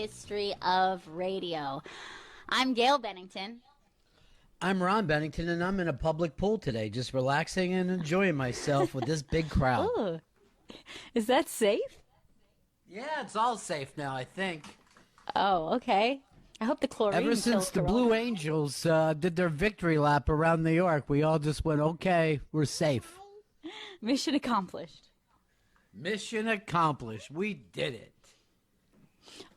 history of radio. I'm Gail Bennington. I'm Ron Bennington, and I'm in a public pool today, just relaxing and enjoying myself with this big crowd. Ooh, is that safe? Yeah, it's all safe now, I think. Oh, okay. I hope the chlorine Ever since the Blue Angels did their victory lap around New York, we all just went, okay, we're safe. Mission accomplished. Mission accomplished. We did it.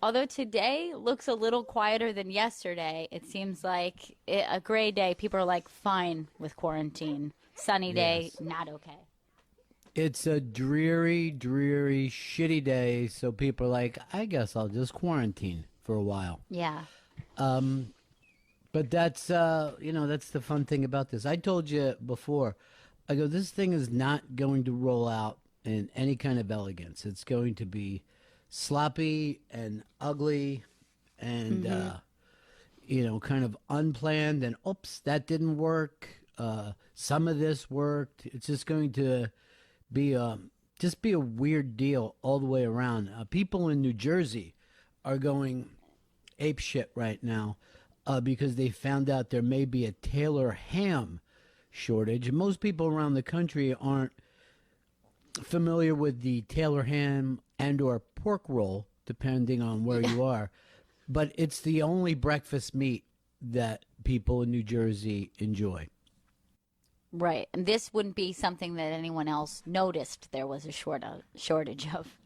Although today looks a little quieter than yesterday, it seems like a gray day. People are like, fine with quarantine. Sunny day, Yes. not okay. It's a dreary, shitty day, so people are like, I guess I'll just quarantine for a while. Yeah. But that's, that's the fun thing about this. I told you before, I go, this thing is not going to roll out in any kind of elegance. It's going to be sloppy and ugly and, kind of unplanned and, oops, that didn't work. Some of this worked. It's just going to be a weird deal all the way around. People in New Jersey are going ape shit right now because they found out there may be a Taylor ham shortage. Most people around the country aren't familiar with the Taylor ham and or pork roll, depending on where you are. But it's the only breakfast meat that people in New Jersey enjoy. Right. And this wouldn't be something that anyone else noticed there was a shortage of.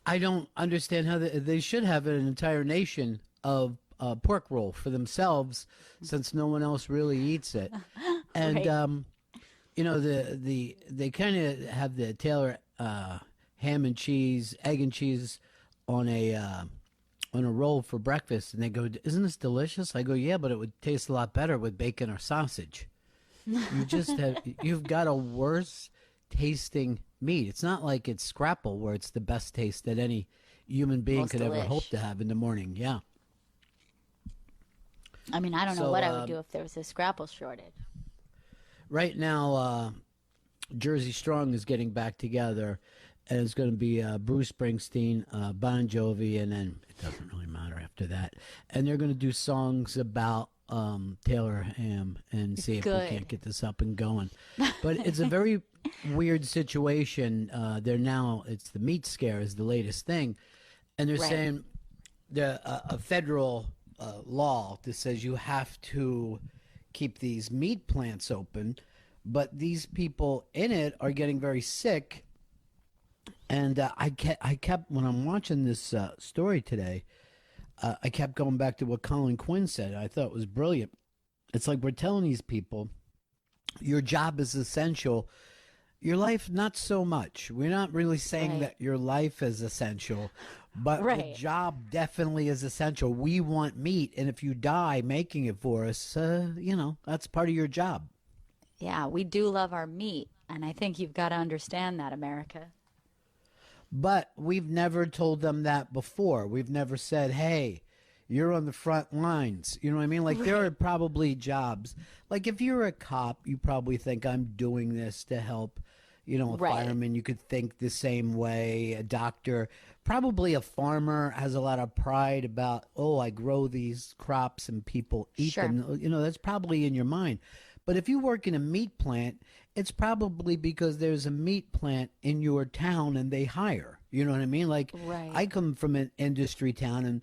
I don't understand how they should have an entire nation of pork roll for themselves, since no one else really eats it. And Right. they kind of have the Taylor ham and cheese, egg and cheese on a roll for breakfast, and they go, "Isn't this delicious?" I go, "Yeah, but it would taste a lot better with bacon or sausage." You've got a worse tasting meat. It's not like it's scrapple where it's the best taste that any human being Most could ever delish. hope to have in the morning. Yeah. I mean, I don't know So, what I would do if there was a scrapple shortage. Right now, Jersey Strong is getting back together, and it's going to be Bruce Springsteen, Bon Jovi, and then it doesn't really matter after that. And they're going to do songs about Taylor ham and see if we Good. can't get this up and going. But it's a very weird situation. It's the meat scare is the latest thing, and they're Right. saying a federal law that says you have to keep these meat plants open, but these people in it are getting very sick. And I kept when I'm watching this story today, I kept going back to what Colin Quinn said. I thought it was brilliant. It's like we're telling these people, your job is essential. Your life, not so much. We're not really saying Right. that your life is essential, but the Right. job definitely is essential. We want meat, and if you die making it for us, that's part of your job. Yeah, we do love our meat, and I think you've got to understand that, America. But we've never told them that before. We've never said, hey, you're on the front lines. You know what I mean? Like, there are probably jobs. Like, if you're a cop, you probably think I'm doing this to help, a Right. fireman. You could think the same way. A doctor. Probably a farmer has a lot of pride about, oh, I grow these crops and people eat Sure. them. That's probably in your mind. But if you work in a meat plant, it's probably because there's a meat plant in your town and they hire. You know what I mean? Like, Right. I come from an industry town, and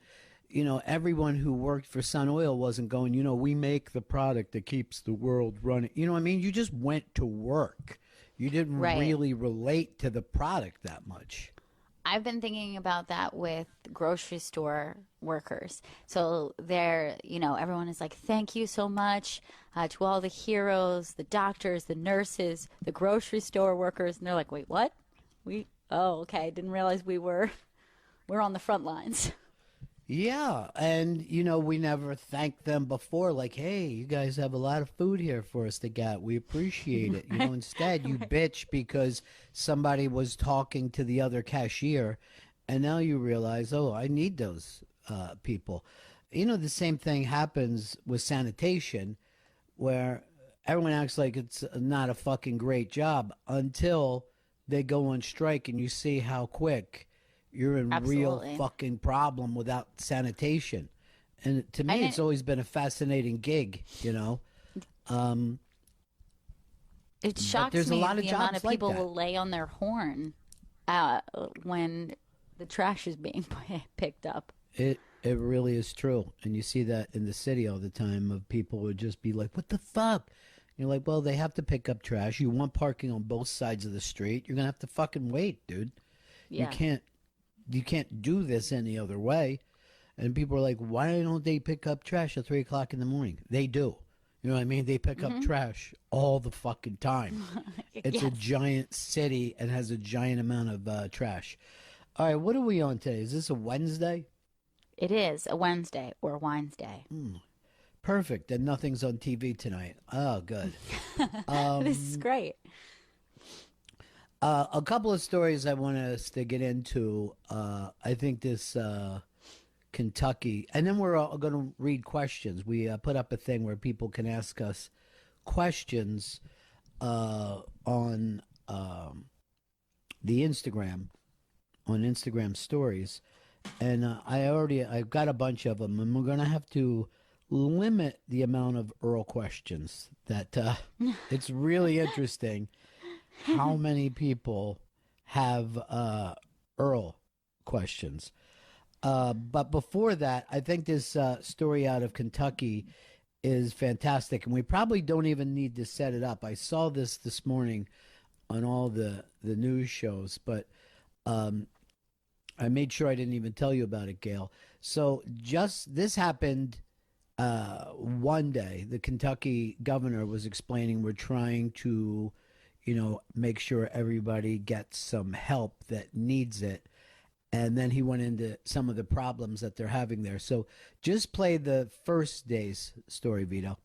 everyone who worked for Sun Oil wasn't going, we make the product that keeps the world running. You know what I mean? You just went to work. You didn't Right. really relate to the product that much. I've been thinking about that with grocery store workers. So everyone is like, thank you so much to all the heroes, the doctors, the nurses, the grocery store workers. And they're like, wait, what? Okay. Didn't realize we're on the front lines. Yeah, and we never thanked them before. Like, hey, you guys have a lot of food here for us to get. We appreciate it. Instead you bitch because somebody was talking to the other cashier, and now you realize, oh, I need those people. The same thing happens with sanitation, where everyone acts like it's not a fucking great job until they go on strike, and you see how quick you're in real Absolutely. fucking problem without sanitation. And to me, And it's always been a fascinating gig, you know. Um, it but shocks there's a me lot of the amount jobs of like people that. will lay on their horn when the trash is being picked up. It really is true, and you see that in the city all the time. Of people would just be like, "What the fuck?" You're like, "Well, they have to pick up trash. You want parking on both sides of the street. You're gonna have to fucking wait, dude. You Yeah. can't you can't do this any other way." And people are like, "Why don't they pick up trash at 3 o'clock in the morning?" They do. You know what I mean? They pick up Hmm. trash all the fucking time. It's a Yes, giant city and has a giant amount of trash. All right, what are we on today? Is this a Wednesday? it is a Wednesday or Wednesday. Perfect. And nothing's on TV tonight. Oh, good. This is great. A couple of stories I want us to get into. I think this Kentucky, and then we're going to read questions. We put up a thing where people can ask us questions on the Instagram, on Instagram stories, and I've got a bunch of them, and we're going to have to limit the amount of Earl questions. That it's really interesting how many people have Earl questions. But before that, I think this story out of Kentucky is fantastic, and we probably don't even need to set it up. I saw this morning on all the news shows, but I made sure I didn't even tell you about it, Gail. So just this happened one day. The Kentucky governor was explaining we're trying to, make sure everybody gets some help that needs it. And then he went into some of the problems that they're having there. So just play the first day's story, Vito.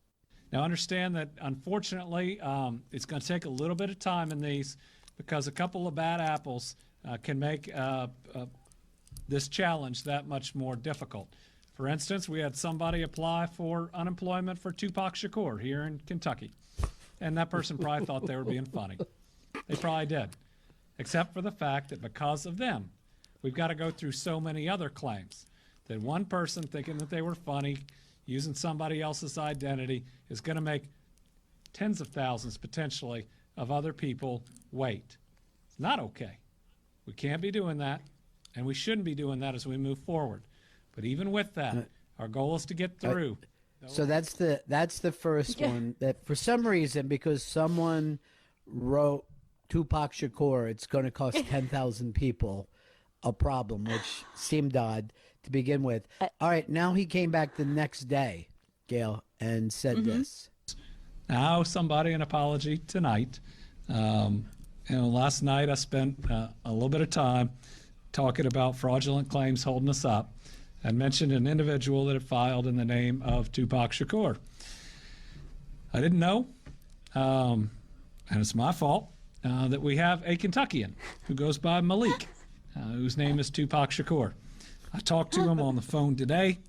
Now, understand that unfortunately, it's going to take a little bit of time in these because a couple of bad apples can make this challenge that much more difficult. For instance, we had somebody apply for unemployment for Tupac Shakur here in Kentucky, and that person probably thought they were being funny. They probably did, except for the fact that because of them, we've got to go through so many other claims that one person thinking that they were funny using somebody else's identity is going to make tens of thousands potentially of other people wait. It's not okay. We can't be doing that, and we shouldn't be doing that as we move forward. But even with that, our goal is to get through. So that's the first one that for some reason, because someone wrote Tupac Shakur, it's going to cost 10,000 people a problem, which seemed odd to begin with. All right, now he came back the next day, Gail, and said this. I owe somebody an apology tonight. Last night I spent a little bit of time talking about fraudulent claims holding us up and mentioned an individual that had filed in the name of Tupac Shakur. I didn't know, and it's my fault, that we have a Kentuckian who goes by Malik, whose name is Tupac Shakur. I talked to him on the phone today.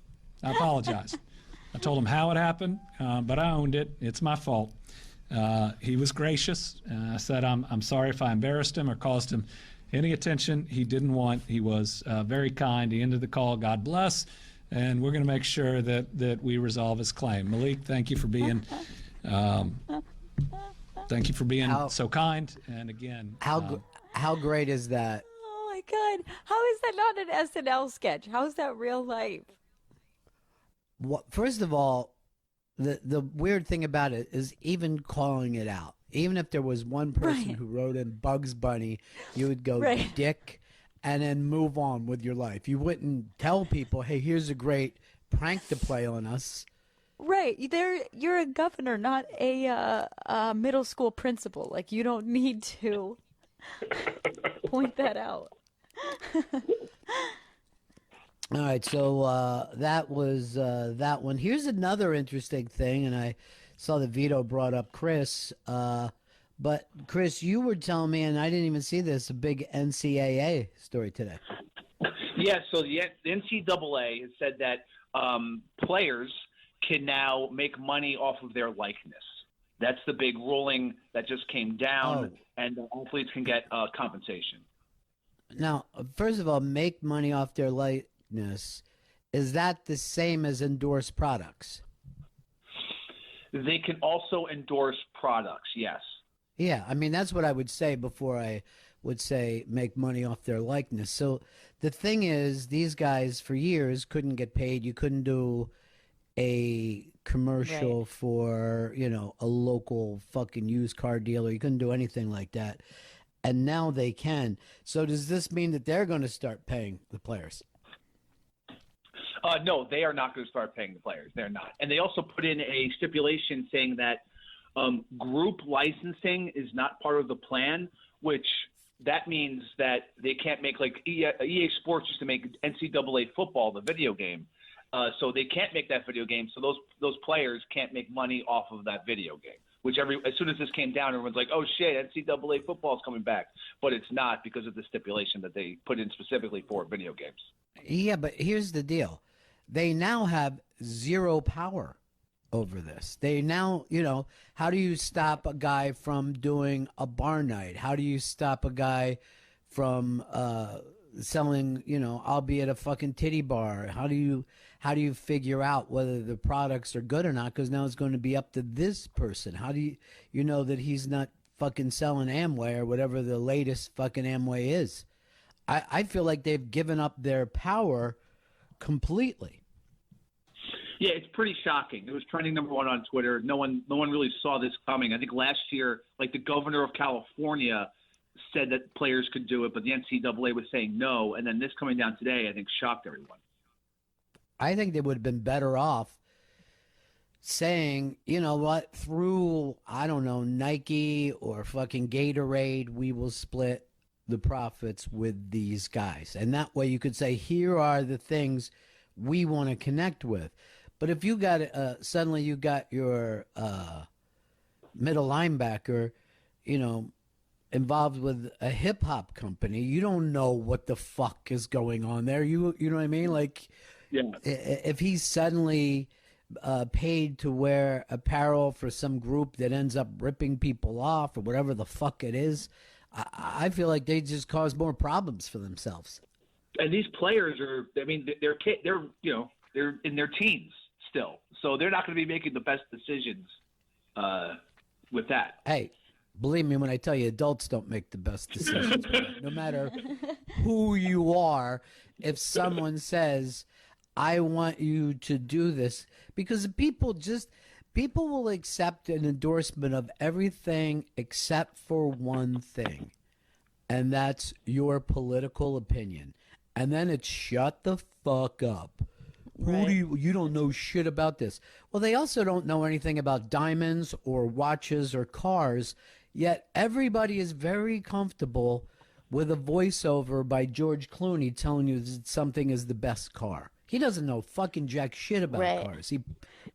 I apologize. I told him how it happened, but I owned it. It's my fault. He was gracious. I said, I'm sorry if I embarrassed him or caused him any attention he didn't want. He was very kind. He ended the call. God bless. And we're going to make sure that we resolve his claim. Malik, thank you for being so kind. And again, How great is that? Oh my God. How is that not an SNL sketch? How is that real life? First of all, the weird thing about it is even calling it out. Even if there was one person Right. who wrote in Bugs Bunny, you would go Right. dick and then move on with your life. You wouldn't tell people, hey, here's a great prank to play on us. Right. You're a governor, not a middle school principal. Like, you don't need to point that out. All right, so that was that one. Here's another interesting thing, and I saw that Vito brought up Chris. But Chris, you were telling me, and I didn't even see this, a big NCAA story today. Yeah, so the NCAA has said that players can now make money off of their likeness. That's the big ruling that just came down, and athletes can get compensation. Now, first of all, make money off their likeness. Is that the same as endorse products? They can also endorse products. Yes. Yeah, I mean that's what I would say before I would say make money off their likeness. So the thing is, these guys for years couldn't get paid. You couldn't do a Right. commercial for, a local fucking used car dealer. You couldn't do anything like that. And now they can. So does this mean that they're going to start paying the players? No, they are not going to start paying the players. They're not. And they also put in a stipulation saying that group licensing is not part of the plan, which that means that they can't make like EA Sports used to make NCAA football, the video game. So they can't make that video game. So those players can't make money off of that video game. Which as soon as this came down, everyone's like, "Oh shit, NCAA football is coming back," but it's not because of the stipulation that they put in specifically for video games. Yeah, but here's the deal. They now have zero power over this. They now, how do you stop a guy from doing a bar night? How do you stop a guy from selling, I'll be at a fucking titty bar? How do you figure out whether the products are good or not? Because now it's going to be up to this person. How do you know that he's not fucking selling Amway or whatever the latest fucking Amway is? I feel like they've given up their power completely. Yeah, it's pretty shocking. It was trending number one on Twitter. No one really saw this coming. I think last year, like the governor of California said that players could do it, but the NCAA was saying no. And then this coming down today, I think shocked everyone. I think they would have been better off saying, you know what, through, I don't know, Nike or fucking Gatorade, we will split the profits with these guys. And that way you could say, here are the things we want to connect with. But if you got suddenly you got your middle linebacker, you know, involved with a hip hop company, you don't know what the fuck is going on there. You know what I mean? Like, Yeah. if he's suddenly paid to wear apparel for some group that ends up ripping people off or whatever the fuck it is, I feel like they just cause more problems for themselves. And these players are, I mean, they're in their teens still. So they're not going to be making the best decisions with that. Hey, believe me when I tell you, adults don't make the best decisions. No matter who you are, if someone says, I want you to do this, because people will accept an endorsement of everything except for one thing, and that's your political opinion. And then it's shut the fuck up. Who do you don't know shit about this? Well, they also don't know anything about diamonds or watches or cars, yet everybody is very comfortable with a voiceover by George Clooney telling you that something is the best car. He doesn't know fucking jack shit about Right. cars. He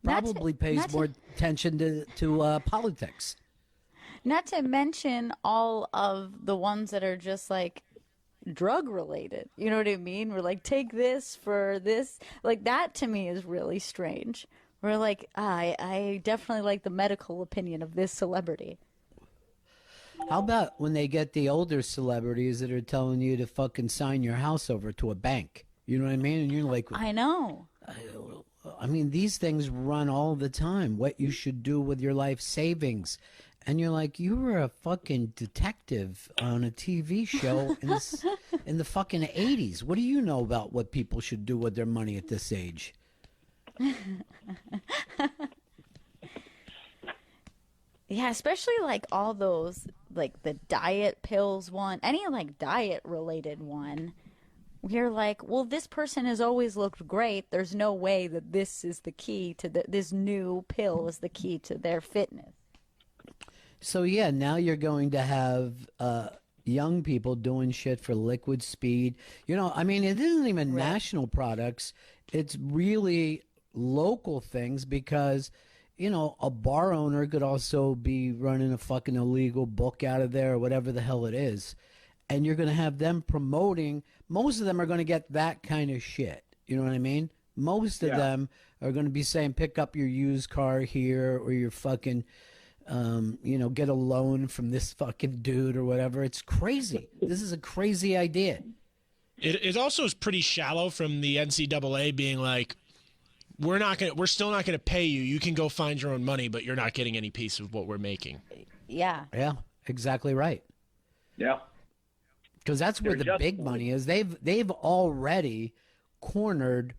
Not to- probably pays not to- more attention to politics. Not to mention all of the ones that are just like drug related. You know what I mean? We're like, take this for this. Like that to me is really strange. We're like, I definitely like the medical opinion of this celebrity. How about when they get the older celebrities that are telling you to fucking sign your house over to a bank? You know what I mean? And you're like, I know. I mean, these things run all the time. What you should do with your life savings. And you're like, you were a fucking detective on a TV show in the fucking 80s. What do you know about what people should do with their money at this age? Yeah, especially like all those, like the diet pills one, any like diet related one. We're like, well, this person has always looked great. There's no way that this is the key to this new pill is the key to their fitness. So, yeah, now you're going to have young people doing shit for liquid speed. You know, I mean, it isn't even national products. It's really local things because, you know, a bar owner could also be running a fucking illegal book out of there or whatever the hell it is. And you're going to have them promoting. Most of them are going to get that kind of shit. You know what I mean? Most of them are going to be saying, pick up your used car here or your fucking get a loan from this fucking dude or whatever. It's crazy. This is a crazy idea. It also is pretty shallow from the NCAA being like, we're still not gonna pay you. You can go find your own money, but you're not getting any piece of what we're making. Yeah. Yeah, exactly right. Yeah. Because that's where the big money is. They've already cornered,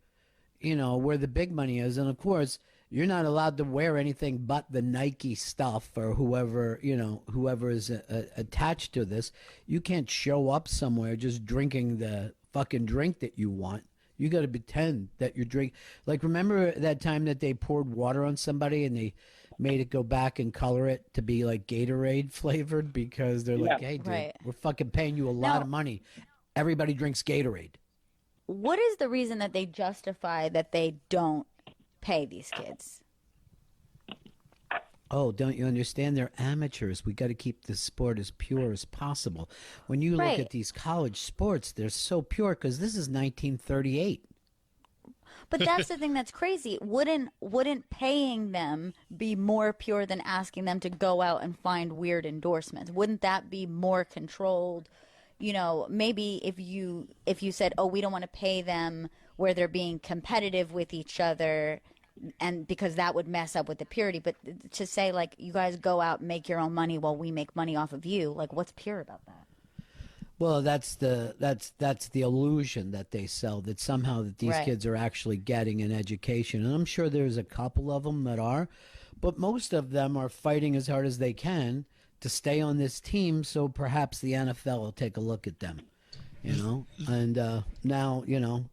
where the big money is, and of course you're not allowed to wear anything but the Nike stuff or whoever is attached to this. You can't show up somewhere just drinking the fucking drink that you want. You got to pretend that you're drinking. Like, remember that time that they poured water on somebody and they made it go back and color it to be like Gatorade flavored because they're like, hey, dude, right. we're fucking paying you a lot of money. Everybody drinks Gatorade. What is the reason that they justify that they don't pay these kids? Oh, don't you understand? They're amateurs. We got to keep the sport as pure as possible. When you look at these college sports, they're so pure because this is 1938. But that's the thing that's crazy. Wouldn't paying them be more pure than asking them to go out and find weird endorsements? Wouldn't that be more controlled? Maybe if you said, oh, we don't want to pay them where they're being competitive with each other, and because that would mess up with the purity. But to say, like, you guys go out and make your own money while we make money off of you, like, what's pure about that? Well, that's the illusion that they sell, that somehow that these kids are actually getting an education. And I'm sure there's a couple of them that are, but most of them are fighting as hard as they can to stay on this team, so perhaps the NFL will take a look at them, And now,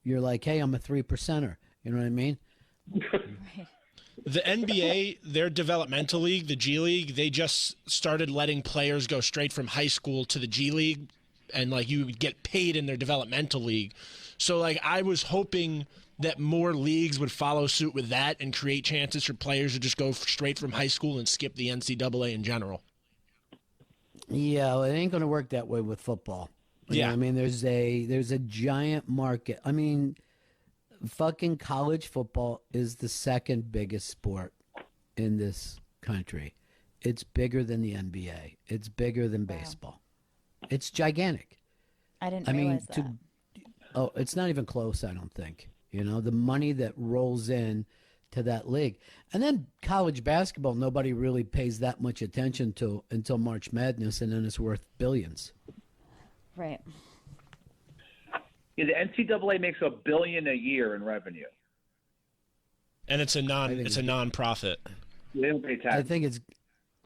you're like, hey, I'm a 3%er. You know what I mean? The NBA, their developmental league, the G League, they just started letting players go straight from high school to the G League, and like you would get paid in their developmental league. So like I was hoping that more leagues would follow suit with that and create chances for players to just go straight from high school and skip the NCAA in general. Yeah, well, it ain't going to work that way with football. I mean, there's a giant market. I mean, fucking college football is the second biggest sport in this country. It's bigger than the NBA. It's bigger than baseball. It's gigantic. I didn't realize that. It's not even close, I don't think. The money that rolls in to that league. And then college basketball, nobody really pays that much attention to until March Madness, and then it's worth billions. Right. Yeah, the NCAA makes $1 billion a year in revenue, and it's a non-profit. They don't pay tax. I think it's.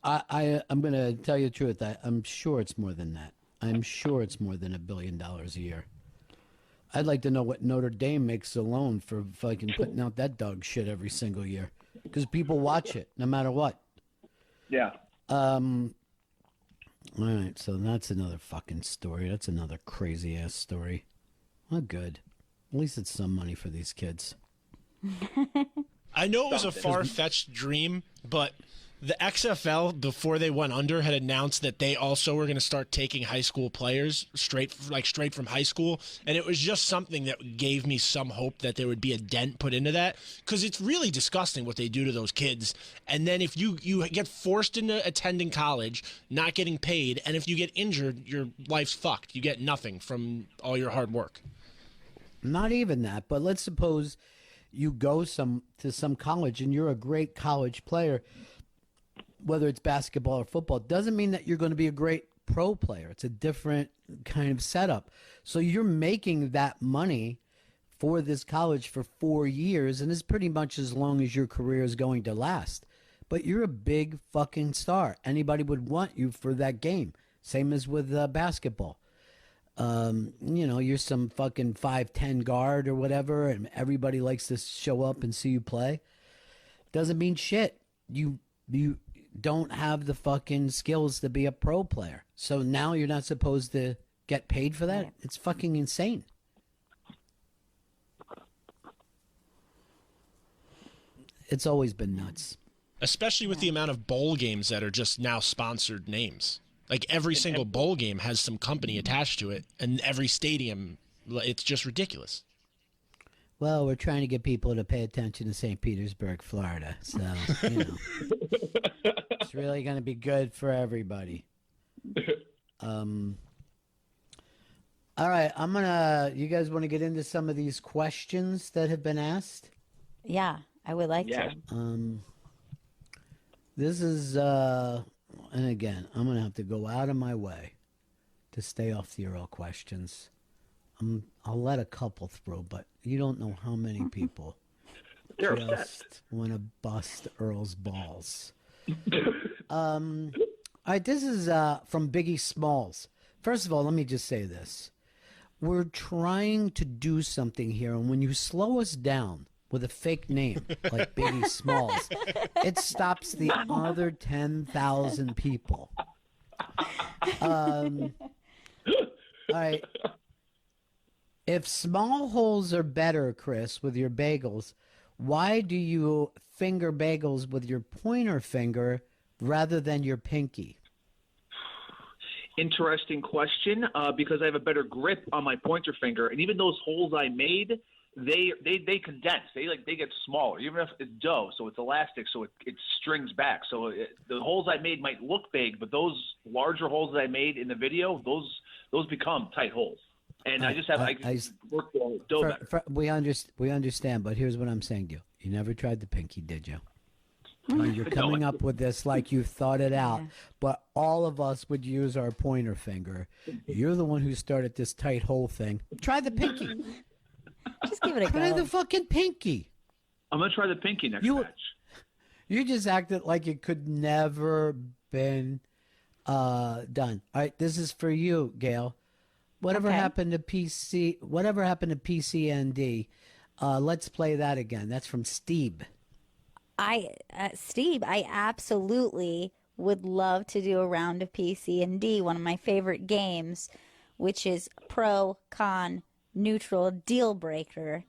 I'm going to tell you the truth. I'm sure it's more than that. I'm sure it's more than $1 billion a year. I'd like to know what Notre Dame makes alone for fucking putting out that dog shit every single year, because people watch it no matter what. Yeah. All right, so that's another fucking story. That's another crazy ass story. Well, good. At least it's some money for these kids. I know it was a far-fetched dream, but the XFL, before they went under, had announced that they also were going to start taking high school players straight from high school, and it was just something that gave me some hope that there would be a dent put into that, because it's really disgusting what they do to those kids. And then if you get forced into attending college, not getting paid, and if you get injured, your life's fucked. You get nothing from all your hard work. Not even that, but let's suppose you go to some college and you're a great college player, whether it's basketball or football. Doesn't mean that you're going to be a great pro player. It's a different kind of setup. So you're making that money for this college for 4 years, and it's pretty much as long as your career is going to last. But you're a big fucking star. Anybody would want you for that game. Same as with basketball. You're some fucking 5'10" guard or whatever, and everybody likes to show up and see you play. Doesn't mean shit. You don't have the fucking skills to be a pro player. So now you're not supposed to get paid for that? It's fucking insane. It's always been nuts. Especially with the amount of bowl games that are just now sponsored names. Like every single bowl game has some company attached to it, and every stadium, it's just ridiculous. Well, we're trying to get people to pay attention to St. Petersburg, Florida. So, it's really going to be good for everybody. All right, you guys want to get into some of these questions that have been asked? Yeah, I would like Yes. to. This is, and again, I'm going to have to go out of my way to stay off the Earl questions. I'll let a couple through, but you don't know how many people They're just upset. want to bust Earl's balls. All right, this is from Biggie Smalls. First of all, let me just say this. We're trying to do something here, and when you slow us down with a fake name like Biggie Smalls, it stops the other 10,000 people. All right. If small holes are better, Chris, with your bagels, why do you finger bagels with your pointer finger rather than your pinky? Interesting question, because I have a better grip on my pointer finger, and even those holes I made, they condense. They get smaller, even if it's dough, so it's elastic, so it strings back. So the holes I made might look big, but those larger holes that I made in the video, those become tight holes. And I just work the dough better. We understand, but here's what I'm saying to you. You never tried the pinky, did you? I mean, you're coming up with this like you thought it out, but all of us would use our pointer finger. You're the one who started this tight hole thing. Try the pinky. Just give it a Try go. the fucking pinky. I'm gonna try the pinky next batch. You just acted like it could never been done. All right, this is for you, Gail. Whatever Okay. happened to PC? Whatever happened to PCND? Let's play that again. That's from Steve. Steve, I absolutely would love to do a round of PC&D, one of my favorite games, which is pro, con, neutral, deal breaker,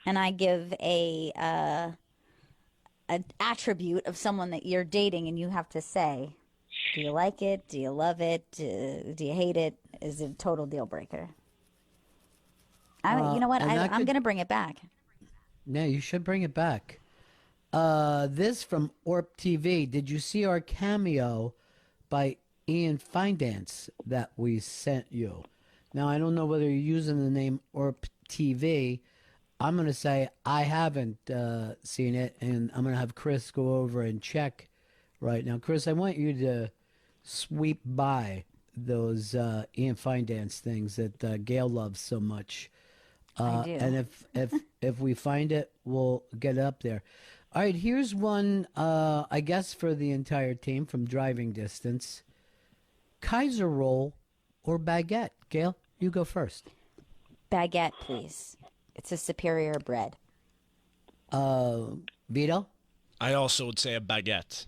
and I give an attribute of someone that you're dating, and you have to say, do you like it? Do you love it? Do you hate it? Is it a total deal breaker? You know what? I'm going to bring it back. Yeah, you should bring it back. This from Orp TV. Did you see our cameo by Ian Findance that we sent you? Now, I don't know whether you're using the name Orp TV. I'm going to say I haven't seen it, and I'm going to have Chris go over and check right now. Chris, I want you to sweep by those Ian Findance things that Gail loves so much. I do. And if we find it, we'll get it up there. All right, here's one, I guess, for the entire team from driving distance. Kaiser roll or baguette? Gail, you go first. Baguette, please. It's a superior bread. Vito? I also would say a baguette.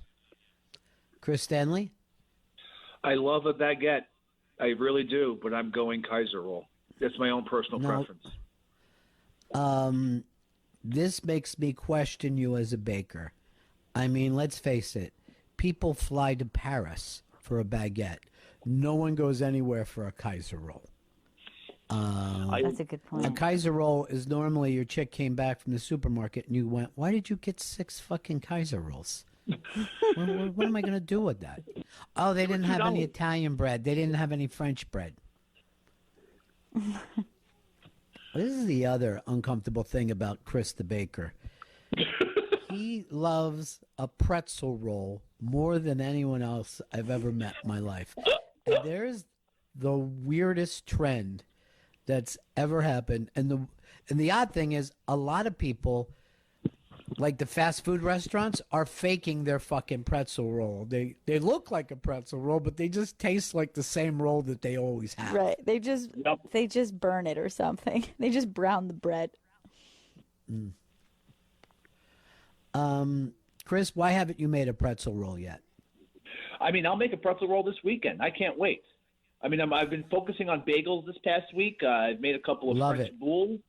Chris Stanley? I love a baguette, I really do, but I'm going Kaiser roll. That's my own personal preference. This makes me question you as a baker. I mean, let's face it. People fly to Paris for a baguette. No one goes anywhere for a Kaiser roll. That's a good A point. Kaiser roll is normally your chick came back from the supermarket and you went, why did you get 6 fucking Kaiser rolls? what am I going to do with that? Oh, they didn't have any Italian bread. They didn't have any French bread. This is the other uncomfortable thing about Chris the baker. He loves a pretzel roll more than anyone else I've ever met in my life. And there's the weirdest trend that's ever happened. And the odd thing is a lot of people, like the fast food restaurants, are faking their fucking pretzel roll. They look like a pretzel roll, but they just taste like the same roll that they always have. Right. They just burn it or something. They just brown the bread. Chris, why haven't you made a pretzel roll yet? I mean, I'll make a pretzel roll this weekend. I can't wait. I mean, I've been focusing on bagels this past week. I've made a couple of Love French it. boules,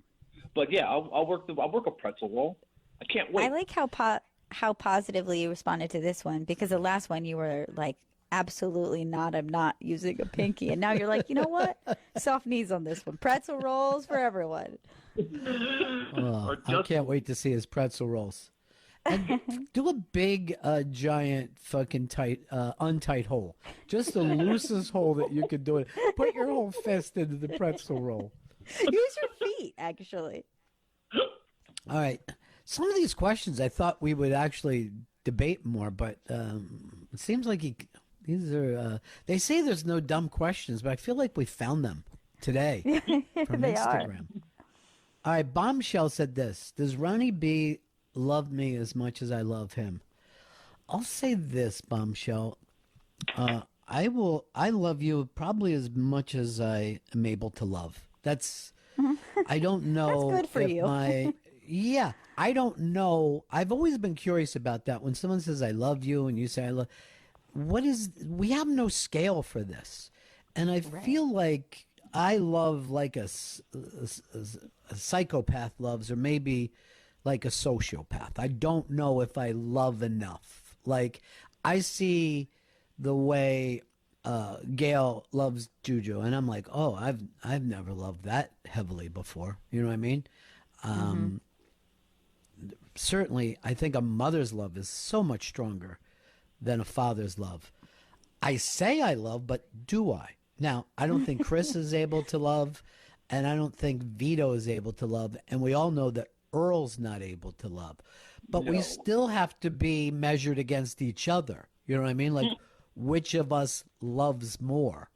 but yeah, I'll work a pretzel roll. I can't wait. I like how positively you responded to this one, because the last one you were like, absolutely not. I'm not using a pinky. And now you're like, you know what? Soft knees on this one. Pretzel rolls for everyone. Oh, I can't wait to see his pretzel rolls. And do a big, giant, fucking tight, untight hole. Just the loosest hole that you could do it. Put your whole fist into the pretzel roll. Use your feet, actually. All right. Some of these questions I thought we would actually debate more, but it seems like these are. They say there's no dumb questions, but I feel like we found them today from They Instagram. All right. Bombshell said this: Does Ronnie B love me as much as I love him? I'll say this, Bombshell. I love you probably as much as I am able to love. That's. I don't know. That's good for you. Yeah, I don't know. I've always been curious about that. When someone says I love you and you say I love, we have no scale for this. And I feel like I love like a psychopath loves, or maybe like a sociopath. I don't know if I love enough. Like I see the way Gail loves Juju, and I'm like, oh, I've never loved that heavily before. You know what I mean? Certainly, I think a mother's love is so much stronger than a father's love. I say I love, but do I? Now, I don't think Chris is able to love, and I don't think Vito is able to love, and we all know that Earl's not able to love. But we still have to be measured against each other. You know what I mean? Like, which of us loves more?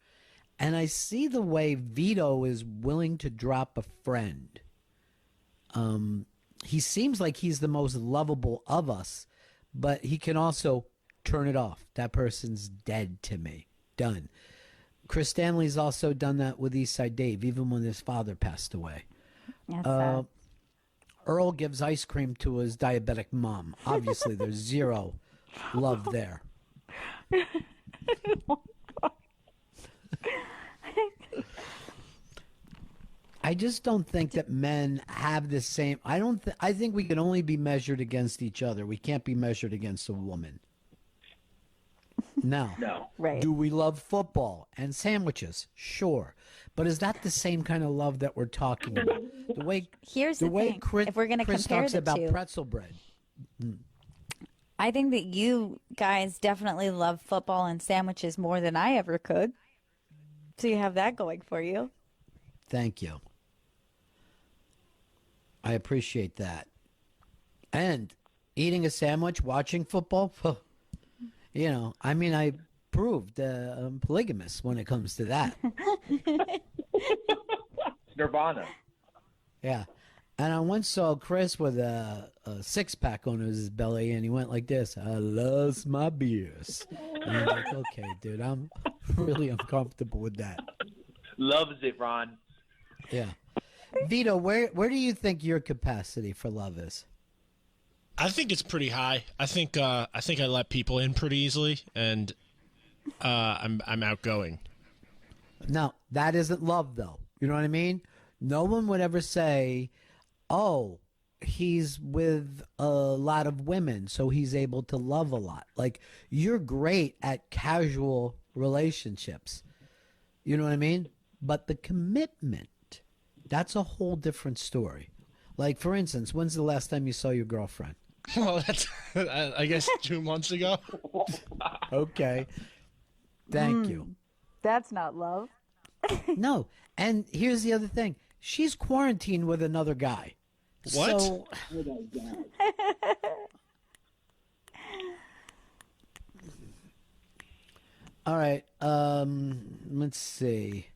And I see the way Vito is willing to drop a friend. He seems like he's the most lovable of us, but he can also turn it off. That person's dead to me. Done. Chris Stanley's also done that with Eastside Dave, even when his father passed away. That's sad. Earl gives ice cream to his diabetic mom. Obviously, there's zero love there. I just don't think that men have the same. I think we can only be measured against each other. We can't be measured against a woman. Now, No. Right. do we love football and sandwiches? Sure. But is that the same kind of love that we're talking about? The way Here's the the way thing. Chris, If we're going to Chris compare talks the about two, pretzel bread. I think that you guys definitely love football and sandwiches more than I ever could. So you have that going for you. Thank you. I appreciate that. And eating a sandwich, watching football, you know, I mean, I proved I'm polygamous when it comes to that. Nirvana. Yeah. And I once saw Chris with a six-pack on his belly, and he went like this: I loves my beers. And I'm like, okay, dude, I'm really uncomfortable with that. Loves it, Ron. Yeah. Vito, where do you think your capacity for love is? I think it's pretty high. I think I let people in pretty easily, and I'm outgoing. Now, that isn't love, though. You know what I mean? No one would ever say, oh, he's with a lot of women, so he's able to love a lot. Like, you're great at casual relationships. You know what I mean? But the commitment, that's a whole different story. Like, for instance, when's the last time you saw your girlfriend? Well, that's I guess 2 months ago. Okay. Thank you. That's not love. No. And here's the other thing. She's quarantined with another guy. What? So, all right. Let's see.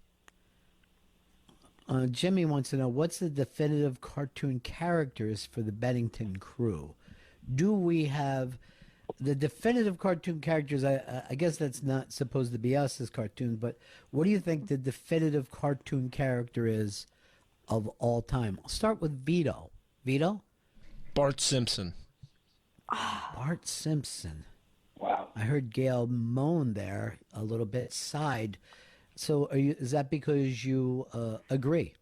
Jimmy wants to know, what's the definitive cartoon characters for the Bennington crew? Do we have the definitive cartoon characters? I guess that's not supposed to be us as cartoons, but what do you think the definitive cartoon character is of all time? I'll start with Vito. Vito? Bart Simpson. Bart Simpson. Wow. I heard Gail moan there a little bit, sighed. So is that because you agree?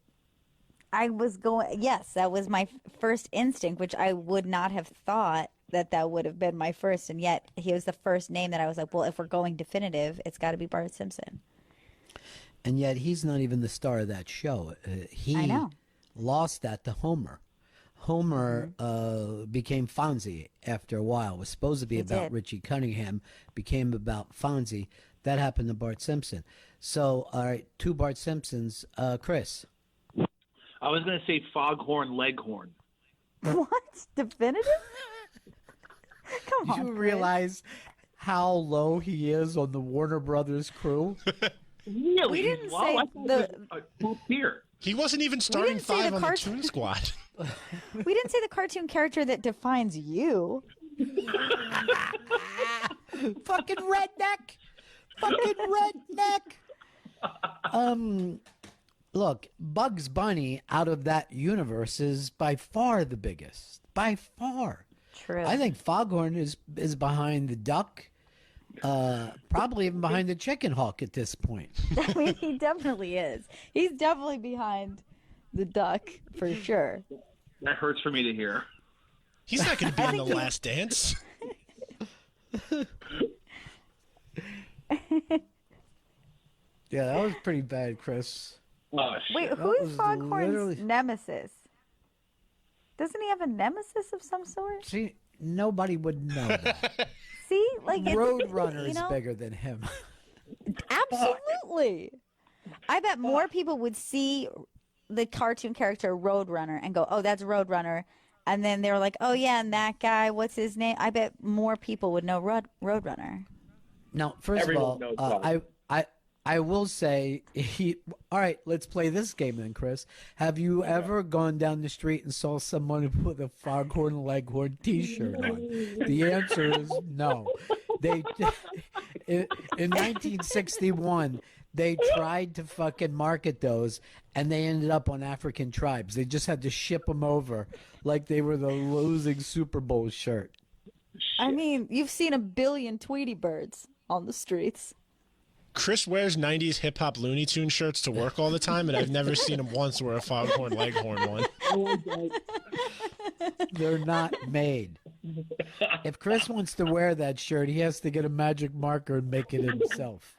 I was going, yes, that was my first instinct, which I would not have thought that would have been my first. And yet he was the first name that I was like, well, if we're going definitive, it's got to be Bart Simpson. And yet he's not even the star of that show. He I know. lost that to Homer. Homer became Fonzie after a while. It was supposed to be about did. Richie Cunningham, became about Fonzie. That happened to Bart Simpson. So, all right, two Bart Simpsons. Chris. I was going to say Foghorn Leghorn. What? Definitive? Come Do on, you Chris. realize how low he is on the Warner Brothers crew? Really? We didn't Wow, say I thought the- it was a top tier. He wasn't even starting didn't say the five on the cartoon- Toon Squad. We didn't say the cartoon character that defines you. Fucking redneck. Fucking redneck. Look, Bugs Bunny out of that universe is by far the biggest. By far. True. I think Foghorn is behind the duck. Probably even behind the chicken hawk at this point. I mean, he definitely is. He's definitely behind the duck for sure. That hurts for me to hear. He's not going to be in The Last Dance. Yeah, that was pretty bad, Chris. Oh, Wait, shit. who's was Foghorn's literally- nemesis? Doesn't he have a nemesis of some sort? See, nobody would know that. See, like it's, Roadrunner you is know, bigger than him. Absolutely. I bet more people would see the cartoon character Roadrunner and go, "Oh, that's Roadrunner," and then they were like, "Oh yeah, and that guy, what's his name?" I bet more people would know Roadrunner. Now, first Everyone of knows all, Bob. I will say he. All right, let's play this game then, Chris. Have you ever gone down the street and saw someone with a Foghorn Leghorn T-shirt on? The answer is no. They in 1961 they tried to fucking market those, and they ended up on African tribes. They just had to ship them over like they were the losing Super Bowl shirt. I mean, you've seen a billion Tweety birds on the streets. Chris wears 90s hip hop Looney Tune shirts to work all the time, and I've never seen him once wear a Foghorn Leghorn one. They're not made. If Chris wants to wear that shirt, he has to get a magic marker and make it himself.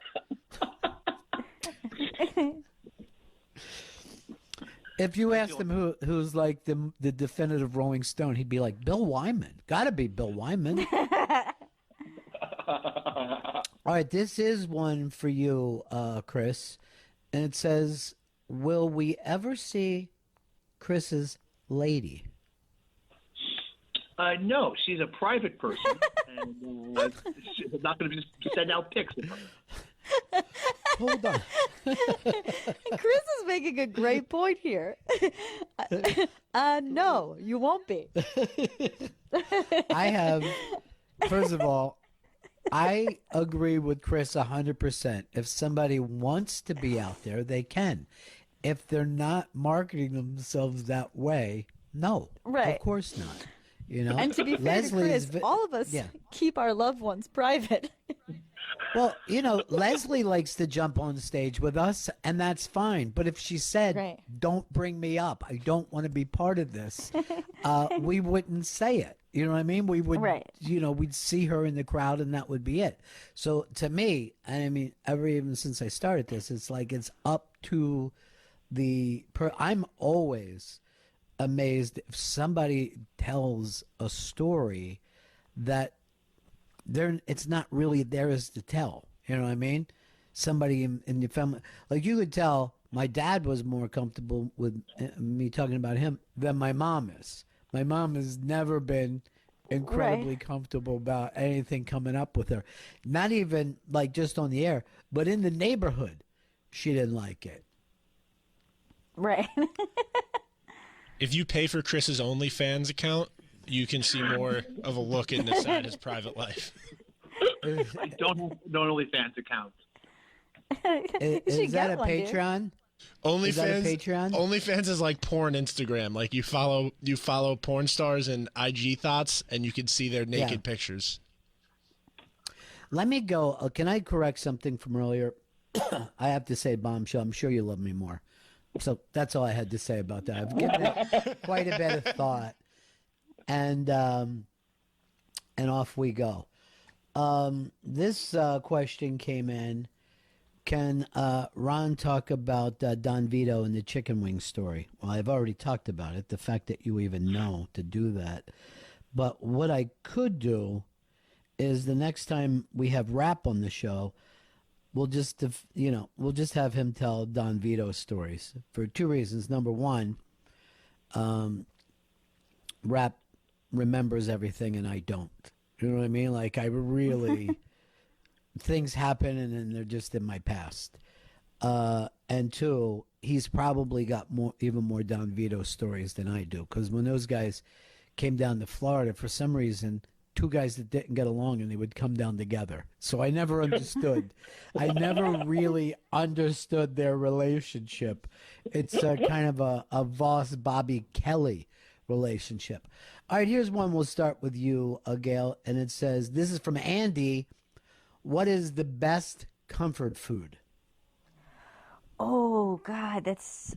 If you asked him who's like the definitive Rolling Stone, he'd be like Bill Wyman. Got to be Bill Wyman. All right, this is one for you, Chris, and it says, "Will we ever see Chris's lady?" No, she's a private person, and she's not going to just send out pics of her. Hold on. Chris is making a great point here. No, you won't be. I have, first of all, I agree with Chris 100%. If somebody wants to be out there, they can. If they're not marketing themselves that way, no. Right. Of course not. You know? And to be fair to Chris, all of us yeah. keep our loved ones private. Well, you know, Leslie likes to jump on stage with us, and that's fine. But if she said, Right. "Don't bring me up. I don't want to be part of this," we wouldn't say it. You know what I mean? We would, Right. you know, we'd see her in the crowd, and that would be it. So to me, and I mean, even since I started this, it's like it's up to I'm always amazed if somebody tells a story that it's not really theirs to tell. You know what I mean? Somebody in your family, like you could tell my dad was more comfortable with me talking about him than my mom is. My mom has never been incredibly comfortable about anything coming up with her. Not even like just on the air, but in the neighborhood, she didn't like it. Right. If you pay for Chris's OnlyFans account, you can see more of a look inside his private life. I don't have an OnlyFans account. Is that get a one, dude. Patreon? Is that a Patreon? OnlyFans is like porn Instagram. Like you follow porn stars and IG thoughts, and you can see their naked pictures. Let me go. Can I correct something from earlier? I have to say, Bombshell, I'm sure you love me more. So that's all I had to say about that. I've given it quite a bit of thought, and off we go. This question came in Can Ron talk about Don Vito and the chicken wing story? Well, I've already talked about it, the fact that you even know to do that. But what I could do is the next time we have Rap on the show, we'll just, we'll just have him tell Don Vito stories for two reasons. Number one, Rap remembers everything and I don't. You know what I mean? Like, I really, things happen and then they're just in my past. And two, he's probably got even more Don Vito stories than I do. Because when those guys came down to Florida, for some reason, two guys that didn't get along and they would come down together. So I never understood. I never really understood their relationship. It's kind of a Voss Bobby Kelly relationship. All right, here's one. We'll start with you, Gail, and it says, this is from Andy. What is the best comfort food? Oh God, that's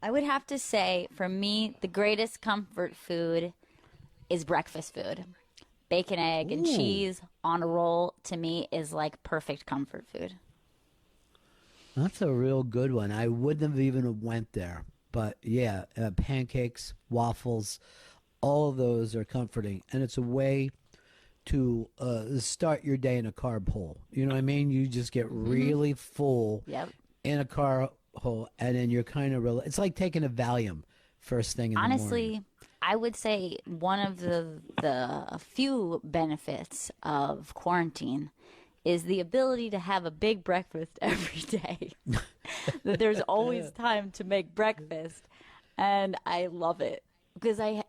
I would have to say for me the greatest comfort food is breakfast food. Bacon, egg, and cheese on a roll to me is like perfect comfort food. That's a real good one. I wouldn't have even went there. But yeah, pancakes, waffles, all of those are comforting. And it's a way to start your day in a carb hole. You know what I mean? You just get really full in a carb hole, and then you're kind of it's like taking a Valium first thing in the morning. Honestly, I would say one of the few benefits of quarantine is the ability to have a big breakfast every day. That there's always time to make breakfast, and I love it because I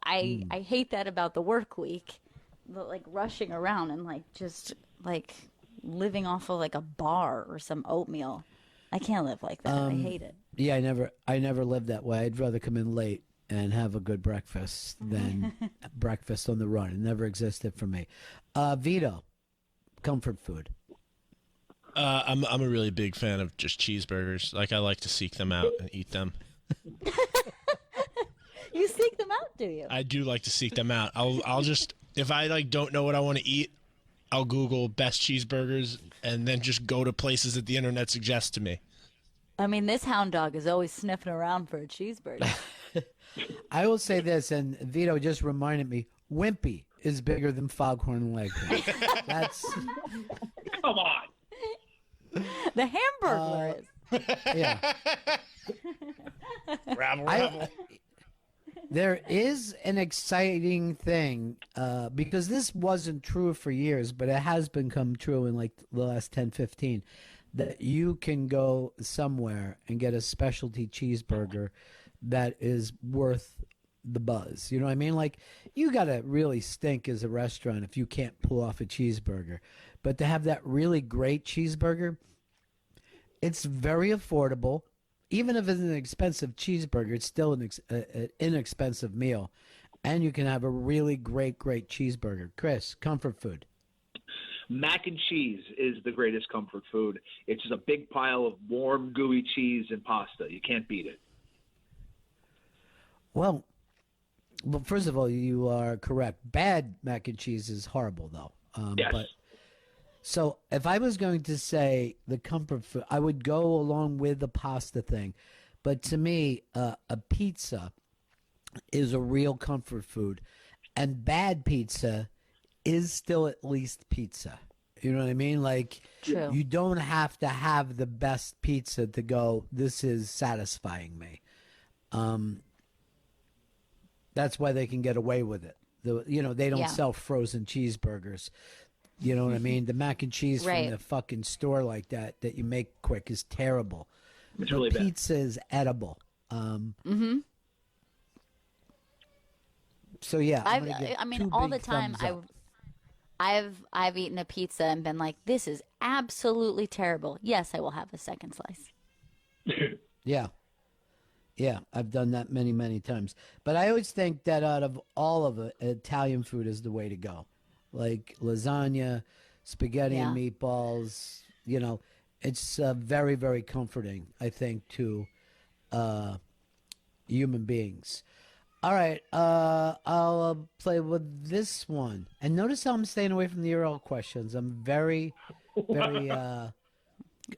hate that about the work week, like rushing around and like just like living off of like a bar or some oatmeal. I can't live like that. I hate it. Yeah, I never lived that way. I'd rather come in late and have a good breakfast than breakfast on the run. It never existed for me. Vito, comfort food. I'm a really big fan of just cheeseburgers. Like, I like to seek them out and eat them. You seek them out, do you? I do like to seek them out. I'll just, if I like don't know what I want to eat, I'll Google best cheeseburgers and then just go to places that the internet suggests to me. I mean, this hound dog is always sniffing around for a cheeseburger. I will say this, and Vito just reminded me, Wimpy is bigger than Foghorn Leghorn. That's Come on. The Hamburglar is. yeah. Rabble. There is an exciting thing because this wasn't true for years, but it has become true in like the last 10, 15, that you can go somewhere and get a specialty cheeseburger that is worth the buzz. You know what I mean? Like, you got to really stink as a restaurant if you can't pull off a cheeseburger. But to have that really great cheeseburger, it's very affordable. Even if it's an expensive cheeseburger, it's still an inexpensive meal. And you can have a really great cheeseburger. Chris, comfort food. Mac and cheese is the greatest comfort food. It's just a big pile of warm, gooey cheese and pasta. You can't beat it. Well, first of all, you are correct. Bad mac and cheese is horrible, though. Yes. But so if I was going to say the comfort food, I would go along with the pasta thing. But to me, a pizza is a real comfort food. And bad pizza is still at least pizza. You know what I mean? Like, True. You don't have to have the best pizza to go, this is satisfying me. That's why they can get away with it. They don't sell frozen cheeseburgers. You know what I mean? The mac and cheese Right. from the fucking store like that you make quick is terrible. It's But really bad. pizza is edible. So yeah, I'm gonna give I mean, two all the big time thumbs up. I've eaten a pizza and been like, this is absolutely terrible. Yes, I will have a second slice. Yeah. Yeah, I've done that many, many times. But I always think that out of all of it, Italian food is the way to go. Like lasagna, spaghetti and Yeah. meatballs, it's very, very comforting, I think, to human beings. All right, I'll play with this one. And notice how I'm staying away from the URL questions. I'm very, very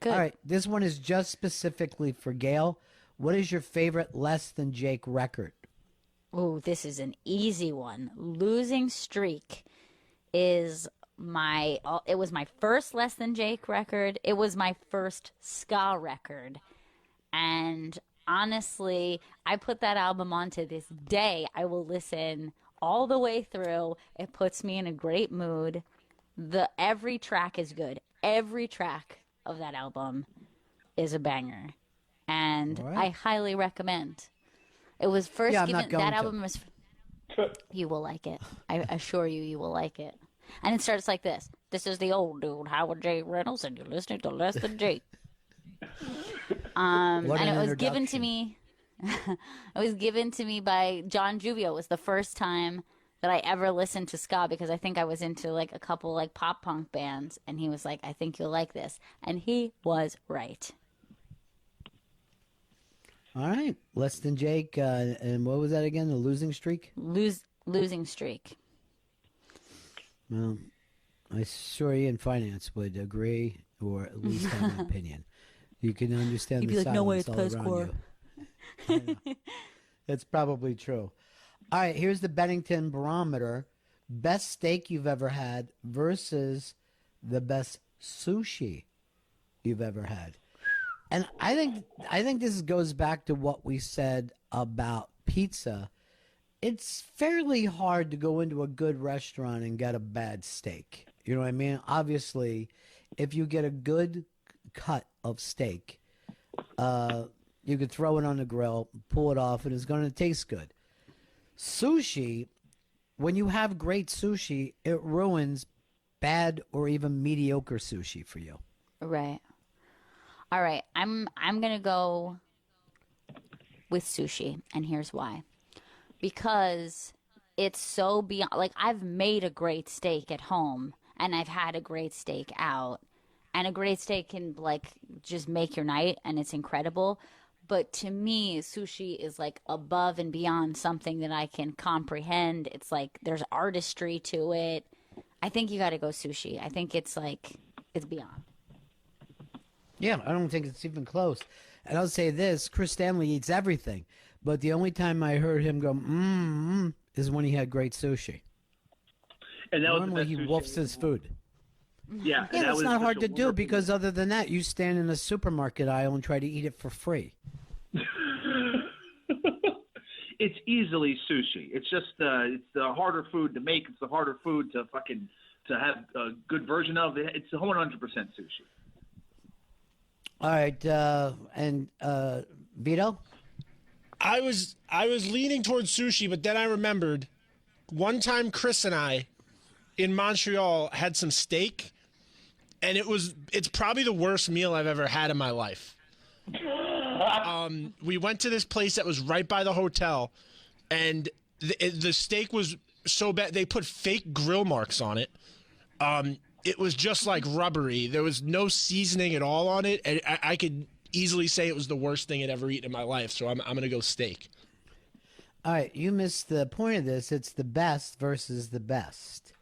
Good. All right, this one is just specifically for Gail. What is your favorite Less Than Jake record? Oh, this is an easy one. Losing Streak is it was my first Less Than Jake record. It was my first ska record. And honestly, I put that album on to this day. I will listen all the way through. It puts me in a great mood. Every track is good. Every track of that album is a banger. And All right. I highly recommend. It was first Yeah, I'm given not going that to. album was you will like it. I assure you, you will like it. And it starts like this. This is the old dude, Howard J. Reynolds, and you're listening to Less Than Jake. What And an it was given to introduction. me. It was given to me by John Juvio. It was the first time that I ever listened to ska because I think I was into like a couple like pop punk bands, and he was like, "I think you'll like this," and he was right. All right, Less Than Jake. And what was that again? The Losing Streak? Losing Streak. Well, I sure Ian Finance would agree or at least have an opinion. You can understand You'd the be like, "No way, silence it's all post-core." around you. I know. That's probably true. All right, here's the Bennington barometer. Best steak you've ever had versus the best sushi you've ever had. And I think this goes back to what we said about pizza. It's fairly hard to go into a good restaurant and get a bad steak. You know what I mean? Obviously, if you get a good cut of steak, you could throw it on the grill, pull it off, and it's going to taste good. Sushi, when you have great sushi, it ruins bad or even mediocre sushi for you. Right. All right. I'm gonna go with sushi, and here's why. Because it's so beyond. Like I've made a great steak at home, and I've had a great steak out, and a great steak can like just make your night, and it's incredible. But to me, sushi is like above and beyond something that I can comprehend. It's like there's artistry to it. I think you got to go sushi. I think it's like it's beyond. Yeah, I don't think it's even close. And I'll say this, Chris Stanley eats everything, but the only time I heard him go, is when he had great sushi. And that was Normally the he best sushi wolfs his food. Yeah, and Yeah, that that's was not such hard a to do wonderful- because other than that, you stand in a supermarket aisle and try to eat it for free. it's easily sushi. It's just it's the harder food to make. It's the harder food to have a good version of. It's 100% sushi. All right, and Vito? I was leaning towards sushi, but then I remembered one time Chris and I in Montreal had some steak, and it's probably the worst meal I've ever had in my life. We went to this place that was right by the hotel, and the steak was so bad they put fake grill marks on it. It was just like rubbery. There was no seasoning at all on it, and I could easily say it was the worst thing I'd ever eaten in my life. So I'm gonna go steak. All right, you missed the point of this. It's the best versus the best.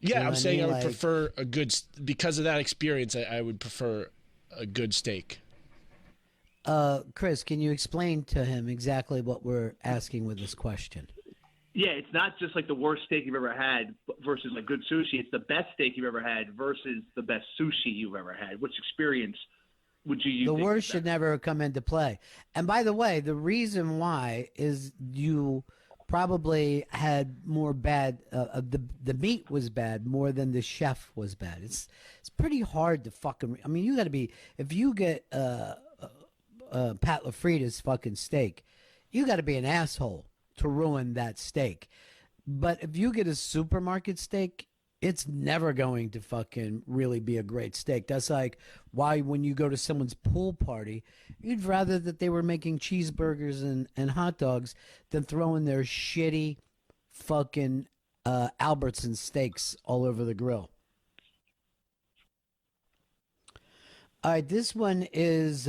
Yeah, You know I'm what I saying mean? I would Like- prefer a good because of that experience. I would prefer a good steak. Chris, can you explain to him exactly what we're asking with this question? Yeah, it's not just like the worst steak you've ever had versus like good sushi. It's the best steak you've ever had versus the best sushi you've ever had. Which experience would you use? The worst should never come into play. And by the way, the reason why is you probably had more bad. The meat was bad more than the chef was bad. It's pretty hard to fucking. I mean, you got to be if you get Pat LaFrieda's fucking steak, you got to be an asshole to ruin that steak. But if you get a supermarket steak, it's never going to fucking really be a great steak. That's like why when you go to someone's pool party, you'd rather that they were making cheeseburgers and hot dogs than throwing their shitty fucking Albertson steaks all over the grill. All right, this one is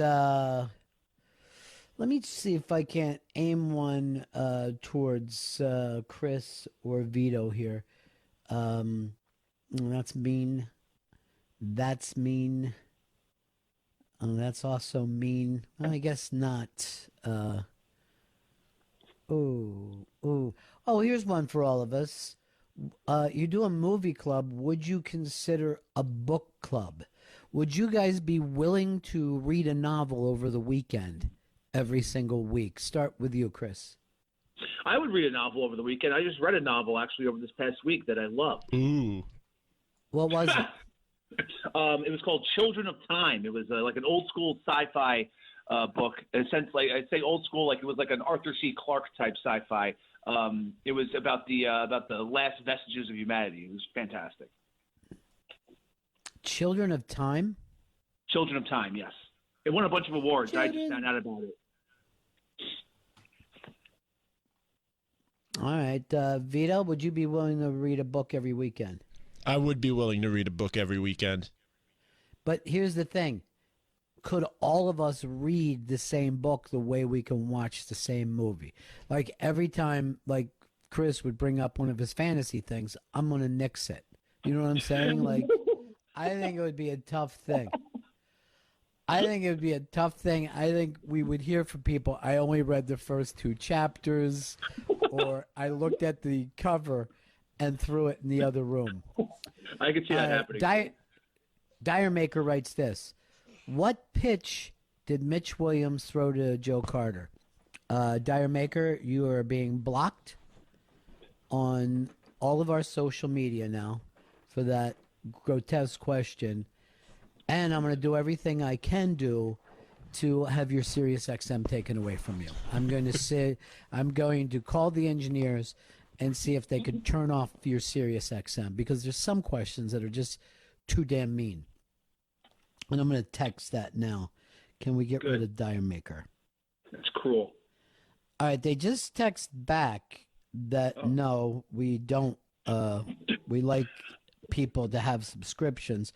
let me see if I can't aim one towards Chris or Vito here. That's mean. That's mean. Oh, that's also mean. Well, I guess not. Oh, oh, oh. Here's one for all of us. You do a movie club. Would you consider a book club? Would you guys be willing to read a novel over the weekend every single week? Start with you, Chris. I would read a novel over the weekend. I just read a novel actually over this past week that I loved. Ooh. What was it? It was called Children of Time. It was like an old school sci-fi book. In a sense, like I'd say old school, like it was like an Arthur C. Clarke type sci-fi. It was about the last vestiges of humanity. It was fantastic. Children of Time? Children of Time, yes. It won a bunch of awards. I just Children. found out about it. All right. Vito, would you be willing to read a book every weekend? I would be willing to read a book every weekend. But here's the thing. Could all of us read the same book the way we can watch the same movie? Like every time, like Chris would bring up one of his fantasy things, I'm going to nix it. You know what I'm saying? Like, I think it would be a tough thing. I think we would hear from people, I only read the first 2 chapters, or I looked at the cover and threw it in the other room. I could see that happening. Dire Maker writes this. What pitch did Mitch Williams throw to Joe Carter? Dire Maker, you are being blocked on all of our social media now for that grotesque question. And I'm going to do everything I can do to have your Sirius XM taken away from you. I'm going to call the engineers and see if they could turn off your Sirius XM, because there's some questions that are just too damn mean. And I'm going to text that now. Can we get rid of Dire Maker? That's cruel. All right, they just text back that no, we don't. We like people to have subscriptions.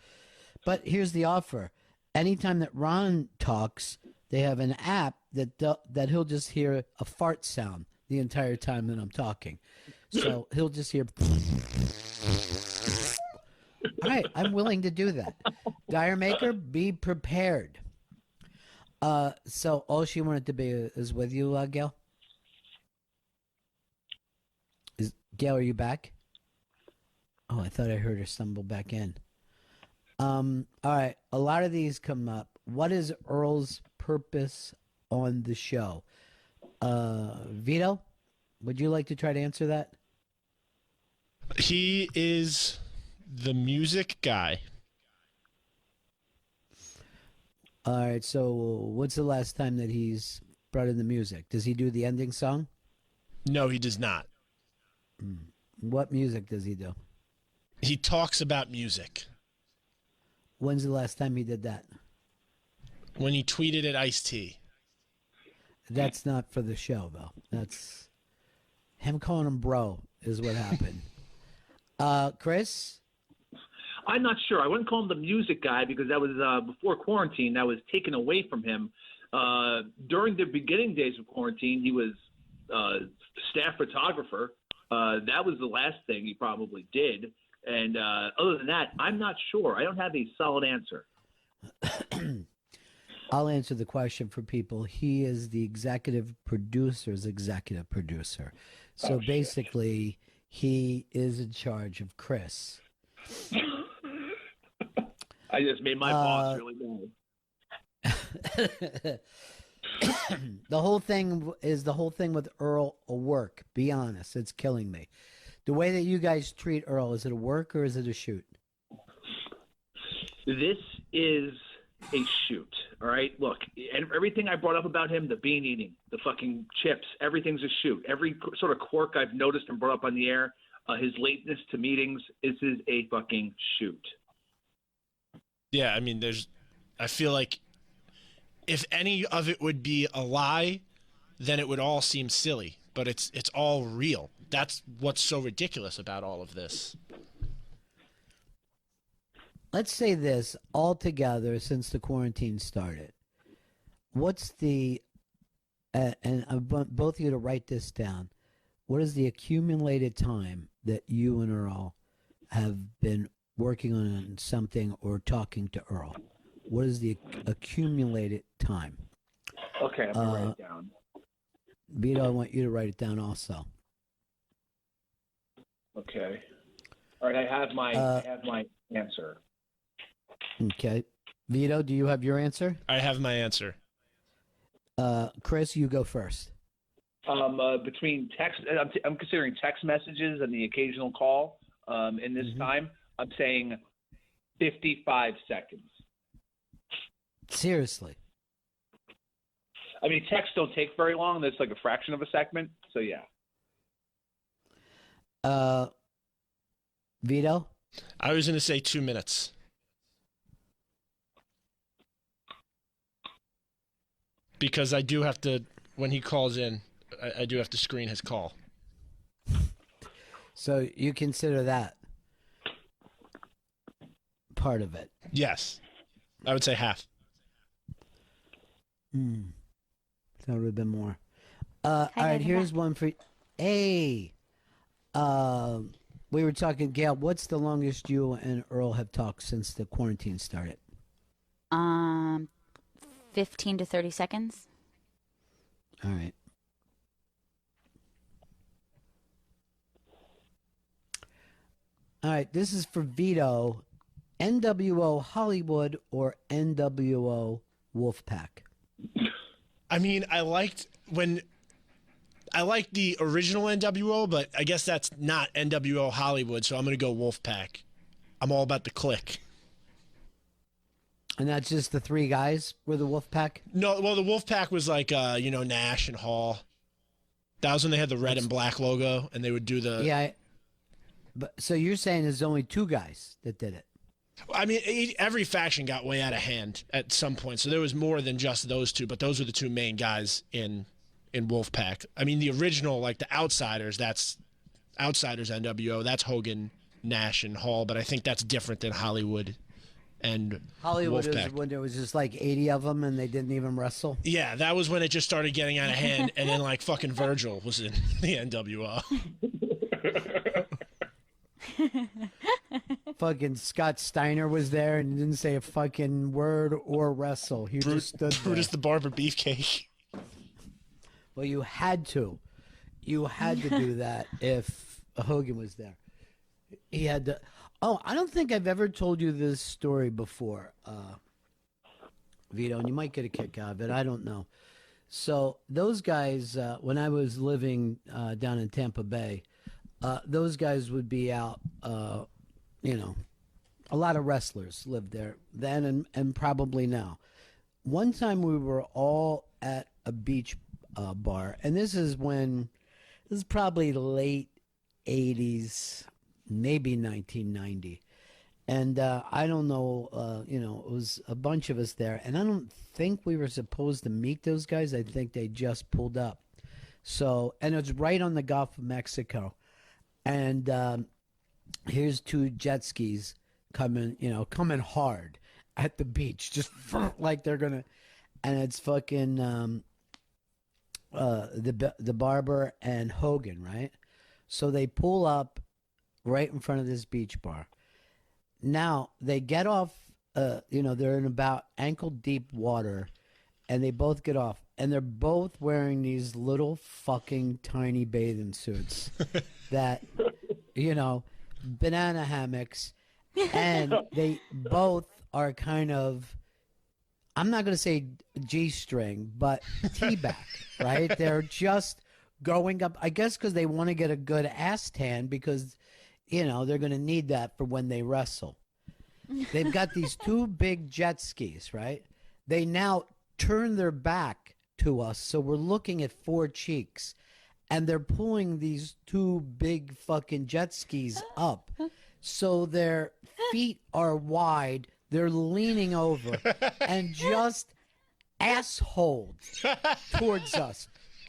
But here's the offer. Anytime that Ron talks, they have an app that he'll just hear a fart sound the entire time that I'm talking. So he'll just hear. All right, I'm willing to do that. Dire Maker, be prepared. So all she wanted to be is with you, Gail? Gail, are you back? Oh, I thought I heard her stumble back in. All right, a lot of these come up. What is Earl's purpose on the show? Vito, would you like to try to answer that? He is the music guy. All right, so what's the last time that he's brought in the music? Does he do the ending song? No, he does not. What music does he do? He talks about music. When's the last time he did that? When he tweeted at Ice-T. That's not for the show, though. That's him calling him bro is what happened. Chris? I'm not sure. I wouldn't call him the music guy because that was before quarantine. That was taken away from him. During the beginning days of quarantine, he was staff photographer. That was the last thing he probably did. And other than that, I'm not sure. I don't have a solid answer. I'll answer the question for people. He is the executive producer's executive producer. So basically, he is in charge of Chris. I just made my boss really mad. The whole thing with Earl a work. Be honest, it's killing me. The way that you guys treat Earl, is it a work or is it a shoot? This is a shoot. All right. Look, everything I brought up about him, the bean eating, the fucking chips, everything's a shoot. Every sort of quirk I've noticed and brought up on the air, his lateness to meetings, this is a fucking shoot. Yeah, I mean, I feel like if any of it would be a lie, then it would all seem silly. But it's all real. That's what's so ridiculous about all of this. Let's say this altogether since the quarantine started. What's the, and I want both of you to write this down. What is the accumulated time that you and Earl have been working on something or talking to Earl? What is the accumulated time? Okay, I'm gonna write it down. Vito, I want you to write it down also. Okay. All right, I have my answer. Okay. Vito, do you have your answer? I have my answer. Chris, you go first. Between text, I'm considering text messages and the occasional call. In this time, I'm saying 55 seconds. Seriously. I mean, texts don't take very long. That's like a fraction of a second. So yeah. Vito? I was going to say 2 minutes. Because I do have to, when he calls in, I do have to screen his call. So you consider that part of it? Yes. I would say half. So it would have been more. All right, here's one for Hey. We were talking, Gail, what's the longest you and Earl have talked since the quarantine started? 15 to 30 seconds. All right. All right, this is for Vito. NWO Hollywood or NWO Wolfpack? I mean, I liked the original NWO, but I guess that's not NWO Hollywood, so I'm going to go Wolfpack. I'm all about the click. And that's just the three guys were the Wolfpack? No, well, the Wolfpack was like, Nash and Hall. That was when they had the red and black logo, and they would do the... Yeah, but so you're saying there's only two guys that did it? I mean, every faction got way out of hand at some point, so there was more than just those two, but those were the two main guys in Wolfpack. I mean, the original, like the Outsiders, that's Outsiders NWO. That's Hogan, Nash, and Hall, but I think that's different than Hollywood and Hollywood Wolfpack. is when there was just like 80 of them and they didn't even wrestle? Yeah, that was when it just started getting out of hand, and then like fucking Virgil was in the NWO. Fucking Scott Steiner was there and didn't say a fucking word or wrestle. He just stood there. Brutus the Barber Beefcake. Well, you had to. You had to do that if Hogan was there. He had to. Oh, I don't think I've ever told you this story before, Vito, and you might get a kick out of it. I don't know. So those guys, when I was living down in Tampa Bay, those guys would be out, a lot of wrestlers lived there then and probably now. One time we were all at a beach bar, and this is probably late 80s, maybe 1990. And I don't know, it was a bunch of us there, and I don't think we were supposed to meet those guys. I think they just pulled up. So, and it's right on the Gulf of Mexico. And here's two jet skis coming hard at the beach, just like they're gonna, and it's fucking the Barber and Hogan, right? So they pull up right in front of this beach bar. Now they get off, they're in about ankle deep water, and they both get off, and they're both wearing these little fucking tiny bathing suits that, banana hammocks, and they both are kind of, I'm not going to say G-string, but T-back, right? They're just going up, I guess because they want to get a good ass tan because, they're going to need that for when they wrestle. They've got these two big jet skis, right? They now turn their back to us, so we're looking at four cheeks, and they're pulling these two big fucking jet skis up, so their feet are wide. They're leaning over and just assholed towards us,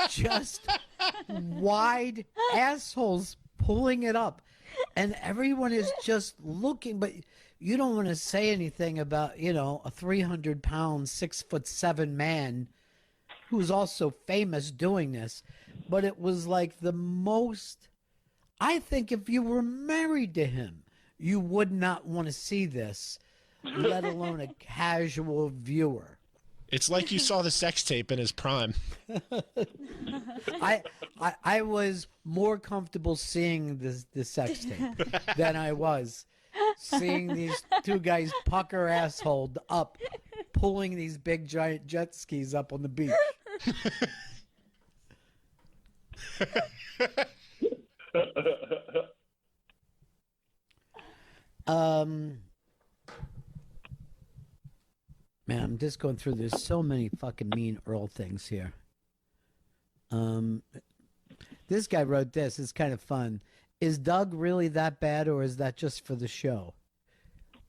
just wide assholes pulling it up, and everyone is just looking, but you don't want to say anything about, a 300-pound, 6'7" man who's also famous doing this. But it was like the most, I think if you were married to him, you would not want to see this. let alone a casual viewer. It's like you saw the sex tape in his prime. I was more comfortable seeing the sex tape than I was seeing these two guys pucker asshole up, pulling these big giant jet skis up on the beach. Man, I'm just going through. There's so many fucking mean Earl things here. This guy wrote this. It's kind of fun. Is Doug really that bad, or is that just for the show?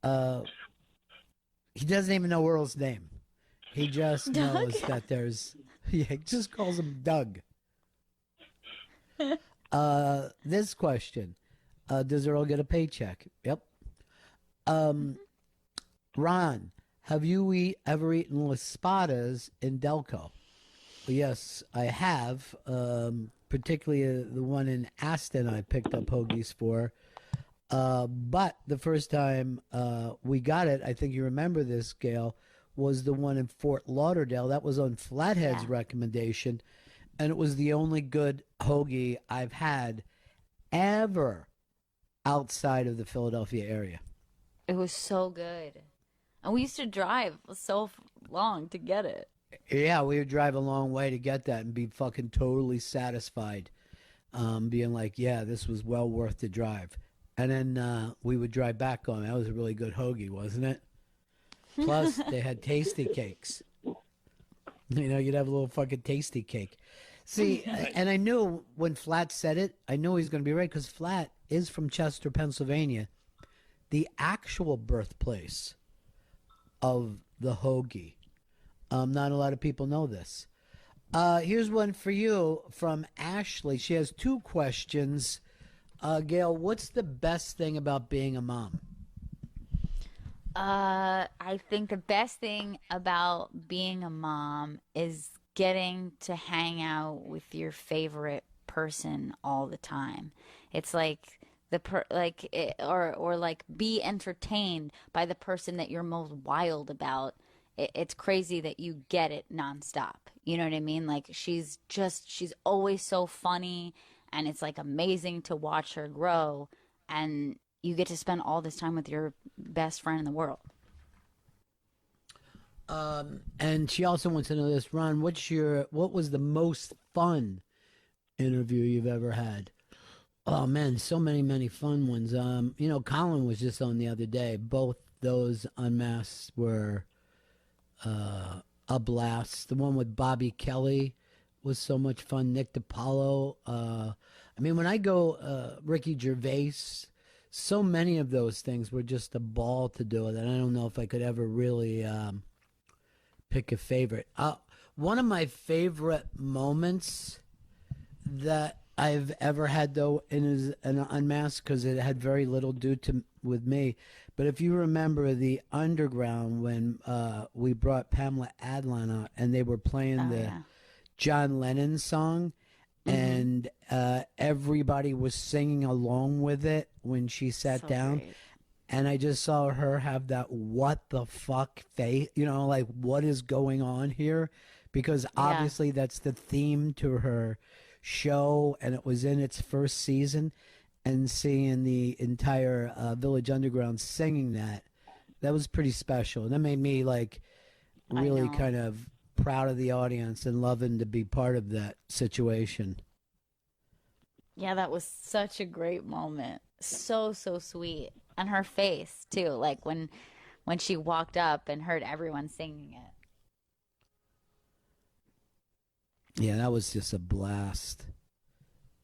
He doesn't even know Earl's name. He just knows that there's. Yeah, he just calls him Doug. This question: does Earl get a paycheck? Yep. Ron, have you ever eaten Laspadas in Delco? Yes, I have. Particularly the one in Aston I picked up hoagies for. But the first time we got it, I think you remember this, Gail, was the one in Fort Lauderdale. That was on Flathead's recommendation. And it was the only good hoagie I've had ever outside of the Philadelphia area. It was so good. And we used to drive so long to get it. Yeah, we would drive a long way to get that and be fucking totally satisfied. Being like, yeah, this was well worth the drive. And then we would drive back on. That was a really good hoagie, wasn't it? Plus, they had tasty cakes. You know, you'd have a little fucking tasty cake. See, and I knew when Flat said it, I knew he was going to be right, because Flat is from Chester, Pennsylvania, the actual birthplace of the hoagie. Not a lot of people know this. Here's one for you from Ashley. She has two questions. Gail, what's the best thing about being a mom? I think the best thing about being a mom is getting to hang out with your favorite person all the time. It's like or like be entertained by the person that you're most wild about. It's crazy that you get it nonstop. You know what I mean? Like she's always so funny, and it's like amazing to watch her grow, and you get to spend all this time with your best friend in the world. And she also wants to know this, Ron, what was the most fun interview you've ever had? Oh man, so many fun ones. You know, Colin was just on the other day. Both those unmasked were a blast. The one with Bobby Kelly was so much fun. Nick DiPaolo. I mean, when I go Ricky Gervais, so many of those things were just a ball to do that I don't know if I could ever really pick a favorite. One of my favorite moments that I've ever had, though, in an unmasked, because it had very little to do with me. But if you remember the Underground, when we brought Pamela Adlon out and they were playing John Lennon song, and everybody was singing along with it when she sat down. Great. And I just saw her have that what the fuck face, you know, like what is going on here? Because obviously that's the theme to her show, and it was in its first season. And seeing the entire Village Underground singing that was pretty special. And that made me like really kind of proud of the audience and loving to be part of that situation. Yeah, that was such a great moment. So sweet. And her face too, like when she walked up and heard everyone singing it. Yeah, that was just a blast.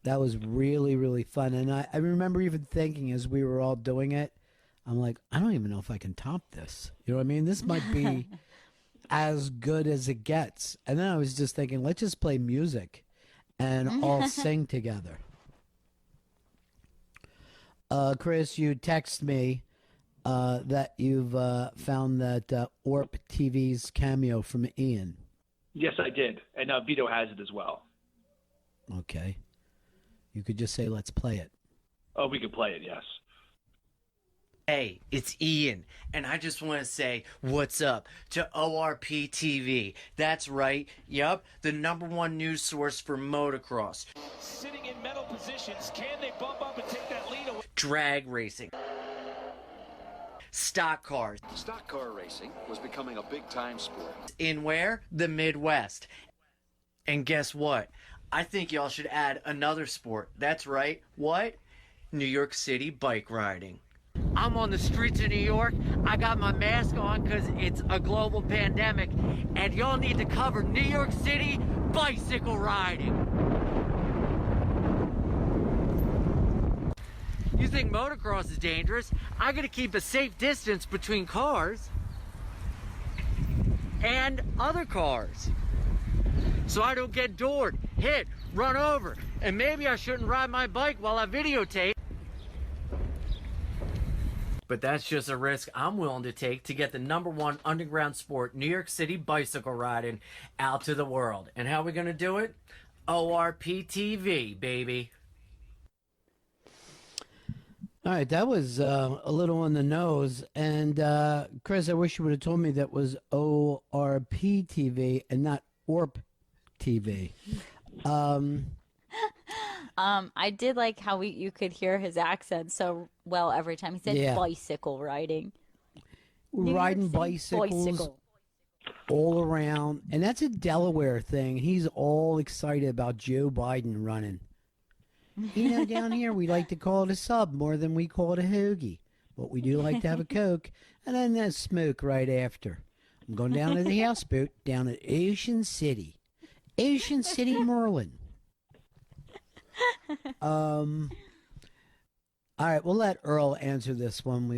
That was really, really fun. And I remember even thinking as we were all doing it, I'm like, I don't even know if I can top this. You know what I mean? This might be as good as it gets. And then I was just thinking, let's just play music and all sing together. Chris, you text me that you've found that Orp TV's cameo from Ian. Yes, I did. And Vito has it as well. Okay. You could just say, let's play it. Oh, we could play it, yes. Hey, it's Ian, and I just want to say what's up to ORP TV. That's right, yup, the #1 news source for motocross. Sitting in medal positions, can they bump up and take that lead away? Drag racing. Stock cars. Stock car racing was becoming a big-time sport. In where? The Midwest. And guess what? I think y'all should add another sport. That's right. What? New York City bike riding. I'm on the streets of New York. I got my mask on because it's a global pandemic. And y'all need to cover New York City bicycle riding. You think motocross is dangerous? I gotta keep a safe distance between cars and other cars, so I don't get doored, hit, run over, and maybe I shouldn't ride my bike while I videotape. But that's just a risk I'm willing to take to get the #1 underground sport, New York City bicycle riding, out to the world. And how are we gonna do it? ORP TV, baby. All right, that was a little on the nose. And Chris, I wish you would have told me that was ORP TV and not ORP TV. I did like how you could hear his accent so well every time he said bicycle riding. Riding bicycles all around. And that's a Delaware thing. He's all excited about Joe Biden running. You know, down here we like to call it a sub more than we call it a hoagie. But we do like to have a Coke and then a smoke right after. I'm going down to the houseboat down at Ocean City. Ocean City, Maryland. All right, we'll let Earl answer this one.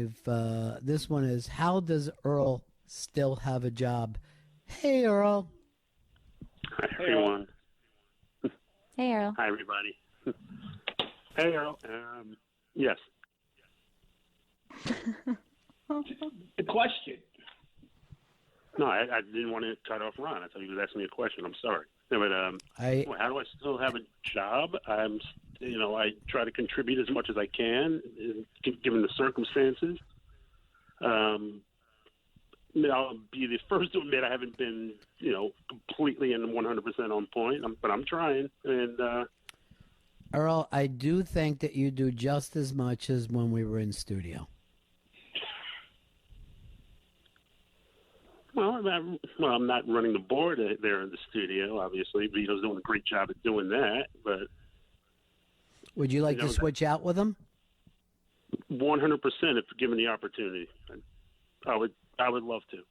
This one is, how does Earl still have a job? Hey, Earl. Hi, everyone. Hey, Earl. Hi, everybody. Hey, Earl. Yes. The question. No, I didn't want to cut off Ron. I thought he was asking me a question. I'm sorry. No, but how do I still have a job? I try to contribute as much as I can, given the circumstances. I'll be the first to admit I haven't been, completely and 100% on point, but I'm trying. And Earl, I do think that you do just as much as when we were in studio. Well, I'm not running the board there in the studio, obviously. Vito's doing a great job at doing that, but... Would you like to switch out with him? 100% if given the opportunity. I would love to.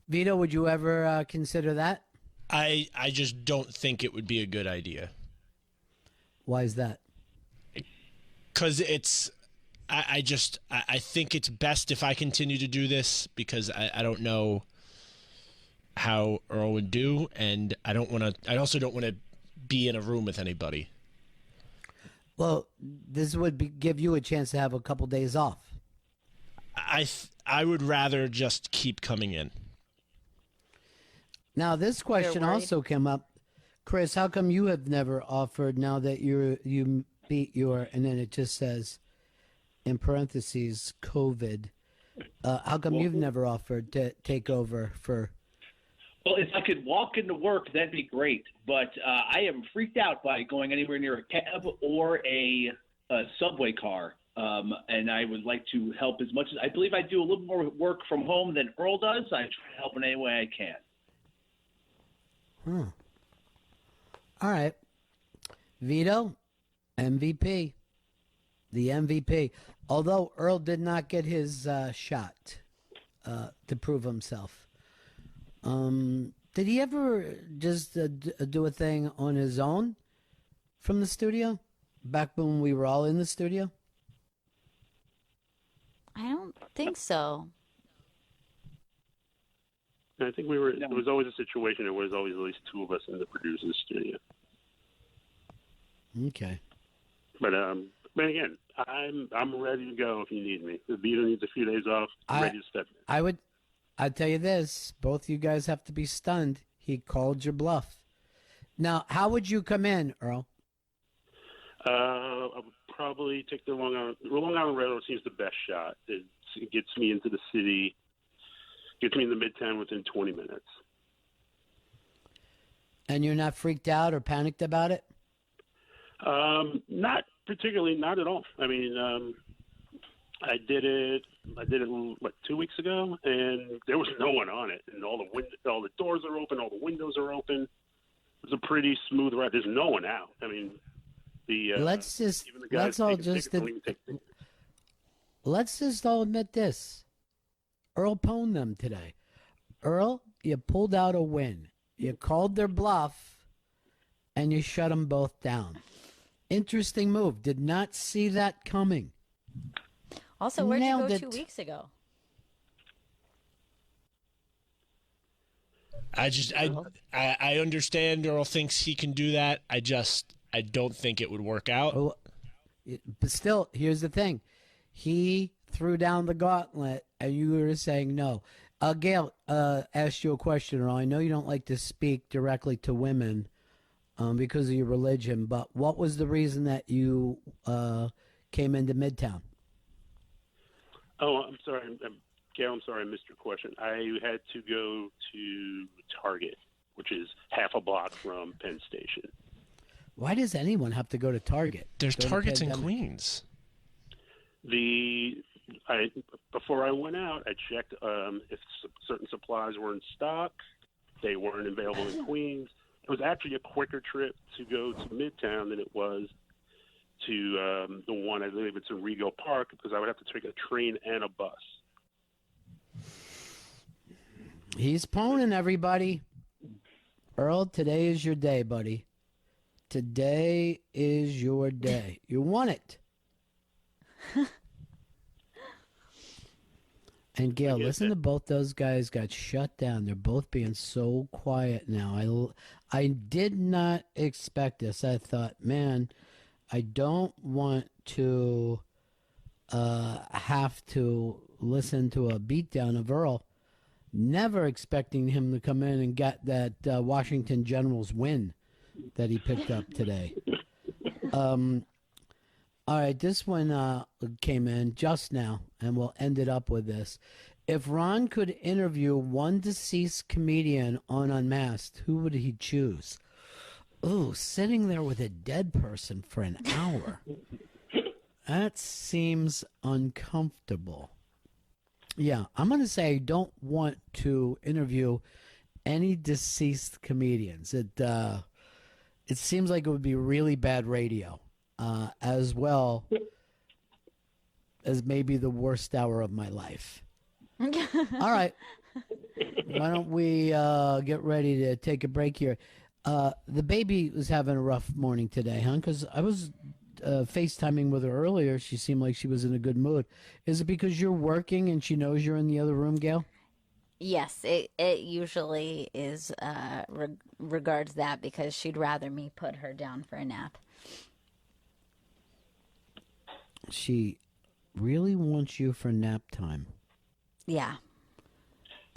Vito, would you ever consider that? I just don't think it would be a good idea. Why is that? Because I think it's best if I continue to do this, because I don't know how Earl would do, and I also don't want to be in a room with anybody. Well, this would give you a chance to have a couple days off. I would rather just keep coming in. Now, this question also came up. Chris, how come you have never offered, now that you beat your, and then it just says, in parentheses, COVID, how come you've never offered to take over for... Well, if I could walk into work, that'd be great. But I am freaked out by going anywhere near a cab or a subway car. And I would like to help as much as... I believe I do a little more work from home than Earl does. I try to help in any way I can. All right. Vito, MVP. The MVP. Although Earl did not get his shot to prove himself. Did he ever just do a thing on his own from the studio? Back when we were all in the studio? I don't think so. I think we were. There was always a situation. There was always at least two of us in the producer's studio. Okay. But again, I'm ready to go if you need me. If Vito needs a few days off, I'm ready to step in. I'd tell you this: both you guys have to be stunned. He called your bluff. Now, how would you come in, Earl? probably take the Long Island. The Long Island Railroad seems the best shot. It gets me into the city, gets me in the Midtown within 20 minutes. And you're not freaked out or panicked about it? Not particularly, not at all. I mean, I did it what 2 weeks ago, and there was no one on it, and all the doors are open, all the windows are open. It was a pretty smooth ride. There's no one out. I mean, let's all admit this. Earl pwned them today. Earl, you pulled out a win. You called their bluff, and you shut them both down. Interesting move. Did not see that coming. Also, where'd you go 2 weeks ago? I understand Earl thinks he can do that. I don't think it would work out. But still, here's the thing. He threw down the gauntlet, and you were saying no. Gail asked you a question, Earl. I know you don't like to speak directly to women because of your religion, but what was the reason that you came into Midtown? Oh, I'm sorry. Gail, I'm sorry I missed your question. I had to go to Target, which is half a block from Penn Station. Why does anyone have to go to Target? There's Targets in Queens. Before I went out, I checked if certain supplies were in stock. They weren't available in Queens. It was actually a quicker trip to go to Midtown than it was to the one, I believe it's in Regal Park, because I would have to take a train and a bus. He's pwning everybody. Earl, today is your day, buddy. Today is your day. You won it. And Gail, listen to both those guys got shut down. They're both being so quiet now. I did not expect this. I thought, man, I don't want to have to listen to a beatdown of Earl. Never expecting him to come in and get that Washington Generals win that he picked up today. All right, this one came in just now, and we'll end it up with this. If Ron could interview one deceased comedian on Unmasked, who would he choose? Ooh, sitting there with a dead person for an hour. That seems uncomfortable. Yeah, I'm going to say I don't want to interview any deceased comedians. It seems like it would be really bad radio, as well as maybe the worst hour of my life. All right. Why don't we get ready to take a break here? The baby was having a rough morning today, huh? Because I was FaceTiming with her earlier. She seemed like she was in a good mood. Is it because you're working and she knows you're in the other room, Gail? Yes, it usually is regards that, because she'd rather me put her down for a nap. She really wants you for nap time. Yeah.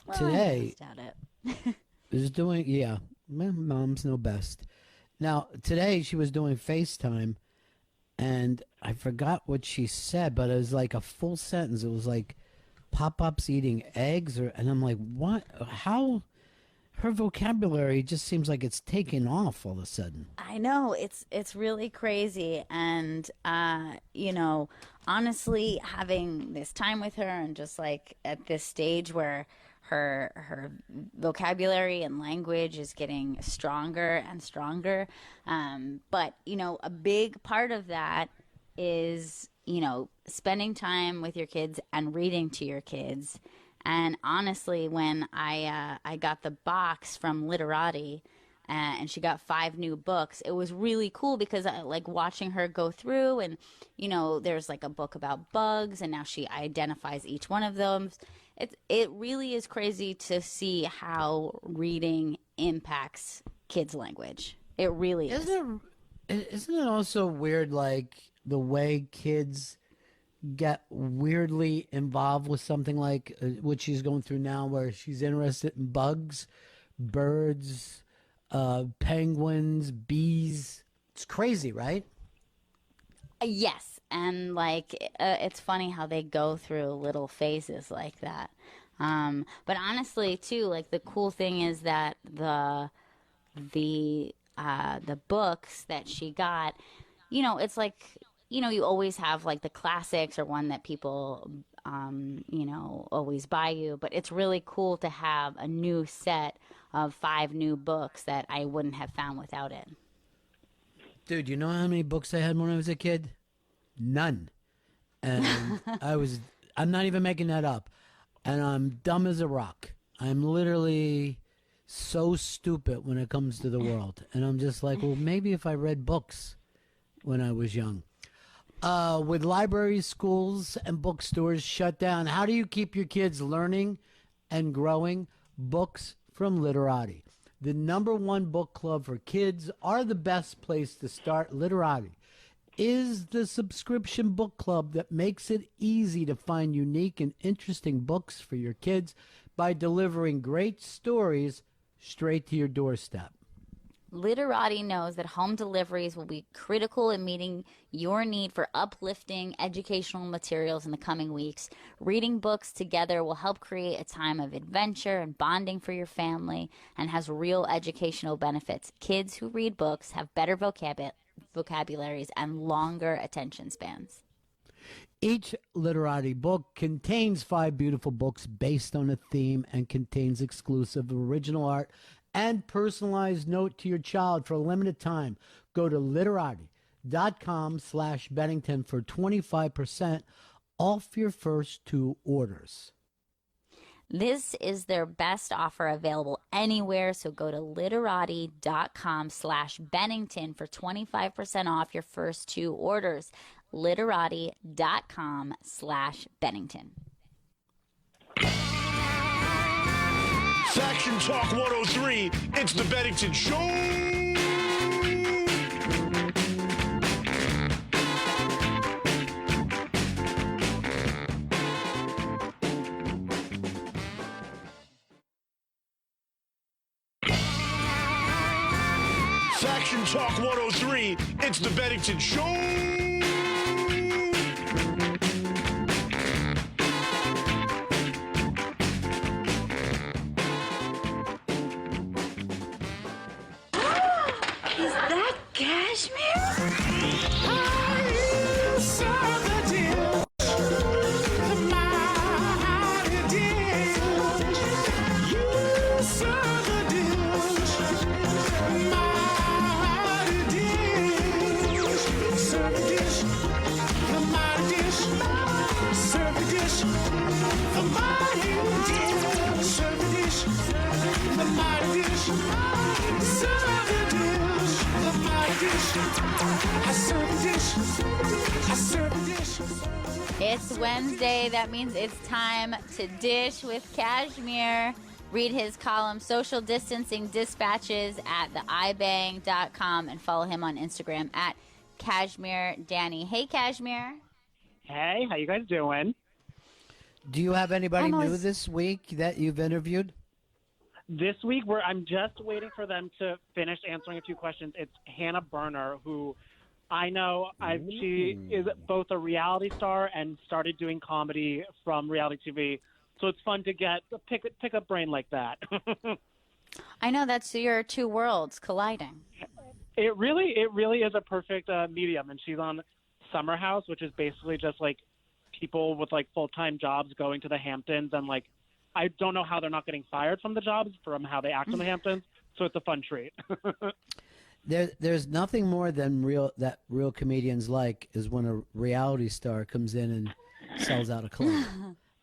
Well, today, I doubt it. is doing, yeah, moms know best. Now, today she was doing FaceTime, and I forgot what she said, but it was like a full sentence. It was like, Pop-Up's eating eggs, and I'm like, what? How? Her vocabulary just seems like it's taken off all of a sudden. I know, it's really crazy, and honestly, having this time with her, and just like at this stage where her vocabulary and language is getting stronger and stronger, but a big part of that is spending time with your kids and reading to your kids. And honestly, when I got the box from Literati, and she got 5 new books, it was really cool, because I like watching her go through, and there's like a book about bugs, and now she identifies each one of them. It really is crazy to see how reading impacts kids' language. It really is. Isn't it also weird, like the way kids get weirdly involved with something like what she's going through now, where she's interested in bugs, birds, penguins, bees? It's crazy, right? Yes, and like it's funny how they go through little phases like that. But honestly, too, like the cool thing is that the books that she got, it's like, you always have like the classics or one that people, always buy you. But it's really cool to have a new set of 5 new books that I wouldn't have found without it. Dude, you know how many books I had when I was a kid? None. And I'm not even making that up. And I'm dumb as a rock. I'm literally so stupid when it comes to the world. And I'm just like, well, maybe if I read books when I was young. With libraries, schools, and bookstores shut down, how do you keep your kids learning and growing? Books from Literati. The #1 book club for kids are the best place to start. Literati is the subscription book club that makes it easy to find unique and interesting books for your kids by delivering great stories straight to your doorstep. Literati knows that home deliveries will be critical in meeting your need for uplifting educational materials in the coming weeks. Reading books together will help create a time of adventure and bonding for your family and has real educational benefits. Kids who read books have better vocabularies and longer attention spans. Each Literati book contains 5 beautiful books based on a theme and contains exclusive original art and personalized note to your child for a limited time. Go to literati.com/Bennington for 25% off your first 2 orders. This is their best offer available anywhere, so go to literati.com/Bennington for 25% off your first 2 orders. literati.com/Bennington. Faction Talk 103, it's the Bennington Show! Faction Talk 103, it's the Bennington Show! Is that cashmere? It's Wednesday. That means it's time to dish with Cashmere. Read his column, Social Distancing Dispatches, at theibang.com and follow him on Instagram at Cashmere Danny. Hey, Cashmere. Hey, how you guys doing? Do you have anybody new this week that you've interviewed? This week, I'm just waiting for them to finish answering a few questions. It's Hannah Berner, who I know she is both a reality star and started doing comedy from reality TV. So it's fun to pick a brain like that. I know, that's your 2 worlds colliding. It really is a perfect medium. And she's on Summer House, which is basically just like people with like full-time jobs going to the Hamptons, and like I don't know how they're not getting fired from the jobs from how they act in the Hamptons. So it's a fun treat. There's nothing more than real comedians like is when a reality star comes in and sells out a club.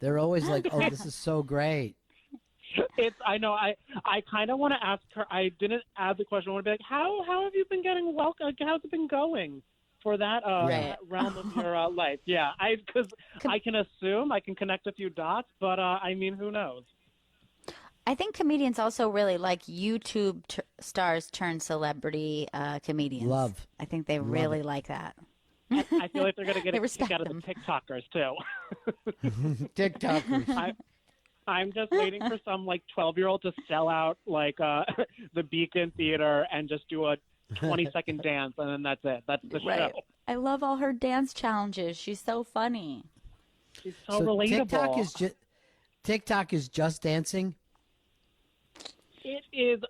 They're always like, "Oh, this is so great." I know. I kind of want to ask her. I didn't add the question. I want to be like, how have you been getting welcome? How's it been going for that realm of your life? Yeah, because I can assume, I can connect a few dots, but I mean, who knows? I think comedians also really like YouTube stars turn celebrity comedians. Love. I think they really like that. I feel like they're going to get a kick out of the TikTokers, too. TikTokers. I'm just waiting for some, like, 12-year-old to sell out, like, the Beacon Theater and just do a 20-second dance, and then that's it. That's the show. I love all her dance challenges. She's so funny. She's so relatable. TikTok is just dancing. It is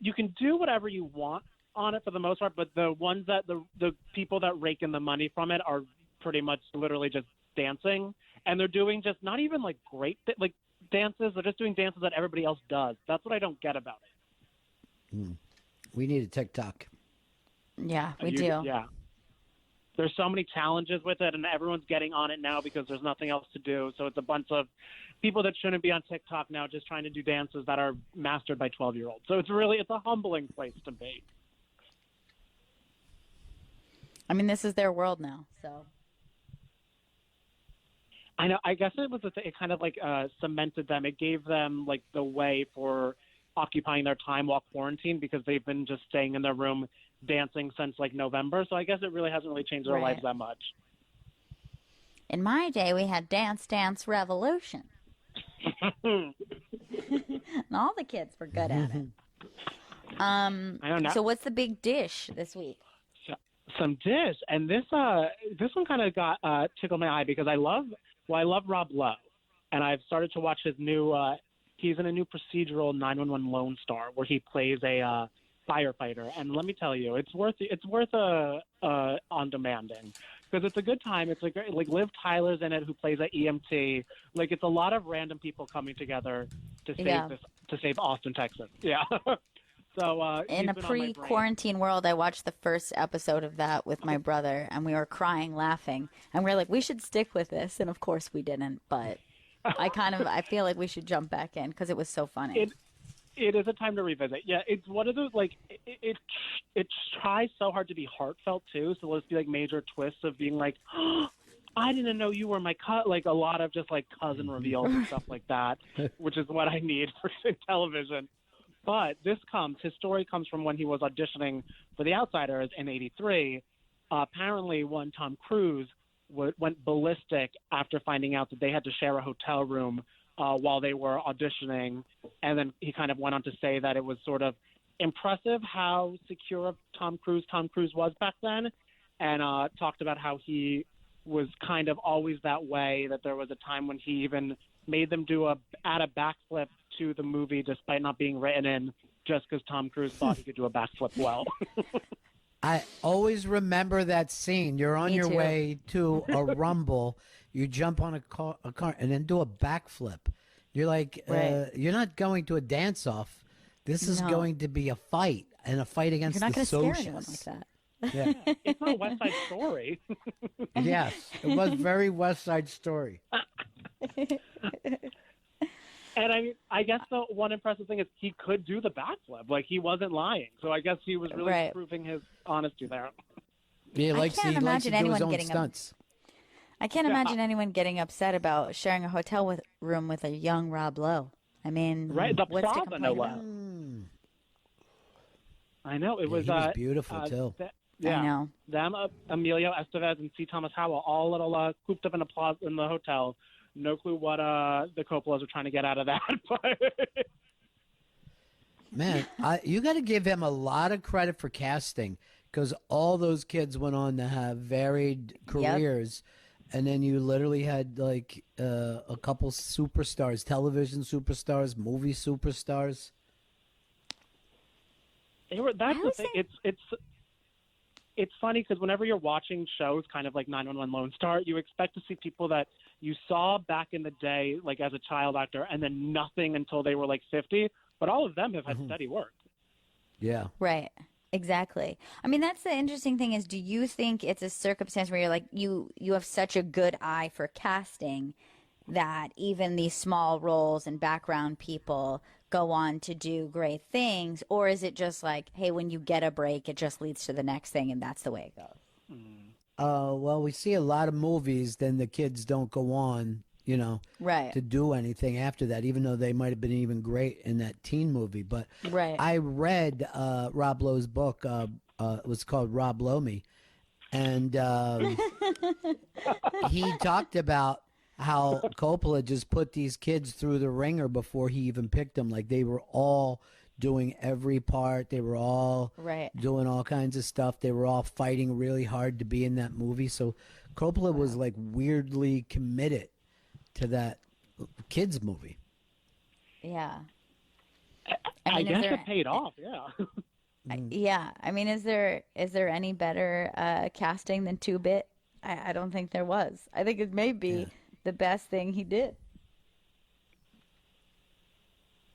you can do whatever you want on it for the most part, but the ones that the people that rake in the money from it are pretty much literally just dancing, and they're doing just not even like great dances. They're just doing dances that everybody else does. That's what I don't get about it. We need a TikTok. Yeah, we do. Yeah. There's so many challenges with it, and everyone's getting on it now because there's nothing else to do. So it's a bunch of people that shouldn't be on TikTok now just trying to do dances that are mastered by 12-year-olds. So it's a humbling place to be. I mean, this is their world now, so. I know. I guess it kind of cemented them. It gave them the way for occupying their time while quarantined because they've been just staying in their room dancing since November. So I guess it really hasn't really changed their lives that much. In my day, we had Dance Dance Revolution. And all the kids were good at it. I don't know. So what's the big dish this week? Some dish, and this one kind of got tickled my eye because I love Rob Lowe, and I've started to watch his new. He's in a new procedural 911 Lone Star where he plays a firefighter, and let me tell you, it's worth on demanding because it's a good time. It's like Liv Tyler's in it, who plays an EMT. It's a lot of random people coming together to save Austin, Texas. Yeah. So in a pre-quarantine world, I watched the first episode of that with my brother, and we were crying, laughing, and we were like, we should stick with this, and of course we didn't, but I feel like we should jump back in because it was so funny. It is a time to revisit. Yeah, it's one of those it tries so hard to be heartfelt too. So let's be major twists of being oh, I didn't know you were my cousin. A lot of just cousin reveals and stuff like that, which is what I need for television. But his story comes from when he was auditioning for The Outsiders in '83. Apparently, when Tom Cruise went ballistic after finding out that they had to share a hotel room while they were auditioning. And then he kind of went on to say that it was sort of impressive how secure of Tom Cruise was back then, and talked about how he was kind of always that way, that there was a time when he even made them add a backflip to the movie despite not being written in, just because Tom Cruise thought he could do a backflip well. I always remember that scene. You're on your way to a rumble. You jump on a car and then do a backflip. You're you're not going to a dance-off. This is going to be a fight, and a fight against the socialists. You're not going to scare anyone like that. Yeah. It's not a West Side Story. Yes, it was very West Side Story. And I guess the one impressive thing is he could do the backflip. He wasn't lying. So I guess he was really proving his honesty there. Yeah, he likes to do his own stunts. I can't imagine anyone getting upset about sharing a hotel room with a young Rob Lowe. I mean, the what's to Plaza, complain no about? I know. It was, he was beautiful, too. Yeah, I know. Them, Emilio Estevez and C. Thomas Howell, all little cooped up in a plaza in the hotel. No clue what the Coppolas are trying to get out of that. But man, you got to give him a lot of credit for casting, because all those kids went on to have varied careers. Yep. And then you literally had a couple superstars, television superstars, movie superstars. That's the thing. It's funny because whenever you're watching shows kind of like 911 Lone Star, you expect to see people that you saw back in the day, as a child actor, and then nothing until they were 50. But all of them have had steady work. Yeah. Right. Exactly. I mean, that's the interesting thing is, do you think it's a circumstance where you're you have such a good eye for casting that even these small roles and background people go on to do great things? Or is it just hey, when you get a break, it just leads to the next thing and that's the way it goes? Well, we see a lot of movies, then the kids don't go on, right, to do anything after that, even though they might have been even great in that teen movie. But right. I read Rob Lowe's book. It was called Rob Lowe Me. And he talked about how Coppola just put these kids through the ringer before he even picked them. They were all doing every part. They were all doing all kinds of stuff. They were all fighting really hard to be in that movie. So Coppola was like weirdly committed to that kids movie. Yeah. I guess it paid off. Yeah. Yeah. I mean, is there any better casting than Two Bit? I don't think there was. I think it may be the best thing he did.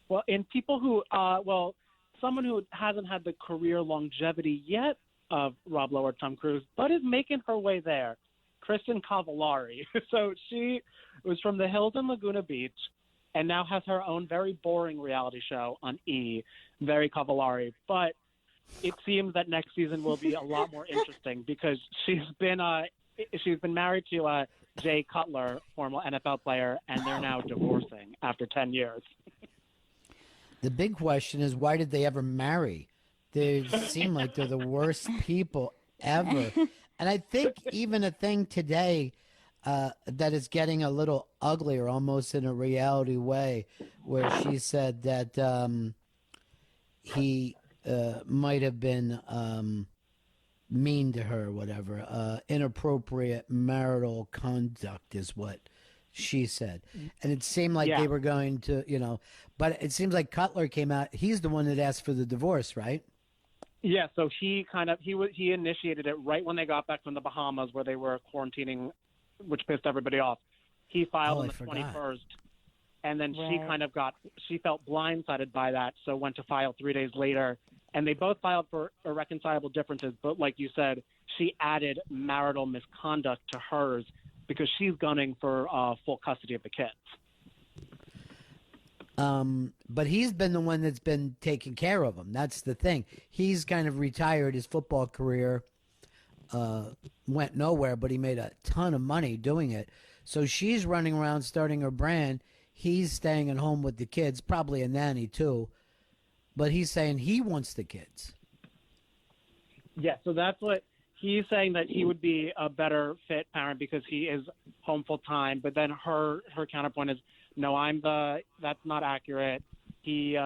Well, in people who, someone who hasn't had the career longevity yet of Rob Lowe or Tom Cruise, but is making her way there, Kristen Cavallari. So she was from the Hills in Laguna Beach and now has her own very boring reality show on E, Very Cavallari. But it seems that next season will be a lot more interesting because she's been married to Jay Cutler, former NFL player, and they're now divorcing after 10 years. The big question is, why did they ever marry? They seem like they're the worst people ever. And I think even a thing today that is getting a little uglier, almost in a reality way, where she said that he might have been mean to her or whatever. Inappropriate marital conduct is what she said. And it seemed like they were going to, but it seems like Cutler came out. He's the one that asked for the divorce, right? Yeah, so he initiated it right when they got back from the Bahamas where they were quarantining, which pissed everybody off. He filed on the 21st, and then she felt blindsided by that, so went to file 3 days later. And they both filed for irreconcilable differences, but like you said, she added marital misconduct to hers because she's gunning for full custody of the kids. But he's been the one that's been taking care of them. That's the thing. He's kind of retired. His football career went nowhere, but he made a ton of money doing it. So she's running around starting her brand. He's staying at home with the kids, probably a nanny too. But he's saying he wants the kids. Yeah, so that's what he's saying, that he would be a better fit parent because he is home full time. But then her counterpoint is, no, that's not accurate. He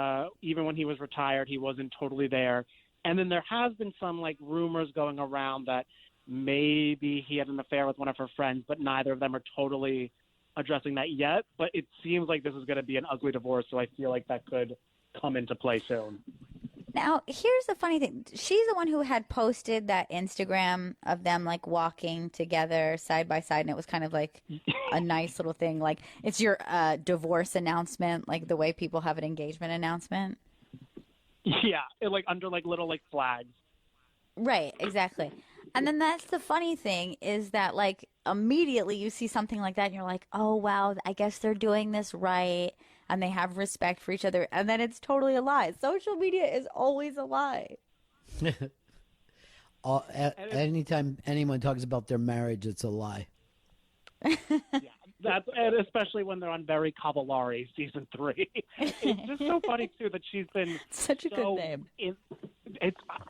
even when he was retired, he wasn't totally there. And then there has been some rumors going around that maybe he had an affair with one of her friends, but neither of them are totally addressing that yet. But it seems like this is going to be an ugly divorce, so I feel like that could come into play soon. Now, here's the funny thing. She's the one who had posted that Instagram of them walking together side by side, and it was kind of like a nice little thing. Like it's your divorce announcement, like the way people have an engagement announcement. Yeah, under little flags. Right, exactly. And then that's the funny thing is that immediately you see something like that and you're like, oh, wow, I guess they're doing this right. And they have respect for each other. And then it's totally a lie. Social media is always a lie. Anytime anyone talks about their marriage, it's a lie. Yeah, and especially when they're on Very Cavallari season 3. It's just so funny too that she's been such a good name.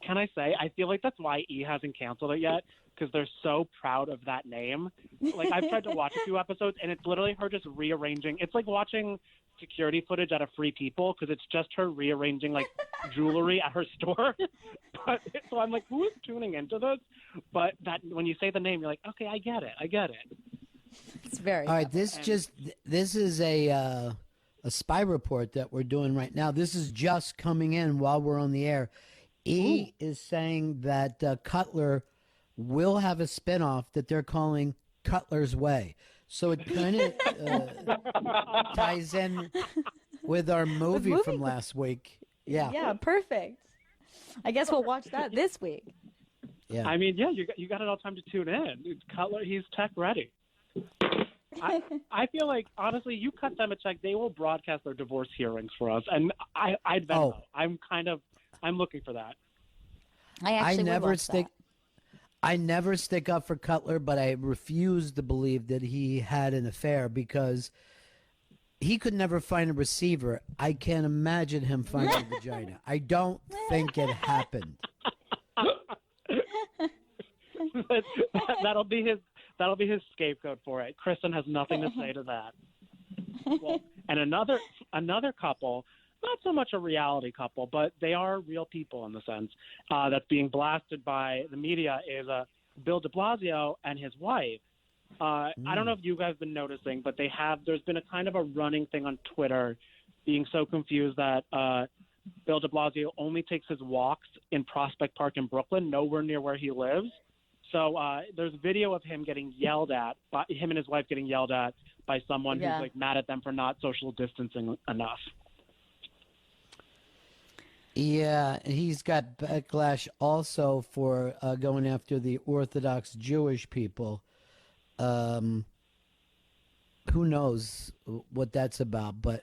Can I say? I feel like that's why E hasn't canceled it yet because they're so proud of that name. I've tried to watch a few episodes and it's literally her just rearranging. It's like watching security footage at a Free People because it's just her rearranging jewelry at her store. So I'm like, who is tuning into this? But that when you say the name, you're like, okay, I get it. It's very all right. This is a spy report that we're doing right now. This is just coming in while we're on the air. E is saying that Cutler will have a spinoff that they're calling Cutler's Way. So it kind of ties in with our movie from last week. Yeah. Yeah, perfect. I guess we'll watch that this week. Yeah. I mean, yeah, you got it all time to tune in. Cutler, he's tech ready. I feel like, honestly, you cut them a check, they will broadcast their divorce hearings for us. And I'd Venmo. I'm looking for that. I never stick up for Cutler, but I refuse to believe that he had an affair because he could never find a receiver. I can't imagine him finding a vagina. I don't think it happened. That'll be his scapegoat for it. Kristen has nothing to say to that. Well, and another couple not so much a reality couple, but they are real people in the sense that's being blasted by the media is Bill de Blasio and his wife. I don't know if you guys have been noticing, but there's been a kind of a running thing on Twitter being so confused that Bill de Blasio only takes his walks in Prospect Park in Brooklyn, nowhere near where he lives. So there's video of him getting yelled at, him and his wife getting yelled at by someone who's like mad at them for not social distancing enough. Yeah, he's got backlash also for going after the Orthodox Jewish people. Who knows what that's about? But,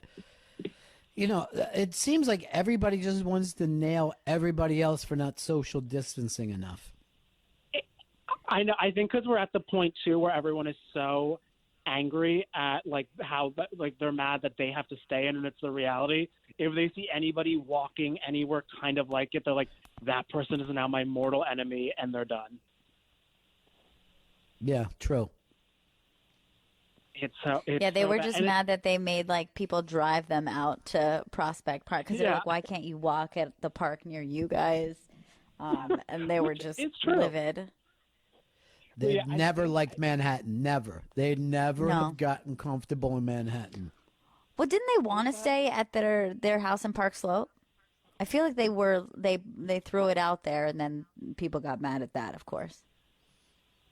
you know, it seems like everybody just wants to nail everybody else for not social distancing enough. I know. I think because we're at the point, too, where everyone is so angry at like how like they're mad that they have to stay in and it's the reality. If they see anybody walking anywhere kind of like it, they're like, that person is now my mortal enemy, and they're done. Yeah, true. They were just mad that they made like people drive them out to Prospect Park because they're like, why can't you walk at the park near you guys? And they were just livid. They've never liked Manhattan. Never. They never have gotten comfortable in Manhattan. Well, didn't they want to stay at their house in Park Slope? I feel like they threw it out there, and then people got mad at that, of course.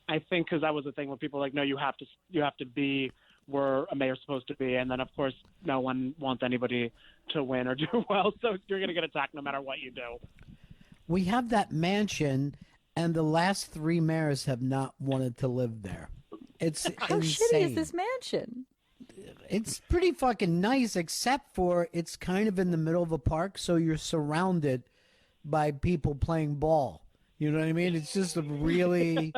I think because that was the thing where people were like, no, you have to be where a mayor's supposed to be, and then of course no one wants anybody to win or do well, so you're going to get attacked no matter what you do. We have that mansion, and the last 3 mayors have not wanted to live there. It's How insane. shitty is this mansion? It's pretty fucking nice, except for it's kind of in the middle of a park, so you're surrounded by people playing ball. You know what I mean? It's just a really,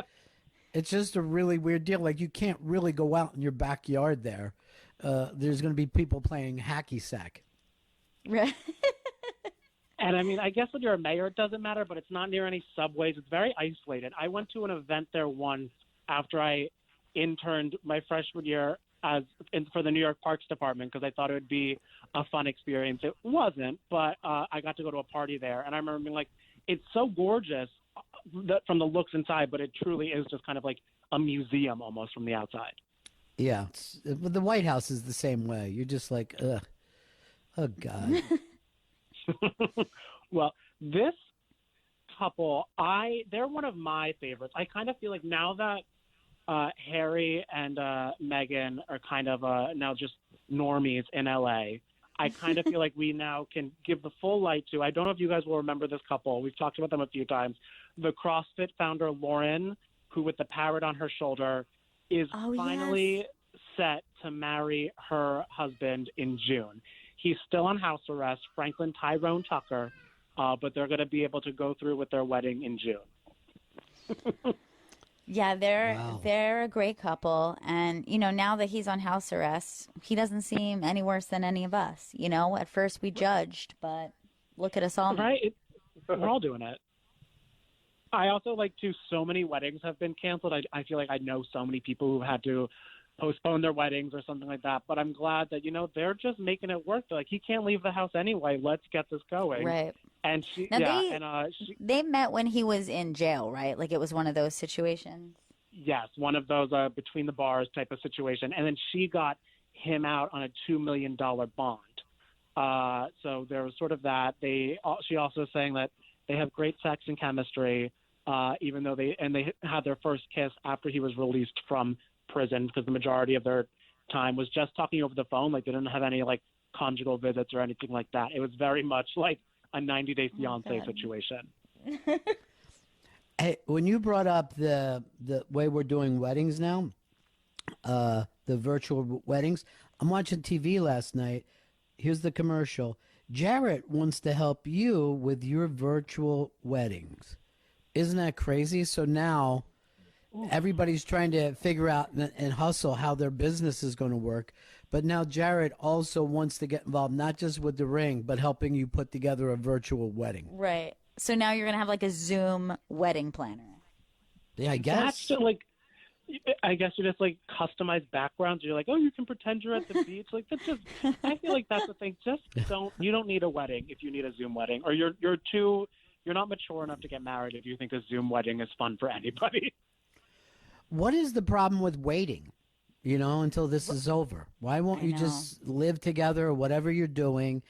weird deal. Like, you can't really go out in your backyard there. There's going to be people playing hacky sack. Right. And I mean, I guess when you're a mayor, it doesn't matter, but it's not near any subways. It's very isolated. I went to an event there once after I interned my freshman year for the New York Parks Department because I thought it would be a fun experience. It wasn't, but I got to go to a party there, and I remember being like, it's so gorgeous from the looks inside, but it truly is just kind of like a museum almost from the outside. Yeah, the White House is the same way. You're just like, ugh, oh God. Well, this couple, they're one of my favorites. I kind of feel like now that Harry and Meghan are kind of now just normies in LA, I kind of feel like we now can give the full light to, I don't know if you guys will remember this couple. We've talked about them a few times. The CrossFit founder, Lauren, who with the parrot on her shoulder, is finally set to marry her husband in June. He's still on house arrest, Franklin Tyrone Tucker, but they're going to be able to go through with their wedding in June. Yeah, they're a great couple, and you know, now that he's on house arrest, he doesn't seem any worse than any of us. You know, at first we judged, but look at us all now. Right, we're all doing it. I also so many weddings have been canceled. I feel like I know so many people who had to postpone their weddings or something like that. But I'm glad that, you know, they're just making it work. They're like, he can't leave the house anyway. Let's get this going. Right. And they met when he was in jail, right? Like it was one of those situations. Yes, one of those between the bars type of situation. And then she got him out on a $2 million bond. So there was sort of that. She also saying that they have great sex and chemistry, even though they had their first kiss after he was released from prison, because the majority of their time was just talking over the phone. Like they didn't have any conjugal visits or anything like that. It was very much like a 90-day fiance situation. Hey, when you brought up the way we're doing weddings now, the virtual weddings, I'm watching TV last night. Here's the commercial. Jarrett wants to help you with your virtual weddings. Isn't that crazy? So now everybody's trying to figure out and hustle how their business is going to work. But now Jared also wants to get involved, not just with the ring, but helping you put together a virtual wedding. Right. So now you're going to have a Zoom wedding planner. Yeah, I guess. That's I guess you just like customize backgrounds. You're like, oh, you can pretend you're at the beach. Like that's just. I feel like that's the thing. Just don't. You don't need a wedding if you need a Zoom wedding, or you're not mature enough to get married if you think a Zoom wedding is fun for anybody. What is the problem with waiting? Until this is over. Why won't you just live together or whatever you're doing,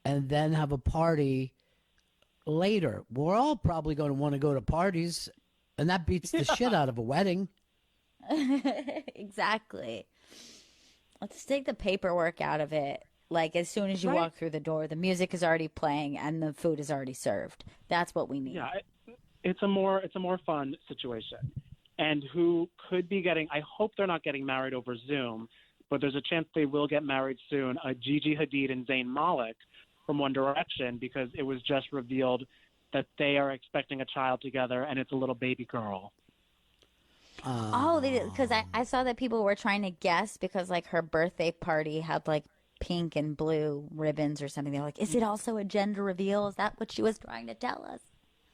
and then have a party later? We're all probably going to want to go to parties, and that beats the shit out of a wedding. Exactly. Let's take the paperwork out of it. Like as soon as you walk through the door, the music is already playing and the food is already served. That's what we need. Yeah, it's a more fun situation. And who could be getting? I hope they're not getting married over Zoom, but there's a chance they will get married soon. Gigi Hadid and Zayn Malik from One Direction, because it was just revealed that they are expecting a child together, and it's a little baby girl. Oh, they did, because I saw that people were trying to guess because like her birthday party had like pink and blue ribbons or something. They're like, is it also a gender reveal? Is that what she was trying to tell us?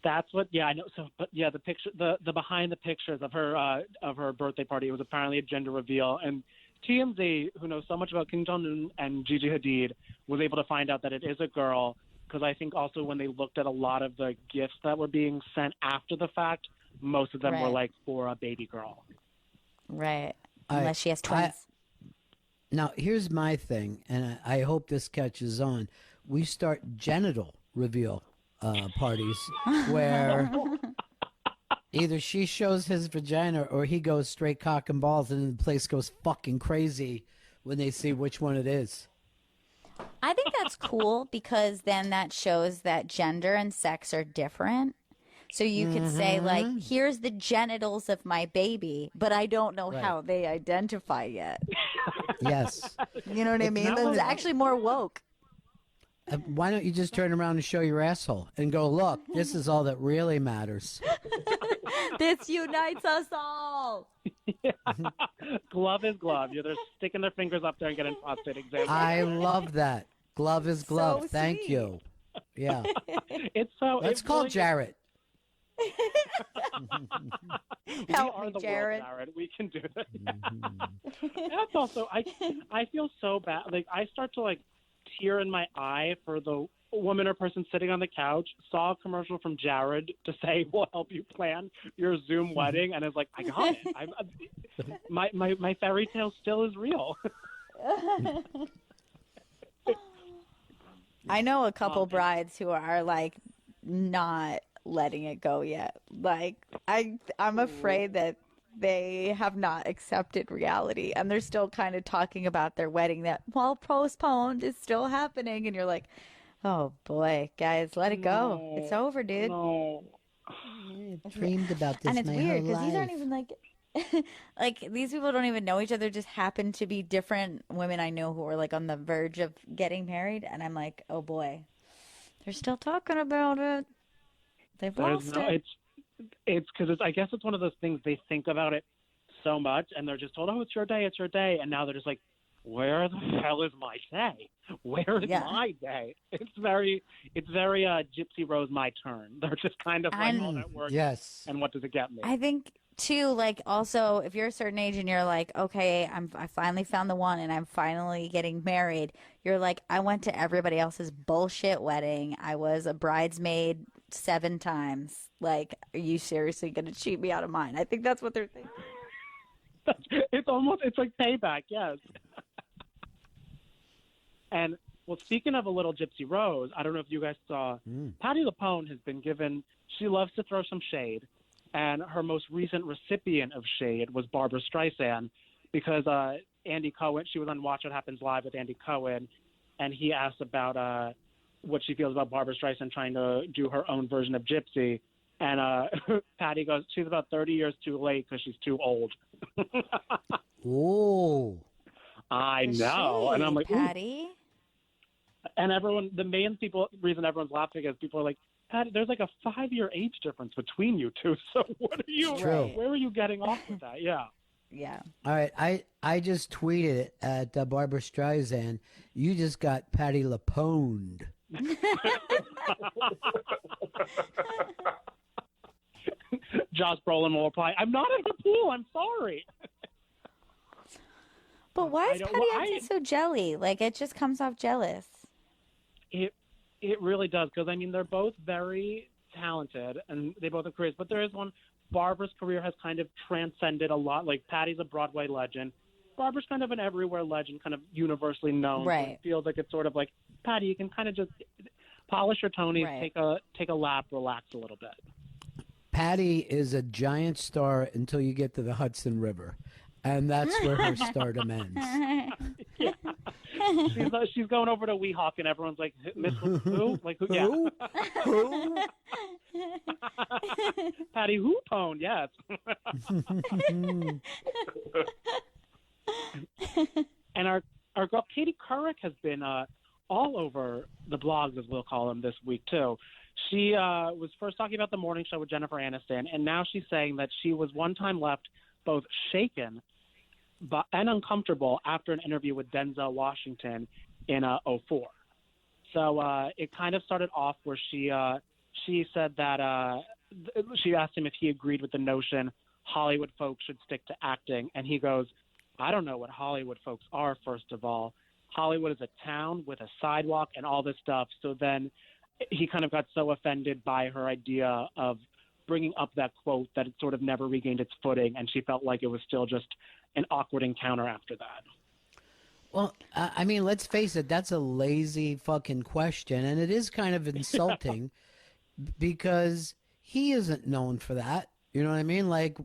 That's what. Yeah, I know. So, but yeah, the picture, the behind the pictures of her birthday party, it was apparently a gender reveal. And TMZ, who knows so much about Kim Jong-un and Gigi Hadid, was able to find out that it is a girl. Because I think also when they looked at a lot of the gifts that were being sent after the fact, most of them were like for a baby girl. Right. Unless she has twins. Now, here's my thing, and I hope this catches on. We start genital reveal parties where either she shows his vagina or he goes straight cock and balls, and the place goes fucking crazy when they see which one it is. I think that's cool because then that shows that gender and sex are different. So you could say, like, here's the genitals of my baby, but I don't know how they identify yet. Yes. You know what I mean? That's actually more woke. Why don't you just turn around and show your asshole and go, look, this is all that really matters. This unites us all. Yeah. Glove is glove. They're sticking their fingers up there and getting prostate exams. I love that. Glove is glove. So Thank sweet. you. Yeah. It's so. Let's call really, Jarrett. Help me, the Jared. World, Jared. We can do this. That's also. I feel so bad. Like I start to like tear in my eye for the woman or person sitting on the couch. Saw a commercial from Jared to say we'll help you plan your Zoom wedding, and it's like I got it. My fairy tale still is real. I know a couple brides who are like not letting it go yet. Like I'm afraid that they have not accepted reality and they're still kind of talking about their wedding that, while postponed, is still happening. And you're like, oh boy, guys, let it go. It's over, dude. No. I dreamed about this And it's my weird whole because these aren't life. even like like these people don't even know each other, just happen to be different women I know who are like on the verge of getting married, and I'm like, oh boy, they're still talking about it. They've lost it. It's because I guess it's one of those things, they think about it so much and they're just told, oh, it's your day, and now they're just like, where the hell is my day? Where is my day? It's very Gypsy Rose, my turn. They're just kind of like, all that work. Yes. And what does it get me? I think too, like, also if you're a certain age and you're like, okay, I finally found the one and I'm finally getting married, you're like, I went to everybody else's bullshit wedding. I was a bridesmaid 7 times. Like, are you seriously gonna cheat me out of mine? I think that's what they're thinking. It's like payback, yes. And well, speaking of a little Gypsy Rose, I don't know if you guys saw, Patti LuPone has been given, she loves to throw some shade, and her most recent recipient of shade was Barbara Streisand, because Andy Cohen, she was on Watch What Happens Live with Andy Cohen, and he asked about what she feels about Barbara Streisand trying to do her own version of Gypsy. And Patty goes, she's about 30 years too late because she's too old. Ooh. I know. And I'm like, Patty. And everyone, the main reason everyone's laughing is people are like, Patty, there's like a 5-year age difference between you two. So what are you, where are you getting off with that? Yeah. Yeah. All right. I just tweeted at Barbara Streisand, you just got Patti LuPoned. Josh Brolin will reply, "I'm not in the pool. I'm sorry." But why is Patty acting so jelly? Like, it just comes off jealous. It really does, because, I mean, they're both very talented, and they both have careers. But there is one. Barbara's career has kind of transcended a lot. Like, Patty's a Broadway legend. Barbara's kind of an everywhere legend, kind of universally known. Right. So it feels like it's sort of like, Patty, you can kind of just polish your Tonys, Right. take a lap, relax a little bit. Patty is a giant star until you get to the Hudson River, and that's where her stardom ends. Yeah. She's going over to Weehawken, and everyone's like, "Miss who? Like who? Who? Yeah. Who? Patty Hoopone, yes." And our girl Katie Couric has been all over the blogs, as we'll call them, this week too. She was first talking about the morning show with Jennifer Aniston, and now she's saying that she was one time left both shaken and uncomfortable after an interview with Denzel Washington in 2004. So it kind of started off where she said that she asked him if he agreed with the notion Hollywood folks should stick to acting, and he goes, "I don't know what Hollywood folks are, first of all. Hollywood is a town with a sidewalk and all this stuff." So then he kind of got so offended by her idea of bringing up that quote that it sort of never regained its footing, and she felt like it was still just an awkward encounter after that. Well, I mean, let's face it, that's a lazy fucking question, and it is kind of insulting because he isn't known for that. You know what I mean? Like,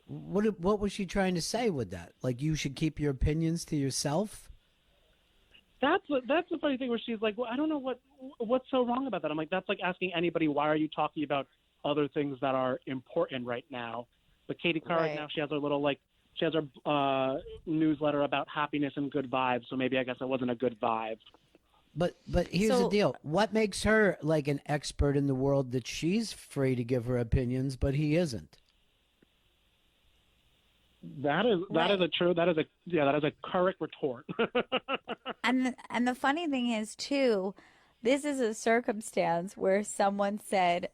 what was she trying to say with that? Like, you should keep your opinions to yourself? That's the funny thing where she's like, "Well, I don't know what's so wrong about that." I'm like, that's like asking anybody, why are you talking about other things that are important right now? But Katie Couric Right. now, she has her newsletter about happiness and good vibes. So maybe I guess it wasn't a good vibe. But here's the So- deal. What makes her like an expert in the world that she's free to give her opinions, but he isn't? That is a correct retort. And the funny thing is too, this is a circumstance where someone said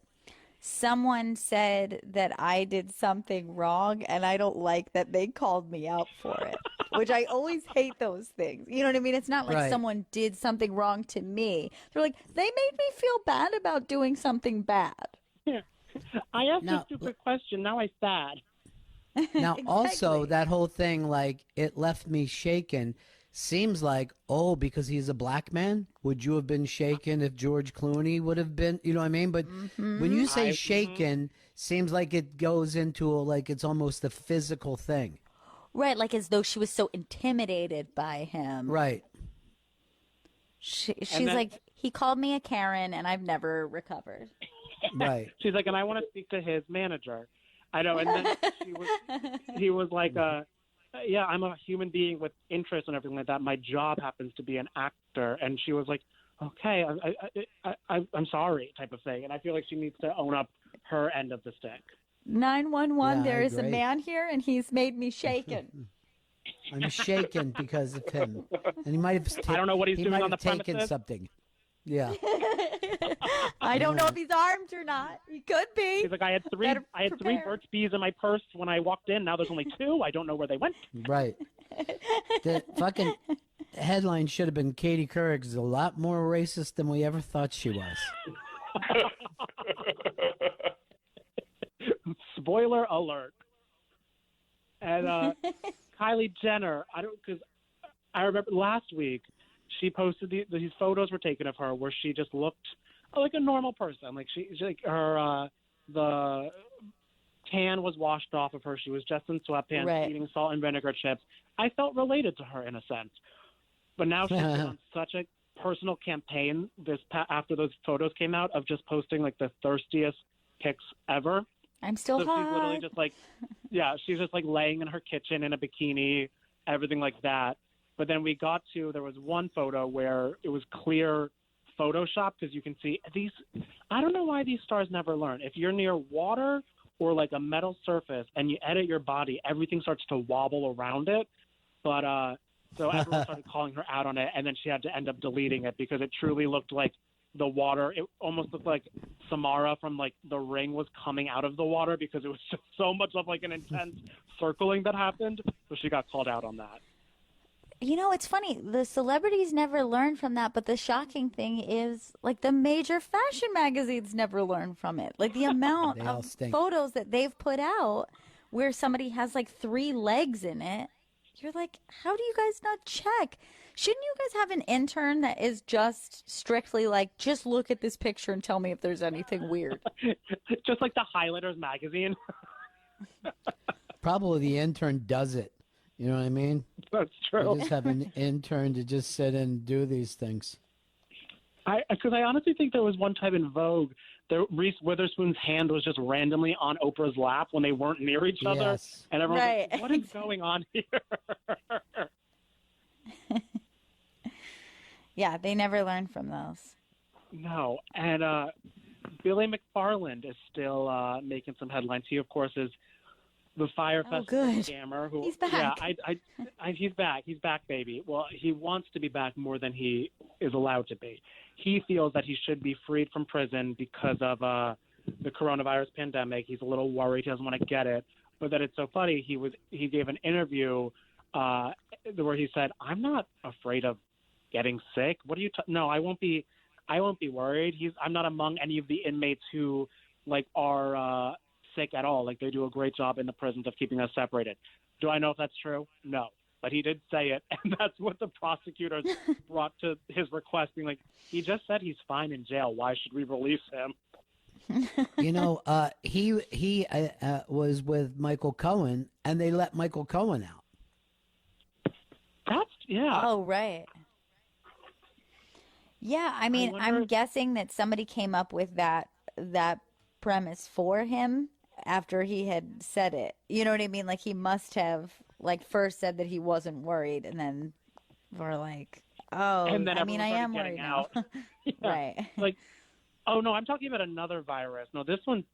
that I did something wrong, and I don't like that they called me out for it. Which I always hate those things. You know what I mean? It's not like Right. someone did something wrong to me. They're like, they made me feel bad about doing something bad. I asked Now- a stupid question. Now I'm sad. Now, also, Exactly. that whole thing, like, it left me shaken, seems like, oh, because he's a black man? Would you have been shaken if George Clooney would have been? You know what I mean? But when you say shaken, seems like it goes into, like, it's almost a physical thing. Right, like as though she was so intimidated by him. Right. She's then- like, he called me a Karen, and I've never recovered. Right. She's like, and I want to speak to his manager. I know. And then he was like, yeah, I'm a human being with interests and everything like that. My job happens to be an actor. And she was like, okay, I'm sorry, type of thing. And I feel like she needs to own up her end of the stick. 911, Yeah, there I is a agree. man here, and he's made me shaken. I'm shaken because of him. And he might have I don't know what he's he doing might on the have taken premises. something. Yeah. I don't know if he's armed or not. He could be. He's like, I had three prepare. Burt's Bees in my purse when I walked in. Now there's only two. I don't know where they went. Right. The fucking headline should have been Katie Couric is a lot more racist than we ever thought she was. Spoiler alert. And Kylie Jenner, because I remember last week she posted these photos were taken of her where she just looked like a normal person. Like she like her the tan was washed off of her. She was just in sweatpants, Right. eating salt and vinegar chips. I felt related to her in a sense. But now she's been on such a personal campaign after those photos came out of just posting like the thirstiest pics ever. I'm still So hot. she's literally just like, yeah, she's just like laying in her kitchen in a bikini, everything like that. But then there was one photo where it was clear Photoshop because you can see these. I don't know why these stars never learn. If you're near water or like a metal surface and you edit your body, everything starts to wobble around it. But so everyone started calling her out on it, and then she had to end up deleting it because it truly looked like the water, it almost looked like Samara from like The Ring was coming out of the water because it was just so much of like an intense circling that happened. So she got called out on that. You know, it's funny. The celebrities never learn from that, but the shocking thing is, like, the major fashion magazines never learn from it. Like, the amount of photos that they've put out where somebody has, like, 3 legs in it. You're like, how do you guys not check? Shouldn't you guys have an intern that is just strictly like, just look at this picture and tell me if there's anything weird? Just like the Highlighters magazine. Probably the intern does it. You know what I mean? That's true. You just have an intern to just sit and do these things. Because I honestly think there was one time in Vogue, Reese Witherspoon's hand was just randomly on Oprah's lap when they weren't near each other. Yes. And everyone was like, what is going on here? Yeah, they never learn from those. No. And Billy McFarland is still making some headlines. He, of course, is the Fire Festival scammer. Who, he's back. Yeah, he's back. He's back, baby. Well, he wants to be back more than he is allowed to be. He feels that he should be freed from prison because of the coronavirus pandemic. He's a little worried. He doesn't want to get it. But that it's so funny. He gave an interview where he said, "I'm not afraid of getting sick. What are you? No, I won't be worried. I'm not among any of the inmates who like are sick at all. Like they do a great job in the prisons of keeping us separated." Do I know if that's true? No. But he did say it, and that's what the prosecutors brought to his request, being like, he just said he's fine in jail. Why should we release him? You know, he was with Michael Cohen, and they let Michael Cohen out. Yeah. Oh, right. Yeah, I mean, I'm guessing that somebody came up with that premise for him after he had said it. You know what I mean? Like he must have like first said that he wasn't worried, and then we're like, oh, and then I mean, I am worried now. Yeah. Right. Like, oh no, I'm talking about another virus. No, this one's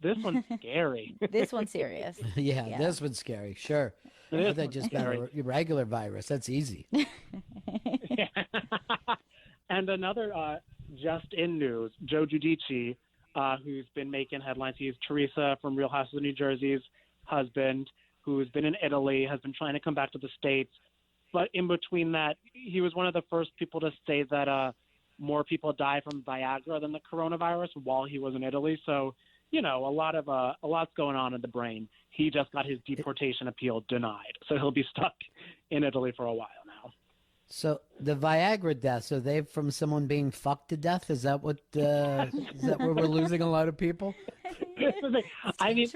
scary. This one's serious. Yeah, this one's scary. Sure. They just got a regular virus. That's easy. Yeah. And another just in news, Joe Giudice, who's been making headlines. He's Teresa from Real Houses of New Jersey's husband, who's been in Italy, has been trying to come back to the States. But in between that, he was one of the first people to say that more people die from Viagra than the coronavirus while he was in Italy. So, you know, a lot's going on in the brain. He just got his deportation appeal denied. So he'll be stuck in Italy for a while now. So the Viagra deaths, are they from someone being fucked to death? Is that what? Is that where we're losing a lot of people? I mean,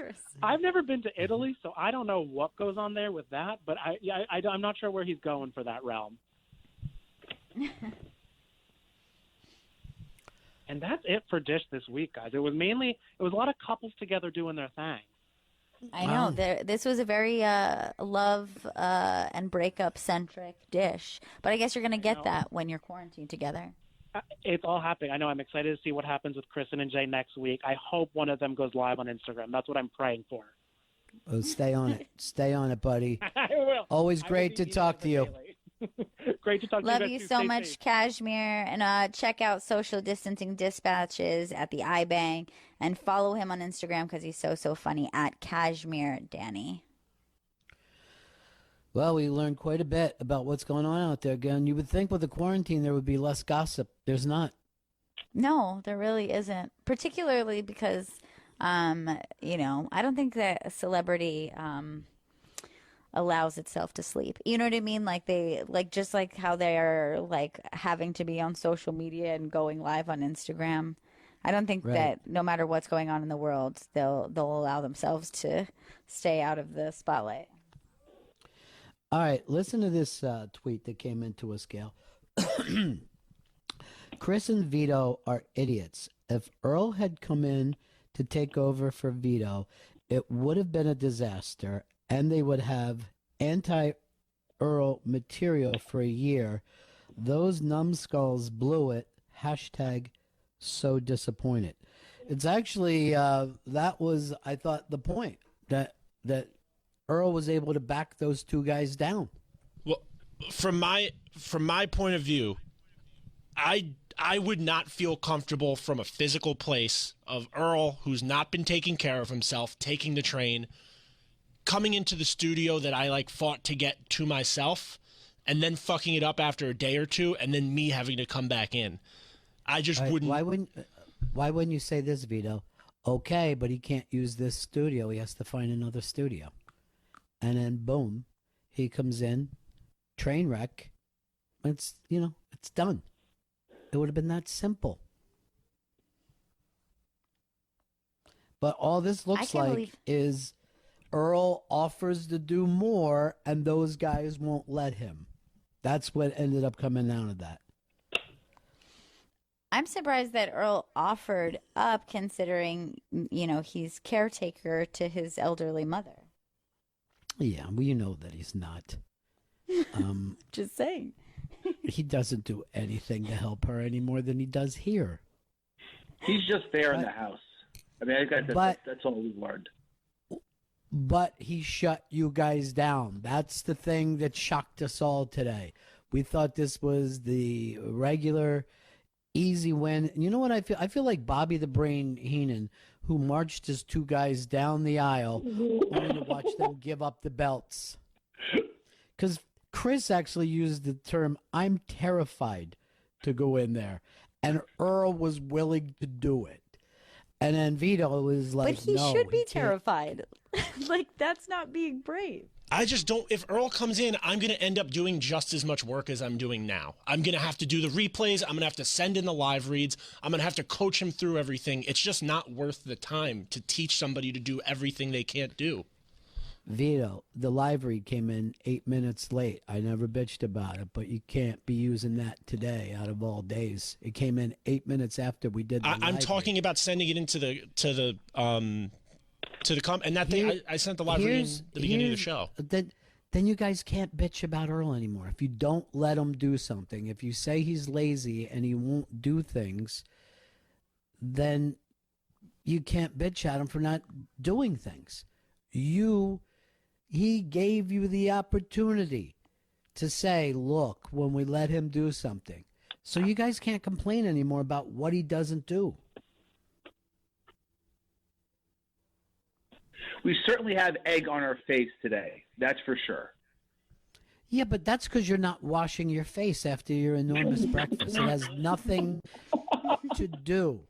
I've never been to Italy, so I don't know what goes on there with that. But I'm not sure where he's going for that realm. And that's it for Dish this week, guys. It was a lot of couples together doing their thing. I know. This was a very love and breakup centric dish, but I guess you're going to get that when you're quarantined together. It's all happening. I know. I'm excited to see what happens with Kristen and Jay next week. I hope one of them goes live on Instagram. That's what I'm praying for. Oh, stay on it. Stay on it, buddy. I will. Always great to talk to you. Great to talk to you. Love you so much, Kashmir. And check out Social Distancing Dispatches at the iBang and follow him on Instagram because he's so funny at Kashmir Danny. Well, we learned quite a bit about what's going on out there again. You would think with the quarantine there would be less gossip. There's not. No, there really isn't. Particularly because, you know, I don't think that a celebrity allows itself to sleep. You know what I mean? Like just like how they are like having to be on social media and going live on Instagram. I don't think that no matter what's going on in the world, they'll allow themselves to stay out of the spotlight. All right, listen to this tweet that came into us, Gail. Chris and Vito are idiots. If Earl had come in to take over for Vito, it would have been a disaster, and they would have anti-Earl material for a year. Those numbskulls blew it. Hashtag so disappointed. It's actually, that was, I thought, the point, that Earl was able to back those two guys down. Well, from my point of view, I I would not feel comfortable from a physical place of Earl, who's not been taking care of himself, taking the train, coming into the studio that I like fought to get to myself, and then fucking it up after a day or two, and then me having to come back in. I just wouldn't. Why wouldn't you say this, Vito? Okay, but he can't use this studio. He has to find another studio. And then boom, he comes in, train wreck. It's it's done. It would have been that simple. But all this looks like is Earl offers to do more, and those guys won't let him. That's what ended up coming out of that. I'm surprised that Earl offered up, considering, he's caretaker to his elderly mother. Yeah, well, you know that he's not. Just saying. He doesn't do anything to help her any more than he does here. He's just there in the house. I mean, that's all we've learned. But he shut you guys down. That's the thing that shocked us all today. We thought this was the regular, easy win. And you know what I feel? I feel like Bobby the Brain Heenan, who marched his two guys down the aisle, only to watch them give up the belts. Because Chris actually used the term, "I'm terrified to go in there." And Earl was willing to do it. And then Vito was like, but he should be terrified. Like, that's not being brave. I just don't. If Earl comes in, I'm going to end up doing just as much work as I'm doing now. I'm going to have to do the replays. I'm going to have to send in the live reads. I'm going to have to coach him through everything. It's just not worth the time to teach somebody to do everything they can't do. Vito, the live read came in 8 minutes late. I never bitched about it, but you can't be using that today out of all days. It came in 8 minutes after we did the I'm talking about sending it into the and that thing I sent the live read in the beginning of the show. Then you guys can't bitch about Earl anymore. If you don't let him do something, if you say he's lazy and he won't do things, then you can't bitch at him for not doing things. He gave you the opportunity to say, look, when we let him do something. So you guys can't complain anymore about what he doesn't do. We certainly have egg on our face today. That's for sure. Yeah, but that's because you're not washing your face after your enormous breakfast. It has nothing to do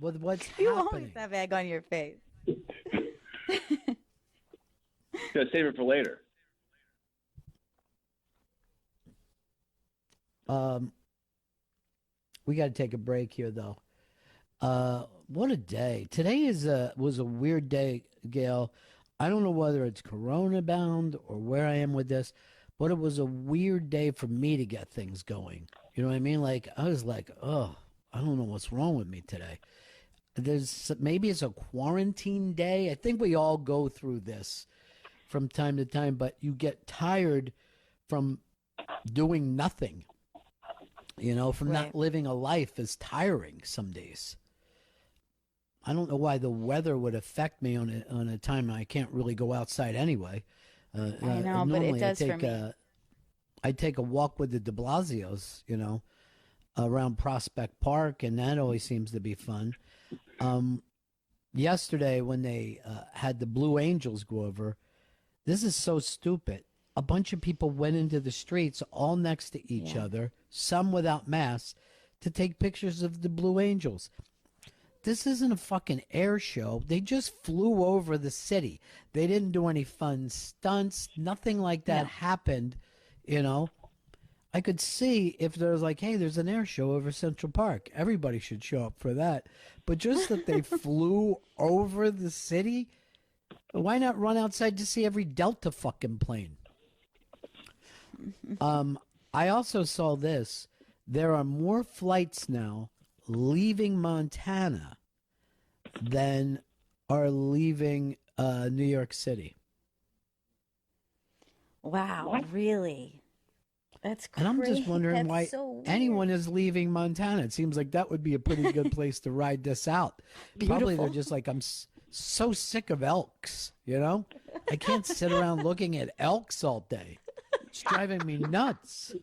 with what's happening. You always have egg on your face. Gotta save it for later. We got to take a break here, though. What a day! Today was a weird day, Gail. I don't know whether it's Corona bound or where I am with this, but it was a weird day for me to get things going. You know what I mean? Like, I was like, oh, I don't know what's wrong with me today. Maybe it's a quarantine day. I think we all go through this from time to time, but you get tired from doing nothing. From not living a life is tiring some days. I don't know why the weather would affect me on a time I can't really go outside anyway. I know, but it does for me. I take a walk with the de Blasios, around Prospect Park, and that always seems to be fun. Yesterday, when they had the Blue Angels go over, this is so stupid. A bunch of people went into the streets all next to each other, some without masks, to take pictures of the Blue Angels. This isn't a fucking air show. They just flew over the city. They didn't do any fun stunts. Nothing like that happened, I could see if there was like, hey, there's an air show over Central Park. Everybody should show up for that. But just that they flew over the city, why not run outside to see every Delta fucking plane? I also saw this. There are more flights now leaving Montana than are leaving New York City. Wow, really? That's crazy. And I'm just wondering why so anyone is leaving Montana. It seems like that would be a pretty good place to ride this out. Probably they're just like, I'm so sick of elks, I can't sit around looking at elks all day. It's driving me nuts.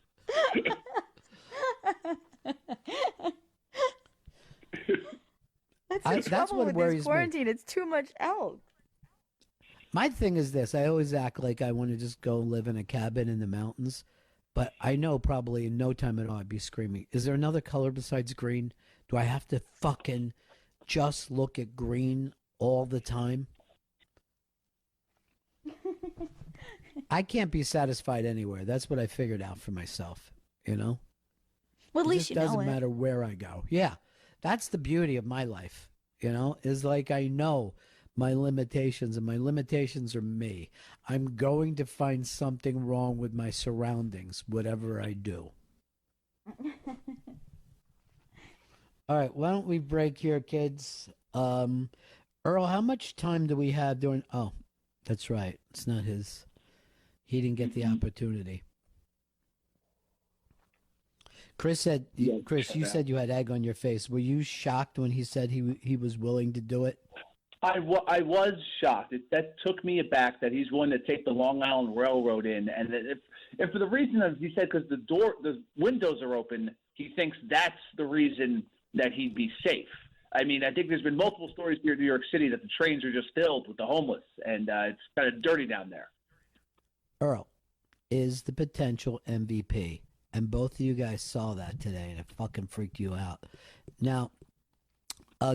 in that's trouble what with worries this me. quarantine. It's too much elk. My thing is this: I always act like I want to just go live in a cabin in the mountains, but I know probably in no time at all I'd be screaming, "Is there another color besides green? Do I have to fucking just look at green all the time?" I can't be satisfied anywhere. That's what I figured out for myself, you know? Well, at It least just you know doesn't it. matter where I go. Yeah. That's the beauty of my life, you know, is like I know my limitations, and my limitations are me. I'm going to find something wrong with my surroundings, whatever I do. All right, why don't we break here, kids? Earl, how much time do we have during... Oh, that's right. It's not his... He didn't get the opportunity. Chris said, Chris, you said you had egg on your face. Were you shocked when he said he was willing to do it? I was shocked. That took me aback that he's willing to take the Long Island Railroad in, and that if for the reason of he said because the windows are open, he thinks that's the reason that he'd be safe. I mean, I think there's been multiple stories here in New York City that the trains are just filled with the homeless, and it's kind of dirty down there. Earl is the potential MVP, and both of you guys saw that today, and it fucking freaked you out. Now,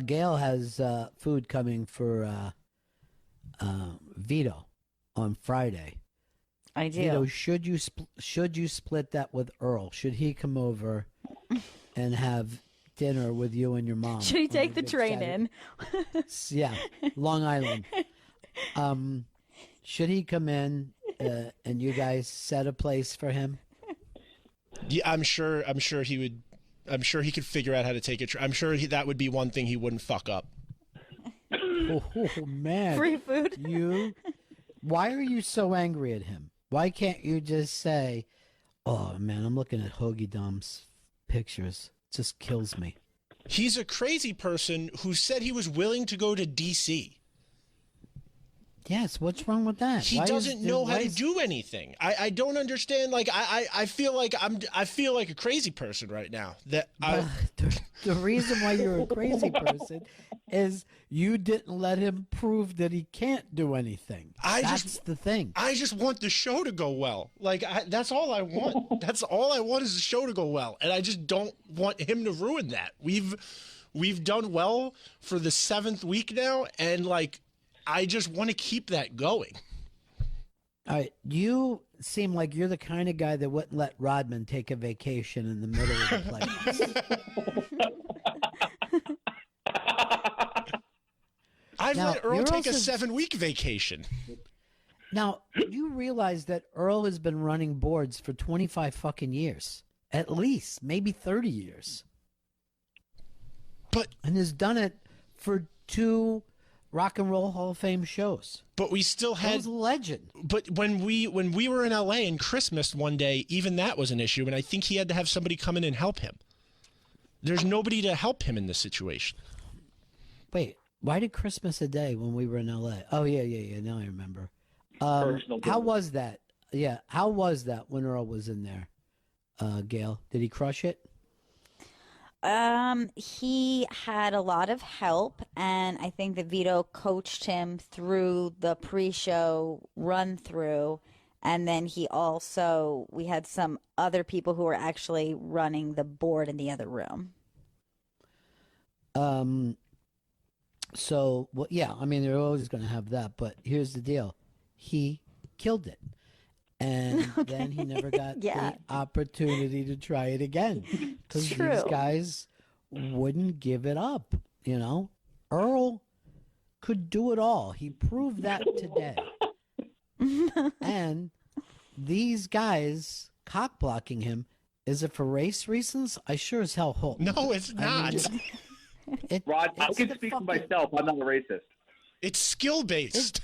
Gail has food coming for Vito on Friday. I do. Vito, should you split that with Earl? Should he come over and have dinner with you and your mom? Should he take the train in? Yeah, Long Island. Should he come in and you guys set a place for him? Yeah, I'm sure he would. I'm sure he could figure out how to take it. I'm sure that would be one thing he wouldn't fuck up. Oh man, Free food. Why are you so angry at him? Why can't you just say, "Oh man, I'm looking at Hoagie Dom's pictures. It just kills me." He's a crazy person who said he was willing to go to D.C. Yes, what's wrong with that? He doesn't know how to do anything. I don't understand. Like I feel like I feel like a crazy person right now. The reason why you're a crazy person is you didn't let him prove that he can't do anything. That's the thing. I just want the show to go well. Like that's all I want. That's all I want is the show to go well, and I just don't want him to ruin that. We've done well for the 7th week now, and like. I just want to keep that going. All right, you seem like you're the kind of guy that wouldn't let Rodman take a vacation in the middle of the playoffs. I've let Earl take a 7-week vacation. Now, you realize that Earl has been running boards for 25 fucking years. At least, maybe 30 years. And has done it for 2 Rock and Roll Hall of Fame shows. But we still had... He was a legend. But when we were in L.A. and Chris missed one day, even that was an issue, and I think he had to have somebody come in and help him. There's nobody to help him in this situation. Wait, why did Chris miss a day when we were in L.A.? Oh, yeah, now I remember. How was that? Yeah, how was that when Earl was in there, Gail? Did he crush it? He had a lot of help, and I think that Vito coached him through the pre-show run through, and then we had some other people who were actually running the board in the other room. So, well, yeah, I mean, they're always going to have that, but here's the deal. He killed it. And then he never got the opportunity to try it again. Because these guys wouldn't give it up, you know? Earl could do it all. He proved that today. And these guys cock-blocking him, is it for race reasons? I sure as hell hope. No, it's not. Rod, I can speak for myself. I'm not a racist. It's skill-based.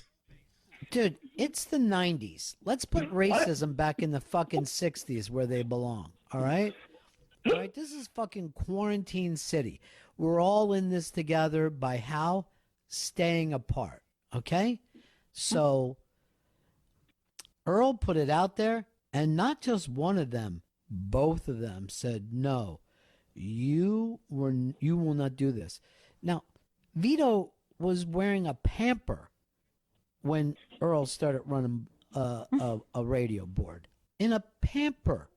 Dude, it's the 90s. Let's put racism back in the fucking 60s where they belong, all right? All right, this is fucking quarantine city. We're all in this together by how? Staying apart, okay? So Earl put it out there, and not just one of them, both of them said, no, you will not do this. Now, Vito was wearing a pamper when Earl started running a radio board. In a pamper.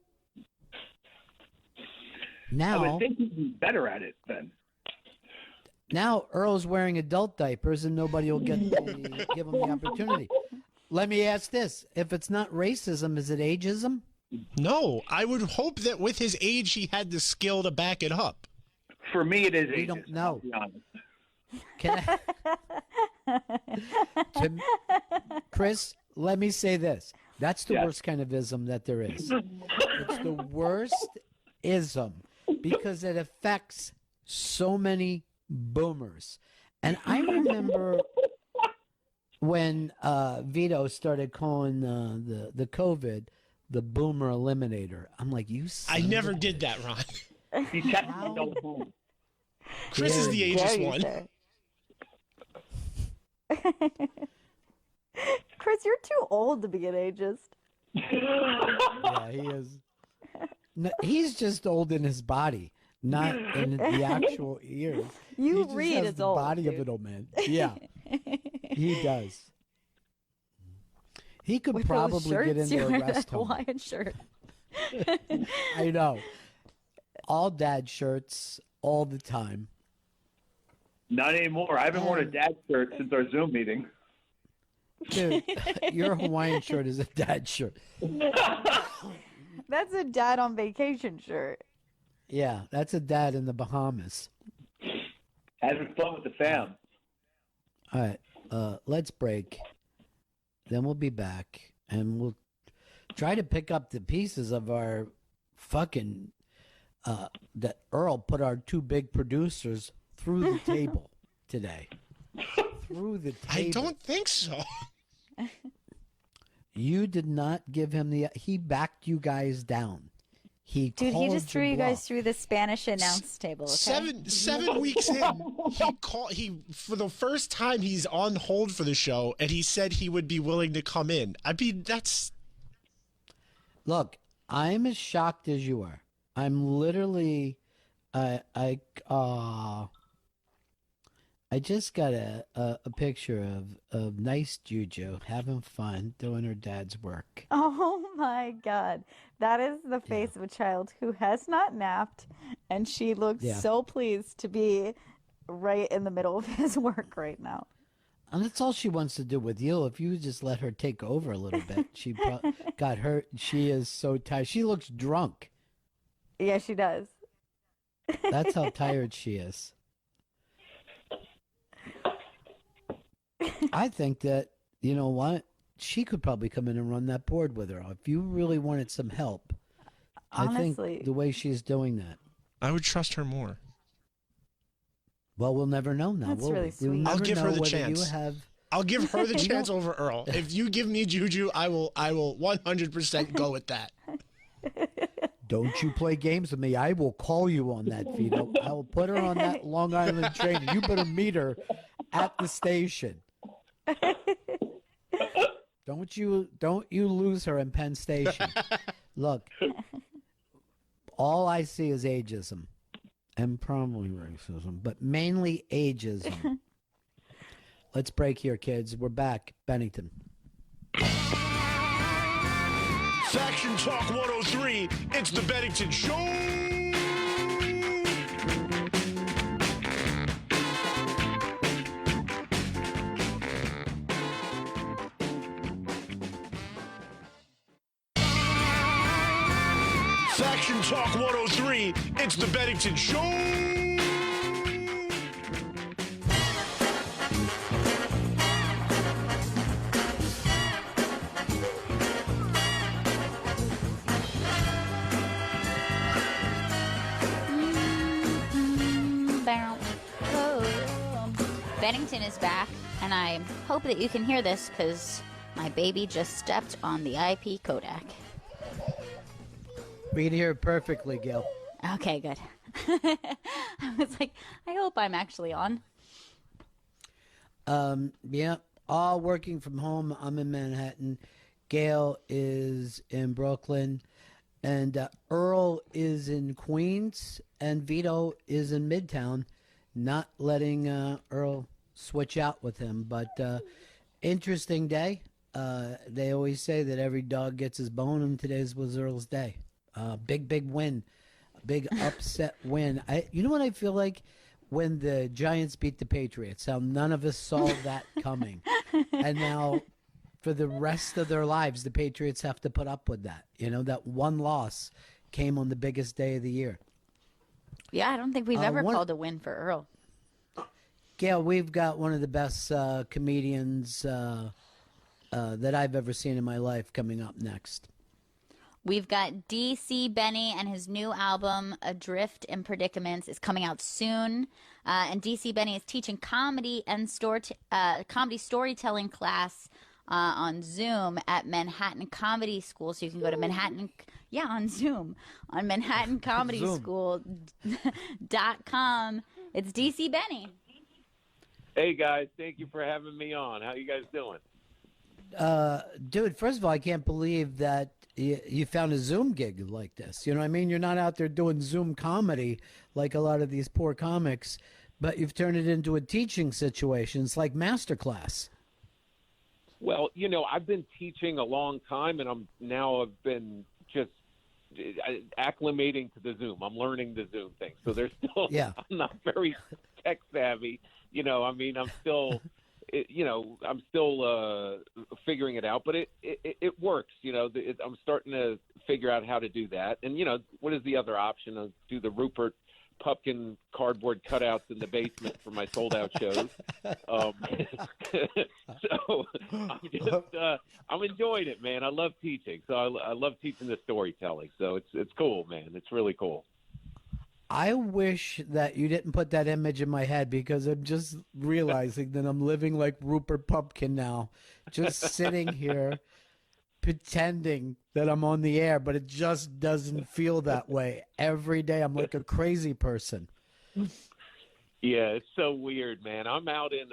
Now, I would think he'd be better at it then. Now Earl's wearing adult diapers and nobody will give him the opportunity. Let me ask this. If it's not racism, is it ageism? No, I would hope that with his age, he had the skill to back it up. For me, it is We ageist, don't know. I'll be honest. Can Chris, let me say this. That's the worst kind of ism that there is. It's the worst ism because it affects so many boomers. And I remember when Vito started calling the COVID the boomer eliminator. I'm like, you son I never of a did bitch. that, Ron. He technically don't boom. Chris is the ageist one. Chris, you're too old to be an ageist. Yeah, he is. No, he's just old in his body, not in the actual ears. You he just read has as the old, body of dude. an old man. Yeah, he does. He could With probably those shirts, get into you a wear rest that home. Hawaiian shirt. I know. All dad shirts all the time. Not anymore. I haven't worn a dad shirt since our Zoom meeting. Dude, your Hawaiian shirt is a dad shirt. That's a dad on vacation shirt. Yeah, that's a dad in the Bahamas. Having fun with the fam. All right, let's break. Then we'll be back, and we'll try to pick up the pieces of our fucking that Earl put our two big producers through the table today. Through the table. I don't think so. You did not give him the. He backed you guys down. He Dude, he called just threw your you guys bluff. through the Spanish announce table. Okay? Seven weeks in, he for the first time he's on hold for the show, and he said he would be willing to come in. I mean, that's Look, I'm as shocked as you are. I'm literally, I just got a picture of nice Juju having fun doing her dad's work. Oh my God. That is the face of a child who has not napped, and she looks Yeah. so pleased to be right in the middle of his work right now. And that's all she wants to do with you. If you just let her take over a little bit, she got hurt. She is so tired. She looks drunk. Yeah, she does. That's how tired she is. I think that, you know what? She could probably come in and run that board with her. If you really wanted some help, I Honestly. think the way she's doing that. I would trust her more. Well, we'll never know now. That's will really we? sweet. We'll I'll never give her know the whether chance. You have... I'll give her the chance over Earl. If you give me Juju, I will 100% go with that. Don't you play games with me. I will call you on that, Vito. I will put her on that Long Island train. You better meet her at the station. Don't you lose her in Penn Station. Look, all I see is ageism and probably racism, but mainly ageism. Let's break here, kids. We're back. Bennington. Faction Talk 103, it's the Bennington Show. Faction Talk 103, it's the Bennington Show. Bennington is back, and I hope that you can hear this because my baby just stepped on the IP Kodak. We can hear it perfectly, Gil. Okay, good. I was like, I hope I'm actually on. Yeah, all working from home. I'm in Manhattan. Gail is in Brooklyn. And Earl is in Queens. And Vito is in Midtown. not letting Earl switch out with him. But interesting day. They always say that every dog gets his bone, and today's was Earl's day. Big win, big upset win. You know what I feel like when the Giants beat the Patriots? How none of us saw that coming, and now for the rest of their lives, the Patriots have to put up with that. You know, that one loss came on the biggest day of the year. Yeah, I don't think we've ever called a win for Earl. Gail, we've got one of the best comedians that I've ever seen in my life coming up next. We've got D.C. Benny, and his new album, Adrift in Predicaments, is coming out soon. And D.C. Benny is teaching comedy and comedy storytelling class on Zoom at Manhattan Comedy School. So you can go to Manhattan, on Zoom, on ManhattanComedySchool.com. It's D.C. Benny. Hey, guys. Thank you for having me on. How you guys doing? Dude, first of all, I can't believe that you found a Zoom gig like this. You know what I mean? You're not out there doing Zoom comedy like a lot of these poor comics, but you've turned it into a teaching situation. It's like masterclass. Well, I've been teaching a long time, and I've been just acclimating to the Zoom. I'm learning the Zoom thing. So there's still, I'm not very tech savvy. I'm still, I'm still figuring it out, but it works. I'm starting to figure out how to do that. And, what is the other option? I'll do the Rupert Pupkin cardboard cutouts in the basement for my sold-out shows. So I'm enjoying it, man. I love teaching. So I love teaching the storytelling. So it's cool, man. It's really cool. I wish that you didn't put that image in my head, because I'm just realizing that I'm living like Rupert Pupkin now, just sitting here pretending that I'm on the air, but it just doesn't feel that way. Every day I'm like a crazy person. Yeah, it's so weird, man. I'm out in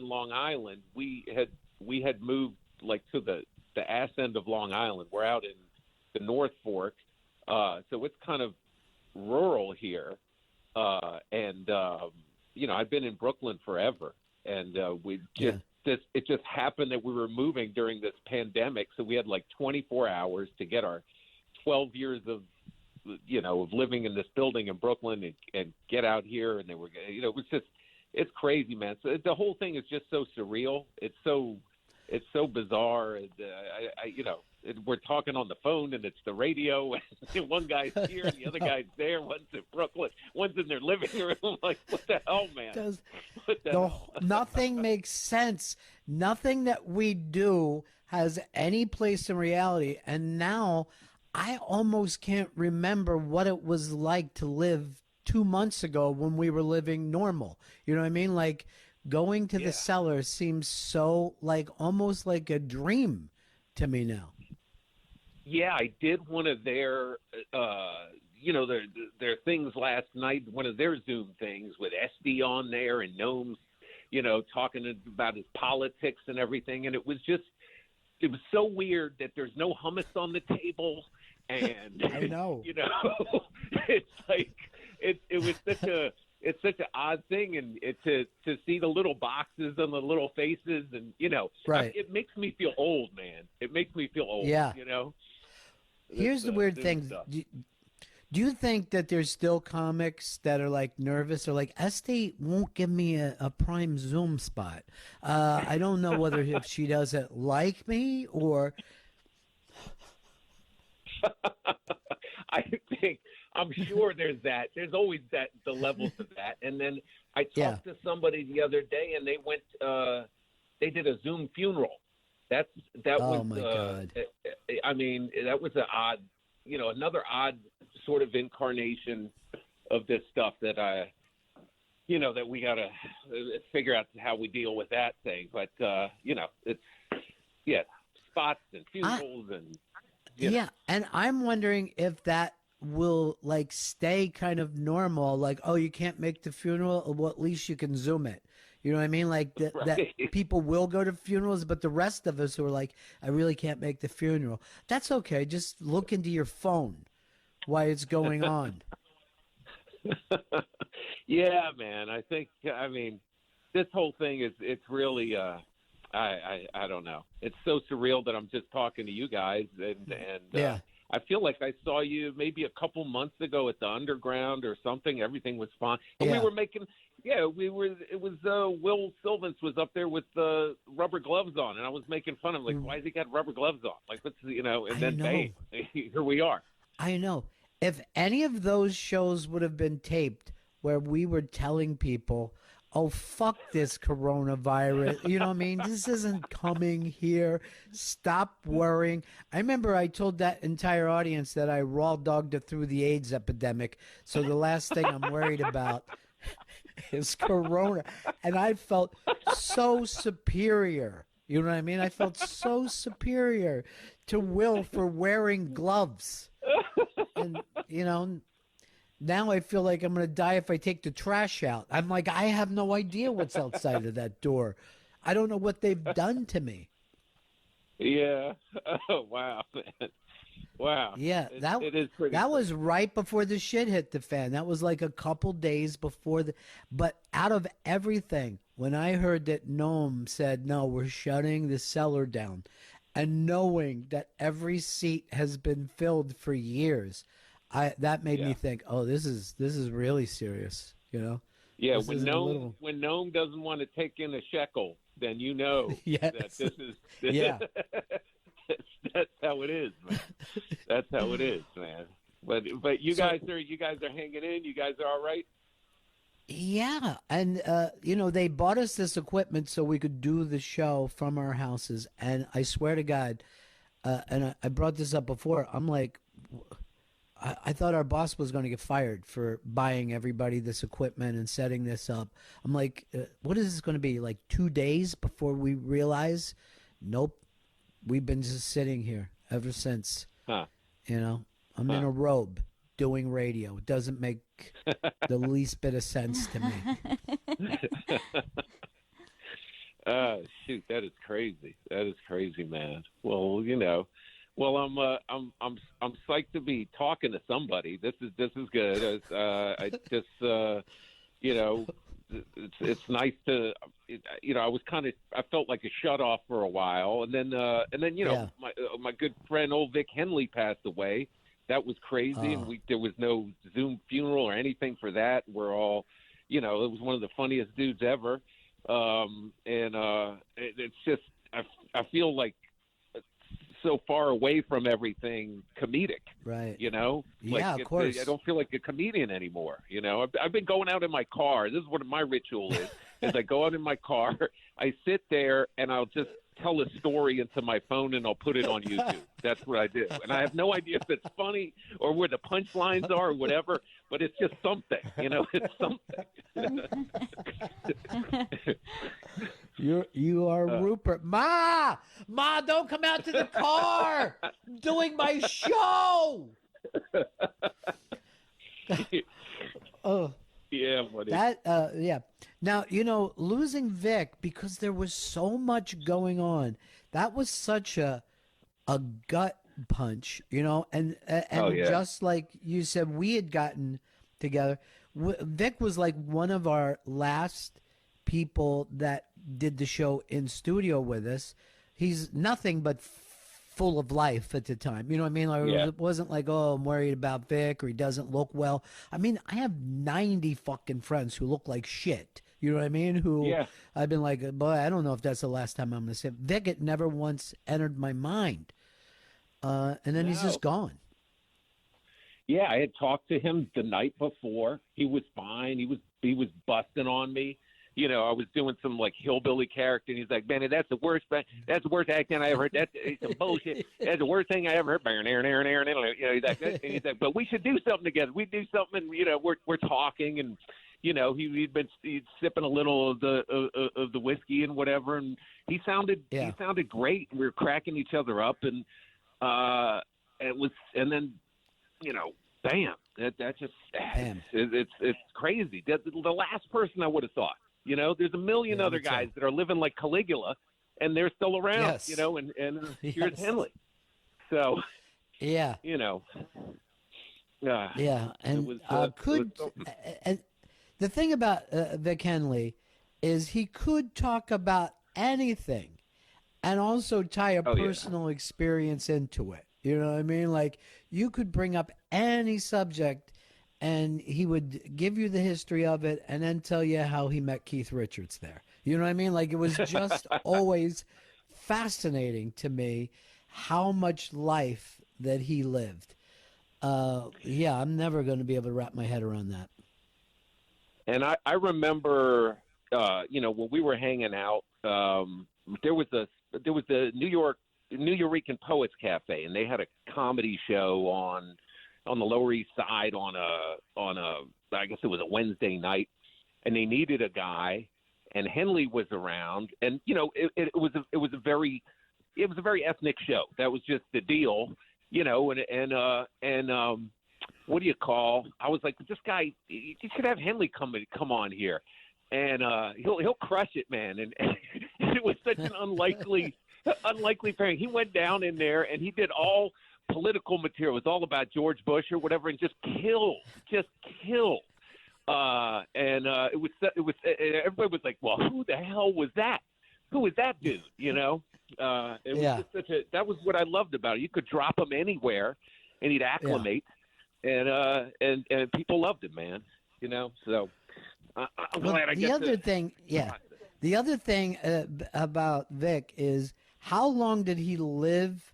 Long Island. We had moved like to the ass end of Long Island. We're out in the North Fork, so it's kind of rural here, and I've been in Brooklyn forever, and it just happened that we were moving during this pandemic, so we had like 24 hours to get our 12 years of living in this building in Brooklyn and get out here, and they were, it's crazy, man. So the whole thing is just so surreal. It's so bizarre, and we're talking on the phone, and it's the radio, and one guy's here and the other guy's there. One's in Brooklyn, one's in their living room. Like, what the hell, man? Nothing makes sense. Nothing that we do has any place in reality. And now I almost can't remember what it was like to live 2 months ago when we were living normal. You know what I mean? Like, going to the cellar seems so almost like a dream to me now. Yeah, I did one of their, their things last night, one of their Zoom things with SD on there and Gnomes, talking about his politics and everything. And it was so weird that there's no hummus on the table. And, I know. It's like, it was it's such an odd thing, and to see the little boxes and the little faces, and right. It makes me feel old, man. It makes me feel old. Yeah. Here's the weird thing. Do you think that there's still comics that are like nervous, or like Esty won't give me a prime Zoom spot? I don't know whether if she doesn't like me or. I'm sure there's that. There's always the levels of that. And then I talked to somebody the other day, and they went. They did a Zoom funeral. That oh was. My God. I mean, that was an odd, another odd sort of incarnation of this stuff that that we got to figure out how we deal with that thing. But it's spots and funerals and. Yeah, and I'm wondering if that will stay kind of normal. Like, oh, you can't make the funeral, well, at least you can Zoom it. You know what I mean? Like that people will go to funerals, but the rest of us who are like, I really can't make the funeral. That's okay. Just look into your phone while it's going on. Yeah, man. I mean, this whole thing it's really I don't know. It's so surreal that I'm just talking to you guys, and Yeah. I feel like I saw you maybe a couple months ago at the Underground or something. Everything was fine, and Yeah. we were making. Yeah, we were. It was Will Sylvans was up there with rubber gloves on, and I was making fun of him, like, why has he got rubber gloves on? Like, what's And I then know. bang, here we are. I know. If any of those shows would have been taped where we were telling people, oh, fuck this coronavirus, you know what I mean? This isn't coming here. Stop worrying. I remember I told that entire audience that I raw dogged it through the AIDS epidemic. So the last thing I'm worried about is corona. And I felt so superior. You know what I mean? I felt so superior to Will for wearing gloves. And, now I feel like I'm going to die if I take the trash out. I'm like, I have no idea what's outside of that door. I don't know what they've done to me. Yeah. Oh, wow, man. Wow. Yeah, it is pretty. that was right before the shit hit the fan. That was like a couple days before but out of everything, when I heard that Noam said, no, we're shutting the cellar down, and knowing that every seat has been filled for years, that made me think, oh, this is really serious, Yeah, This when isn't a little- Noam doesn't want to take in a shekel, then you know Yes. that this is Yeah. that's how it is, man. That's how it is, man. But you guys are hanging in. You guys are all right. Yeah, and they bought us this equipment so we could do the show from our houses. And I swear to God, and I brought this up before. I'm like, I thought our boss was going to get fired for buying everybody this equipment and setting this up. I'm like, what is this going to be, like 2 days before we realize? Nope, we've been just sitting here ever since. Huh. I'm in a robe doing radio. It doesn't make the least bit of sense to me. Shoot, that is crazy. That is crazy, man. Well, I'm psyched to be talking to somebody. This is good. I just it's nice to I felt like a shut off for a while, and then my good friend old Vic Henley passed away. That was crazy, and there was no Zoom funeral or anything for that. We're all, it was one of the funniest dudes ever, it's just I feel like so far away from everything comedic, right? Yeah, of course. I don't feel like a comedian anymore. I've been going out in my car. This is what my ritual is I go out in my car, I sit there, and I'll just tell a story into my phone, and I'll put it on YouTube. That's what I do, and I have no idea if it's funny or where the punchlines are or whatever, but it's just something. It's something. You are Rupert. Ma, don't come out to the car. I'm doing my show. Oh, yeah, buddy. Yeah. Now, losing Vic, because there was so much going on, that was such a gut punch, and just like you said, we had gotten together. Vic was like one of our last people that did the show in studio with us. He's nothing but full of life at the time. You know what I mean? Like, it wasn't like, oh, I'm worried about Vic or he doesn't look well. I mean, I have 90 fucking friends who look like shit. You know what I mean? Who I've been like, boy, I don't know if that's the last time I'm going to see Vic. It never once entered my mind. And then he's just gone. Yeah, I had talked to him the night before. He was fine. He was busting on me. I was doing some like hillbilly character, and he's like, "Benny, that's the worst accent I ever heard. That's some bullshit. That's the worst thing I ever heard." He's like, "But we should do something together. We do something, and we're talking, and he'd sipping a little of the whiskey and whatever, and he sounded great. We were cracking each other up, and then bam, that just it's crazy. The last person I would have thought. There's a million other guys that are living like Caligula, and they're still around. And here's Henley. So yeah, and and the thing about Vic Henley is he could talk about anything and also tie a personal experience into it. You know what I mean? Like, you could bring up any subject and he would give you the history of it and then tell you how he met Keith Richards there. You know what I mean? Like, it was just always fascinating to me how much life that he lived. Yeah, I'm never going to be able to wrap my head around that. And I remember, when we were hanging out, there was the Nuyorican Poets Cafe, and they had a comedy show on the Lower East Side on a I guess it was a Wednesday night, and they needed a guy, and Henley was around, and it was a very ethnic show. That was just the deal, and what do you call? I was like, this guy, you should have Henley come on here, and he'll crush it, man. And it was such an unlikely pairing. He went down in there and he did all political material. It was all about George Bush or whatever, and just killed. And it was everybody was like, well, who the hell was that? Who was that dude? It was just that was what I loved about it. You could drop him anywhere, and he'd acclimate. Yeah. And people loved it, man. So I'm glad I get the other thing about Vic is how long did he live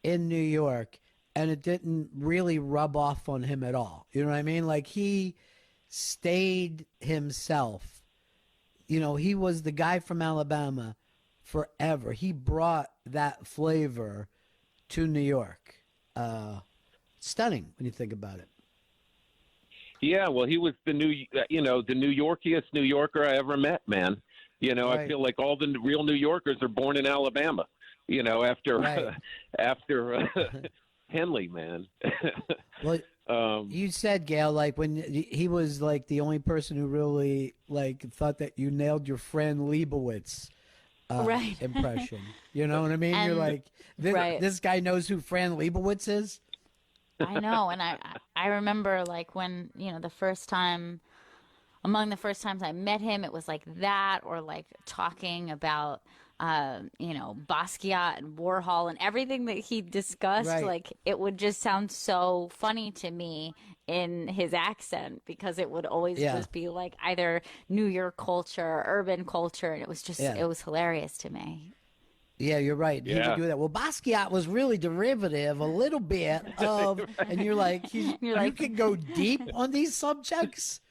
in New York, and it didn't really rub off on him at all. You know what I mean? Like, he stayed himself. He was the guy from Alabama forever. He brought that flavor to New York. Stunning when you think about it. Yeah, well, he was the New Yorkiest New Yorker I ever met, man. Right. I feel like all the real New Yorkers are born in Alabama. After Henley, man. Well, you said, Gail, like, when he was like the only person who really like thought that you nailed your friend Leibowitz impression. You know what I mean? And, you're like, this guy knows who Fran Leibowitz is. I know, and I remember, like, when among the first times I met him, it was like that, or like talking about Basquiat and Warhol and everything that he discussed. Right. Like, it would just sound so funny to me in his accent, because it would always just be like either New York culture or urban culture, and it was just it was hilarious to me. Yeah, you're right. He would do that. Well, Basquiat was really derivative, a little bit of, and you're like, you can go deep on these subjects.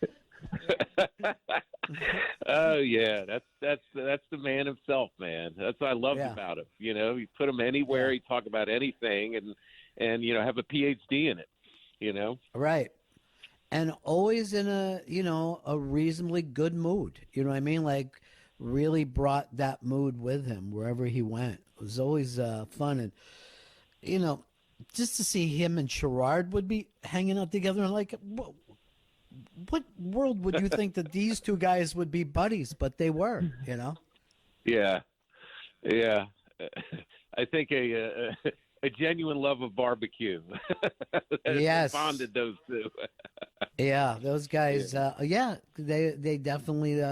Oh yeah, that's the man himself, man. That's what I loved about him. You put him anywhere, he talk about anything, and have a PhD in it. Right. And always in a reasonably good mood. You know what I mean? Like, really brought that mood with him wherever he went. It was always fun. And, just to see him and Sherrard would be hanging out together, and like, what world would you think that these two guys would be buddies? But they were, Yeah. I think a genuine love of barbecue. Yes. Bonded those two. Yeah, those guys, they definitely...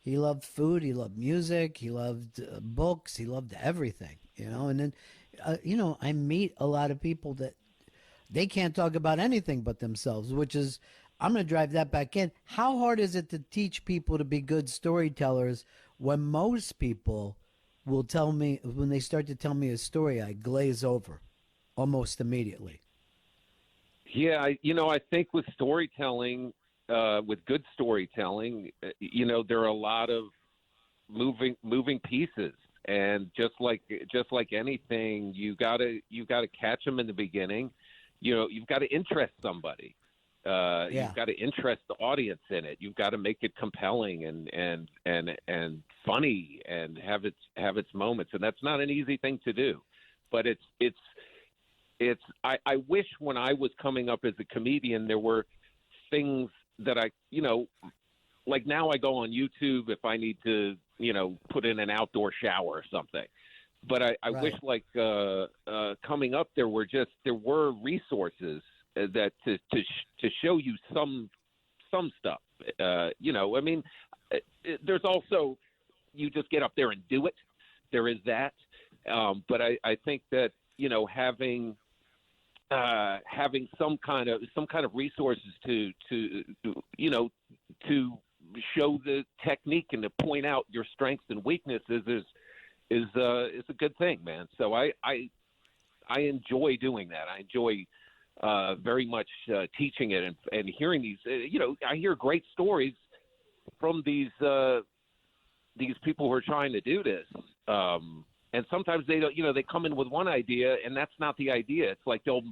he loved food. He loved music. He loved books. He loved everything, And then, I meet a lot of people that they can't talk about anything but themselves, which is, I'm going to drive that back in. How hard is it to teach people to be good storytellers when most people will tell me, when they start to tell me a story, I glaze over almost immediately? Yeah, I think with storytelling, with good storytelling, there are a lot of moving pieces, and just like anything, you gotta catch them in the beginning. You've got to interest somebody. You've got to interest the audience in it. You've got to make it compelling and funny and have its moments, and that's not an easy thing to do. But I wish when I was coming up as a comedian, there were things that like now I go on YouTube if I need to, put in an outdoor shower or something. But I wish, like, coming up, there were resources that to show you some some stuff. I mean, there's also you just get up there and do it. There is that, but I think that having some kind of resources to show the technique and to point out your strengths and weaknesses is a good thing, man. So I enjoy doing that. I enjoy very much teaching it and hearing these. I hear great stories from these people who are trying to do this. And sometimes they don't. They come in with one idea, and that's not the idea. It's like they'll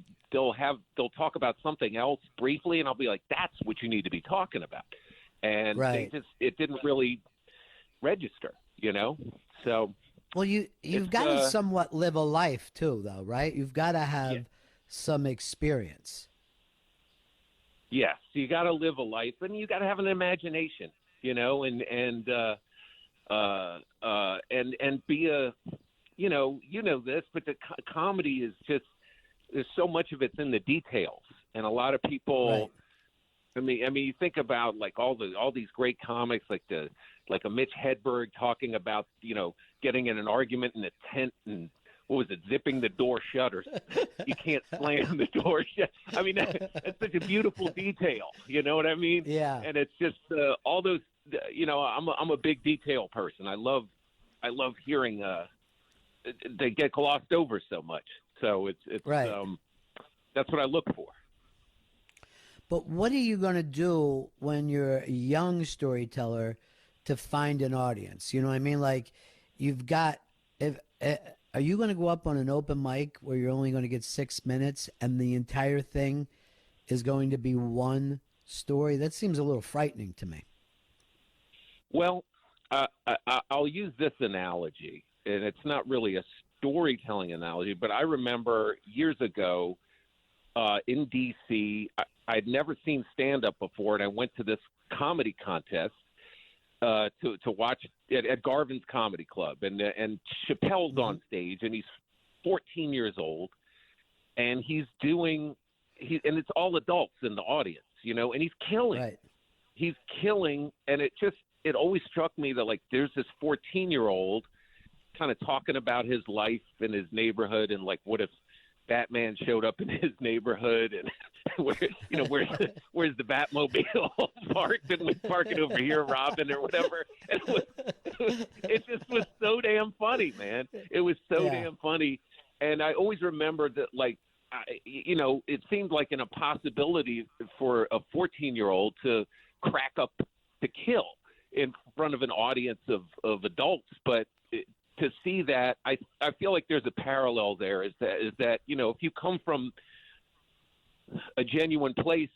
talk about something else briefly, and I'll be like, "That's what you need to be talking about." And it didn't really register, So. Well, you've got to somewhat live a life too, though, right? You've got to have some experience. Yes, you got to live a life, and you got to have an imagination, and be a, this, but the comedy is just there's so much of it's in the details, and a lot of people. Right. I mean, you think about like all these great comics, like a Mitch Hedberg talking about getting in an argument in a tent and what was it, zipping the door shut, or you can't slam the door shut. I mean, that's such a beautiful detail. You know what I mean? Yeah. And it's just all those. I'm a big detail person. I love hearing they get glossed over so much. So it's right. That's what I look for. But what are you going to do when you're a young storyteller to find an audience? You know what I mean? Like, you've got are you going to go up on an open mic where you're only going to get 6 minutes and the entire thing is going to be one story? That seems a little frightening to me. Well, I'll use this analogy, and it's not really a storytelling analogy, but I remember years ago in D.C., I'd never seen stand-up before, and I went to this comedy contest to watch at Garvin's Comedy Club, and Chappelle's on stage, and he's 14 years old, and and it's all adults in the audience, and he's killing. Right. He's killing, and it always struck me that, like, there's this 14-year-old kind of talking about his life and his neighborhood, and like, what if Batman showed up in his neighborhood, and where's the Batmobile parked, and we park it over here, Robin, or whatever. And it just was so damn funny, man. It was so damn funny, and I always remember that, like, it seemed like an impossibility for a 14-year-old to crack up to kill in front of an audience of adults, but to see that, I feel like there's a parallel there. Is that if you come from a genuine place,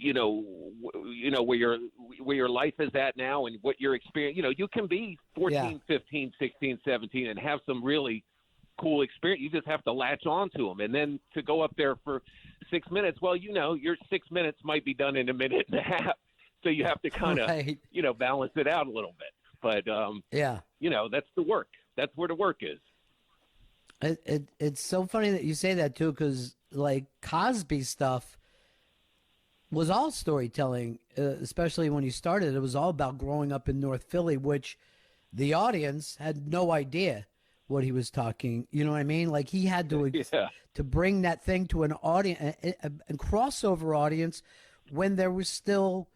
where your life is at now and what you're experiencing, you can be 14, 15, 16, 17 and have some really cool experience. You just have to latch on to them, and then to go up there for 6 minutes. Well, your 6 minutes might be done in a minute and a half, so you have to kind of balance it out a little bit. But that's the work. That's where the work is. It's so funny that you say that too, because like Cosby stuff was all storytelling, especially when he started. It was all about growing up in North Philly, which the audience had no idea what he was talking. You know what I mean? Like, he had to to bring that thing to an audience, a crossover audience, when there was still,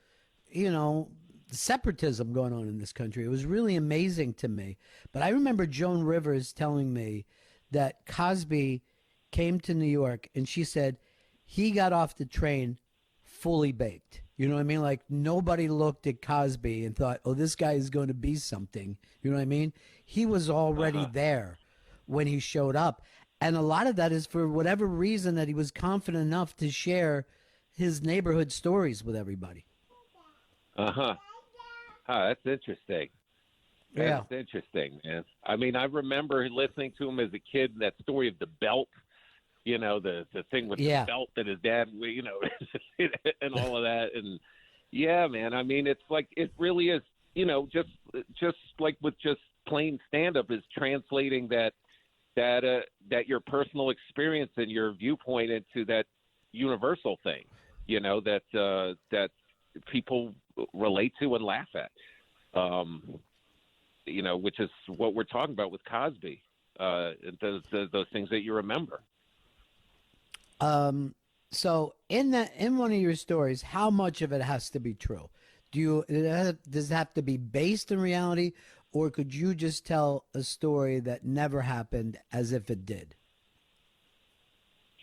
separatism going on in this country. It was really amazing to me. But I remember Joan Rivers telling me that Cosby came to New York, and she said he got off the train fully baked. You know what I mean? Like, nobody looked at Cosby and thought, oh, this guy is going to be something. You know what I mean? He was already there when he showed up. And a lot of that is for whatever reason that he was confident enough to share his neighborhood stories with everybody. That's interesting. That's interesting, man. I mean, I remember listening to him as a kid, that story of the belt, the thing with the belt that his dad, and all of that. And yeah, man, I mean, it's like, it really is, just like with just plain stand-up, is translating that your personal experience and your viewpoint into that universal thing, that people relate to and laugh at. Which is what we're talking about with Cosby. Those things that you remember. So in one of your stories, how much of it has to be true? Does it have to be based in reality, or could you just tell a story that never happened as if it did?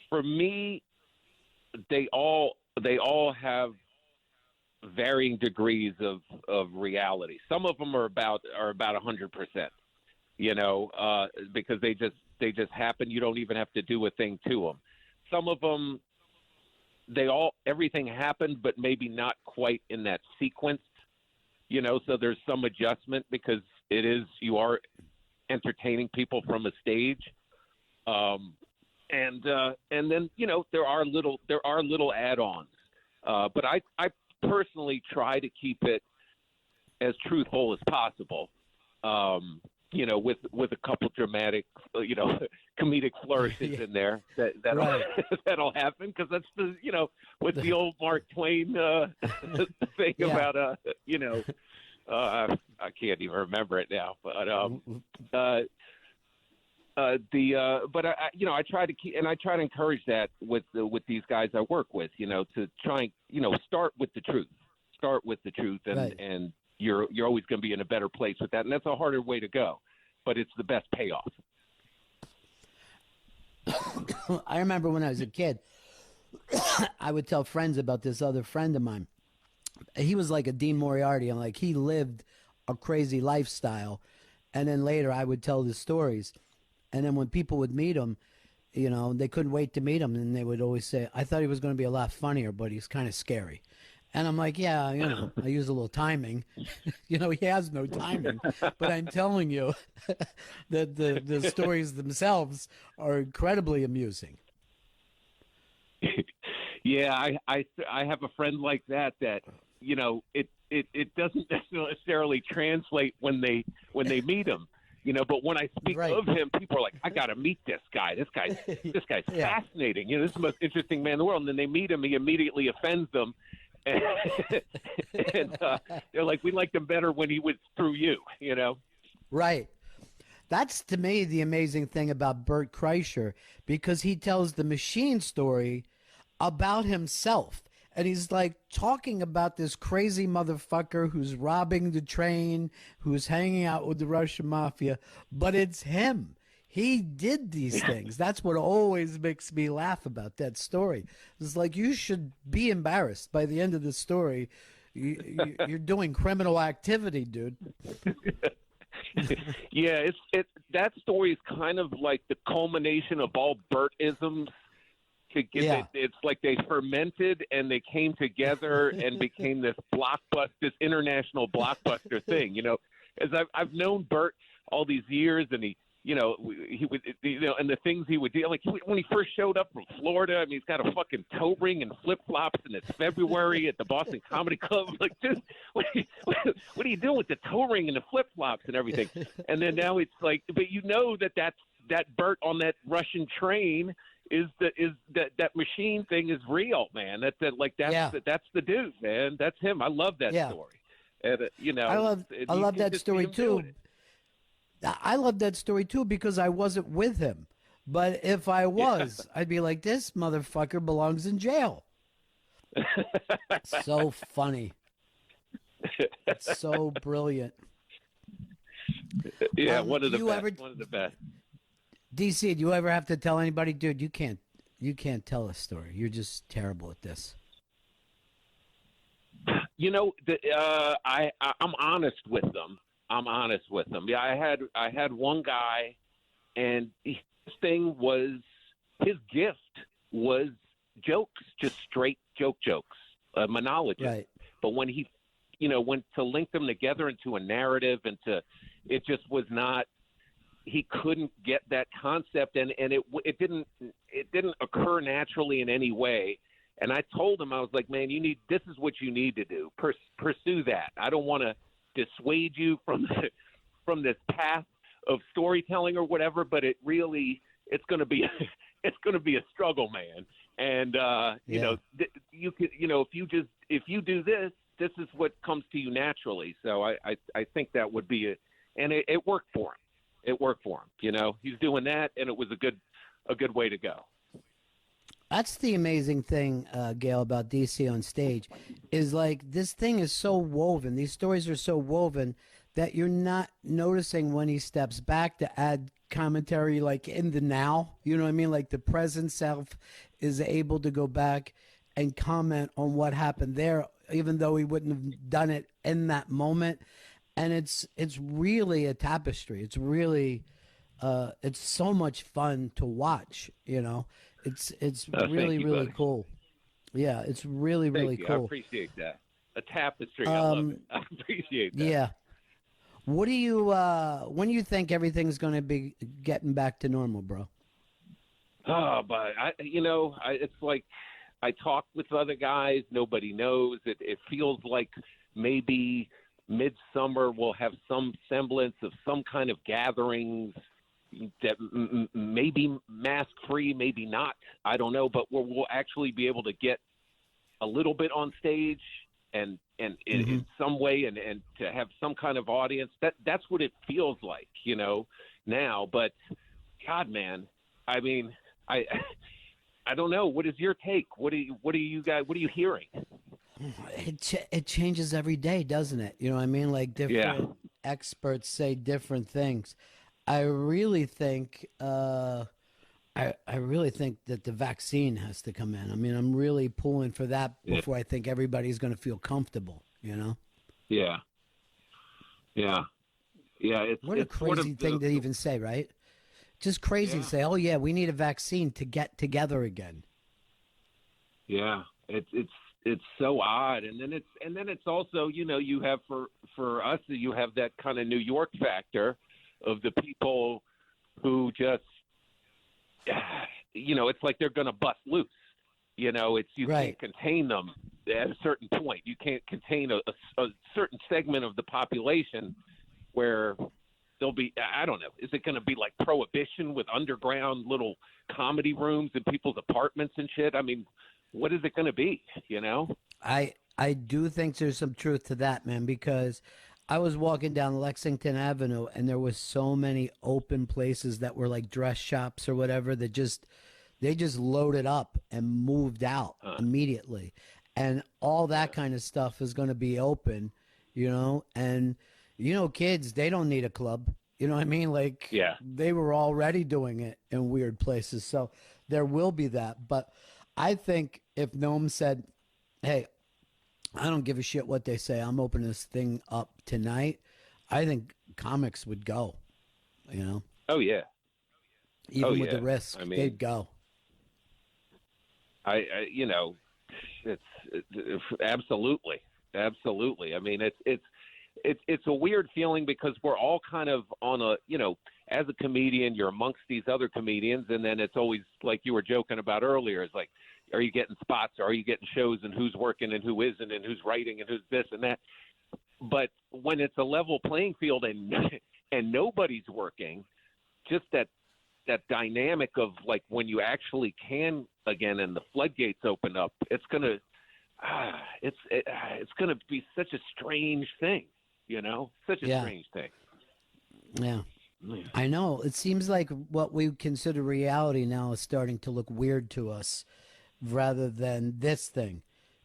For me, they all have varying degrees of reality. Some of them are about 100%, because they just happen. You don't even have to do a thing to them. Some of them, everything happened, but maybe not quite in that sequence, so there's some adjustment because you are entertaining people from a stage. And then, there are little add-ons. But I personally try to keep it as truthful as possible, with a couple dramatic, comedic flourishes in there that'll, right. that'll happen, because that's with the old Mark Twain thing about I can't even remember it now, but I try to keep, and I try to encourage that with these guys I work with, to try and start with the truth, and right. and you're always going to be in a better place with that, and that's a harder way to go, but it's the best payoff. I remember when I was a kid, I would tell friends about this other friend of mine. He was like a Dean Moriarty, and like he lived a crazy lifestyle, and then later I would tell the stories. And then when people would meet him, they couldn't wait to meet him. And they would always say, I thought he was going to be a lot funnier, but he's kind of scary. And I'm like, yeah, I use a little timing. He has no timing. But I'm telling you that the stories themselves are incredibly amusing. Yeah, I have a friend like that it doesn't necessarily translate when they meet him. But when I speak right. of him, people are like, I got to meet this guy. This guy's yeah. fascinating. This is the most interesting man in the world. And then they meet him, he immediately offends them. And they're like, we liked him better when he was through you, Right. That's, to me, the amazing thing about Bert Kreischer, because he tells the machine story about himself. And he's like talking about this crazy motherfucker who's robbing the train, who's hanging out with the Russian mafia, but it's him. He did these things. That's what always makes me laugh about that story. It's like, you should be embarrassed by the end of the story. You're doing criminal activity, dude. Yeah, that story is kind of like the culmination of all Bert-isms. It's like they fermented and they came together and became this international blockbuster thing. As I've known Bert all these years, and he would, and the things he would do, like when he first showed up from Florida, I mean, he's got a fucking toe ring and flip flops, and it's February at the Boston Comedy Club. Like, dude, what are you doing with the toe ring and the flip flops and everything? And then now it's like, but that Bert on that Russian train is that machine thing is real, man. That's the dude, man. That's him. I love that story. And I love that story too. I love that story too because I wasn't with him. But if I was, I'd be like, this motherfucker belongs in jail. So funny. It's so brilliant. Yeah, one of the best. DC, do you ever have to tell anybody, dude, you can't tell a story. You're just terrible at this. I'm honest with them. Yeah, I had one guy, and his thing was, his gift was jokes, just straight jokes, a monologist. Right. But when he, went to link them together into a narrative, it just was not. He couldn't get that concept, and it didn't occur naturally in any way. And I told him, I was like, man, this is what you need to do. Pursue that. I don't want to dissuade you from this path of storytelling or whatever, but it's going to be a struggle, man. And you could, if you just if you do this, this is what comes to you naturally. So I think that would be and it worked for him. It worked for him. You know, he's doing that, and it was a good way to go. That's the amazing thing, Gail, about DC on stage, is like this thing is so woven. These stories are so woven that you're not noticing when he steps back to add commentary, like in the now. You know what I mean? Like the present self is able to go back and comment on what happened there, even though he wouldn't have done it in that moment. And it's really a tapestry. It's really it's so much fun to watch. You know, it's really really cool. Yeah, it's really really Thank you. cool. I appreciate that. A tapestry. I love it. I appreciate that. Yeah. What do you when do you think everything's going to be getting back to normal, bro? Oh, but it's like I talk with other guys. Nobody knows. It feels like maybe midsummer we'll have some semblance of some kind of gatherings that maybe mask free, maybe not. I don't know, but we'll actually be able to get a little bit on stage and in some way and to have some kind of audience. That's what it feels like, now. But God, man, I mean, I don't know. What is your take? What are you hearing? It changes every day, doesn't it? You know what I mean? Like different experts say different things. I really think I really think that the vaccine has to come in. I mean, I'm really pulling for that before I think everybody's going to feel comfortable, Yeah. It's what a crazy thing to even say, right? Just crazy to say, oh yeah, we need a vaccine to get together again. Yeah, it's so odd, and then it's also you have for us you have that kind of New York factor of the people who just it's like they're going to bust loose. It's you can't contain them at a certain point. You can't contain a certain segment of the population where there'll be, I don't know, is it going to be like Prohibition with underground little comedy rooms in people's apartments and shit? I mean, what is it going to be, I do think there's some truth to that, man, because I was walking down Lexington Avenue and there was so many open places that were like dress shops or whatever that they just loaded up and moved out immediately. And all that kind of stuff is going to be open, and kids, they don't need a club. You know what I mean? Like, they were already doing it in weird places. So there will be that. But I think if Noam said, hey, I don't give a shit what they say, I'm opening this thing up tonight, I think comics would go, Oh, yeah. Even with the risk, they'd go. It's absolutely. I mean, it's a weird feeling because we're all kind of on a, as a comedian, you're amongst these other comedians, and then it's always like you were joking about earlier. It's like, are you getting spots? Or are you getting shows? And who's working and who isn't? And who's writing and who's this and that? But when it's a level playing field and nobody's working, just that dynamic of like when you actually can again and the floodgates open up, it's gonna be such a strange thing, such a strange thing. Yeah. I know. It seems like what we consider reality now is starting to look weird to us rather than this thing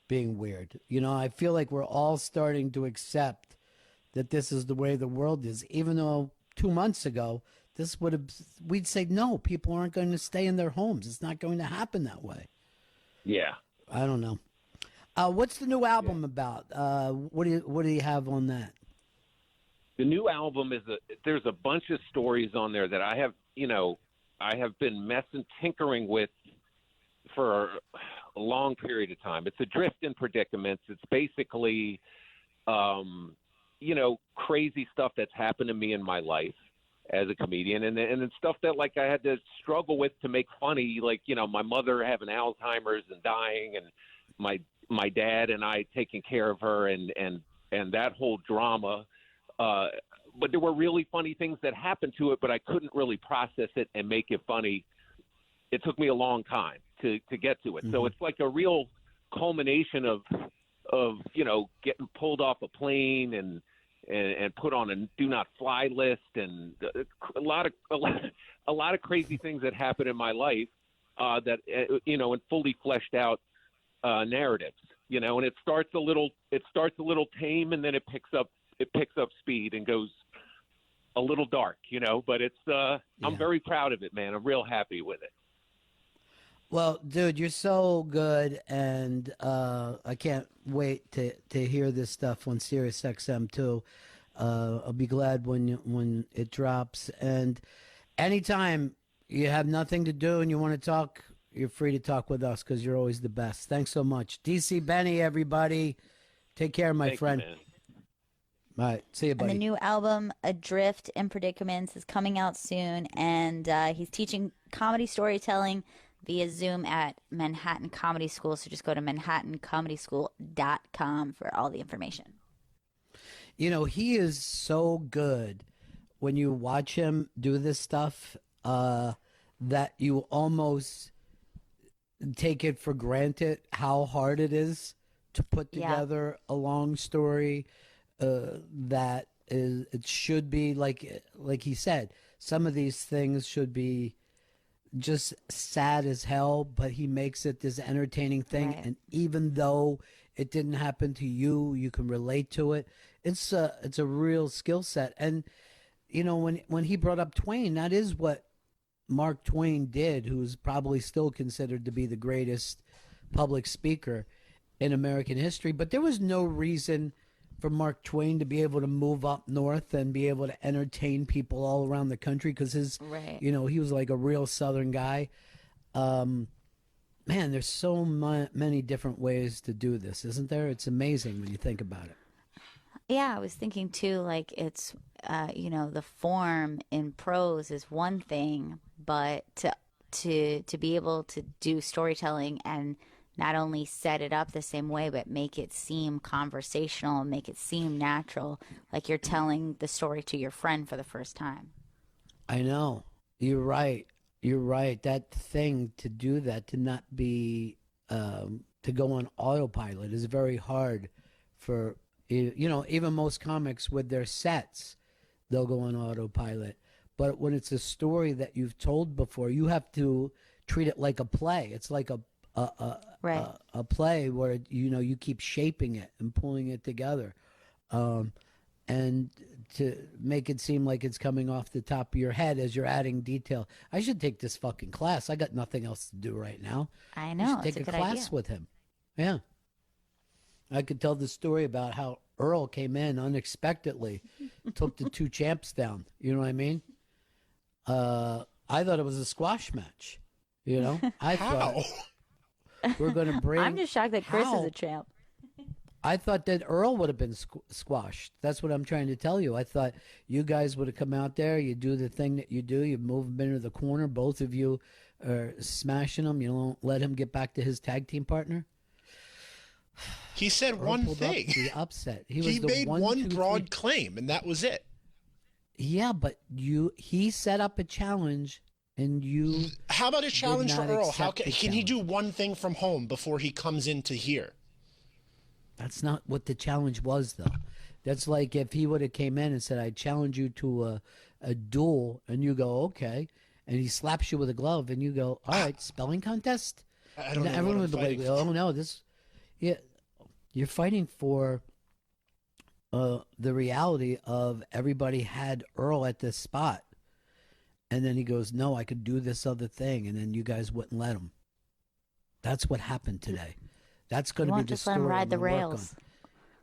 being weird. I feel like we're all starting to accept that this is the way the world is, even though 2 months ago, we'd say, no, people aren't going to stay in their homes. It's not going to happen that way. Yeah. I don't know. What's the new album about? What do you have on that? The new album there's a bunch of stories on there that I have been tinkering with for a long period of time. It's Adrift in Predicaments. It's basically, crazy stuff that's happened to me in my life as a comedian, and it's stuff that like I had to struggle with to make funny, like my mother having Alzheimer's and dying, and my dad and I taking care of her, and that whole drama. But there were really funny things that happened to it, but I couldn't really process it and make it funny. It took me a long time to get to it. Mm-hmm. So it's like a real culmination of getting pulled off a plane and put on a do not fly list, and a lot of crazy things that happen in my life that and fully fleshed out narratives, and it starts a little tame, and then it picks up speed and goes a little dark, but I'm very proud of it, man. I'm real happy with it. Well, dude, you're so good, and I can't wait to hear this stuff on Sirius XM too. I'll be glad when it drops. And anytime you have nothing to do and you want to talk, you're free to talk with us because you're always the best. Thanks so much, DC Benny. Everybody, take care, my friend. You, man. All right, see you, buddy. And the new album, Adrift in Predicaments, is coming out soon, and he's teaching comedy storytelling via Zoom at Manhattan Comedy School. So just go to manhattanComedySchool.com for all the information. He is so good when you watch him do this stuff that you almost take it for granted how hard it is to put together a long story that it should be like he said, some of these things should be just sad as hell, but he makes it this entertaining thing. Right. And even though it didn't happen to you, you can relate to it. It's a real skill set. And when he brought up Twain, that is what Mark Twain did, who's probably still considered to be the greatest public speaker in American history. But there was no reason for Mark Twain to be able to move up north and be able to entertain people all around the country because he was like a real Southern guy. Man, there's so many different ways to do this, isn't there? It's amazing when you think about it. Yeah, I was thinking too, like it's, the form in prose is one thing, but to be able to do storytelling and not only set it up the same way, but make it seem conversational, make it seem natural, like you're telling the story to your friend for the first time. I know. You're right. You're right. That thing to do that, to not be, to go on autopilot is very hard for, even most comics with their sets, they'll go on autopilot. But when it's a story that you've told before, you have to treat it like a play. It's like a play where you keep shaping it and pulling it together, and to make it seem like it's coming off the top of your head as you're adding detail. I should take this fucking class. I got nothing else to do right now. I know. I should take a class with him. Yeah, I could tell the story about how Earl came in unexpectedly, took the two champs down. You know what I mean? I thought it was a squash match. I thought. We're going to bring. I'm just shocked that Chris is a champ. I thought that Earl would have been squashed. That's what I'm trying to tell you. I thought you guys would have come out there. You do the thing that you do. You move him into the corner. Both of you are smashing him. You don't let him get back to his tag team partner. He said Earl one pulled thing. Up the upset. He made one broad claim, and that was it. Yeah, but he set up a challenge. And you. How about a challenge for Earl? How can he do one thing from home before he comes into here? That's not what the challenge was, though. That's like if he would have came in and said, "I challenge you to a duel," and you go, "Okay," and he slaps you with a glove, and you go, "All right, spelling contest." I don't know. Everyone would be like, "Oh no, you're fighting for the reality of everybody had Earl at this spot." And then he goes, "No, I could do this other thing," and then you guys wouldn't let him. That's what happened today. That's going to be the story. Let him ride the rails.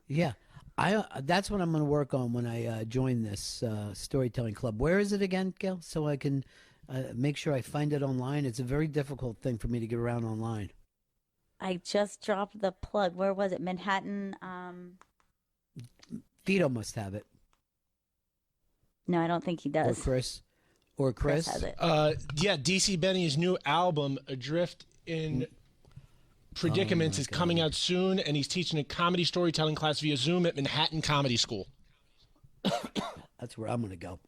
Yeah, that's what I'm going to work on when I join this storytelling club. Where is it again, Gail? So I can make sure I find it online. It's a very difficult thing for me to get around online. I just dropped the plug. Where was it? Manhattan. Vito must have it. No, I don't think he does. Or Chris has it. Yeah, DC Benny's new album, Adrift in Predicaments, is coming out soon, and he's teaching a comedy storytelling class via Zoom at Manhattan Comedy School. That's where I'm going to go.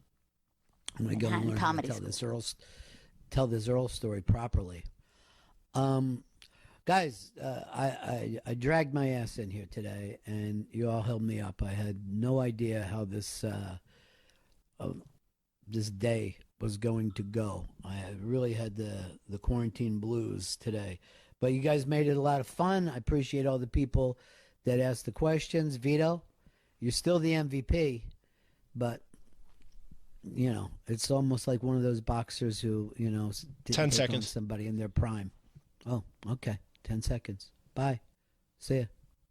I'm going to go and learn how to tell this Earl story properly. Guys, I dragged my ass in here today, and you all held me up. I had no idea how this day was going to go. I really had the quarantine blues today. But you guys made it a lot of fun. I appreciate all the people that asked the questions. Vito, you're still the MVP, but it's almost like one of those boxers who, didn't 10 take seconds. on somebody in their prime. Oh, okay. 10 seconds. Bye. See ya.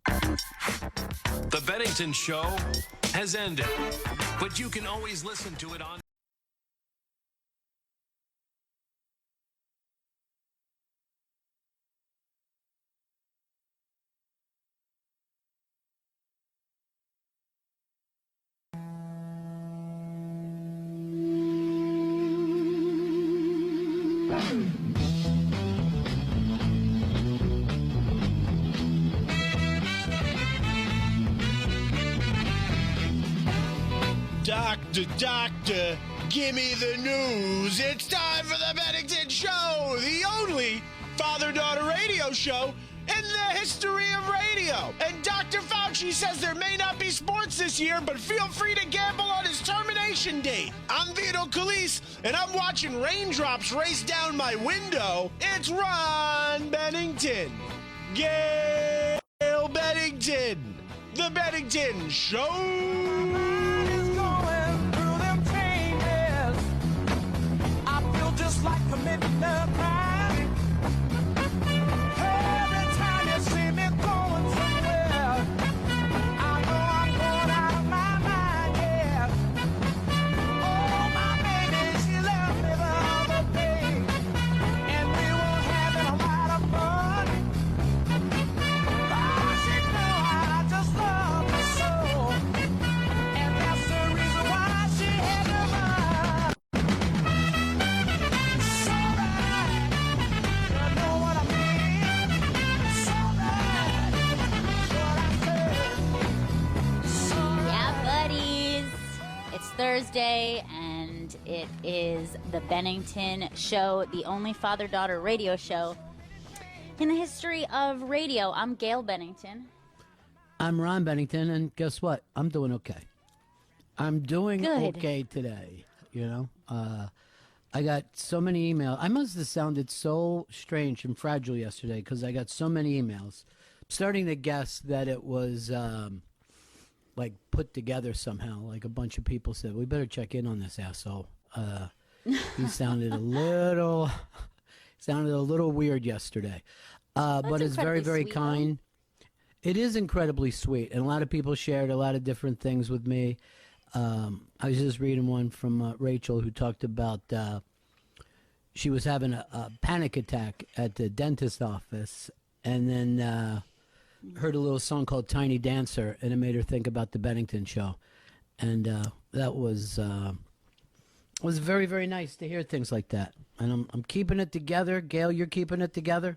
The Bennington Show has ended, but you can always listen to it on Doctor, give me the news. It's time for the Bennington Show, the only father-daughter radio show in the history of radio. And Dr. Fauci says there may not be sports this year, but feel free to gamble on his termination date. I'm Vito Calise, and I'm watching raindrops race down my window. It's Ron Bennington. Gail Bennington. The Bennington Show. Like committing a crime. Every time you see me going somewhere, I know I'm going out of my mind, yeah. Oh, my baby, she left me the other day, and we were having a lot of fun. Oh, she knew I just loved her so, and that's the reason why she had to run. Thursday, and it is the Bennington Show, the only father-daughter radio show in the history of radio. I'm Gail Bennington. I'm Ron Bennington, and guess what? I'm doing okay. I'm doing Good. okay today, I got so many emails. I must have sounded so strange and fragile yesterday because I got so many emails. I'm starting to guess that it was like put together somehow. Like a bunch of people said, we better check in on this asshole. He sounded a little weird yesterday. But it's very, very sweet, kind. It is incredibly sweet. And a lot of people shared a lot of different things with me. I was just reading one from Rachel who talked about she was having a panic attack at the dentist office, and then heard a little song called Tiny Dancer, and it made her think about the Bennington Show. And that was very, very nice to hear things like that. And I'm keeping it together. Gail, you're keeping it together?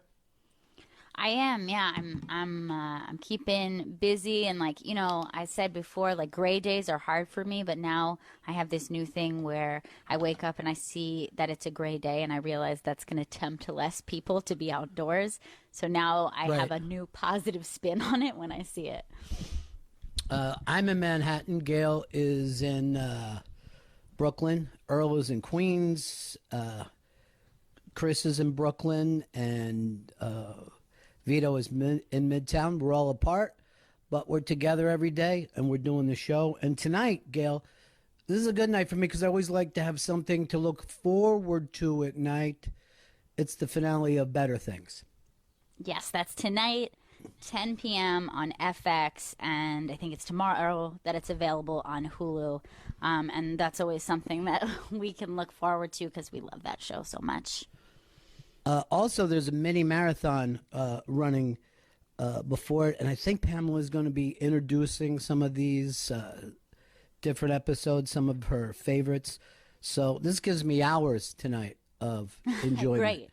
I am, yeah. I'm keeping busy, and I said before, gray days are hard for me, but now I have this new thing where I wake up and I see that it's a gray day, and I realize that's going to tempt less people to be outdoors. So now I have a new positive spin on it when I see it. I'm in Manhattan. Gail is in Brooklyn. Earl is in Queens. Chris is in Brooklyn, and Vito is in Midtown. We're all apart, but we're together every day, and we're doing the show. And tonight, Gail, this is a good night for me because I always like to have something to look forward to at night. It's the finale of Better Things. Yes, that's tonight, 10 p.m. on FX, and I think it's tomorrow that it's available on Hulu. And that's always something that we can look forward to because we love that show so much. Also, there's a mini marathon running before it, and I think Pamela is going to be introducing some of these different episodes, some of her favorites. So this gives me hours tonight of enjoyment.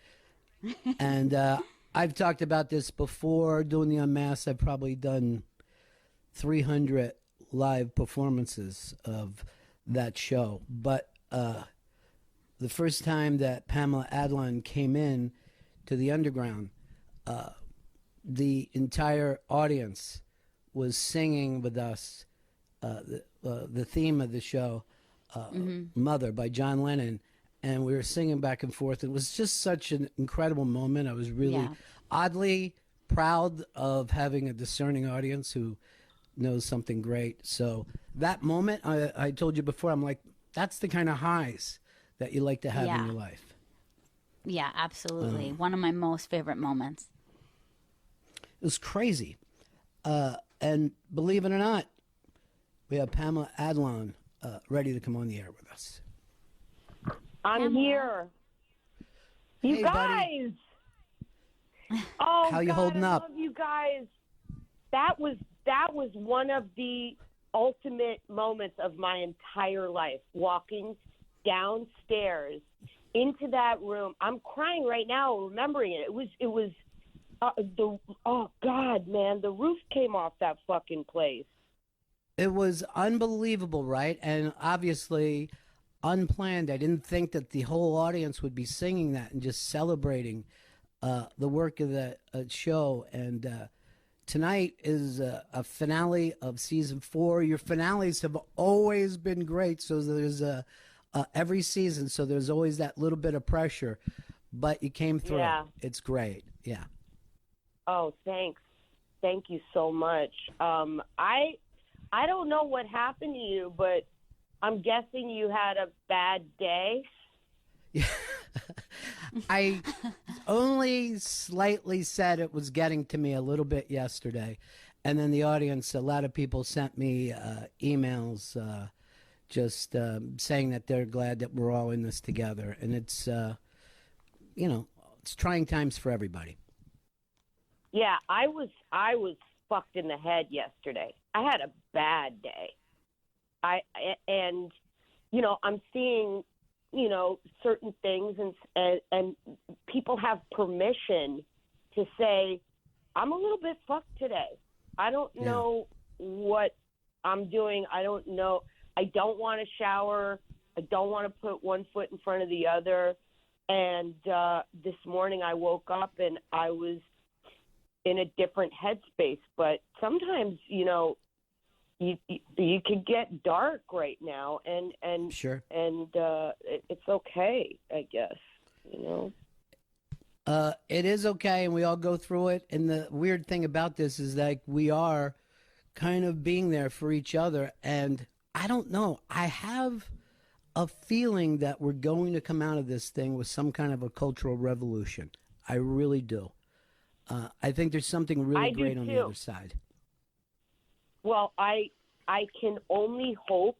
Great. And I've talked about this before. Doing the Unmasked, I've probably done 300 live performances of that show. But the first time that Pamela Adlon came in to the Underground, the entire audience was singing with us the theme of the show, Mother by John Lennon, and we were singing back and forth. It was just such an incredible moment. I was really oddly proud of having a discerning audience who knows something great. So that moment, I told you before, I'm like, that's the kind of highs that you like to have in your life. Yeah, absolutely. One of my most favorite moments. It was crazy. And believe it or not, we have Pamela Adlon ready to come on the air with us. I'm here. You Hey, guys. buddy. Oh, How you God, holding I up? love you guys. That was one of the ultimate moments of my entire life. Walking downstairs into that room. I'm crying right now remembering it. It was oh God, man, the roof came off that fucking place. It was unbelievable, right? And obviously unplanned. I didn't think that the whole audience would be singing that and just celebrating the work of the show. And tonight is a finale of season 4. Your finales have always been great, so there's every season, so there's always that little bit of pressure, but you came through. Yeah. It's great. Yeah. Oh, thanks. Thank you so much. I don't know what happened to you, but I'm guessing you had a bad day. I only slightly said it was getting to me a little bit yesterday. And then the audience, a lot of people sent me emails just saying that they're glad that we're all in this together. And it's, it's trying times for everybody. Yeah, I was fucked in the head yesterday. I had a bad day. I'm seeing, certain things and people have permission to say, I'm a little bit fucked today. I don't know what I'm doing. I don't know. I don't want to shower. I don't want to put one foot in front of the other. And this morning I woke up and I was in a different headspace. But sometimes, you could get dark right now, and sure, and it's okay, I guess. It is okay, and we all go through it. And the weird thing about this is like we are kind of being there for each other. And I don't know. I have a feeling that we're going to come out of this thing with some kind of a cultural revolution. I really do. I think there's something really great on the other side. Well, I can only hope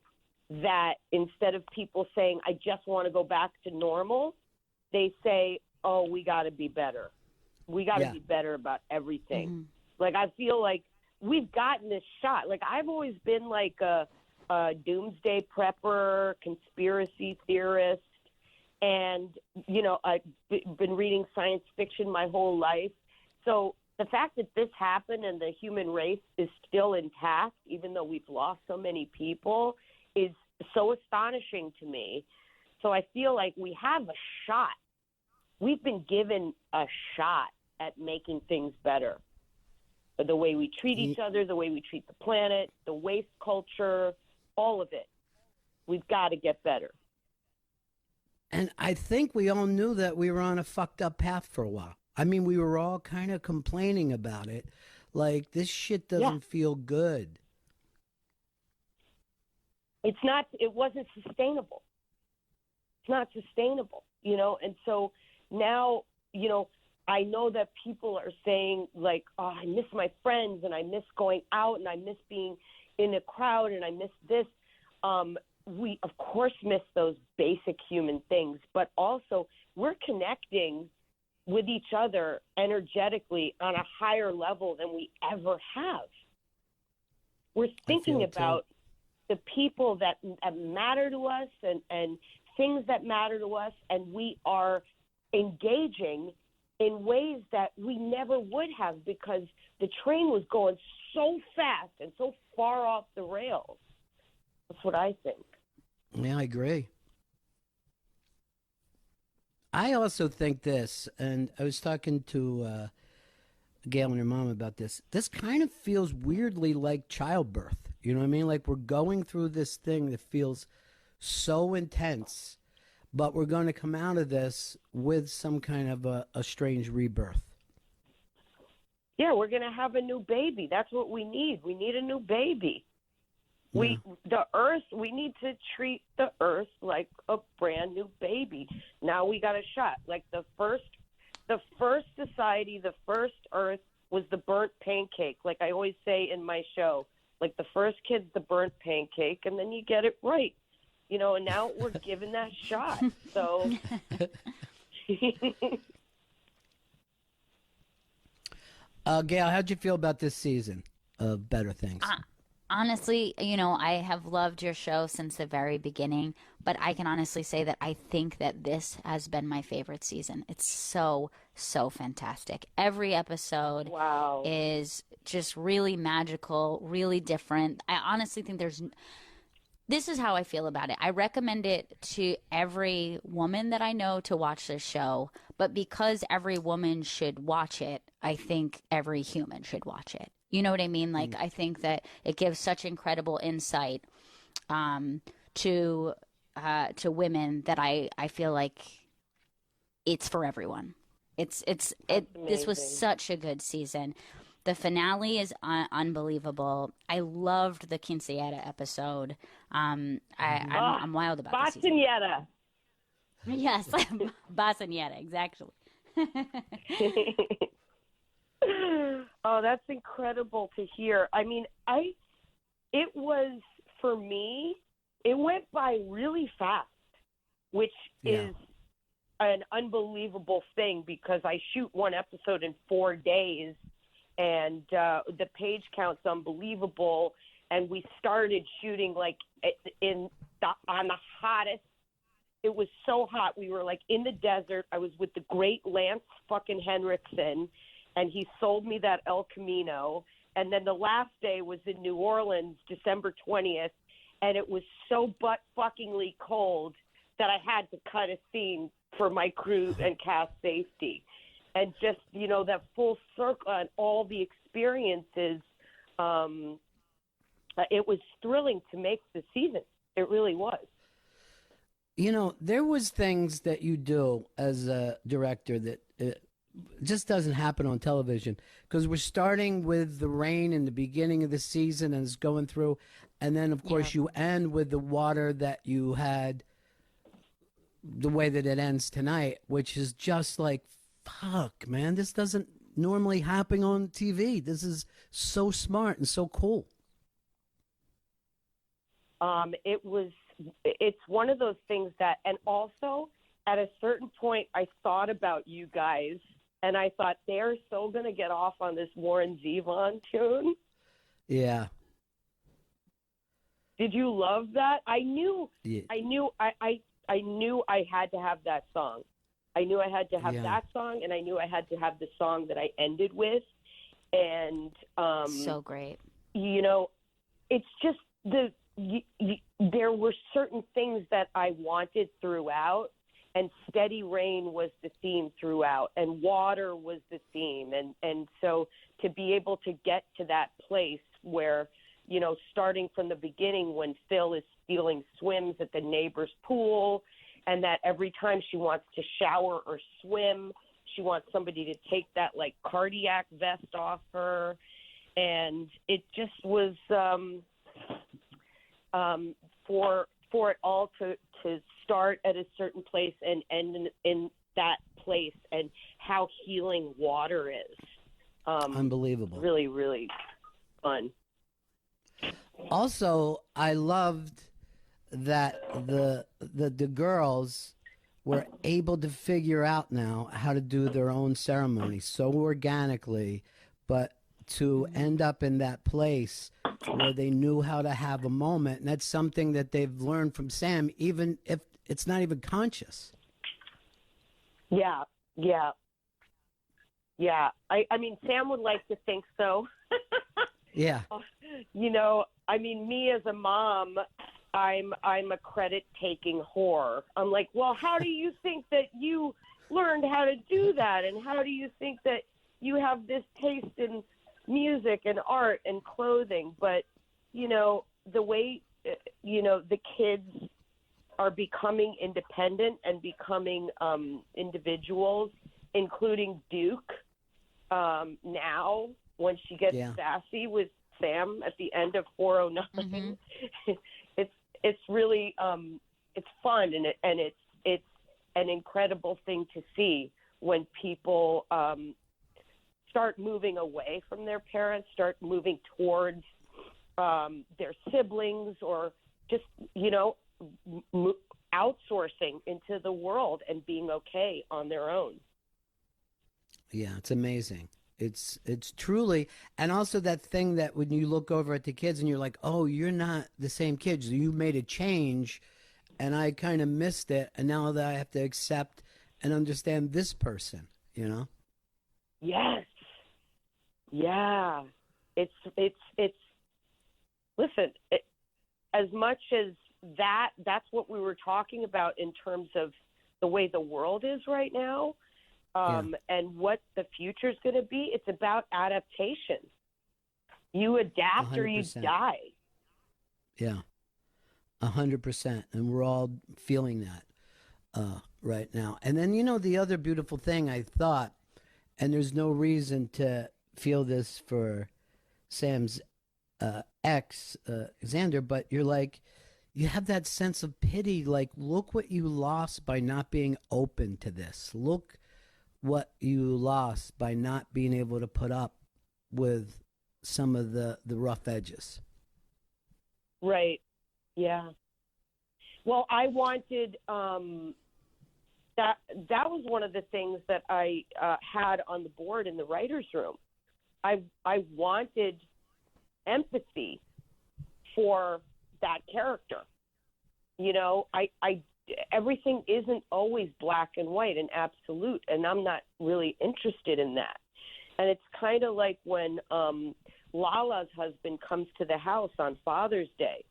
that instead of people saying, I just want to go back to normal, they say, oh, we got to be better. We got to be better about everything. Mm-hmm. Like, I feel like we've gotten this shot. Like, I've always been like a doomsday prepper, conspiracy theorist, and, I've been reading science fiction my whole life. So the fact that this happened and the human race is still intact, even though we've lost so many people, is so astonishing to me. So I feel like we have a shot. We've been given a shot at making things better. The way we treat each other, the way we treat the planet, the waste culture, all of it. We've got to get better. And I think we all knew that we were on a fucked up path for a while. I mean, we were all kind of complaining about it. Like, this shit doesn't feel good. It wasn't sustainable. It's not sustainable, and so now, I know that people are saying, like, oh, I miss my friends and I miss going out and I miss being in a crowd and I miss this. We, of course, miss those basic human things, but also we're connecting with each other energetically on a higher level than we ever have. We're thinking about the people that matter to us and things that matter to us, and we are engaging in ways that we never would have because the train was going so fast and so far off the rails. That's what I think. Yeah, I agree. I also think this, and I was talking to Gail and your mom about this. This kind of feels weirdly like childbirth. You know what I mean? Like we're going through this thing that feels so intense, but we're going to come out of this with some kind of a strange rebirth. Yeah, we're going to have a new baby. That's what we need. We need a new baby. Yeah. We need to treat the earth like a brand new baby. Now we got a shot. Like the first society, the first earth was the burnt pancake. Like I always say in my show, like the first kid's the burnt pancake, and then you get it right. You know, and now we're given that shot. So Gail, how'd you feel about this season of Better Things? Honestly, you know, I have loved your show since the very beginning, but I can honestly say that I think that this has been my favorite season. It's so, so fantastic. Every episode is just really magical, really different. I honestly think this is how I feel about it. I recommend it to every woman that I know to watch this show, but because every woman should watch it, I think every human should watch it. You know what I mean? Like, I think that it gives such incredible insight to women that I feel like it's for everyone. This was such a good season. The finale is unbelievable. I loved the Quinceañera episode. I'm wild about this season. Quinceañera. Yes, Quinceañera, exactly. Oh, that's incredible to hear. I mean, it was, for me, it went by really fast, which is an unbelievable thing because I shoot one episode in 4 days, and the page count's unbelievable. And we started shooting like on the hottest. It was so hot. We were like in the desert. I was with the great Lance fucking Henriksen, and he sold me that El Camino. And then the last day was in New Orleans, December 20th, and it was so butt-fuckingly cold that I had to cut a scene for my crew and cast safety. And just, you know, that full circle and all the experiences, it was thrilling to make the season. It really was. You know, there was things that you do as a director that just doesn't happen on television because we're starting with the rain in the beginning of the season and it's going through, and then of course you end with the water that you had the way that it ends tonight, which is just like, fuck, man, this doesn't normally happen on TV. This is so smart and so cool. It's one of those things that, and also at a certain point I thought about you guys and I thought they're so going to get off on this Warren Zevon tune. Yeah. Did you love that? I knew Yeah. I knew I had to have that song. I knew I had to have that song, and I knew I had to have the song that I ended with. And so great. You know, it's just there were certain things that I wanted throughout, and Steady Rain was the theme throughout, and Water was the theme. And so to be able to get to that place where, you know, starting from the beginning when Phil is stealing swims at the neighbor's pool, and that every time she wants to shower or swim, she wants somebody to take that, like, cardiac vest off her. And it just was for it all to start at a certain place and end in that place, and how healing water is. Unbelievable. Really, really fun. Also, I loved that the girls were able to figure out now how to do their own ceremony so organically, but to end up in that place where they knew how to have a moment. And that's something that they've learned from Sam, even if it's not even conscious. Yeah. I mean, Sam would like to think so. Yeah. You know, I mean, me as a mom, I'm a credit-taking whore. I'm like, well, how do you think that you learned how to do that? And how do you think that you have this taste in music and art and clothing, but the way the kids are becoming independent and becoming individuals, including Duke. Now, when she gets sassy with Sam at the end of 409, it's really it's fun, and it's an incredible thing to see when people start moving away from their parents, start moving towards their siblings, or just outsourcing into the world and being okay on their own. Yeah, it's amazing. It's truly, and also that thing that when you look over at the kids and you're like, oh, you're not the same kids. You made a change, and I kind of missed it, and now that I have to accept and understand this person, Yes. Yeah. It's listen, as much as that's what we were talking about in terms of the way the world is right now, and what the future is going to be. It's about adaptation. You adapt 100%. Or you die. Yeah, 100%. And we're all feeling that right now. And then, the other beautiful thing I thought, and there's no reason to feel this for Sam's ex, Xander, but you're like, you have that sense of pity. Like, look what you lost by not being open to this. Look what you lost by not being able to put up with some of the rough edges. Right. Yeah. Well, I wanted that was one of the things that I had on the board in the writer's room. I wanted empathy for that character. Everything isn't always black and white and absolute, and I'm not really interested in that. And it's kind of like when Lala's husband comes to the house on Father's Day,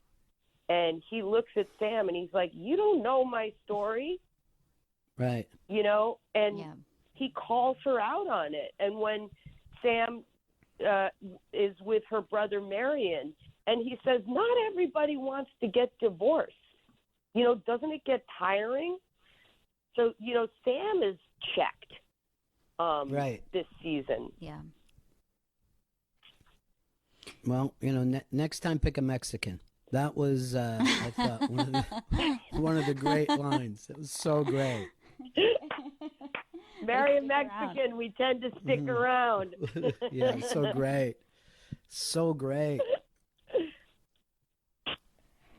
and he looks at Sam and he's like, you don't know my story. Right. He calls her out on it. And when Sam is with her brother Marion, and he says, not everybody wants to get divorced. Doesn't it get tiring? So, Sam is checked right. this season. Yeah. Well, next time pick a Mexican. That was, I thought, one of the great lines. It was so great. Marry a Mexican, we tend to stick around. Yeah, so great. So great.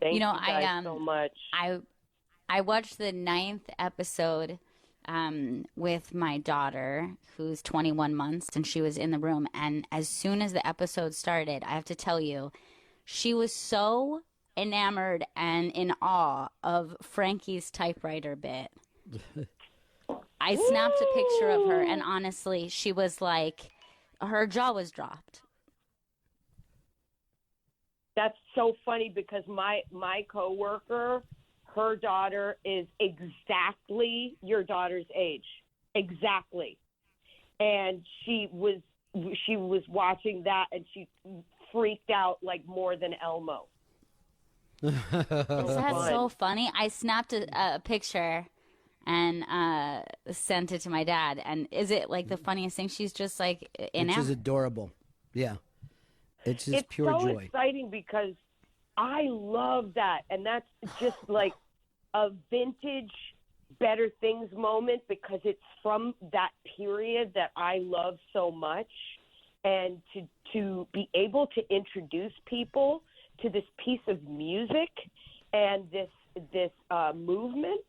Thank you guys so much. I watched the 9th episode with my daughter, who's 21 months, and she was in the room. And as soon as the episode started, I have to tell you, she was so enamored and in awe of Frankie's typewriter bit. I snapped a picture of her, and honestly, she was like, her jaw was dropped. That's so funny because my coworker, her daughter is exactly your daughter's age. Exactly. And she was watching that, and she freaked out like more than Elmo. That's so funny. I snapped a picture and sent it to my dad. And is it like the funniest thing? She's just like Which is adorable. Yeah. It's just pure joy. It's so exciting because I love that. And that's just like a vintage Better Things moment because it's from that period that I love so much. And to be able to introduce people to this piece of music and this movement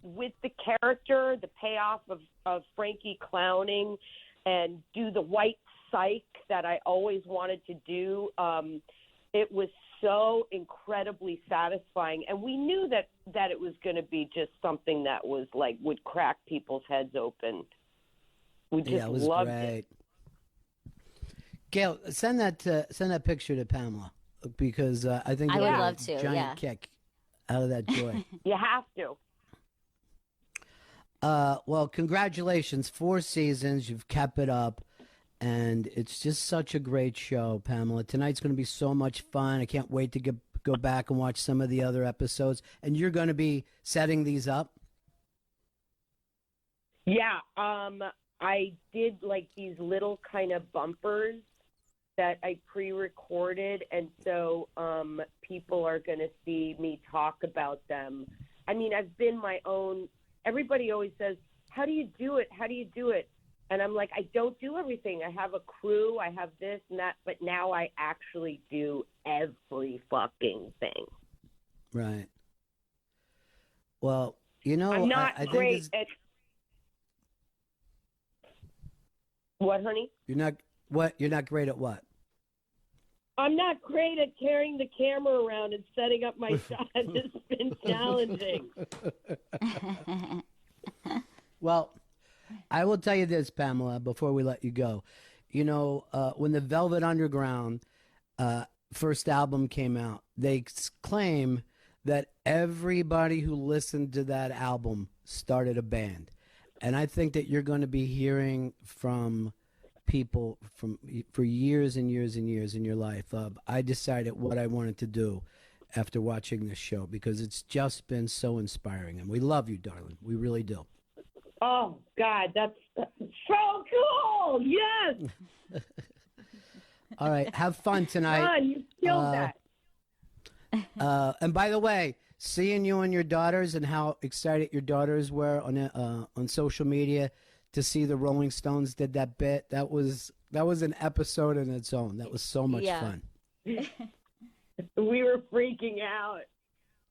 with the character, the payoff of Frankie clowning, and do the white psych that I always wanted to do. It was so incredibly satisfying, and we knew that it was going to be just something that was like would crack people's heads open. We just loved it. Gail, send that picture to Pamela because I think I would get love a to. giant kick out of that joy. You have to. Well, congratulations. 4 seasons. You've kept it up. And it's just such a great show, Pamela. Tonight's going to be so much fun. I can't wait to go back and watch some of the other episodes. And you're going to be setting these up? Yeah, I did like these little kind of bumpers that I pre-recorded, and so people are going to see me talk about them. I mean, I've been my own. Everybody always says, "How do you do it? How do you do it?" And I'm like, I don't do everything. I have a crew. I have this and that, but now I actually do every fucking thing. Right. Well, you know, I'm not I think great at. What, honey? You're not what? You're not great at what? I'm not great at carrying the camera around and setting up my shot. It's been challenging. Well, I will tell you this, Pamela, before we let you go. You know, when the Velvet Underground first album came out, they claim that everybody who listened to that album started a band. And I think that you're going to be hearing from people for years and years and years in your life. I decided what I wanted to do after watching this show because it's just been so inspiring. And we love you, darling. We really do. Oh, God, that's so cool. Yes. All right. Have fun tonight. Son, you killed that. And by the way, seeing you and your daughters and how excited your daughters were on social media to see the Rolling Stones did that bit, that was an episode in its own. That was so much fun. We were freaking out.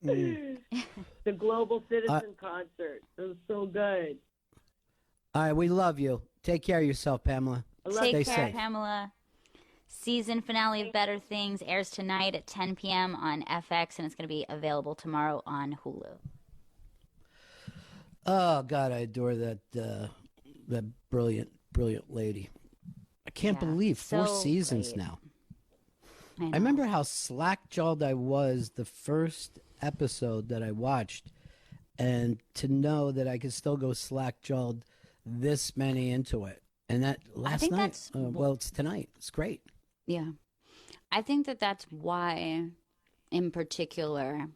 The Global Citizen concert. It was so good. All right, we love you. Take care of yourself, Pamela. Take care, Pamela. Season finale of Better Things airs tonight at 10 p.m. on FX, and it's going to be available tomorrow on Hulu. Oh God, I adore that brilliant lady. I can't believe 4 seasons great. now. I remember how slack-jawed I was the first episode that I watched, and to know that I could still go slack-jawed this many into it. And that last night, well, it's tonight. It's great. Yeah. I think that that's why, in particular,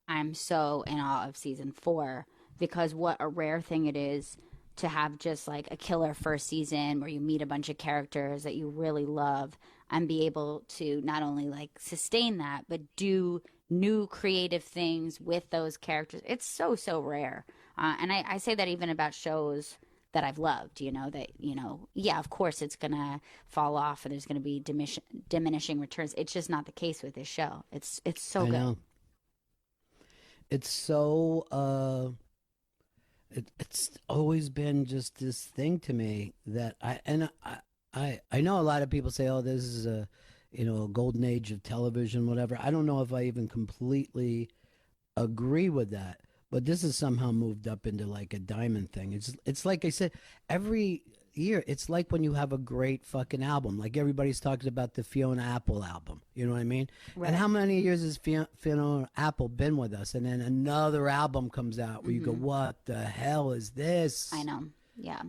I'm so in awe of season 4, because what a rare thing it is to have just like a killer first season where you meet a bunch of characters that you really love and be able to not only like sustain that, but do new creative things with those characters. It's so rare. And I say that even about shows that I've loved, yeah, of course it's going to fall off and there's going to be diminishing returns. It's just not the case with this show. It's so good. Know. It's so, it's always been just this thing to me that I know a lot of people say, oh, this is a golden age of television, whatever. I don't know if I even completely agree with that. But this has somehow moved up into like a diamond thing. It's like I said, every year, it's like when you have a great fucking album. Like everybody's talking about the Fiona Apple album. You know what I mean? Right. And how many years has Fiona Apple been with us? And then another album comes out where you go, what the hell is this? I know. Yeah.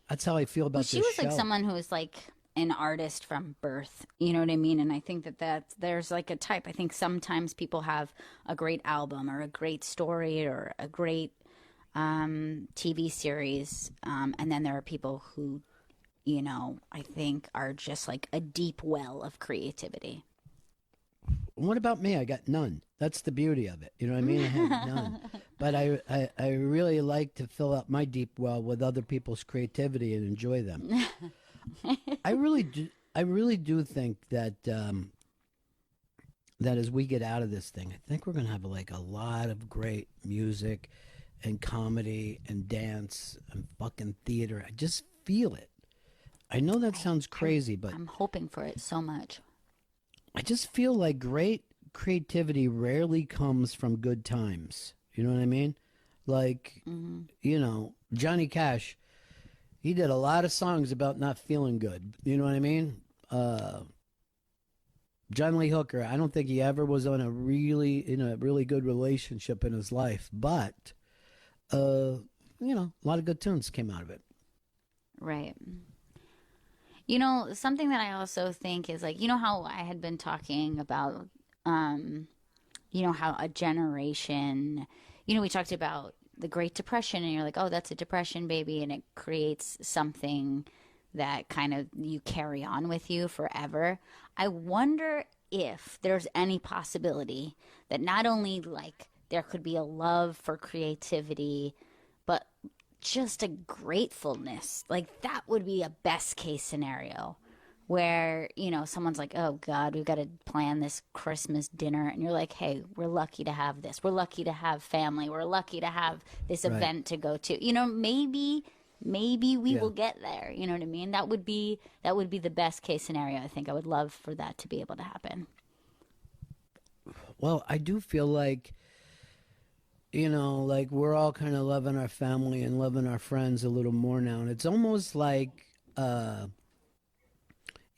That's how I feel about this show. She was like someone who was like an artist from birth, you know what I mean? And I think that there's like a type. I think sometimes people have a great album or a great story or a great TV series, and then there are people who, I think are just like a deep well of creativity. What about me? I got none. That's the beauty of it. You know what I mean? I have none. But I really like to fill up my deep well with other people's creativity and enjoy them. I really do think that that as we get out of this thing, I think we're going to have like a lot of great music and comedy and dance and fucking theater. I just feel it. I know that sounds crazy, but I'm hoping for it so much. I just feel like great creativity rarely comes from good times. You know what I mean? Like, Johnny Cash, he did a lot of songs about not feeling good. You know what I mean? John Lee Hooker, I don't think he ever was in a really good relationship in his life. But, a lot of good tunes came out of it. Right. Something that I also think is like, how I had been talking about, how a generation, we talked about the Great Depression and you're like, oh, that's a depression, baby. And it creates something that kind of you carry on with you forever. I wonder if there's any possibility that not only like there could be a love for creativity, but just a gratefulness. Like that would be a best case scenario where, someone's like, oh God, we've got to plan this Christmas dinner. And you're like, hey, we're lucky to have this. We're lucky to have family. We're lucky to have this event to go to. Maybe we will get there. You know what I mean? That would be the best case scenario. I think I would love for that to be able to happen. Well, I do feel like, like we're all kind of loving our family and loving our friends a little more now. And it's almost like,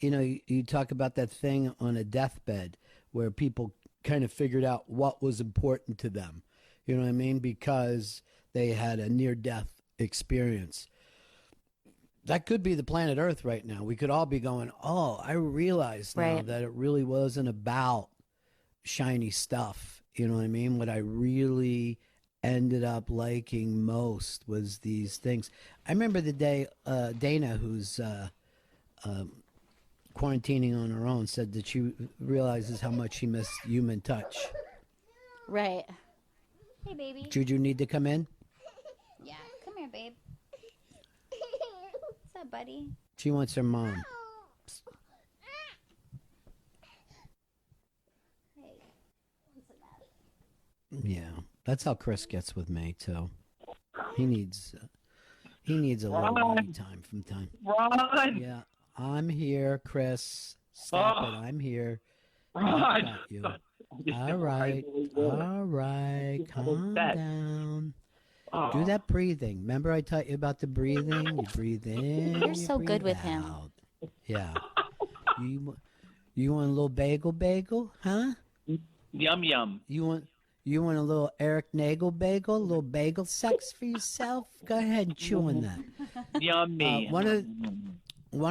you talk about that thing on a deathbed where people kind of figured out what was important to them. You know what I mean? Because they had a near-death experience. That could be the planet Earth right now. We could all be going, oh, I realize now that it really wasn't about shiny stuff. You know what I mean? What I really ended up liking most was these things. I remember the day Dana, who's quarantining on her own, said that she realizes how much she missed human touch. Right. Hey, baby. Juju need to come in? Yeah, come here, babe. What's up, buddy? She wants her mom. Hey, what's the matter? Yeah, that's how Chris gets with me too. He needs a little mommy time from time. Ron! Yeah, I'm here, Chris. Stop it. I'm here. Ron! Got you. All right. All right. Calm down. Do that breathing. Remember I taught you about the breathing? You breathe in. You're so good with him. Yeah. You want a little bagel, huh? Yum yum. You want a little Eric Nagel bagel, a little bagel sex for yourself? Go ahead and chew on that. Yummy. One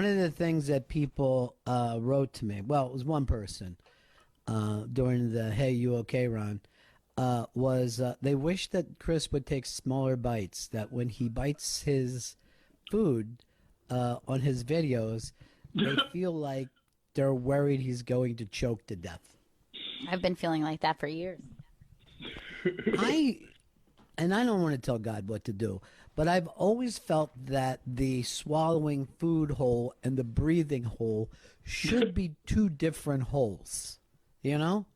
of the things that people wrote to me, well, it was one person during the "Hey, you okay, Ron?" Was they wish that Chris would take smaller bites. That when he bites his food on his videos, they feel like they're worried he's going to choke to death. I've been feeling like that for years. I don't want to tell God what to do, but I've always felt that the swallowing food hole and the breathing hole should be two different holes. You know?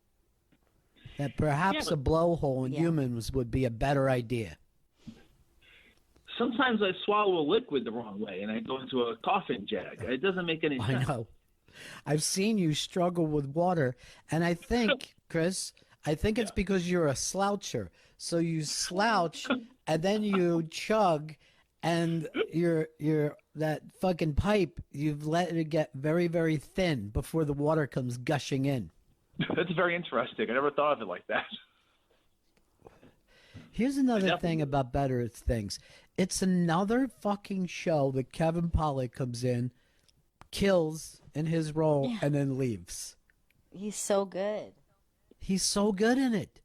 That perhaps a blowhole in humans would be a better idea. Sometimes I swallow a liquid the wrong way and I go into a coughing jag. It doesn't make any sense. I know. I've seen you struggle with water, and I think, Chris, it's because you're a sloucher. So you slouch and then you chug, and you're that fucking pipe, you've let it get very, very thin before the water comes gushing in. That's very interesting. I never thought of it like that. Here's another thing about Better Things. It's another fucking show that Kevin Pollak comes in, kills in his role, and then leaves. He's so good. He's so good in it.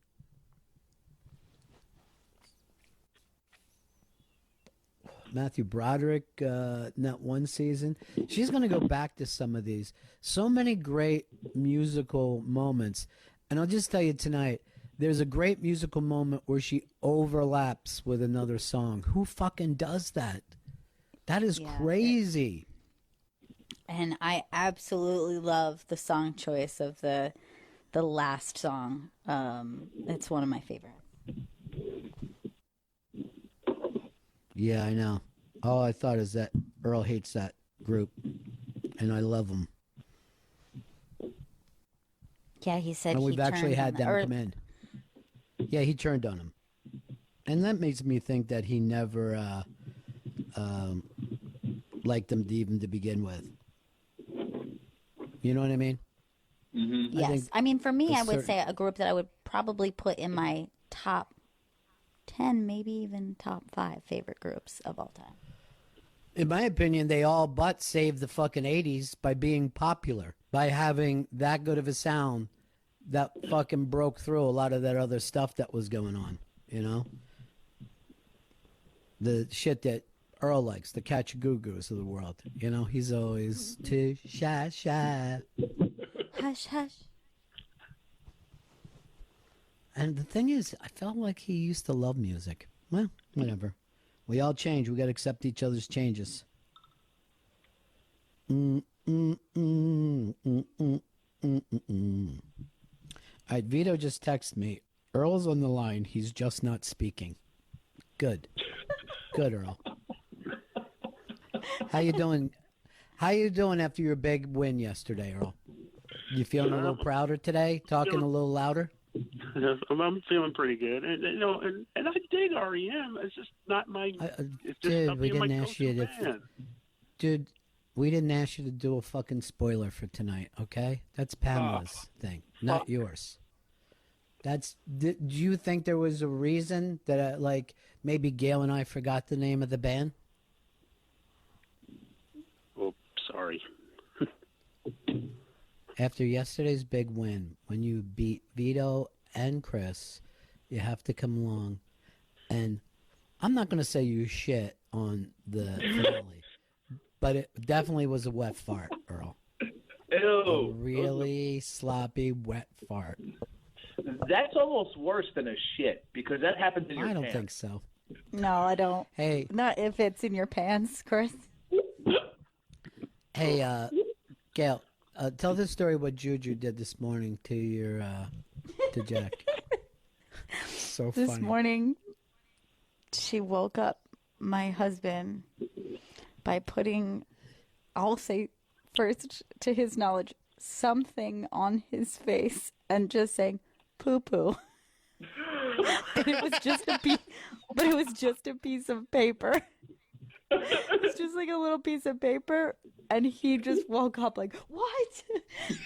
Matthew Broderick, not one season. She's going to go back to some of these. So many great musical moments. And I'll just tell you tonight, there's a great musical moment where she overlaps with another song. Who fucking does that? That is crazy. And I absolutely love the song choice of the last song. It's one of my favorites. Yeah, I know. All I thought is that Earl hates that group, and I love them. Yeah, he said and we've actually had them come in. Yeah, he turned on him. And that makes me think that he never liked them even to begin with. You know what I mean? Mm-hmm. Yes. I mean, for me, I would say a group that I would probably put in my top 10, maybe even top 5 favorite groups of all time. In my opinion, they all but saved the fucking 80s by being popular, by having that good of a sound that fucking broke through a lot of that other stuff that was going on, you know? The shit that Earl likes, the catch-a-goo-goos of the world. You know, he's always too shy. Hush, hush. And the thing is, I felt like he used to love music. Well, whatever. We all change. We got to accept each other's changes. All right, Vito just texted me. Earl's on the line. He's just not speaking. Good. Good, Earl. How you doing? How you doing after your big win yesterday, Earl? You feeling a little prouder today? Talking a little louder? I'm feeling pretty good, and you know, and I dig REM. It's just not my. It's just dude, not we being my didn't ask you go-to to. band. Dude, we didn't ask you to do a fucking spoiler for tonight, okay? That's Pamela's thing, not yours. Do you think there was a reason that, like, maybe Gail and I forgot the name of the band? Oh, sorry. After yesterday's big win, when you beat Vito and Chris, you have to come along. And I'm not going to say you shit on the finale, but it definitely was a wet fart, Earl. Ew. A really sloppy, wet fart. That's almost worse than a shit because that happens in your I don't pants. think so. No, I don't. Hey. Not if it's in your pants, Chris. Hey, Gail, tell the story what Juju did this morning to your, to Jack. So funny. This morning, she woke up my husband by putting, I'll say first to his knowledge, something on his face and just saying poo poo. But it was just a piece of paper. It's just like a little piece of paper, and he just woke up like, what?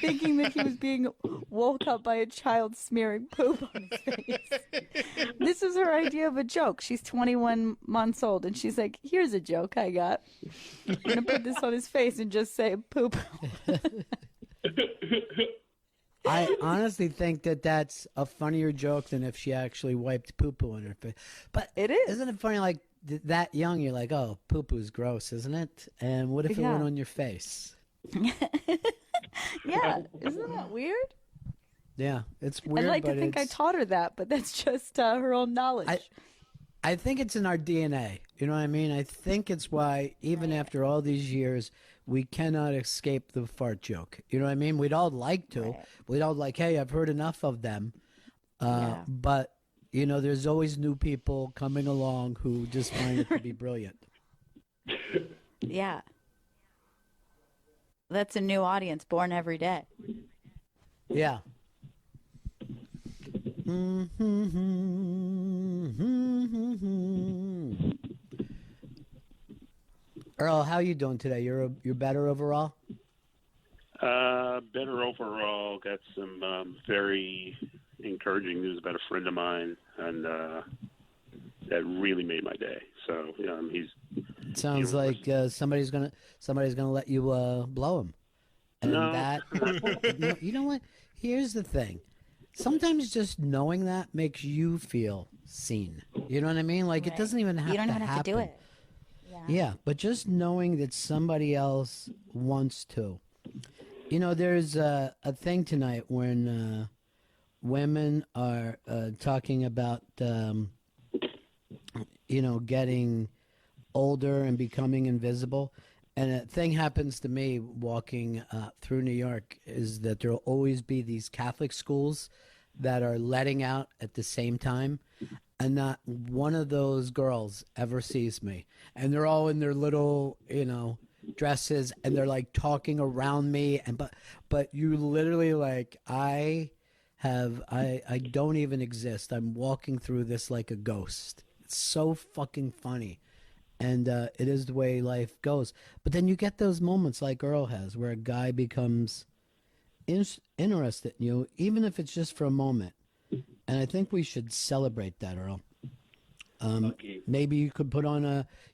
Thinking that he was being woke up by a child smearing poop on his face. This is her idea of a joke. She's 21 months old, and she's like, here's a joke I got. I'm going to put this on his face and just say poop. I honestly think that that's a funnier joke than if she actually wiped poo-poo on her face. But it is. Isn't it funny, like, that young, you're like, oh, poo-poo's gross, isn't it? And what if it went on your face? Yeah, isn't that weird? Yeah, it's weird. I'd like but to think I taught her that, but that's just her own knowledge. I think it's in our DNA. You know what I mean? I think it's why, even after all these years, we cannot escape the fart joke. You know what I mean? We'd all like to. Right. We'd all like, hey, I've heard enough of them. But, you know, there's always new people coming along who just find it to be brilliant. Yeah. That's a new audience born every day. Yeah. Earl, how you doing today? You're better overall? Better overall. Got some very encouraging news about a friend of mine, and that really made my day. So he's. It sounds like somebody's gonna let you blow him. And no. that you know what? Here's the thing. Sometimes just knowing that makes you feel seen. You know what I mean? Like, it doesn't even have to happen. You don't even have to do it. Yeah, but just knowing that somebody else wants to. You know, there's a thing tonight when women are talking about, getting older and becoming invisible. And a thing happens to me walking through New York is that there will always be these Catholic schools that are letting out at the same time. And not one of those girls ever sees me. And they're all in their little, dresses, and they're like talking around me. And but you literally, like, I don't even exist. I'm walking through this like a ghost. It's so fucking funny. And it is the way life goes. But then you get those moments like Earl has where a guy becomes interested in you, even if it's just for a moment. And I think we should celebrate that, Earl. Maybe you could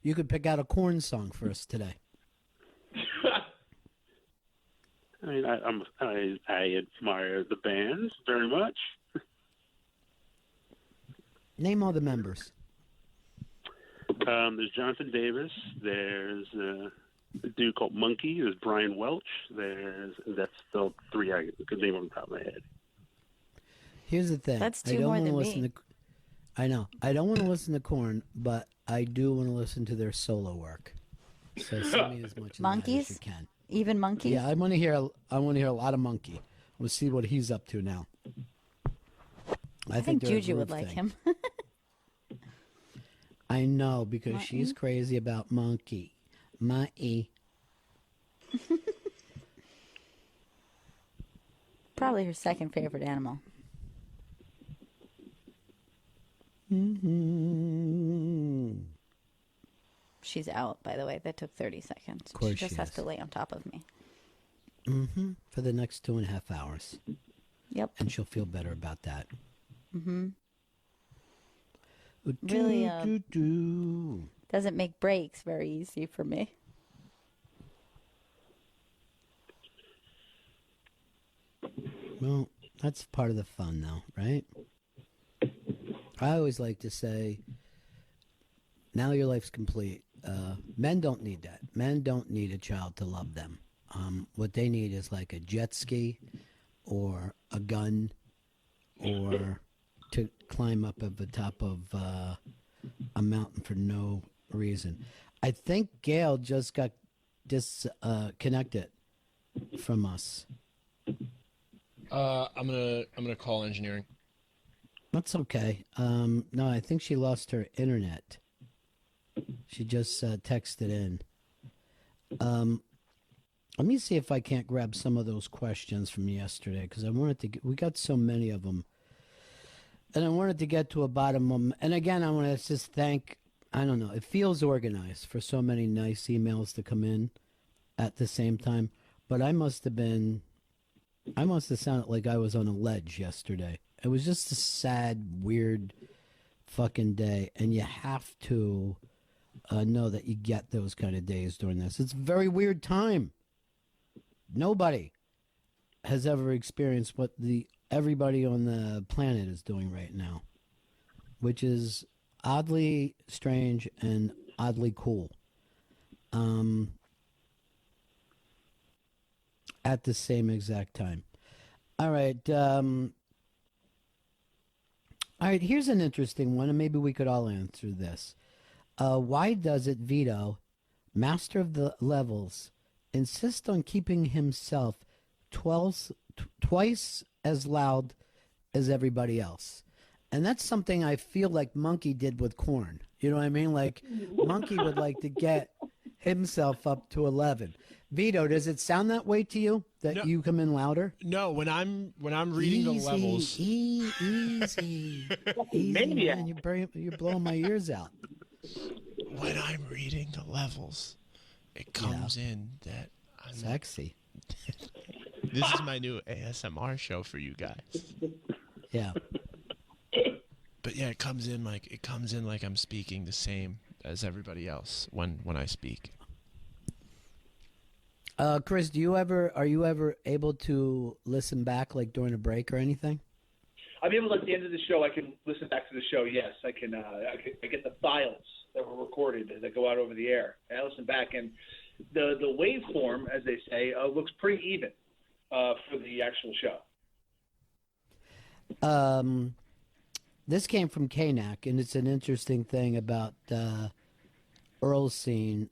you could pick out a Korn song for us today. I mean, I admire the band very much. Name all the members. There's Jonathan Davis. There's a dude called Monkey. There's Brian Welch. That's the three I could name on the top of my head. Here's the thing. That's two more than me. I know. I don't want to listen to Korn, but I do want to listen to their solo work. So send me as much Monkeys? as you can. Even Monkeys? Yeah, I want to hear a lot of Monkey. We'll see what he's up to now. I think they're a Juju would group like thing. him. I know, because she's crazy about Monkey. Probably her second favorite animal. Mm-hmm. She's out, by the way. That took 30 seconds. Of course she just she has is. to lay on top of me. Mm-hmm. For the next 2.5 hours. Yep. And she'll feel better about that. Mm-hmm. Really doesn't make breaks very easy for me. Well, that's part of the fun, though, right? I always like to say, now your life's complete. Men don't need that. Men don't need a child to love them. What they need is like a jet ski or a gun or to climb up at the top of a mountain for no reason. I think Gail just got disconnected from us. I'm gonna call engineering. That's okay. No, I think she lost her internet. She just texted in. Let me see if I can't grab some of those questions from yesterday, because I wanted to we got so many of them. And I wanted to get to the bottom of them. And again, I want to just thank, I don't know, it feels organized for so many nice emails to come in at the same time. But I must have sounded like I was on a ledge yesterday. It was just a sad, weird fucking day. And you have to know that you get those kind of days during this. It's a very weird time. Nobody has ever experienced what everybody on the planet is doing right now, which is oddly strange and oddly cool. At the same exact time. All right. Here's an interesting one, and maybe we could all answer this. Why does it Vito, master of the levels, insist on keeping himself twice as loud as everybody else? And that's something I feel like Monkey did with Korn. You know what I mean? Like, Monkey would like to get himself up to 11. Vito, does it sound that way to you, that you come in louder? No, when I'm reading the levels. Easy, man. You're blowing my ears out. When I'm reading the levels, it comes in that I'm sexy. This is my new ASMR show for you guys. Yeah. But yeah, it comes in like I'm speaking the same as everybody else when I speak. Chris, are you ever able to listen back, like during a break or anything? I'm able at the end of the show. I can listen back to the show. Yes, I can. I get the files that were recorded that go out over the air, and I listen back. And the waveform, as they say, looks pretty even for the actual show. This came from Kanak, and it's an interesting thing about Earl's scene.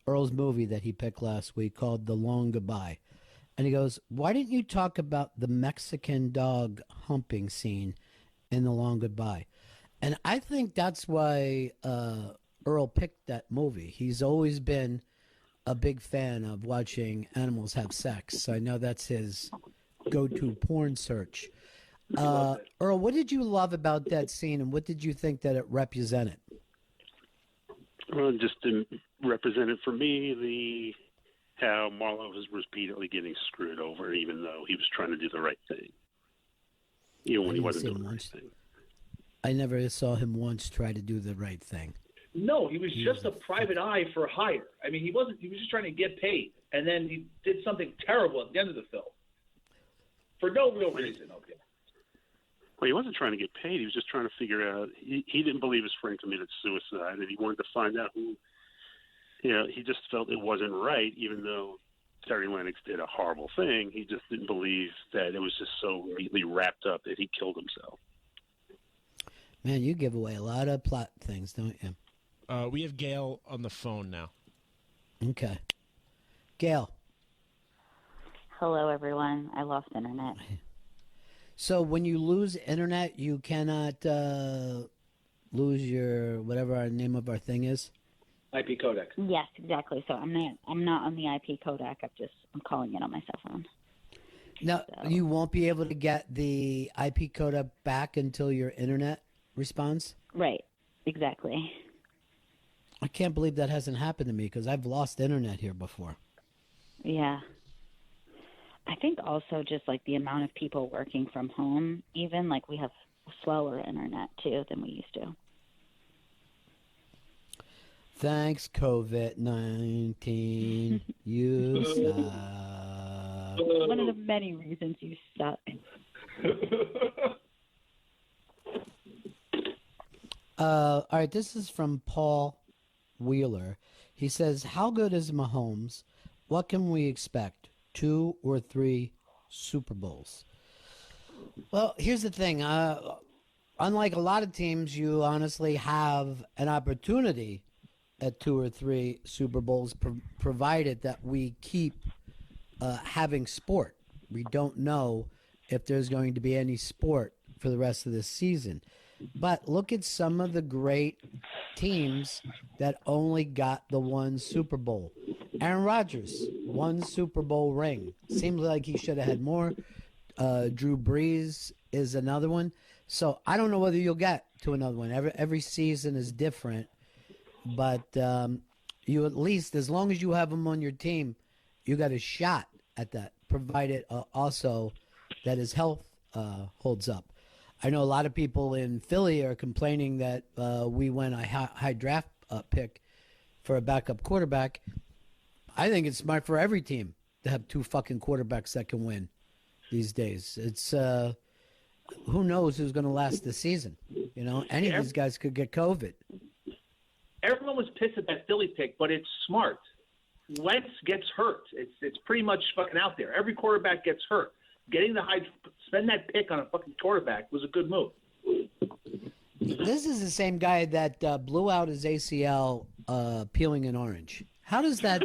Earl's movie that he picked last week called The Long Goodbye. And he goes, why didn't you talk about the Mexican dog humping scene in The Long Goodbye? And I think that's why Earl picked that movie. He's always been a big fan of watching animals have sex. So I know that's his go-to porn search. Earl, what did you love about that scene, and what did you think that it represented? Well, just to represent it for me, how Marlo was repeatedly getting screwed over, even though he was trying to do the right thing, even when he wasn't doing the right thing. I never saw him once try to do the right thing. No, he was just a private eye for hire. I mean, he wasn't. He was just trying to get paid, and then he did something terrible at the end of the film for no real reason. Okay. Well, he wasn't trying to get paid. He was just trying to figure out. He didn't believe his friend committed suicide, and he wanted to find out who. You know, he just felt it wasn't right, even though Terry Lennox did a horrible thing. He just didn't believe that it was just so neatly wrapped up that he killed himself. Man, you give away a lot of plot things, don't you? We have Gail on the phone now. Okay. Gail. Hello, everyone. I lost internet. So when you lose internet, you cannot lose your whatever our name of our thing is. IP codec. Yes, exactly. So I'm not on the IP codec. I'm calling it on my cell phone. No, you won't be able to get the IP codec back until your internet responds. Right. Exactly. I can't believe that hasn't happened to me because I've lost internet here before. Yeah. I think also just like the amount of people working from home, even like we have slower internet too than we used to. Thanks, COVID-19. You suck. One of the many reasons you suck. All right, this is from Paul Wheeler. He says, how good is Mahomes? What can we expect? 2 or 3 Super Bowls? Well, here's the thing. Unlike a lot of teams, you honestly have an opportunity at 2 or 3 Super Bowls, provided that we keep having sport. We don't know if there's going to be any sport for the rest of this season. But look at some of the great teams that only got the one Super Bowl. Aaron Rodgers, 1 Super Bowl ring. Seems like he should have had more. Drew Brees is another one. So I don't know whether you'll get to another one. Every season is different. But you at least, as long as you have them on your team, you got a shot at that, provided also that his health holds up. I know a lot of people in Philly are complaining that we went a high draft pick for a backup quarterback. I think it's smart for every team to have 2 fucking quarterbacks that can win these days. It's who knows who's going to last the season. You know, any of these guys could get COVID. Everyone was pissed at that Philly pick, but it's smart. Wentz gets hurt. It's pretty much fucking out there. Every quarterback gets hurt. Getting spend that pick on a fucking quarterback was a good move. This is the same guy that blew out his ACL peeling an orange. How does that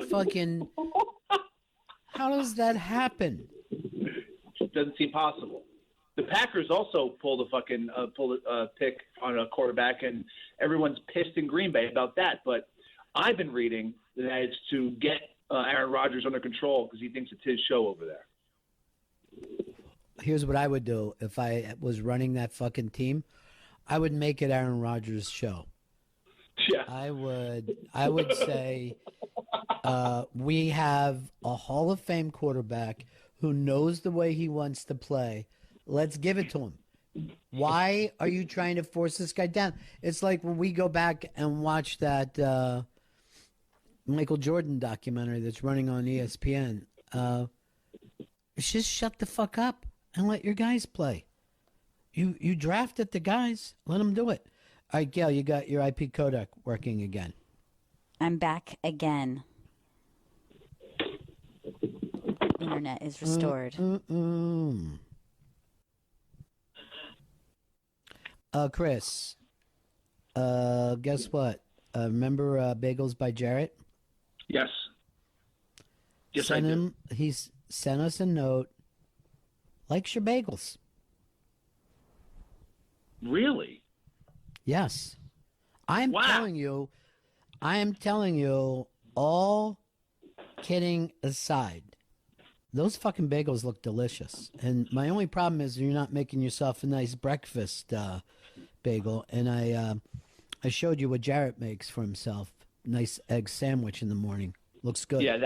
happen? It doesn't seem possible. The Packers also pulled a pick on a quarterback, and everyone's pissed in Green Bay about that. But I've been reading that it's to get Aaron Rodgers under control because he thinks it's his show over there. Here's what I would do if I was running that fucking team. I would make it Aaron Rodgers' show. Yeah. I would say we have a Hall of Fame quarterback who knows the way he wants to play. Let's give it to him. Why are you trying to force this guy down? It's like when we go back and watch that Michael Jordan documentary that's running on ESPN. Just shut the fuck up and let your guys play. You drafted the guys. Let them do it. All right, Gail, you got your IP codec working again. I'm back again. Internet is restored. Chris, guess what? Remember Bagels by Jarrett? Yes. Yes, I do. He's sent us a note. Likes your bagels. Really? Yes. I am telling you, all kidding aside, those fucking bagels look delicious. And my only problem is you're not making yourself a nice breakfast bagel. And I showed you what Jarrett makes for himself. Nice egg sandwich in the morning. Looks good. Yeah,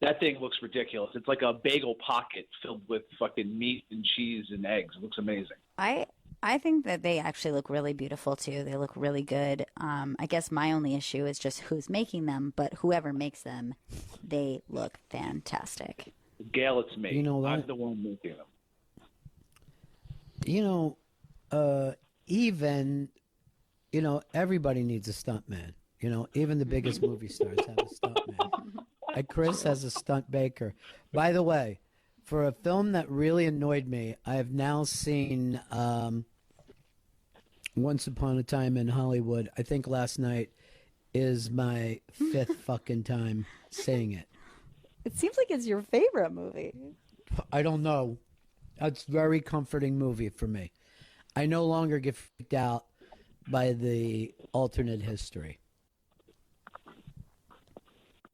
that thing looks ridiculous. It's like a bagel pocket filled with fucking meat and cheese and eggs. It looks amazing. I I think that they actually look really beautiful too. They look really good. I guess my only issue is just who's making them, but whoever makes them, they look fantastic. Gail, it's me. You know what? I'm the one making them. You know, even, you know, everybody needs a stuntman. You know, even the biggest movie stars have a stuntman. Chris has a stunt baker. By the way, for a film that really annoyed me, I have now seen Once Upon a Time in Hollywood. I think last night is my fifth fucking time seeing it. It seems like it's your favorite movie. I don't know. It's a very comforting movie for me. I no longer get freaked out by the alternate history.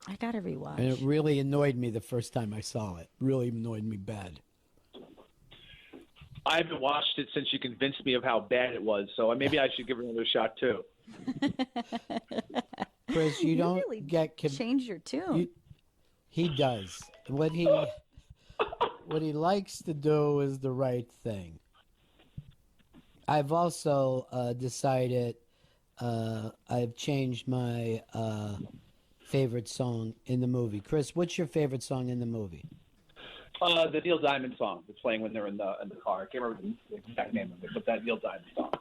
I gotta rewatch. And it really annoyed me the first time I saw it. Really annoyed me bad. I haven't watched it since you convinced me of how bad it was, so maybe I should give it another shot too. Chris, you don't really get change your tune. He does. What he likes to do is the right thing. I've also decided I've changed my favorite song in the movie. Chris, what's your favorite song in the movie? The Neil Diamond song that's playing when they're in the car. I can't remember the exact name of it, but that Neil Diamond song.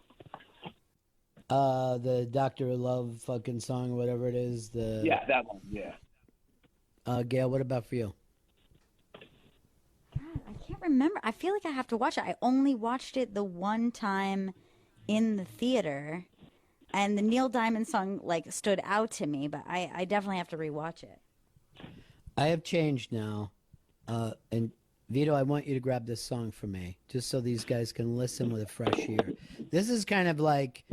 The Doctor Love fucking song, whatever it is. Yeah, that one. Yeah. Gail, what about for you? God, I can't remember. I feel like I have to watch it. I only watched it the one time in the theater, and the Neil Diamond song like stood out to me, but I definitely have to rewatch it. I have changed now. And Vito, I want you to grab this song for me, just so these guys can listen with a fresh ear. This is kind of like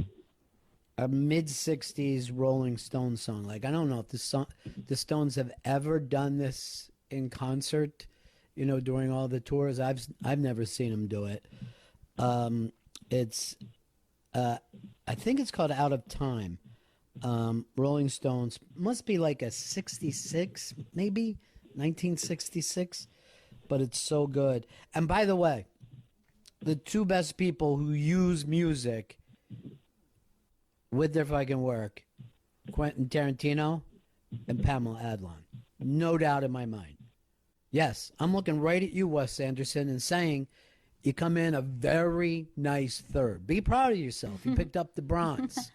a mid-'60s Rolling Stones song. Like, I don't know if the Stones have ever done this in concert, you know, during all the tours. I've never seen them do it. It's I think it's called Out of Time. Rolling Stones must be like a 66, maybe 1966, but it's so good. And by the way, the two best people who use music with their fucking work, Quentin Tarantino and Pamela Adlon. No doubt in my mind. Yes, I'm looking right at you, Wes Anderson, and saying you come in a very nice third. Be proud of yourself. You picked up the bronze.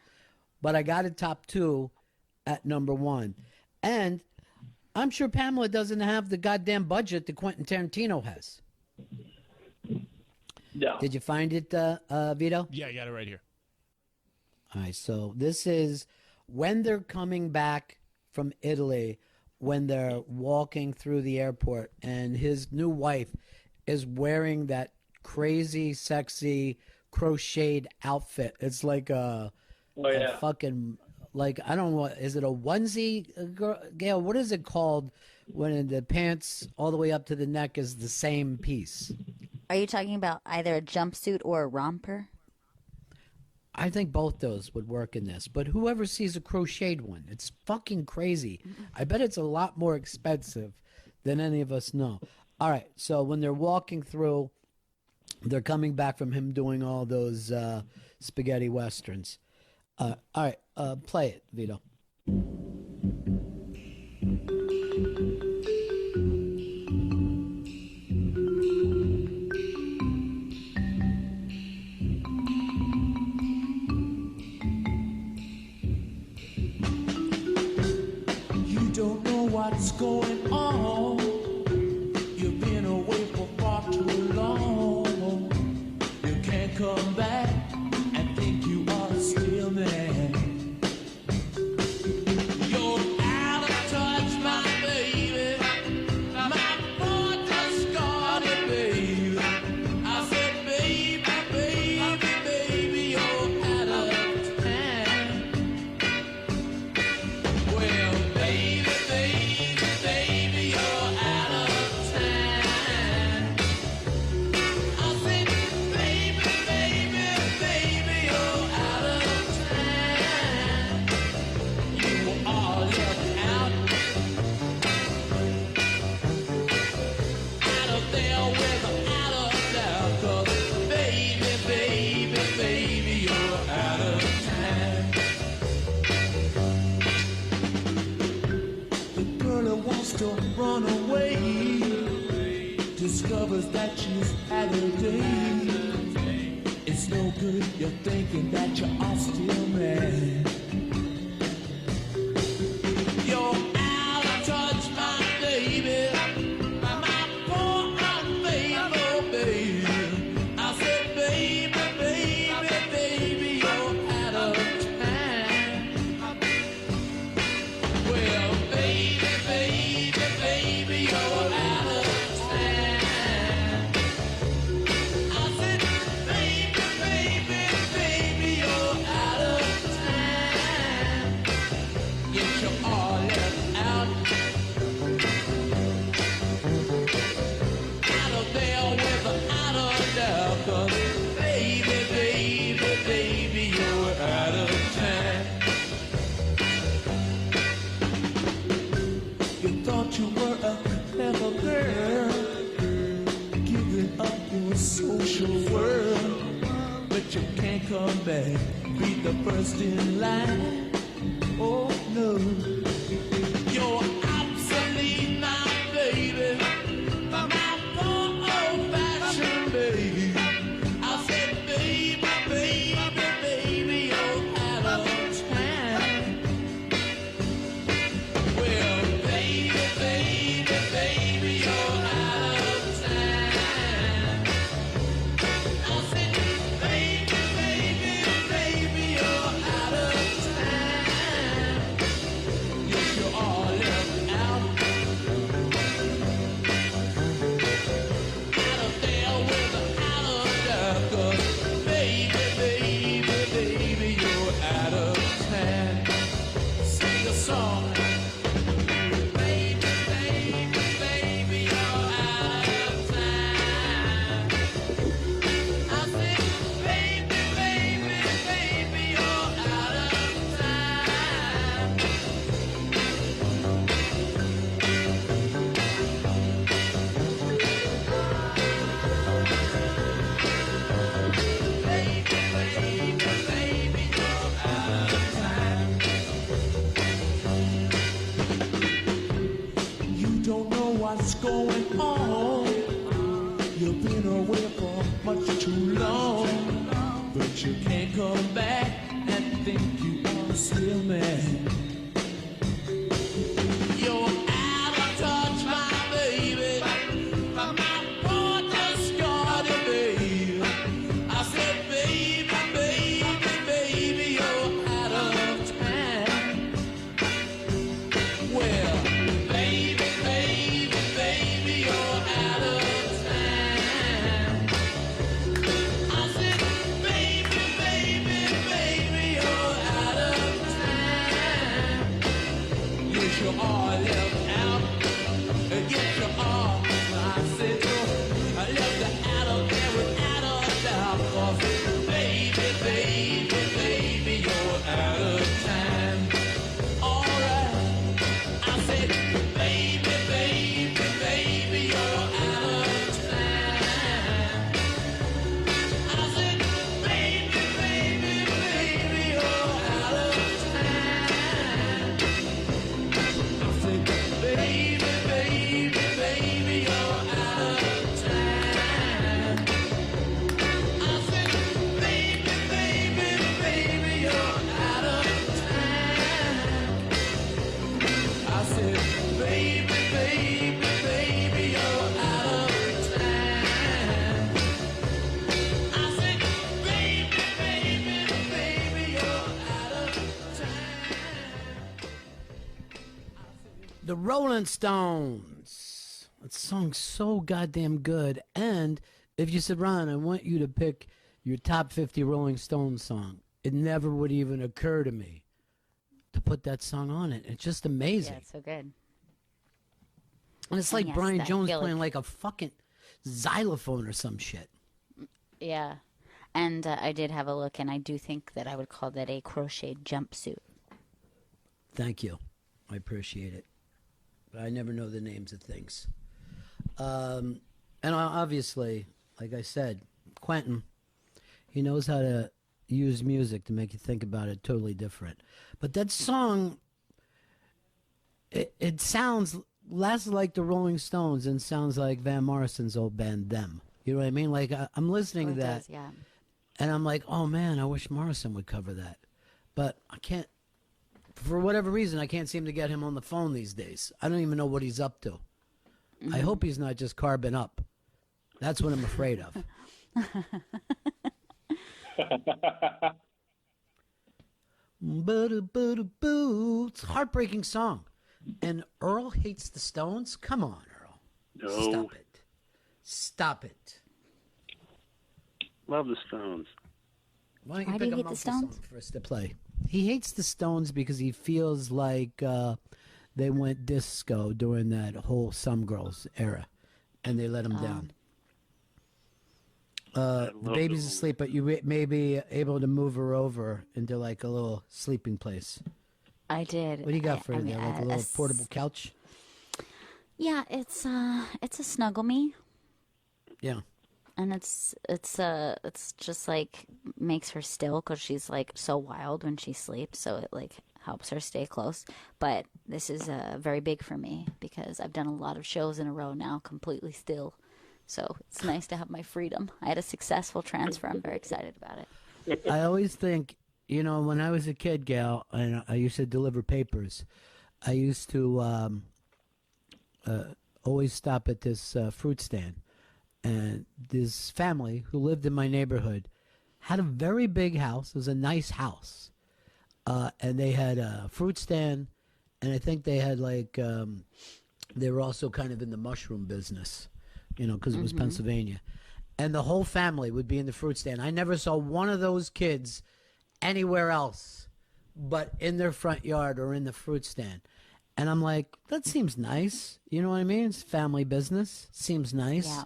But I got a top two at number one. And I'm sure Pamela doesn't have the goddamn budget that Quentin Tarantino has. No. Did you find it, Vito? Yeah, I got it right here. All right, so this is when they're coming back from Italy, when they're walking through the airport, and his new wife is wearing that crazy, sexy, crocheted outfit. It's like a fucking... Like, I don't know, is it a onesie, Gail? What is it called when the pants all the way up to the neck is the same piece? Are you talking about either a jumpsuit or a romper? I think both those would work in this. But whoever sees a crocheted one, it's fucking crazy. I bet it's a lot more expensive than any of us know. All right, so when they're walking through, they're coming back from him doing all those spaghetti westerns. All right, play it, Vito. You don't know what's going on. You've been away for far too long. You can't come back and think you are still there. You're out of touch, my baby. My boy just got it, baby. I said, baby, baby, baby, you're out of time. Well, baby, baby, baby, you're out of time. I said, baby, baby, baby. day. It's no good you're thinking that you are still mad. You're out of touch, my baby. My poor unfaithful baby. I said, baby, baby, baby, you're out of time. Well, baby, baby, baby, you're out of time. I said, baby, baby, baby, you're out of time. Yes, you are left out. Out of there without a doubt. 'Cause baby, baby, baby, you're out of time. You thought you were a clever girl, giving up your social world, but you can't come back, be the first in line. Oh no, you're obsolete now, baby. My poor old-fashioned baby. I said, baby, baby, baby, you're out of time. Well, baby, baby, baby, you're out of time. I said, baby, baby, baby, you're out of time. Yes, you are left out. Out of there without a doubt. 'Cause baby, baby, baby, you're out of time. Sing a song. Baby, baby, baby, you're out of time. I said, baby, baby, baby, you're out of time. Baby, baby, baby, you're out of time. You don't know what's going on. You've been away for much too long, but you can't come back and think you are still mad. You're out of touch, my baby. My poor discarded baby. I said, baby, baby, baby, you're out of time. Well, baby, baby, baby, you're out of time. I said, baby, baby, baby, you're out of time. Yes, you are left out. Yes, you are. I said, I left out of there without a doubt. 'Cause baby, baby, baby, you're out of time. All right. I said, baby, baby, baby, you're out of time. I said, baby, baby, baby, you're out of time. I said, baby, baby, baby, you're out of time. I said, baby, baby, baby, you're out of time. I said, baby, baby, baby, you're out of time. I said, baby, baby, baby, you're out of time. The Rolling Stones. That song's so goddamn good. And if you said, Ron, I want you to pick your top 50 Rolling Stones song, it never would even occur to me to put that song on it. It's just amazing. Yeah, it's so good. And it's And like yes, Brian I Jones feel playing like a fucking xylophone or some shit. Yeah. And I did have a look, and I do think that I would call that a crocheted jumpsuit. Thank you. I appreciate it. But I never know the names of things. And obviously, like I said, Quentin, he knows how to use music to make you think about it totally different. But that song, it sounds less like the Rolling Stones and sounds like Van Morrison's old band, Them. You know what I mean? Like I'm listening to it that, does, yeah. and I'm like, oh man, I wish Morrison would cover that, but I can't. For whatever reason, I can't seem to get him on the phone these days. I don't even know what he's up to. I hope he's not just carbon up. That's what I'm afraid of. Boo. It's a heartbreaking song. And Earl hates the Stones? Come on, Earl. No. Stop it. Stop it. Love the Stones. Why Why do you hate the Stones? For us to play. He hates the Stones because he feels like they went disco during that whole Some Girls era, and they let him down. The baby's asleep, but you may be able to move her over into like a little sleeping place. I did. What do you got for her there? Like a little portable couch? Yeah, it's a snuggle me. Yeah. And it's just like makes her still because she's like so wild when she sleeps, so it like helps her stay close. But this is very big for me because I've done a lot of shows in a row now completely still, so it's nice to have my freedom. I had a successful transfer. I'm very excited about it. I always think, when I was a kid, Gal, and I used to deliver papers, I used to always stop at this fruit stand. And this family who lived in my neighborhood had a very big house. It was a nice house. And they had a fruit stand. And I think they had they were also kind of in the mushroom business, because it was Pennsylvania. And the whole family would be in the fruit stand. I never saw one of those kids anywhere else but in their front yard or in the fruit stand. And I'm like, that seems nice. You know what I mean? It's family business. Seems nice. Yeah.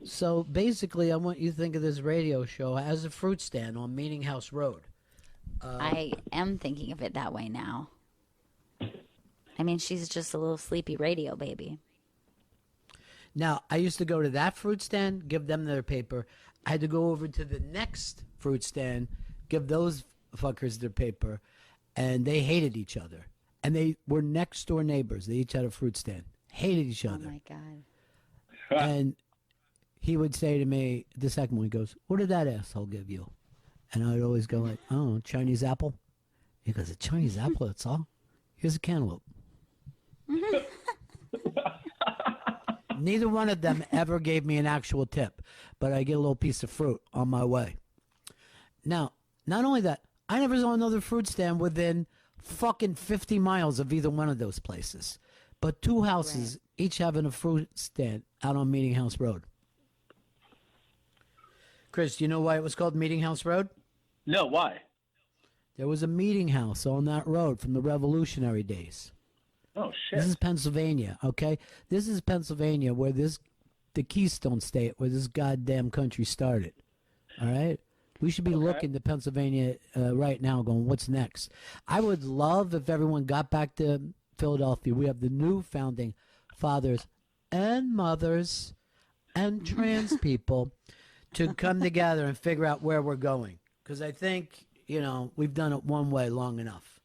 So basically, I want you to think of this radio show as a fruit stand on Meeting House Road. I am thinking of it that way now. I mean, she's just a little sleepy radio baby. Now, I used to go to that fruit stand, give them their paper. I had to go over to the next fruit stand, give those fuckers their paper, and they hated each other. And they were next door neighbors. They each had a fruit stand. Hated each other. Oh, my God. And he would say to me, the second one, he goes, what did that asshole give you? And I would always go like, oh, Chinese apple? He goes, a Chinese apple, that's all? Here's a cantaloupe. Neither one of them ever gave me an actual tip, but I get a little piece of fruit on my way. Now, not only that, I never saw another fruit stand within fucking 50 miles of either one of those places. But two houses, each having a fruit stand out on Meeting House Road. Chris, do you know why it was called Meeting House Road? No, why? There was a meeting house on that road from the Revolutionary days. Oh, shit. This is Pennsylvania, okay? This is Pennsylvania where the Keystone State, where this goddamn country started, all right? We should be looking to Pennsylvania right now going, what's next? I would love if everyone got back to Philadelphia. We have the new founding fathers and mothers and trans people to come together and figure out where we're going. Because I think, we've done it one way long enough.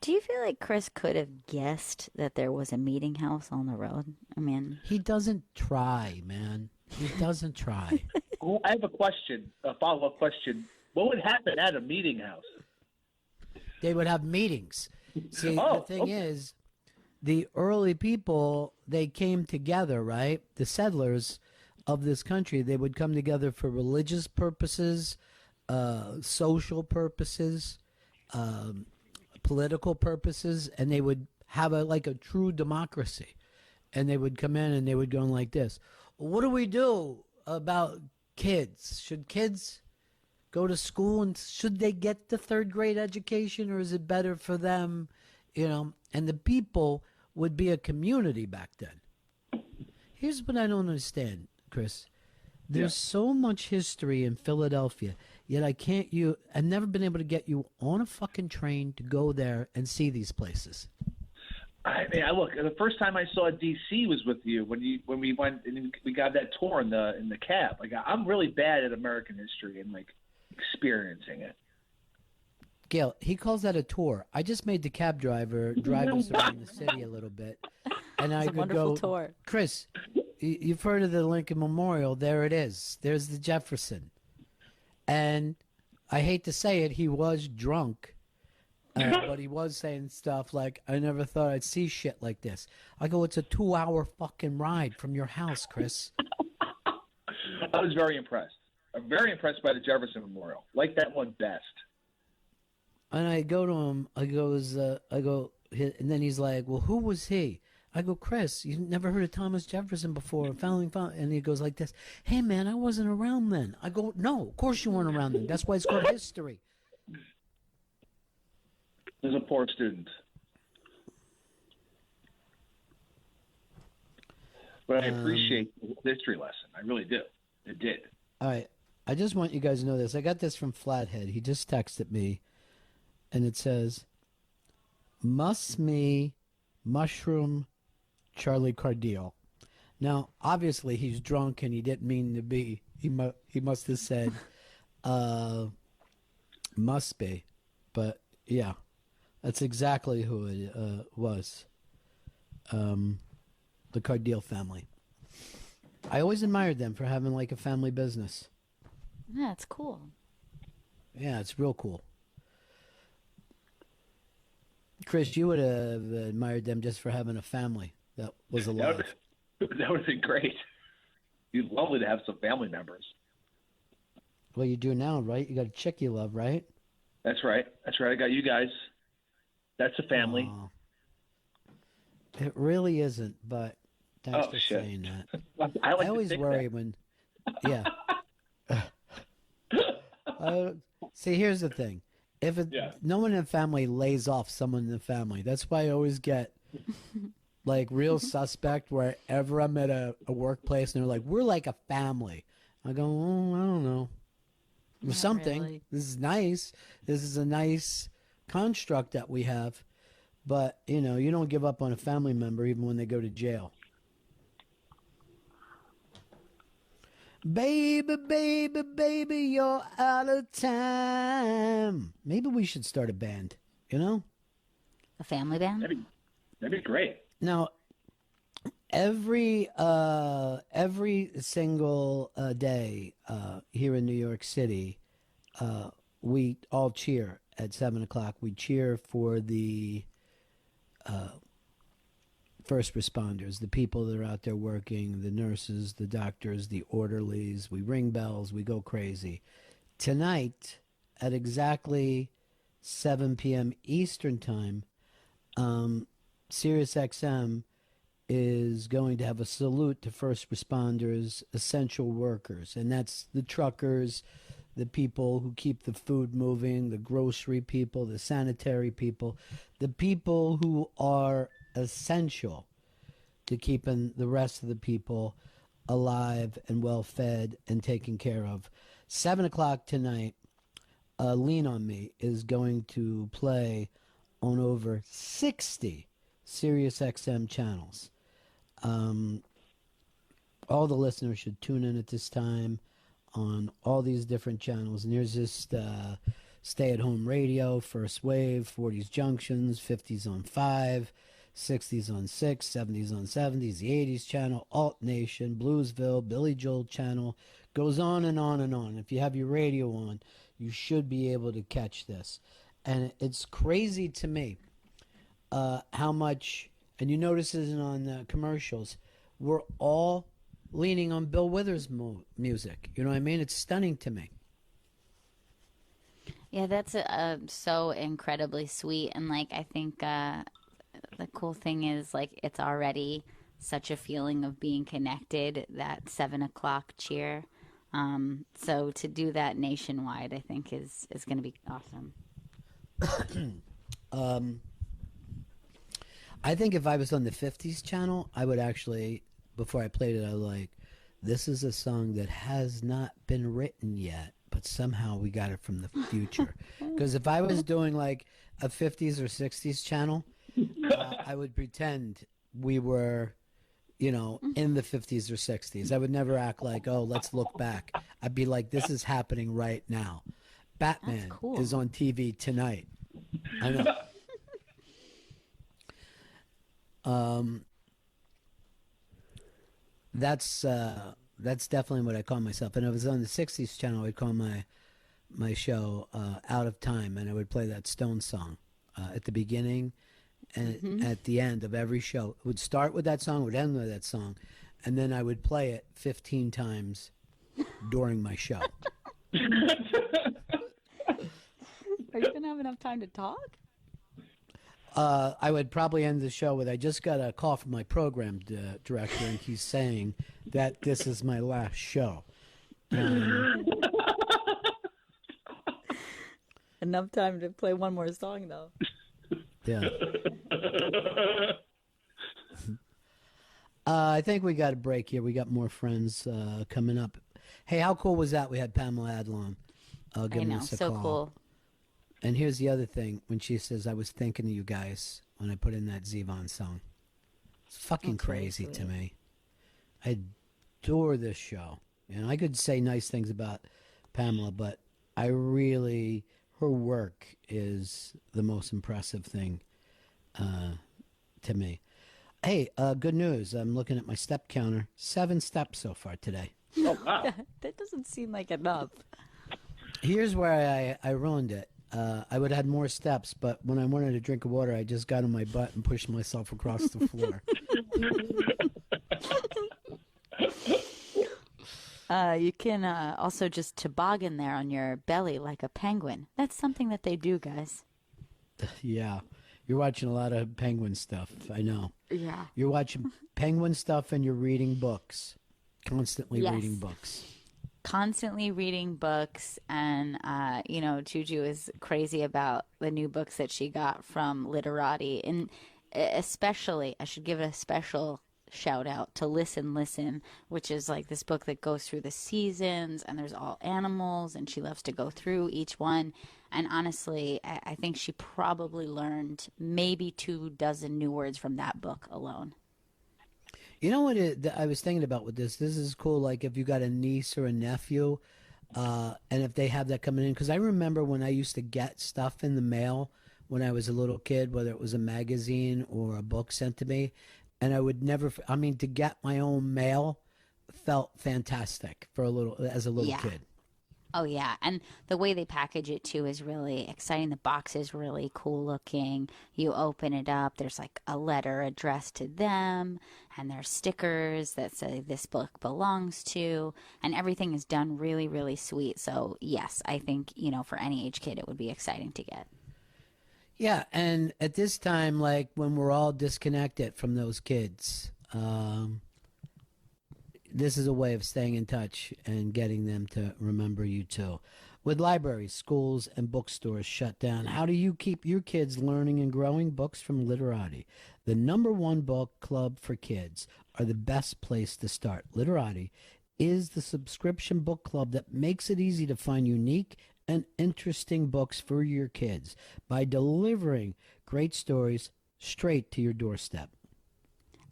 Do you feel like Chris could have guessed that there was a meeting house on the road? I mean, he doesn't try, man. He doesn't try. Well, I have a question, a follow-up question. What would happen at a meeting house? They would have meetings. See, the thing is, the early people, they came together, right? The settlers of this country, they would come together for religious purposes, social purposes, political purposes, and they would have a true democracy. And they would come in and they would go like this. What do we do about kids? Should kids go to school and should they get the third grade education, or is it better for them? And the people would be a community back then. Here's what I don't understand, Chris. There's so much history in Philadelphia, yet I've never been able to get you on a fucking train to go there and see these places. I mean, look. The first time I saw DC was with you when we went and we got that tour in the cab. Like, I'm really bad at American history and experiencing it. Gail, he calls that a tour. I just made the cab driver drive us around the city a little bit, and I it's a could wonderful go, tour. Chris, you've heard of the Lincoln Memorial. There it is. There's the Jefferson. And I hate to say it, he was drunk. But he was saying stuff like, I never thought I'd see shit like this. I go, it's a 2-hour fucking ride from your house, Chris. I was very impressed. I'm very impressed by the Jefferson Memorial. Like that one best. And I go to him, and then he's like, well, who was he? I go, Chris, you never heard of Thomas Jefferson before, and he goes like this, hey, man, I wasn't around then. I go, no, of course you weren't around then. That's why it's called history. There's a poor student. But I appreciate the history lesson. I really do. It did. All right. I just want you guys to know this. I got this from Flathead. He just texted me, and it says, me mushroom Charlie Cardiel. Now, obviously, he's drunk, and he didn't mean to be. He must have said, must be. But, yeah, that's exactly who it was. The Cardiel family. I always admired them for having like a family business. Yeah, it's cool. Yeah, it's real cool. Chris, you would have admired them just for having a family that was alive. That would have been great. You'd lovely to have some family members. Well, you do now, right? You got a chick you love, right? That's right. That's right. I got you guys. That's a family. It really isn't, but thanks for saying that. I always worry when, yeah. See, here's the thing. If no one in the family lays off someone in the family, that's why I always get like real suspect wherever I'm at a workplace and they're like, we're like a family. I go, oh, I don't know. Something. Really. This is nice. This is a nice construct that we have. But, you know, you don't give up on a family member even when they go to jail. Baby, baby, baby, you're out of time. Maybe we should start a band, you know? A family band? That'd be great. Now, every single day here in New York City, we all cheer at 7 o'clock. We cheer for the first responders, the people that are out there working, the nurses, the doctors, the orderlies. We ring bells. We go crazy. Tonight, at exactly 7 p.m. Eastern Time, SiriusXM is going to have a salute to first responders, essential workers, and that's the truckers, the people who keep the food moving, the grocery people, the sanitary people, the people who are essential to keeping the rest of the people alive and well fed and taken care of. 7 o'clock tonight, Lean on Me is going to play on over 60 SiriusXM channels. All the listeners should tune in at this time on all these different channels. And there's just stay-at-home radio, First Wave, 40s Junctions, 50s on 5, 60s on 6, 70s on 70s, the 80s channel, Alt Nation, Bluesville, Billy Joel channel. Goes on and on and on. If you have your radio on, you should be able to catch this. And it's crazy to me how much, and you notice it on the commercials, we're all leaning on Bill Withers' music. You know what I mean? It's stunning to me. Yeah, that's so incredibly sweet. And, like, I think the cool thing is, like, it's already such a feeling of being connected, that 7 o'clock cheer. So to do that nationwide, I think is going to be awesome. I think if I was on the 50s channel, I would actually, before I played it, I was like, this is a song that has not been written yet, but somehow we got it from the future. Because if I was doing like a 50s or 60s channel, I would pretend we were, you know, in the 50s or 60s. I would never act like, oh, let's look back. I'd be like, this is happening right now. Batman is on TV tonight. I know. that's definitely what I call myself. And I was on the 60s channel. I'd call my show Out of Time, and I would play that Stone song at the beginning and at the end of every show. It would start with that song, would end with that song, and then I would play it 15 times during my show. Are you going to have enough time to talk? I would probably end the show with, I just got a call from my program director, and he's saying that this is my last show. Enough time to play one more song, though. Yeah. I think we got a break here. We got more friends coming up. Hey, how cool was that? We had Pamela Adlon giving us a call. Cool. And here's the other thing. When she says, I was thinking of you guys when I put in that Zevon song. It's fucking crazy to me. I adore this show. I could say nice things about Pamela, but I really, her work is the most impressive thing to me. Hey, good news. I'm looking at my step counter. 7 steps so far today. Oh, wow. That doesn't seem like enough. Here's where I ruined it. I would have had more steps, but when I wanted a drink of water, I just got on my butt and pushed myself across the floor. You can also just toboggan there on your belly like a penguin. That's something that they do, guys. Yeah. You're watching a lot of penguin stuff. I know. Yeah. You're watching penguin stuff and you're reading books. Constantly reading books. Constantly reading books, and Juju is crazy about the new books that she got from Literati, and especially I should give it a special shout out to Listen, which is like this book that goes through the seasons, and there's all animals, and she loves to go through each one. And honestly, I think she probably learned maybe 24 new words from that book alone. You know what I was thinking about with this? This is cool, like if you got a niece or a nephew, and if they have that coming in. Because I remember when I used to get stuff in the mail when I was a little kid, whether it was a magazine or a book sent to me, and I would never, to get my own mail felt fantastic as a little kid. Oh, yeah. And the way they package it, too, is really exciting. The box is really cool looking. You open it up. There's like a letter addressed to them. And there's stickers that say this book belongs to. And everything is done really, really sweet. So, yes, I think, for any age kid, it would be exciting to get. Yeah. And at this time, like when we're all disconnected from those kids, this is a way of staying in touch and getting them to remember you too. With libraries, schools, and bookstores shut down, how do you keep your kids learning and growing? Books from Literati, the #1 book club for kids, are the best place to start. Literati is the subscription book club that makes it easy to find unique and interesting books for your kids by delivering great stories straight to your doorstep.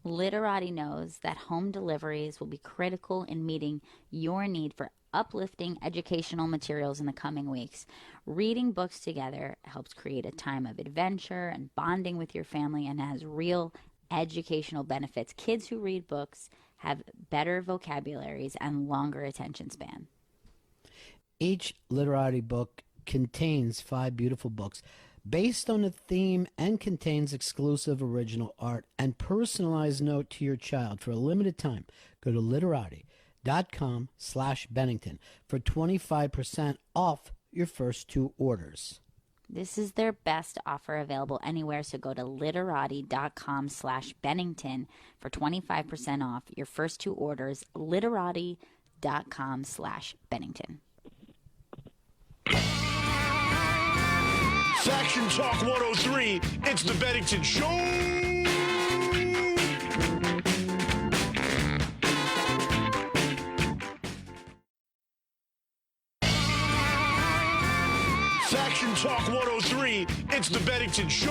Literati knows that home deliveries will be critical in meeting your need for uplifting educational materials in the coming weeks. Reading books together helps create a time of adventure and bonding with your family and has real educational benefits. Kids who read books have better vocabularies and longer attention span. Each Literati book contains 5 beautiful books based on a theme and contains exclusive original art and personalized note to your child. For a limited time, go to literati.com/Bennington for 25% off your first 2 orders. This is their best offer available anywhere, so go to literati.com/Bennington for 25% off your first 2 orders. Literati.com/Bennington. Faction Talk 103, it's the Bennington Show! Faction Talk 103, it's the Bennington Show!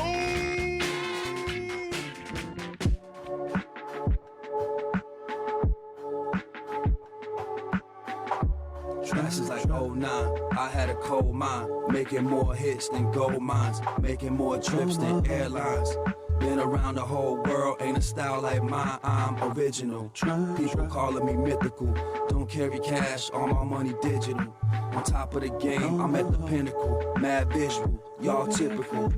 Trash is like '09. I had a cold mind, making more hits than gold mines, making more trips than airlines. Been around the whole world, ain't a style like mine, I'm original. People calling me mythical. Don't carry cash, all my money digital. On top of the game, I'm at the pinnacle. Mad visual, y'all typical.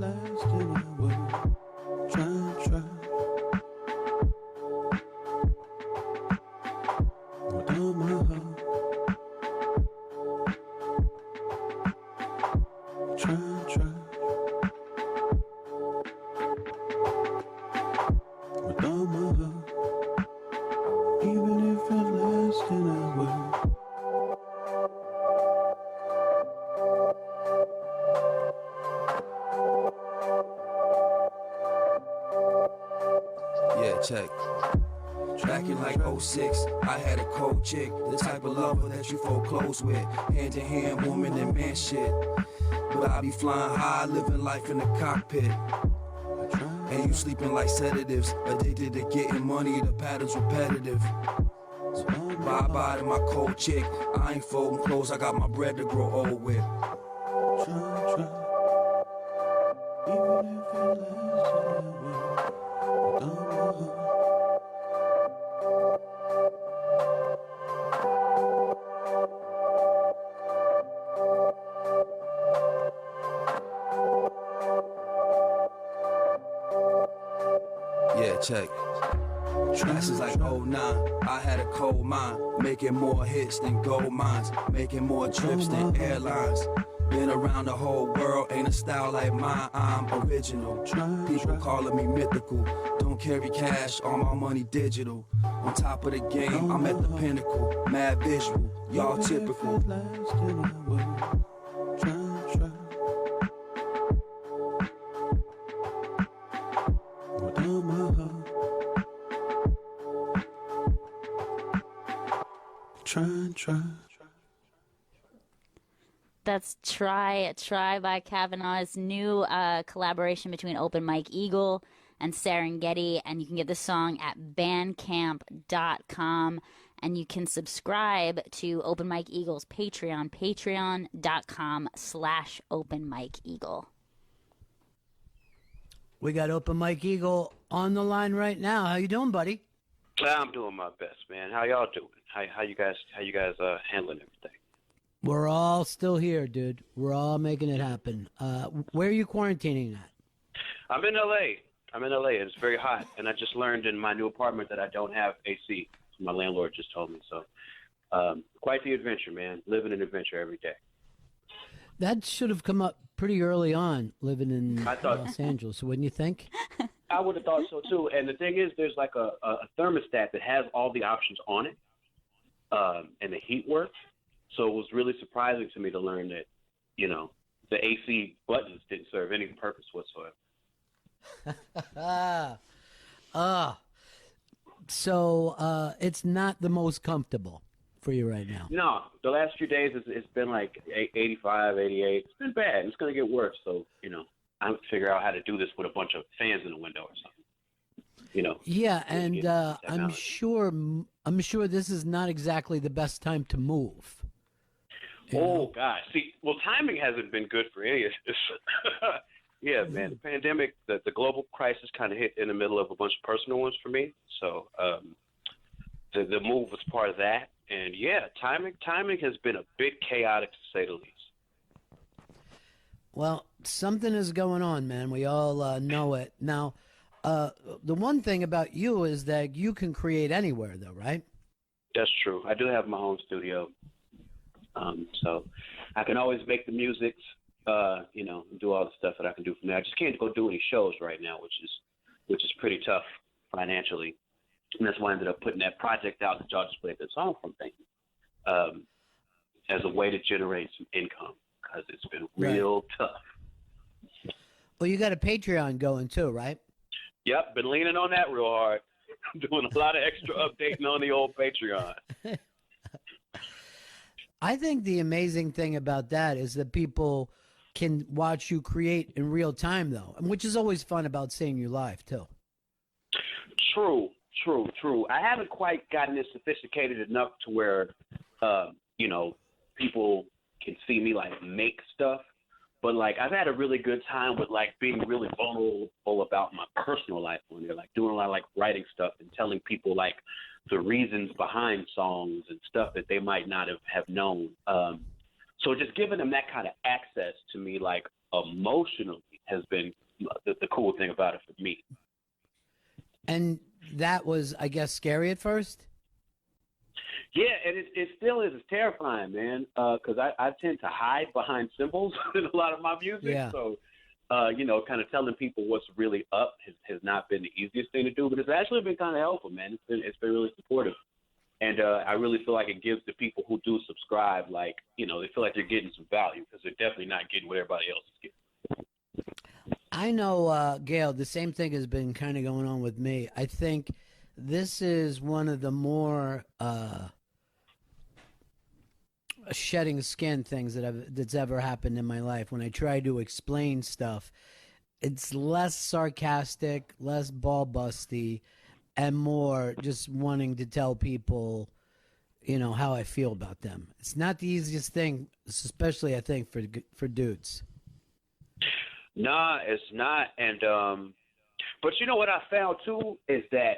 Yeah, check. Back in like '06, I had a cold chick, the type of lover that you foreclose with. Hand in hand, woman and man shit. But I be flying high, living life in the cockpit. And you sleeping like sedatives, addicted to getting money, the pattern's repetitive. Bye-bye to my cold chick, I ain't folding clothes, I got my bread to grow old with. Yeah, check. This is like '09, I had a cold mind, making more hits than gold mines, making more trips than airlines. Been around the whole world, ain't a style like mine, I'm original. People calling me mythical. Don't carry cash, all my money digital. On top of the game, I'm at the pinnacle. Mad visual, y'all typical. That's Try by Kavanaugh's new collaboration between Open Mike Eagle and Serengeti, and you can get the song at bandcamp.com, and you can subscribe to Open Mike Eagle's Patreon, patreon.com/Open Mike Eagle. We got Open Mike Eagle on the line right now. How you doing, buddy? I'm doing my best, man. How y'all doing? How you guys handling everything? We're all still here, dude. We're all making it happen. Where are you quarantining at? I'm in LA. It's very hot, and I just learned in my new apartment that I don't have AC. My landlord just told me so. Quite the adventure, man. Living an adventure every day. That should have come up pretty early on, living in Los Angeles, wouldn't you think? I would have thought so too. And the thing is, there's like a thermostat that has all the options on it, and the heat works. So it was really surprising to me to learn that, the AC buttons didn't serve any purpose whatsoever. So it's not the most comfortable for you right now. No, the last few days it's been like 85, 88. It's been bad. It's going to get worse. So, I have to figure out how to do this with a bunch of fans in the window or something. Yeah, and I'm sure this is not exactly the best time to move. Oh, gosh. See, well, timing hasn't been good for any of this. Yeah, man, the pandemic, the global crisis kind of hit in the middle of a bunch of personal ones for me. So the move was part of that. And, yeah, timing has been a bit chaotic, to say the least. Well, something is going on, man. We all know it. Now, the one thing about you is that you can create anywhere, though, right? That's true. I do have my home studio. So I can always make the music, do all the stuff that I can do from there. I just can't go do any shows right now, which is pretty tough financially. And that's why I ended up putting that project out that y'all just played the song from, thank you, as a way to generate some income, because it's been real tough. Well, you got a Patreon going too, right? Yep, been leaning on that real hard. Doing a lot of extra updating on the old Patreon. I think the amazing thing about that is that people can watch you create in real time, though, which is always fun about seeing you live, too. True. I haven't quite gotten it sophisticated enough to where, people can see me, like, make stuff. But like I've had a really good time with like being really vulnerable about my personal life on there, like doing a lot of like writing stuff and telling people like the reasons behind songs and stuff that they might not have known. So just giving them that kind of access to me, like emotionally, has been the cool thing about it for me. And that was, I guess, scary at first? Yeah, and it still is. It's terrifying, man, because I tend to hide behind symbols in a lot of my music. Yeah. So, kind of telling people what's really up has not been the easiest thing to do, but it's actually been kind of helpful, man. It's been really supportive. And I really feel like it gives the people who do subscribe, like, they feel like they're getting some value because they're definitely not getting what everybody else is getting. I know, Gail, the same thing has been kind of going on with me. I think this is one of the more shedding skin things that's ever happened in my life. When I try to explain stuff, it's less sarcastic, less ball busty, and more just wanting to tell people, how I feel about them. It's not the easiest thing, especially I think for dudes. Nah, it's not. And but you know what I found too is that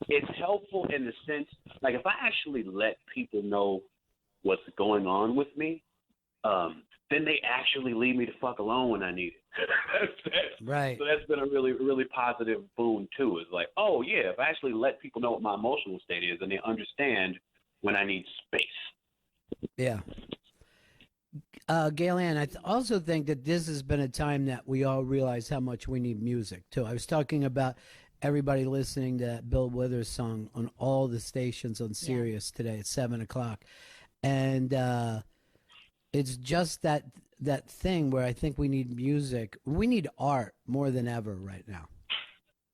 it's helpful in the sense, like if I actually let people know what's going on with me, then they actually leave me the fuck alone when I need it. Right. So that's been a really, really positive boon too. Is like, oh yeah, if I actually let people know what my emotional state is, and they understand when I need space. Yeah. Gail Ann, I also think that this has been a time that we all realize how much we need music too. I was talking about everybody listening to that Bill Withers song on all the stations on Sirius today at 7:00. And it's just that thing where I think we need music. We need art more than ever right now.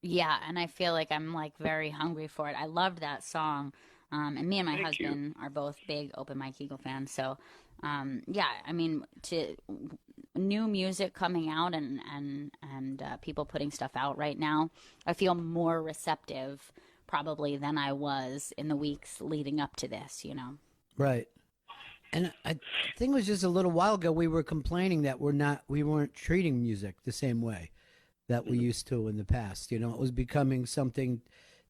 Yeah, and I feel like I'm like very hungry for it. I loved that song. And me and my husband are both big Open Mike Eagle fans. So, yeah, I mean, to new music coming out and people putting stuff out right now, I feel more receptive probably than I was in the weeks leading up to this, Right. And I think it was just a little while ago we were complaining that we weren't treating music the same way that we used to in the past. It was becoming something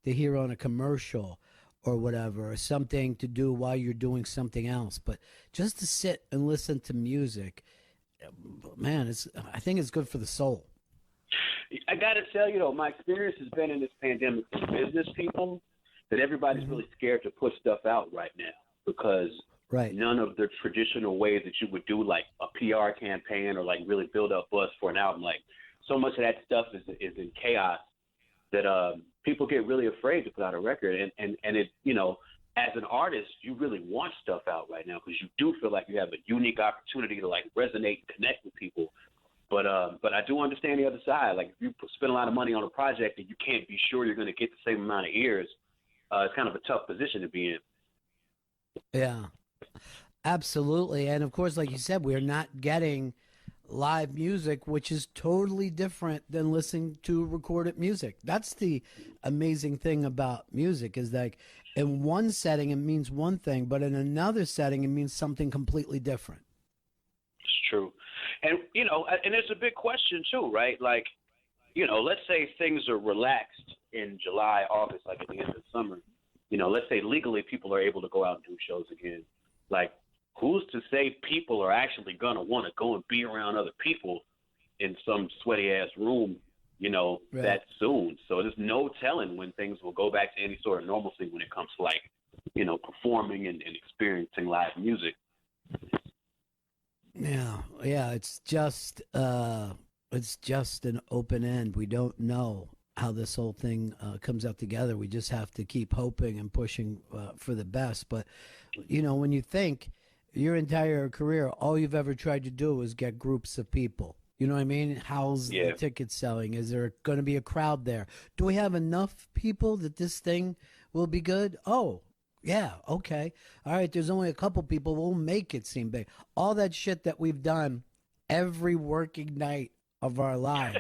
to hear on a commercial or whatever, or something to do while you're doing something else. But just to sit and listen to music, man, I think it's good for the soul. I got to tell you, though, my experience has been in this pandemic with business people that everybody's really scared to put stuff out right now because none of the traditional ways that you would do like a PR campaign or like really build up buzz for an album, like so much of that stuff is in chaos that people get really afraid to put out a record. And it, as an artist, you really want stuff out right now because you do feel like you have a unique opportunity to like resonate and connect with people. But I do understand the other side. Like if you spend a lot of money on a project and you can't be sure you're going to get the same amount of ears, it's kind of a tough position to be in. Yeah, absolutely. And of course, like you said, we're not getting live music, which is totally different than listening to recorded music. That's the amazing thing about music is like in one setting, it means one thing, but in another setting, it means something completely different. It's true. And, and there's a big question too, right? Like, let's say things are relaxed in July, August, like at the end of summer. Let's say legally people are able to go out and do shows again. Like, who's to say people are actually going to want to go and be around other people in some sweaty-ass room, that soon? So there's no telling when things will go back to any sort of normalcy when it comes to, like, performing and experiencing live music. Yeah, it's just an open end. We don't know how this whole thing comes out together. We just have to keep hoping and pushing for the best. But, when you think your entire career, all you've ever tried to do is get groups of people. You know what I mean? How's the ticket selling? Is there going to be a crowd there? Do we have enough people that this thing will be good? Oh, yeah, okay. All right, there's only a couple people. We'll make it seem big. All that shit that we've done every working night of our lives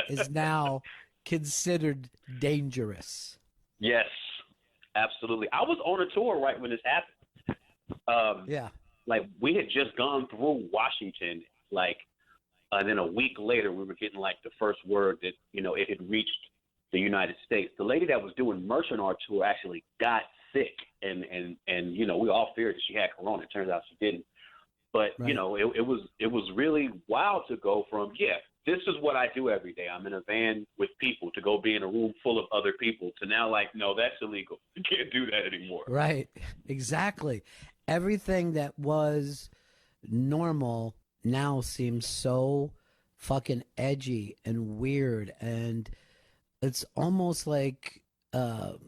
is now considered dangerous. Yes, absolutely. I was on a tour right when this happened. Yeah. Like, we had just gone through Washington, like, And then a week later, we were getting like the first word that, it had reached the United States. The lady that was doing merch on our tour actually got sick. And we all feared that she had corona. It turns out she didn't. But, Right. it was really wild to go from, this is what I do every day. I'm in a van with people, to go be in a room full of other people, to now like, no, that's illegal. You can't do that anymore. Right. Exactly. Everything that was normal now seems so fucking edgy and weird. And it's almost like I'm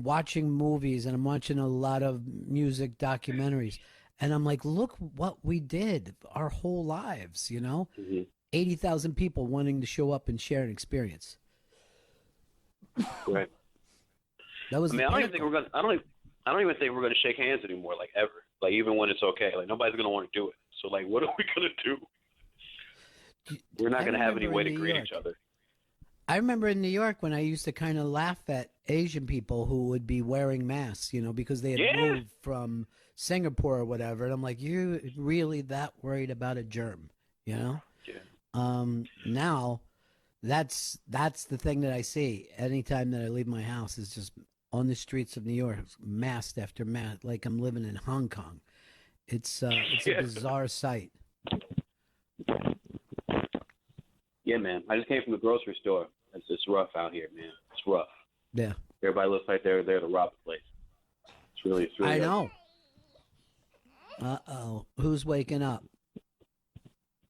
watching movies and I'm watching a lot of music documentaries. And I'm like, look what we did our whole lives, 80,000 people wanting to show up and share an experience. Right. That was I don't even think we're gonna. I don't even think we're gonna shake hands anymore. Like ever. Like even when it's okay. Like nobody's gonna want to do it. So like, what are we gonna do? We're not gonna have any way to greet each other. I remember in New York when I used to kind of laugh at Asian people who would be wearing masks, because they had moved from Singapore or whatever. And I'm like, you're really that worried about a germ, Yeah. Now that's the thing that I see anytime that I leave my house is just on the streets of New York, mask after mask, like I'm living in Hong Kong. It's a bizarre sight. Yeah, man. I just came from the grocery store. It's rough out here, man. It's rough. Yeah. Everybody looks like they're there to rob the place. It's really I know. Uh-oh. Who's waking up?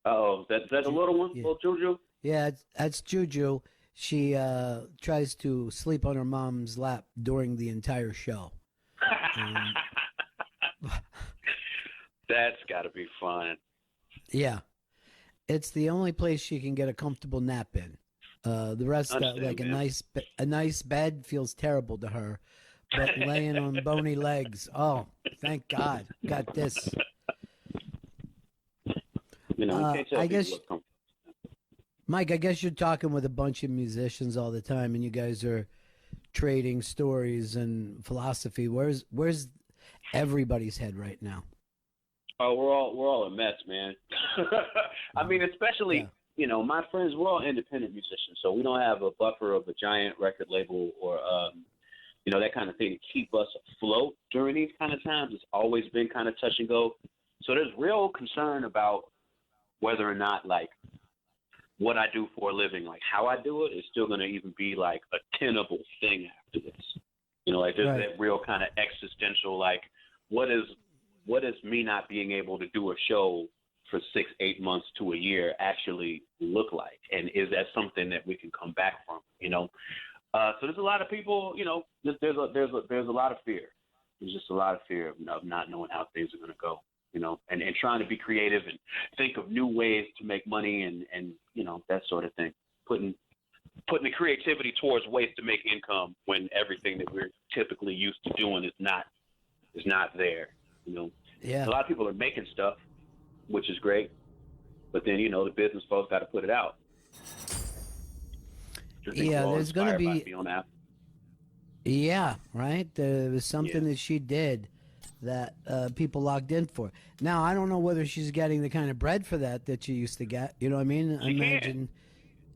Uh-oh. Is that the little one? Little Juju? Yeah, that's Juju. She tries to sleep on her mom's lap during the entire show. That's got to be fun. Yeah. It's the only place she can get a comfortable nap in. The rest, like a nice bed, feels terrible to her. But laying on bony legs, oh, thank God, got this. I guess, Mike, I guess you're talking with a bunch of musicians all the time, and you guys are trading stories and philosophy. Where's everybody's head right now? Oh, we're all a mess, man. I mean, especially my friends. We're all independent musicians, so we don't have a buffer of a giant record label or that kind of thing to keep us afloat during these kind of times. It's always been kind of touch and go. So there's real concern about whether or not like what I do for a living, like how I do it, is still going to even be like a tenable thing after this. Like there's that real kind of existential, like what is me not being able to do a show for 6-8 months to a year actually look like, and is that something that we can come back from? So there's a lot of people. There's a lot of fear. There's just a lot of fear of not knowing how things are going to go. And trying to be creative and think of new ways to make money and that sort of thing. Putting the creativity towards ways to make income when everything that we're typically used to doing is not there. Yeah. A lot of people are making stuff, which is great, but then the business folks got to put it out. Yeah, there's going to be. On that. Yeah, right. There was something that she did that people logged in for. Now I don't know whether she's getting the kind of bread for that she used to get. You know what I mean? I imagine.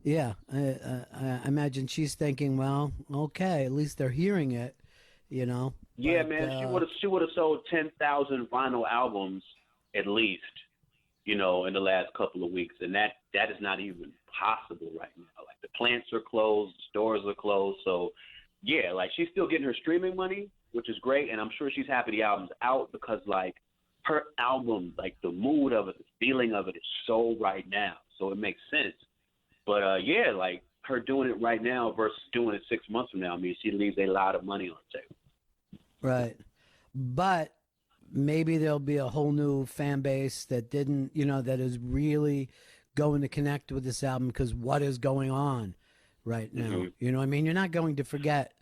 Yeah, I imagine she's thinking, well, okay, at least they're hearing it. Yeah, but, man, she would have sold 10,000 vinyl albums at least, in the last couple of weeks, and that is not even possible right now. Like the plants are closed, the stores are closed, so yeah, like she's still getting her streaming money, which is great, and I'm sure she's happy the album's out because like her album, like the mood of it, the feeling of it is so right now, so it makes sense. But like her doing it right now versus doing it 6 months from now, I mean, she leaves a lot of money on the table. Right. But maybe there'll be a whole new fan base that didn't, that is really going to connect with this album because what is going on right now? Mm-hmm. You know what I mean? You're not going to forget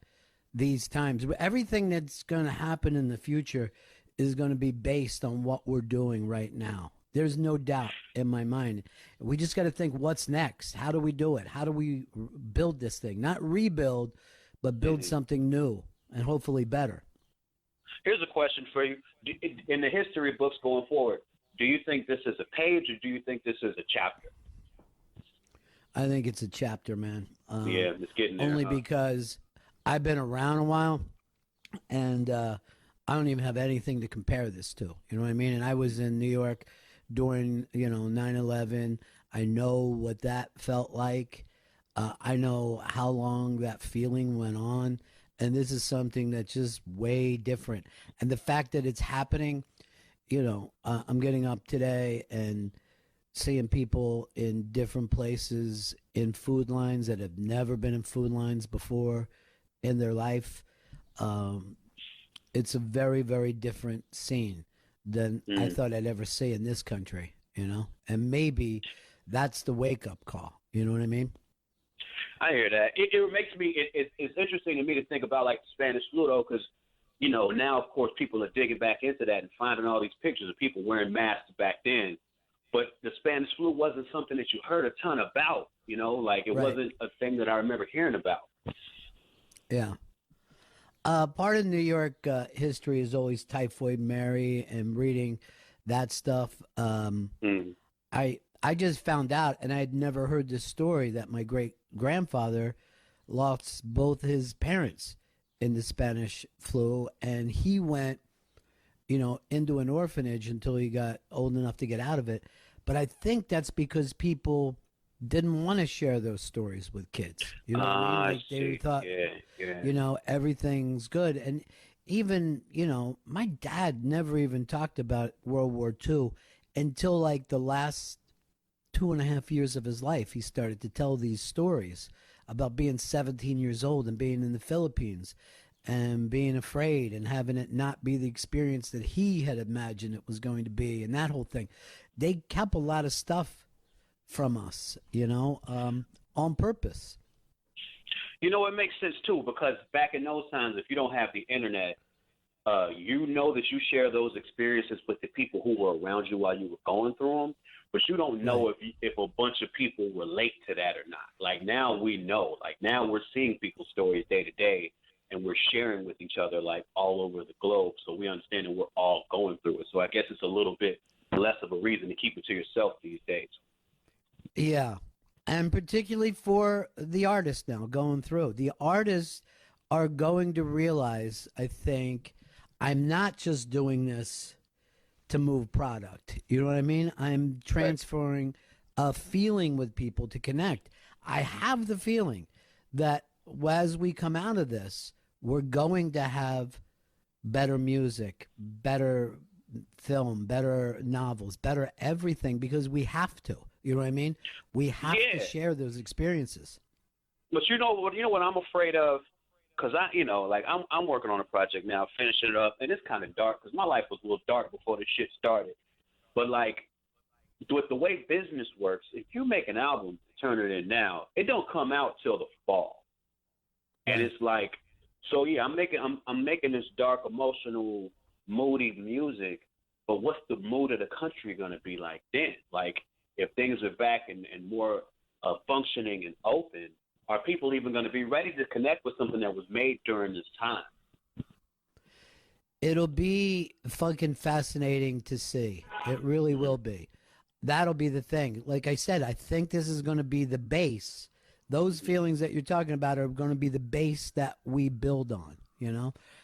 these times. Everything that's going to happen in the future is going to be based on what we're doing right now. There's no doubt in my mind. We just got to think, what's next? How do we do it? How do we build this thing? Not rebuild, but build something new and hopefully better. Here's a question for you. In the history books going forward, Do you think this is a page, or do you think this is a chapter? I think it's a chapter, man. Yeah, it's getting there. Only because I've been around a while, and I don't even have anything to compare this to. You know what I mean? And I was in New York during, 9/11. I know what that felt like. I know how long that feeling went on. And this is something that's just way different. And the fact that it's happening, I'm getting up today and seeing people in different places in food lines that have never been in food lines before in their life. It's a very, very different scene than I thought I'd ever see in this country, and maybe that's the wake-up call. You know what I mean? I hear that. It makes me. It's interesting to me to think about like the Spanish flu, though, because now of course people are digging back into that and finding all these pictures of people wearing masks back then. But the Spanish flu wasn't something that you heard a ton about. Like it wasn't a thing that I remember hearing about. Yeah. Part of New York history is always Typhoid Mary and reading that stuff. I just found out, and I had never heard this story, that my great-grandfather lost both his parents in the Spanish flu, and he went, into an orphanage until he got old enough to get out of it. But I think that's because people didn't want to share those stories with kids. You know what I mean? Like they thought, everything's good. And even, my dad never even talked about World War II until like the last 2.5 years of his life. He started to tell these stories about being 17 years old and being in the Philippines and being afraid and having it not be the experience that he had imagined it was going to be, and that whole thing. They kept a lot of stuff from us, on purpose. It makes sense too, because back in those times, if you don't have the internet, that you share those experiences with the people who were around you while you were going through them, but you don't know if a bunch of people relate to that or not. Like now we know. Like now we're seeing people's stories day to day, and we're sharing with each other like all over the globe, so we understand that we're all going through it. So I guess it's a little bit less of a reason to keep it to yourself these days. Yeah, and particularly for the artists now going through. The artists are going to realize, I think, I'm not just doing this to move product. You know what I mean? I'm transferring a feeling with people to connect. I have the feeling that as we come out of this, we're going to have better music, better film, better novels, better everything, because we have to. You know what I mean? We have to share those experiences. But you know what I'm afraid of? Because I'm working on a project now, finishing it up, and it's kind of dark because my life was a little dark before this shit started. But like, with the way business works, if you make an album, turn it in now, it don't come out till the fall. And it's like, so yeah, I'm making this dark, emotional, moody music, but what's the mood of the country gonna be like then? Like, if things are back and more functioning and open, are people even going to be ready to connect with something that was made during this time? It'll be fucking fascinating to see. It really will be. That'll be the thing. Like I said, I think this is going to be the base. Those feelings that you're talking about are going to be the base that we build on,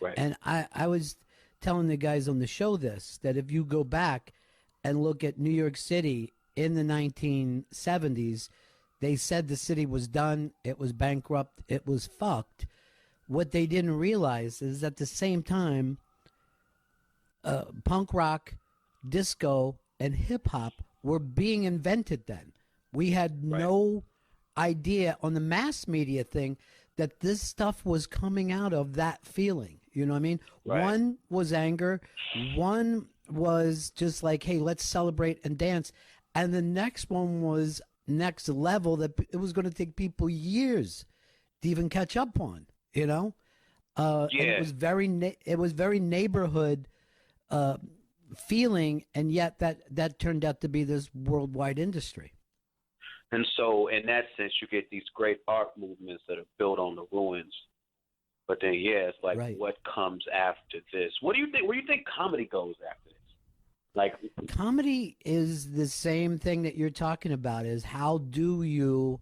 Right. And I was telling the guys on the show that if you go back and look at New York City in the 1970s, they said the city was done, it was bankrupt, it was fucked. What they didn't realize is at the same time, punk rock, disco, and hip-hop were being invented then. We had no idea on the mass media thing that this stuff was coming out of that feeling. You know what I mean? Right. One was anger. One was just like, hey, let's celebrate and dance. And the next one was next level that it was going to take people years to even catch up on, And it was very neighborhood feeling, and yet that turned out to be this worldwide industry. And so in that sense, you get these great art movements that are built on the ruins. But then, it's like, what comes after this? What do you think? Where do you think comedy goes after this? Like comedy is the same thing that you're talking about. Is how do you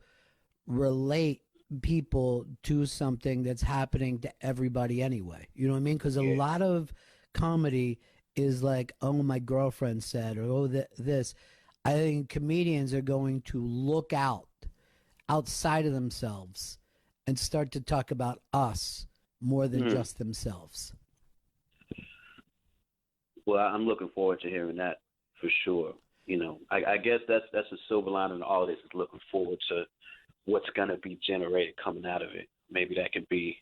relate people to something that's happening to everybody anyway? You know what I mean? Because a lot of comedy is like, oh, my girlfriend said, or oh, this. I think comedians are going to look outside of themselves and start to talk about us more than just themselves. Well, I'm looking forward to hearing that for sure. You know, I guess that's a silver lining in all this, is looking forward to what's going to be generated coming out of it. Maybe that could be,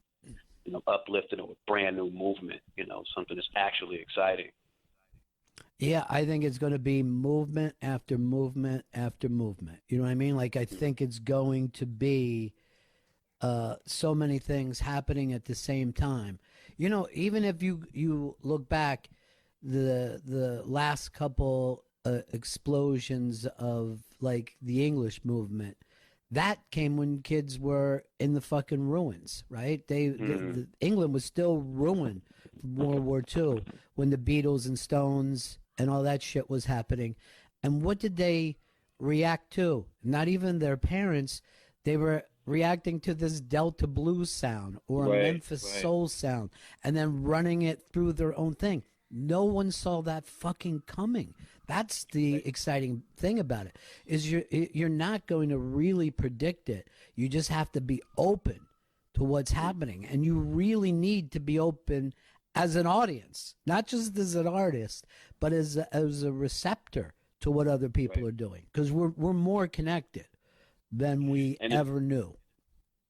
you know, uplifting or a brand new movement, you know, something that's actually exciting. Yeah, I think it's going to be movement after movement after movement. You know what I mean? Like, I think it's going to be so many things happening at the same time. You know, even if you look back, the last couple explosions of like the English movement, that came when kids were in the fucking ruins, right? England was still ruined from World War II when the Beatles and Stones and all that shit was happening. And what did they react to? Not even their parents. They were reacting to this Delta blues sound or a Memphis soul sound, and then running it through their own thing. No one saw that fucking coming. That's the exciting thing about it, is you're not going to really predict it. You just have to be open to what's happening, and you really need to be open as an audience, not just as an artist, but as a receptor to what other people are doing, because we're more connected than we ever knew.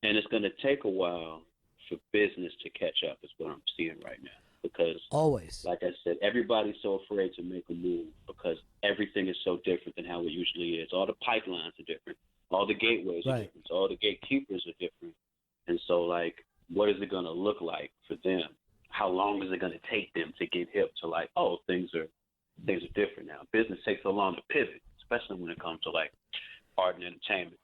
And it's going to take a while for business to catch up, is what I'm seeing right now. Because, always, like I said, everybody's so afraid to make a move because everything is so different than how it usually is. All the pipelines are different. All the gateways are different. So all the gatekeepers are different. And so, like, what is it going to look like for them? How long is it going to take them to get hip to, like, oh, things are different now. Business takes so long to pivot, especially when it comes to, like, art and entertainment.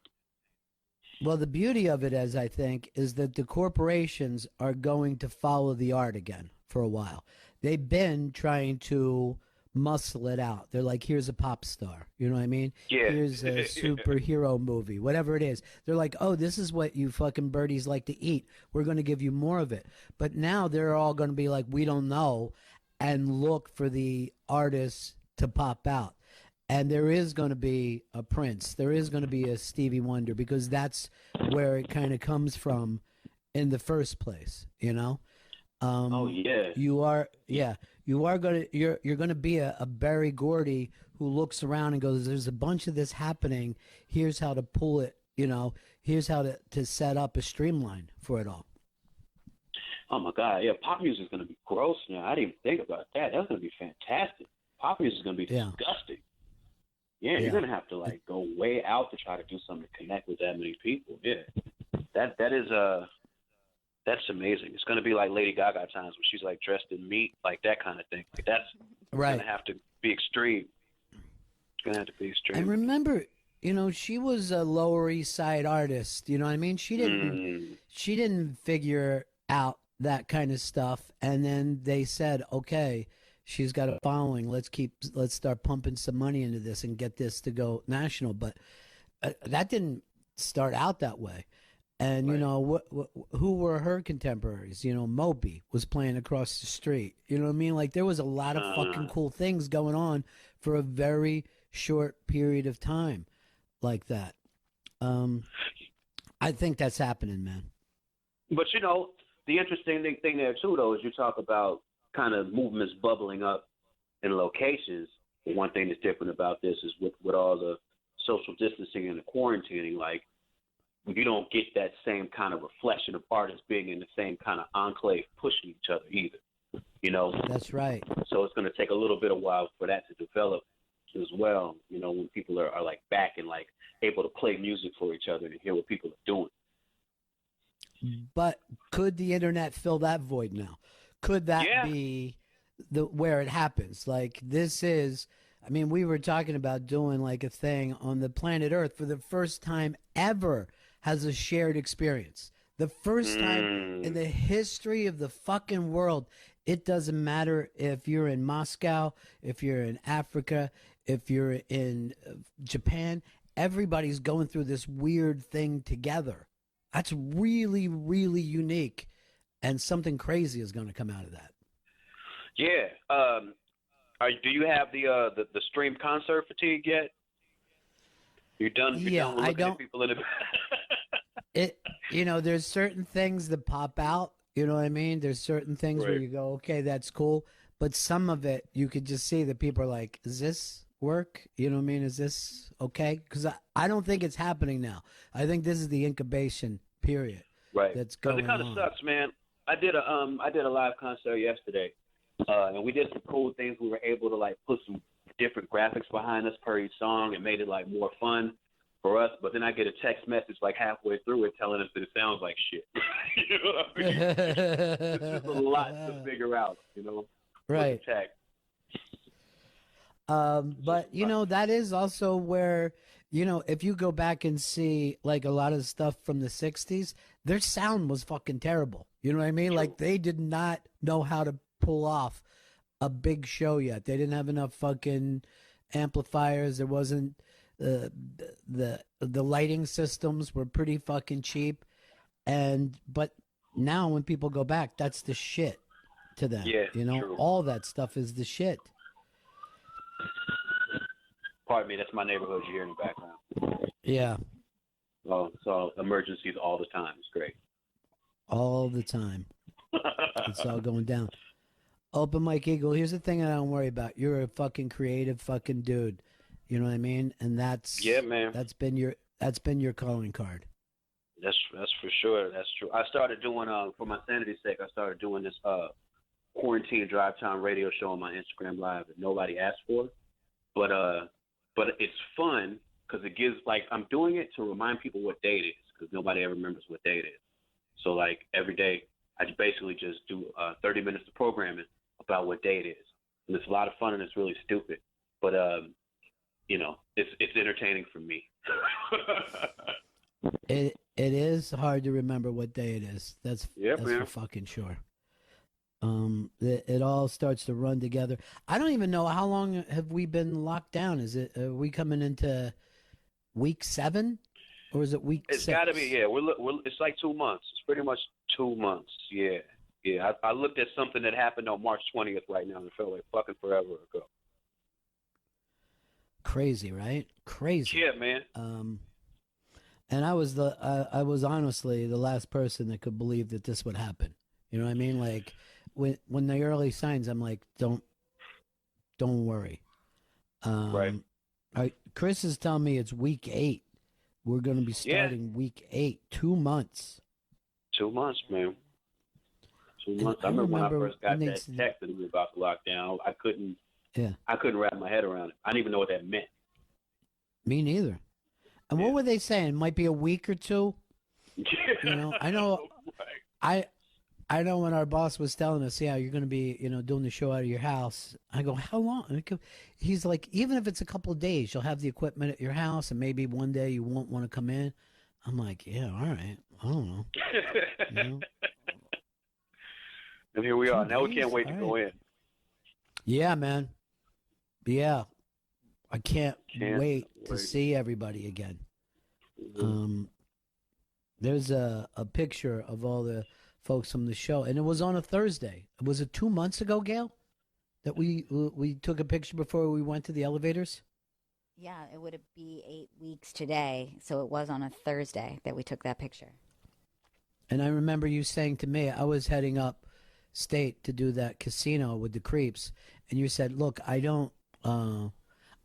Well, the beauty of it, as I think, is that the corporations are going to follow the art again for a while. They've been trying to muscle it out. They're like, here's a pop star. You know what I mean? Yeah. Here's a superhero movie, whatever it is. They're like, oh, this is what you fucking birdies like to eat. We're going to give you more of it. But now they're all going to be like, we don't know, and look for the artists to pop out. And there is going to be a Prince. There is going to be a Stevie Wonder, because that's where it kind of comes from in the first place, you know? You are going to you're going to be a Barry Gordy who looks around and goes, there's a bunch of this happening. Here's how to pull it, you know, here's how to set up a streamline for it all. Oh my God. Yeah. Pop music is going to be gross now. I didn't even think about that. That's going to be fantastic. Pop music is going to be disgusting. Yeah. You're going to have to like go way out to try to do something to connect with that many people. Yeah. That is, that's amazing. It's going to be like Lady Gaga times when she's like dressed in meat, like that kind of thing. Like that's going to have to be extreme. It's going to have to be extreme. And remember, you know, she was a Lower East Side artist. You know what I mean? She didn't figure out that kind of stuff. And then they said, okay, she's got a following. Let's start pumping some money into this and get this to go national. But that didn't start out that way. And, you know, who were her contemporaries? You know, Moby was playing across the street. You know what I mean? Like, there was a lot of fucking cool things going on for a very short period of time like that. I think that's happening, man. But, you know, the interesting thing there, too, though, is you talk about kind of movements bubbling up in locations. One thing that's different about this is with all the social distancing and the quarantining, like, you don't get that same kind of reflection of artists being in the same kind of enclave pushing each other either, you know? That's right. So it's going to take a little bit of while for that to develop as well, you know, when people are like back and like able to play music for each other and hear what people are doing. But could the internet fill that void now? Could that be where it happens? Like, this is, I mean, we were talking about doing like a thing on the planet Earth for the first time ever has a shared experience. The first time in the history of the fucking world, it doesn't matter if you're in Moscow, if you're in Africa, if you're in Japan, everybody's going through this weird thing together. That's really, really unique, and something crazy is going to come out of that. Yeah. Do you have the stream concert fatigue yet? You're done. You're done with looking at people in the. There's certain things that pop out. You know what I mean? There's certain things where you go, okay, that's cool. But some of it, you could just see that people are like, is this work? You know what I mean? Is this okay? Because I don't think it's happening now. I think this is the incubation period. Right. That's going on. It kind of sucks, man. I did a live concert yesterday, and we did some cool things. We were able to like put some different graphics behind us per each song and made it like more fun for us. But then I get a text message like halfway through it telling us that it sounds like shit. You know what I mean? It's just a lot to figure out, Right. But that is also where, if you go back and see like a lot of stuff from the 60s, their sound was fucking terrible. You know what I mean? Like they did not know how to pull off a big show yet. They didn't have enough fucking amplifiers. There wasn't the lighting systems were pretty fucking cheap. But now when people go back, that's the shit to them. Yeah, true. All that stuff is the shit. Pardon me, that's my neighborhood you hear in the background. Yeah. Oh, so emergencies all the time. It's great. All the time. It's all going down. Open Mike Eagle, here's the thing I don't worry about. You're a fucking creative fucking dude. You know what I mean? And that's man. That's been your calling card. That's for sure. That's true. I started doing for my sanity's sake, I started doing this quarantine drive time radio show on my Instagram Live that nobody asked for. But it's fun because it gives, like, I'm doing it to remind people what day it is because nobody ever remembers what day it is. So, like, every day I basically just do 30 minutes of programming about what day it is. And it's a lot of fun and it's really stupid. But, it's entertaining for me. It is hard to remember what day it is. That's for fucking sure. It all starts to run together. I don't even know how long have we been locked down. Are we coming into week 7, or is it week 6? It's got to be. Yeah, we're it's like 2 months. It's pretty much 2 months. Yeah. I looked at something that happened on March 20th right now, and it felt like fucking forever ago. Crazy, right? Crazy. Yeah, man. And I was honestly the last person that could believe that this would happen. You know what I mean? Like when the early signs, I'm like, don't worry. Right. Chris is telling me it's week 8. We're going to be starting week 8. 2 months. 2 months, man. 2 months. I remember when I first got that text that we were about to lock down. I couldn't wrap my head around it. I didn't even know what that meant. Me neither. And what were they saying? It might be a week or 2. I know. I know when our boss was telling us, you're going to be, doing the show out of your house. I go, how long? He's like, even if it's a couple of days, you'll have the equipment at your house, and maybe one day you won't want to come in. I'm like, yeah, all right. I don't know. And here we are. Now we can't wait to go in. Yeah, man. Yeah. I can't wait to see everybody again. There's a picture of all the folks from the show, and it was on a Thursday. Was it 2 months ago, Gail, that we took a picture before we went to the elevators? Yeah, it would be 8 weeks today, so it was on a Thursday that we took that picture. And I remember you saying to me, I was heading up state to do that casino with the creeps, and you said, look, I don't know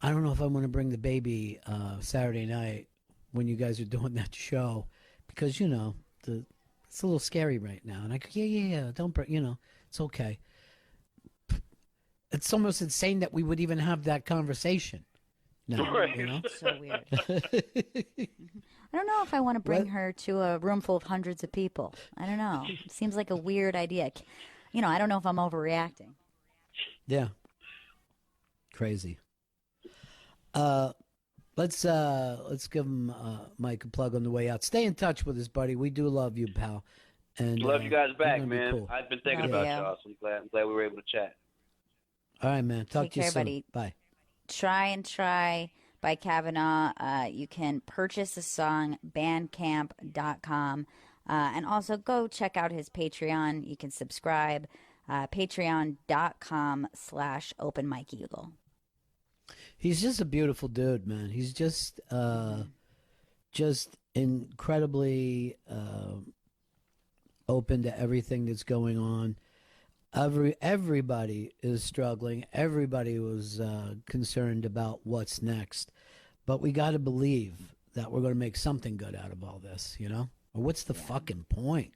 if I want to bring the baby Saturday night when you guys are doing that show, because it's a little scary right now. And I go, yeah, don't bring, it's okay. It's almost insane that we would even have that conversation. No, It's so weird. I don't know if I want to bring her to a room full of hundreds of people. I don't know. It seems like a weird idea. I don't know if I'm overreacting. Yeah. Crazy. Let's give him Mike a plug on the way out. Stay in touch with us, buddy. We do love you, pal. And Love you guys back, man. Cool. I've been thinking Love about you. y'all, so I'm glad we were able to chat. All right, man. Talk Take to you care, soon. buddy. Bye. Try and Try by Kavanaugh. You can purchase the song bandcamp.com. And also go check out his Patreon. You can subscribe. Patreon.com/Open Mike Eagle. He's just a beautiful dude, man. He's just incredibly open to everything that's going on. Everybody is struggling. Everybody was concerned about what's next. But we got to believe that we're going to make something good out of all this, you know? Or what's the fucking point?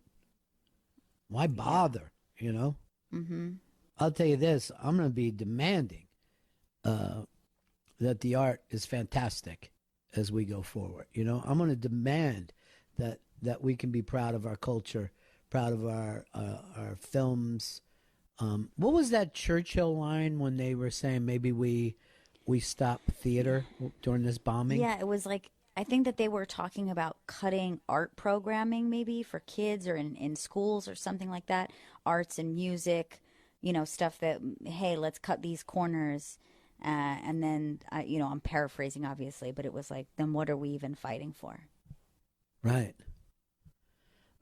Why bother, you know? Mm-hmm. I'll tell you this. I'm going to be demanding that the art is fantastic as we go forward. You know, I'm going to demand that we can be proud of our culture, proud of our films. What was that Churchill line when they were saying maybe we stop theater during this bombing? Yeah, it was like, I think that they were talking about cutting art programming maybe for kids or in schools or something like that. Arts and music, you know, stuff that, hey, let's cut these corners. And then, you know, I'm paraphrasing obviously, but it was like, then what are we even fighting for? Right.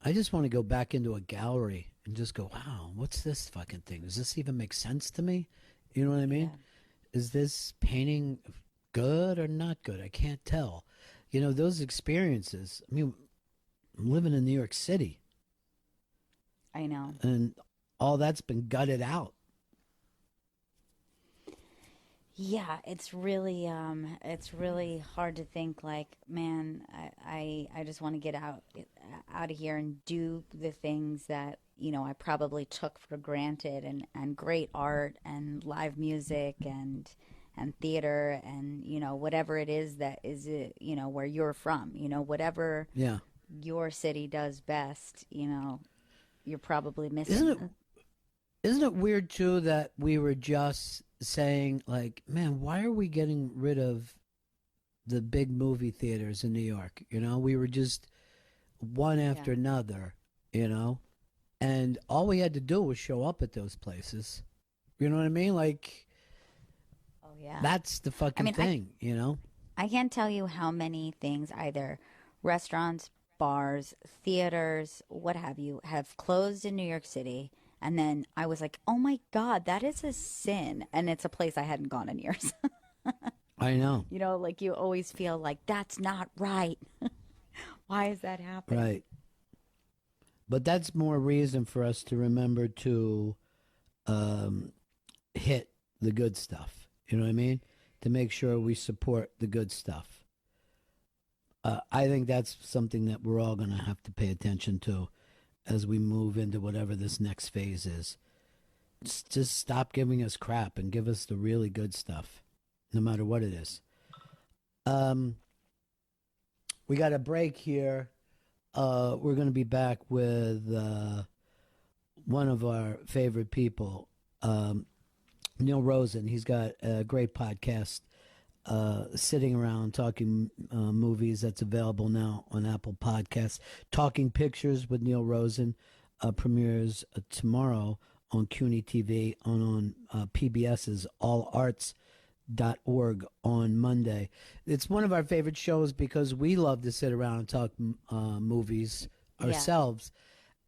I just want to go back into a gallery and just go, wow, what's this fucking thing? Does this even make sense to me? You know what I mean? Yeah. Is this painting good or not good? I can't tell. You know, those experiences, I mean, I'm living in New York City. I know. And all that's been gutted out. Yeah, it's really hard to think like, man, I just want to get out of here and do the things that, you know, I probably took for granted, and great art and live music and theater and, you know, whatever it is that is, you know, where you're from, you know, whatever your city does best, you know, you're probably missing. Isn't it weird too that we were just saying, like, man, why are we getting rid of the big movie theaters in New York? You know, we were just one after another, you know, and all we had to do was show up at those places. You know what I mean? Like, oh yeah, that's the fucking thing, you know? I can't tell you how many things, either restaurants, bars, theaters, what have you, have closed in New York City. And then I was like, oh my God, that is a sin. And it's a place I hadn't gone in years. I know. You know, like you always feel like that's not right. Why is that happening? Right. But that's more reason for us to remember to hit the good stuff. You know what I mean? To make sure we support the good stuff. I think that's something that we're all going to have to pay attention to as we move into whatever this next phase is. Just stop giving us crap and give us the really good stuff, no matter what it is. We got a break here. We're going to be back with one of our favorite people, Neil Rosen. He's got a great podcast, Sitting Around Talking Movies, that's available now on Apple Podcasts. Talking Pictures with Neil Rosen premieres tomorrow on CUNY TV on PBS's allarts.org on Monday. It's one of our favorite shows because we love to sit around and talk movies ourselves.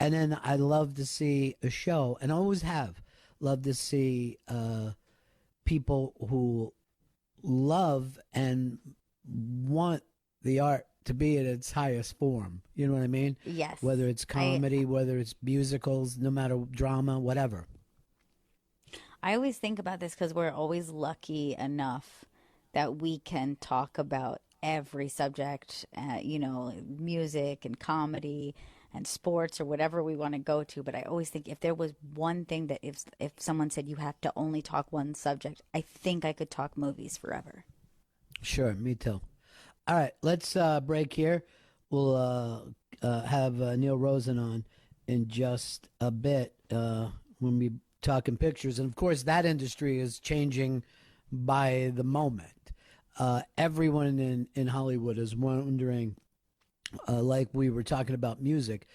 And then I love to see a show, and I always have loved to see people who love and want the art to be at its highest form. You know what I mean? Yes. Whether it's comedy, whether it's musicals, no matter drama, whatever. I always think about this because we're always lucky enough that we can talk about every subject, you know, music and comedy and sports or whatever we want to go to. But I always think if there was one thing that if someone said you have to only talk one subject, I think I could talk movies forever. Sure, me too. All right, let's break here. We'll have Neil Rosen on in just a bit when we talking pictures. And, of course, that industry is changing by the moment. everyone in Hollywood is wondering, like we were talking about music,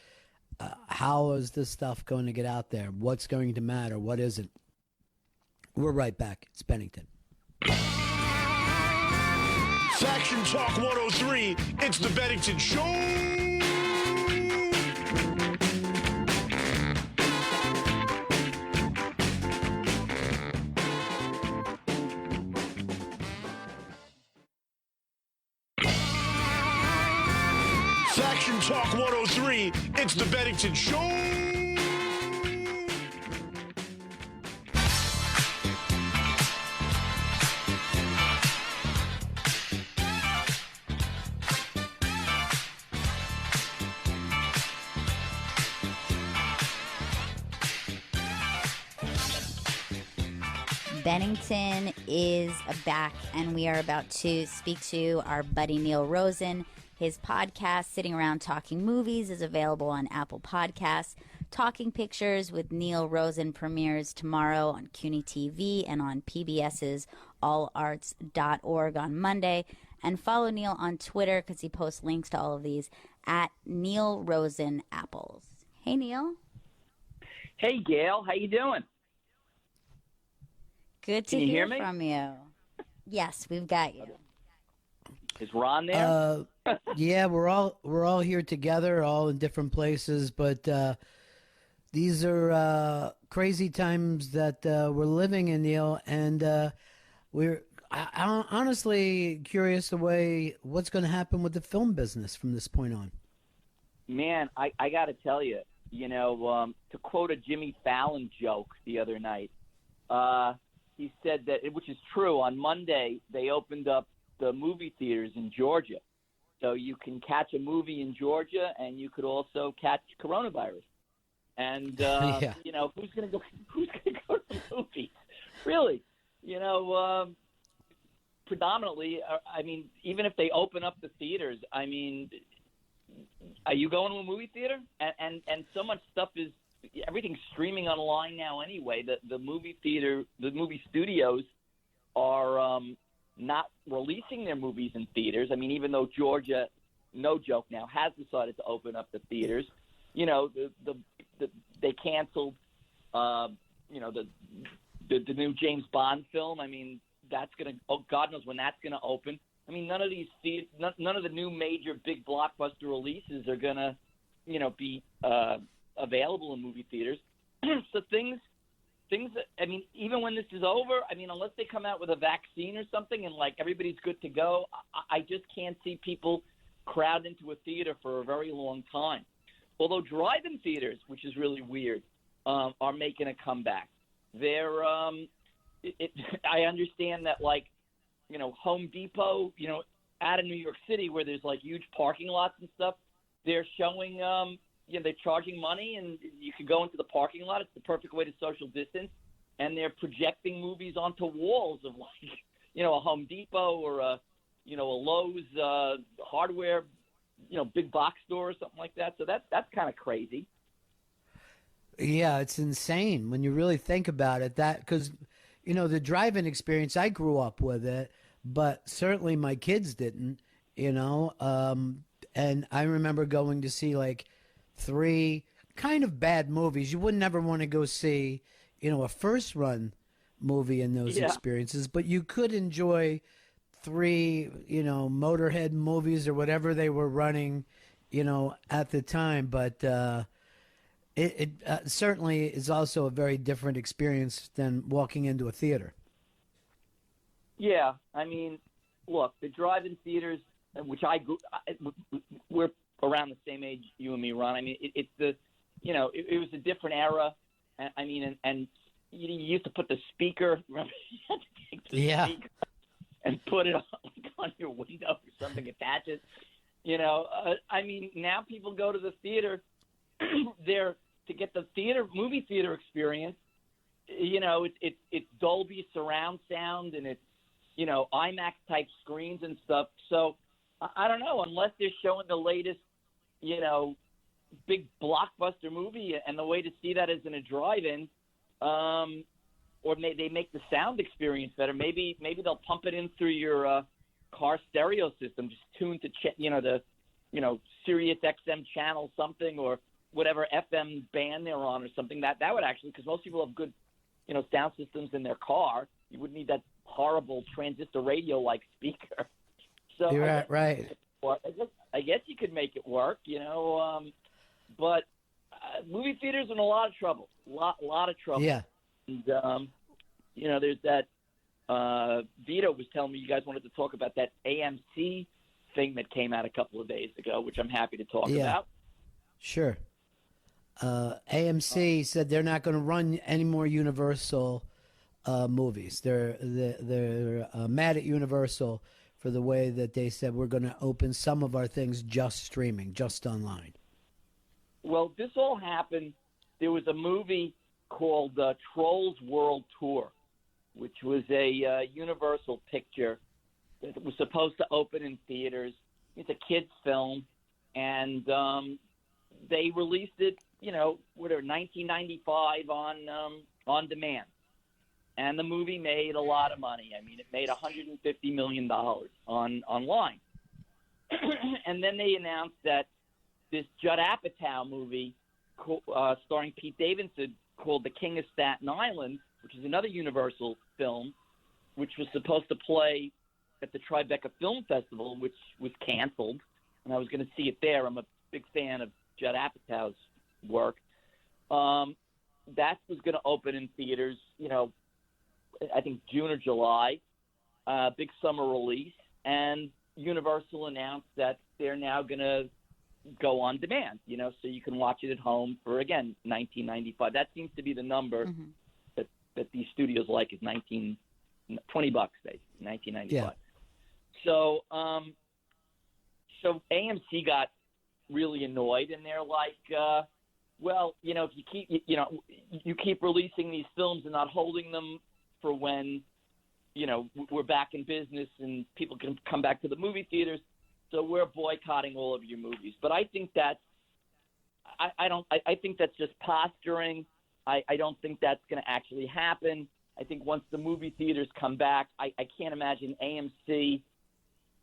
how is this stuff going to get out there? What's going to matter? What isn't? We're right back. It's Bennington. Faction Talk 103, it's the Bennington Show. Faction Talk 103, it's the Bennington Show. Bennington is back, and we are about to speak to our buddy Neil Rosen. His podcast, Sitting Around Talking Movies, is available on Apple Podcasts. Talking Pictures with Neil Rosen premieres tomorrow on CUNY TV and on PBS's allarts.org on Monday. And follow Neil on Twitter because he posts links to all of these at Neil Rosen Apples. Hey, Neil. Hey, Gail. How you doing? Good to Can you hear hear me? from you. Yes, we've got you. Is Ron there? Yeah, we're all here together, all in different places, but these are crazy times that we're living in, Neil, and I'm honestly curious what's going to happen with the film business from this point on. Man, I got to tell you, to quote a Jimmy Fallon joke the other night, he said that, which is true, on Monday they opened up the movie theaters in Georgia. So you can catch a movie in Georgia, and you could also catch coronavirus. And Yeah. who's going to go to the movies? Really, predominantly. I mean, even if they open up the theaters, I mean, are you going to a movie theater? And so much stuff is, everything's streaming online now anyway. The movie theater, the movie studios are not releasing their movies in theaters. I mean, even though Georgia, no joke now, has decided to open up the theaters, they canceled, the new James Bond film. I mean, that's gonna, God knows when that's gonna open. I mean, none of the new major big blockbuster releases are gonna, be available in movie theaters. So things that, I mean, even when this is over, I mean, unless they come out with a vaccine or something and like everybody's good to go, I just can't see people crowd into a theater for a very long time. Although drive-in theaters, which is really weird, are making a comeback. They're, I understand that, like, Home Depot, out of New York City where there's like huge parking lots and stuff, they're showing, they're charging money and you can go into the parking lot. It's the perfect way to social distance. And they're projecting movies onto walls of like, a Home Depot or a Lowe's hardware, big box store or something like that. So that's kind of crazy. Yeah, it's insane when you really think about it. That because, the drive-in experience, I grew up with it, but certainly my kids didn't. And I remember going to see like 3 kind of bad movies. You would never want to go see, a first-run movie in those experiences, but you could enjoy 3, Motorhead movies or whatever they were running, at the time. But it certainly is also a very different experience than walking into a theater. Yeah, I mean, look, the drive-in theaters, which we're around the same age, you and me, Ron. I mean, it's the, it was a different era. I mean, and you used to put the speaker, remember? You had to take the speaker and put it on your window or something, attach it. I mean, now people go to the theater there to get the movie theater experience. It's Dolby surround sound and it's, IMAX type screens and stuff. So I don't know, unless they're showing the latest, big blockbuster movie, and the way to see that is in a drive-in, or they make the sound experience better. Maybe they'll pump it in through your car stereo system, just tuned to the Sirius XM channel something or whatever FM band they're on or something. That would actually, because most people have good sound systems in their car. You wouldn't need that horrible transistor radio like speaker. So You're right. I guess you could make it work, but movie theaters in a lot of trouble. Lot of trouble. Yeah. And there's that. Vito was telling me you guys wanted to talk about that AMC thing that came out a couple of days ago, which I'm happy to talk about. Sure. AMC said they're not going to run any more Universal movies. They're mad at Universal for the way that they said we're going to open some of our things just streaming, just online. Well, this all happened. There was a movie called Trolls World Tour, which was a Universal picture that was supposed to open in theaters. It's a kids' film, and they released it, 1995 on demand. And the movie made a lot of money. I mean, it made $150 million online. And then they announced that this Judd Apatow movie starring Pete Davidson called The King of Staten Island, which is another Universal film, which was supposed to play at the Tribeca Film Festival, which was canceled. And I was going to see it there. I'm a big fan of Judd Apatow's work. That was going to open in theaters, I think June or July, big summer release. And Universal announced that they're now going to go on demand, so you can watch it at home for, again, $19.95. That seems to be the number that these studios like is $20, basically, $19.95. Yeah. So AMC got really annoyed, and they're like, if you keep releasing these films and not holding them for when, we're back in business and people can come back to the movie theaters, so we're boycotting all of your movies. But I think that's, I think that's just posturing. I don't think that's going to actually happen. I think once the movie theaters come back, I can't imagine AMC,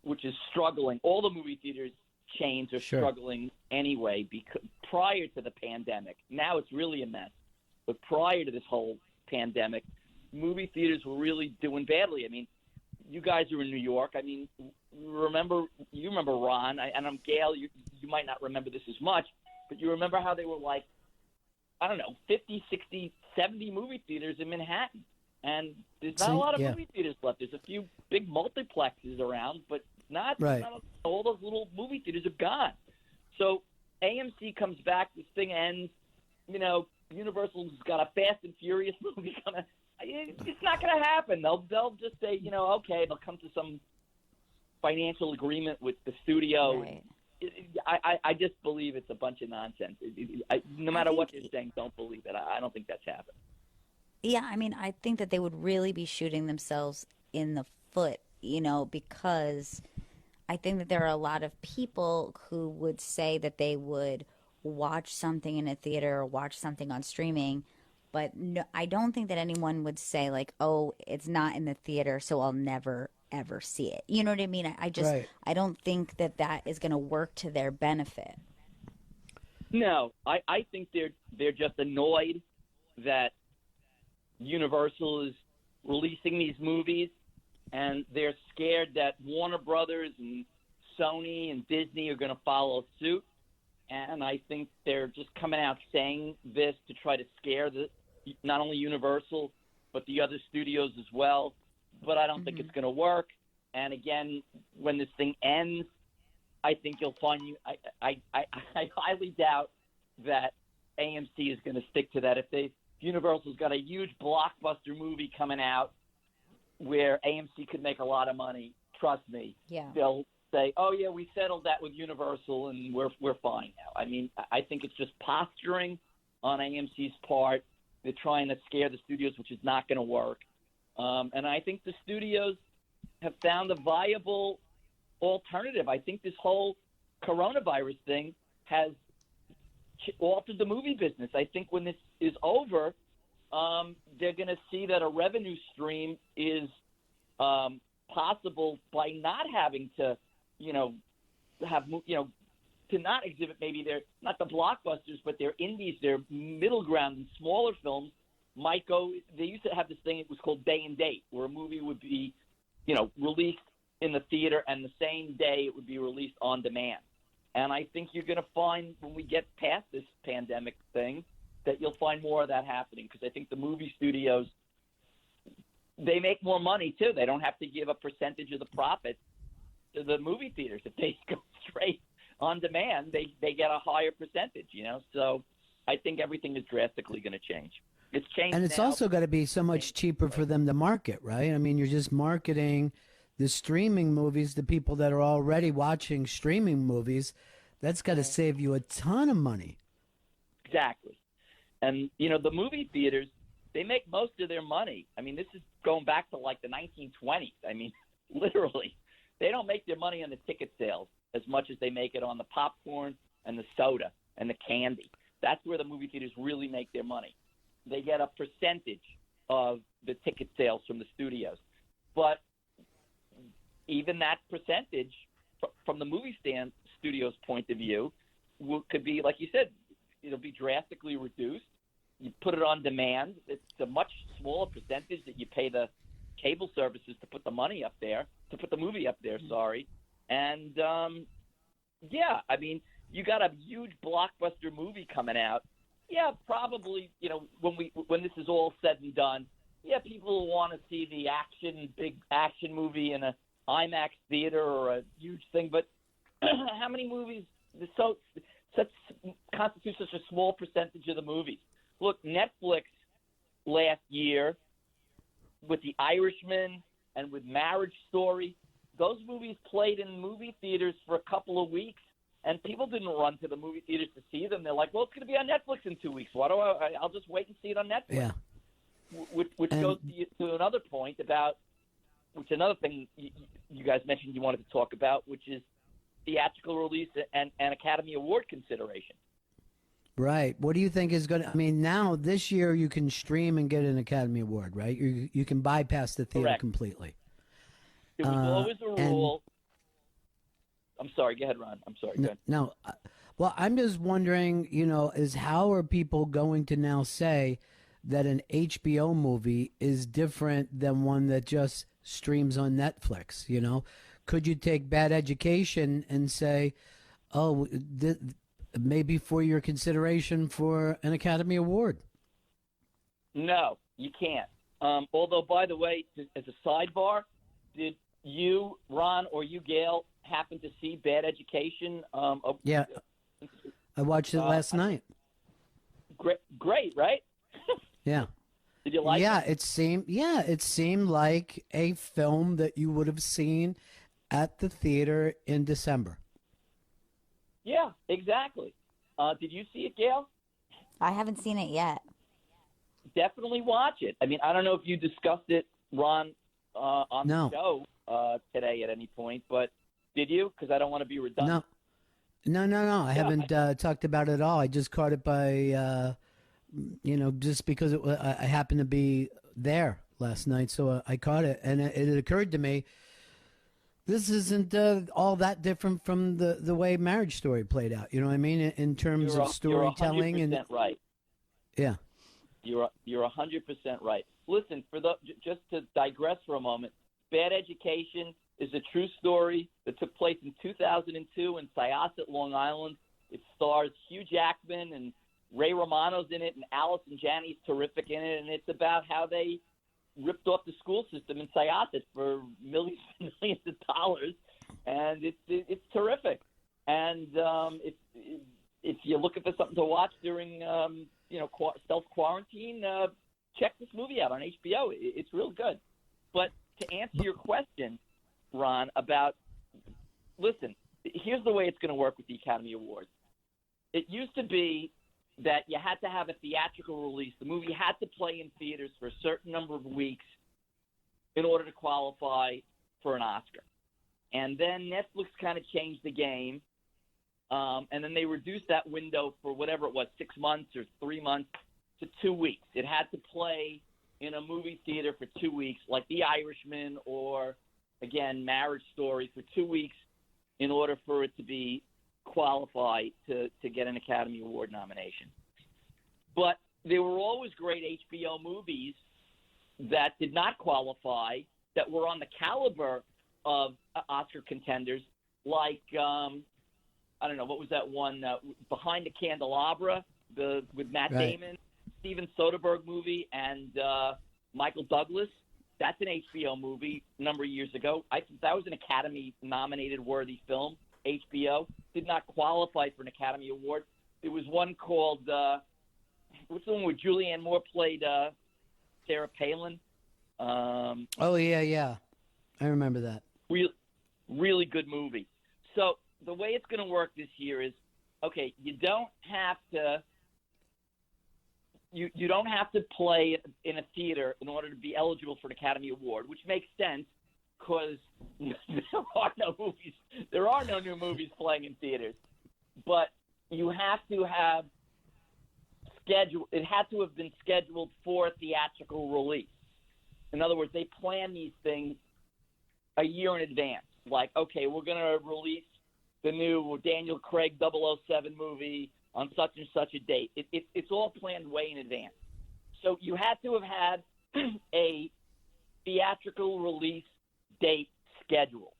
which is struggling. All the movie theaters chains are struggling anyway because prior to the pandemic. Now it's really a mess. But prior to this whole pandemic, movie theaters were really doing badly. I mean, you guys are in New York. I mean, you remember Ron, and I'm Gail. You might not remember this as much, but you remember how they were like, I don't know, 50, 60, 70 movie theaters in Manhattan. And there's not a lot of movie theaters left. There's a few big multiplexes around, but not all those little movie theaters are gone. So AMC comes back. This thing ends. Universal's got a Fast and Furious movie coming. It's not going to happen. They'll just say, okay, they'll come to some financial agreement with the studio. Right. I just believe it's a bunch of nonsense. No matter what they're saying, don't believe it. I don't think that's happened. Yeah, I mean, I think that they would really be shooting themselves in the foot, because I think that there are a lot of people who would say that they would watch something in a theater or watch something on streaming, but no, I don't think that anyone would say like, oh, it's not in the theater, so I'll never ever see it. You know what I mean? I just I don't think that is going to work to their benefit. No, I think they're just annoyed that Universal is releasing these movies, and they're scared that Warner Brothers and Sony and Disney are going to follow suit. And I think they're just coming out saying this to try to scare not only Universal but the other studios as well. But I don't think it's going to work. And again, when this thing ends, I think you'll find I highly doubt that AMC is going to stick to that. If Universal's got a huge blockbuster movie coming out where AMC could make a lot of money, trust me, they'll say, oh, yeah, we settled that with Universal and we're fine now. I mean, I think it's just posturing on AMC's part. They're trying to scare the studios, which is not going to work. And I think the studios have found a viable alternative. I think this whole coronavirus thing has altered the movie business. I think when this is over, they're going to see that a revenue stream is possible by not having to, to not exhibit maybe their, not the blockbusters, but their indies, their middle ground and smaller films might go. They used to have this thing, it was called day and date, where a movie would be, released in the theater and the same day it would be released on demand. And I think you're going to find when we get past this pandemic thing that you'll find more of that happening, because I think the movie studios, they make more money too. They don't have to give a percentage of the profit to the movie theaters. If they go straight on demand, they get a higher percentage, So I think everything is drastically going to change. It's changed. And it's now. also got to be so much cheaper for them to market, right? I mean, you're just marketing the streaming movies to people that are already watching streaming movies. That's got to save you a ton of money. Exactly. And, the movie theaters, they make most of their money. I mean, this is going back to like the 1920s. I mean, literally, they don't make their money on the ticket sales as much as they make it on the popcorn and the soda and the candy. That's where the movie theaters really make their money. They get a percentage of the ticket sales from the studios. But even that percentage, from the movie studio's point of view, could be, like you said, it'll be drastically reduced. You put it on demand. It's a much smaller percentage that you pay the cable services to put the money up there, to put the movie up there, sorry. And, I mean, you got a huge blockbuster movie coming out. Yeah, probably, when this is all said and done, people will want to see the big action movie in a IMAX theater or a huge thing. But how many movies constitute such a small percentage of the movies? Look, Netflix last year with The Irishman and with Marriage Story, those movies played in movie theaters for a couple of weeks, and people didn't run to the movie theaters to see them. They're like, well, it's going to be on Netflix in 2 weeks. I'll just wait and see it on Netflix. Yeah. Which goes to another point about, which another thing you guys mentioned you wanted to talk about, which is theatrical release and Academy Award consideration. Right. What do you think is going to, I mean, now this year you can stream and get an Academy Award, right? You can bypass the theater Correct. completely. It was always a rule. I'm sorry. Go ahead, Ron. I'm sorry. Go ahead. No. Well, I'm just wondering, is how are people going to now say that an HBO movie is different than one that just streams on Netflix? Could you take Bad Education and say, oh, maybe for your consideration for an Academy Award? No, you can't. Although, by the way, as a sidebar, did you, Ron, or you, Gail, happen to see Bad Education? Yeah, I watched it last night. Great, right? Yeah. Did you like it? It seemed like a film that you would have seen at the theater in December. Yeah, exactly. Did you see it, Gail? I haven't seen it yet. Definitely watch it. I mean, I don't know if you discussed it, Ron, on the show today at any point, but did you? Because I don't want to be redundant. No. I haven't talked about it at all. I just caught it by, just because I happened to be there last night, so I caught it. And it occurred to me, this isn't all that different from the way Marriage Story played out. You know what I mean? In terms of storytelling. You're 100% right. Yeah. You're 100% right. Listen, just to digress for a moment, Bad Education is a true story that took place in 2002 in Syosset, Long Island. It stars Hugh Jackman and Ray Romano's in it, and Allison Janney's terrific in it, and it's about how they ripped off the school system in Syosset for millions and millions of dollars, and it's terrific. And if you're looking for something to watch during self-quarantine, check this movie out on HBO. It's real good. But to answer your question, Ron, listen, here's the way it's going to work with the Academy Awards. It used to be that you had to have a theatrical release. The movie had to play in theaters for a certain number of weeks in order to qualify for an Oscar. And then Netflix kind of changed the game, and then they reduced that window for whatever it was, 6 months or 3 months, to 2 weeks. It had to play in a movie theater for 2 weeks, like The Irishman or again, Marriage Story for 2 weeks in order for it to be qualified to get an Academy Award nomination. But there were always great HBO movies that did not qualify that were on the caliber of Oscar contenders, like, I don't know, what was that one, Behind the Candelabra with Matt Damon, Steven Soderbergh movie, and Michael Douglas. That's an HBO movie a number of years ago. I think that was an Academy-nominated worthy film. HBO did not qualify for an Academy Award. There was one called, what's the one where Julianne Moore played Sarah Palin? Oh, yeah. I remember that. Really good movie. So the way it's going to work this year is, okay, you don't have to you don't have to play in a theater in order to be eligible for an Academy Award, which makes sense because there are no new movies playing in theaters. But you have to have it had to have been scheduled for theatrical release. In other words, they plan these things a year in advance. Like, okay, we're going to release the new Daniel Craig 007 movie on such and such a date. It's all planned way in advance. So you had to have had a theatrical release date schedule.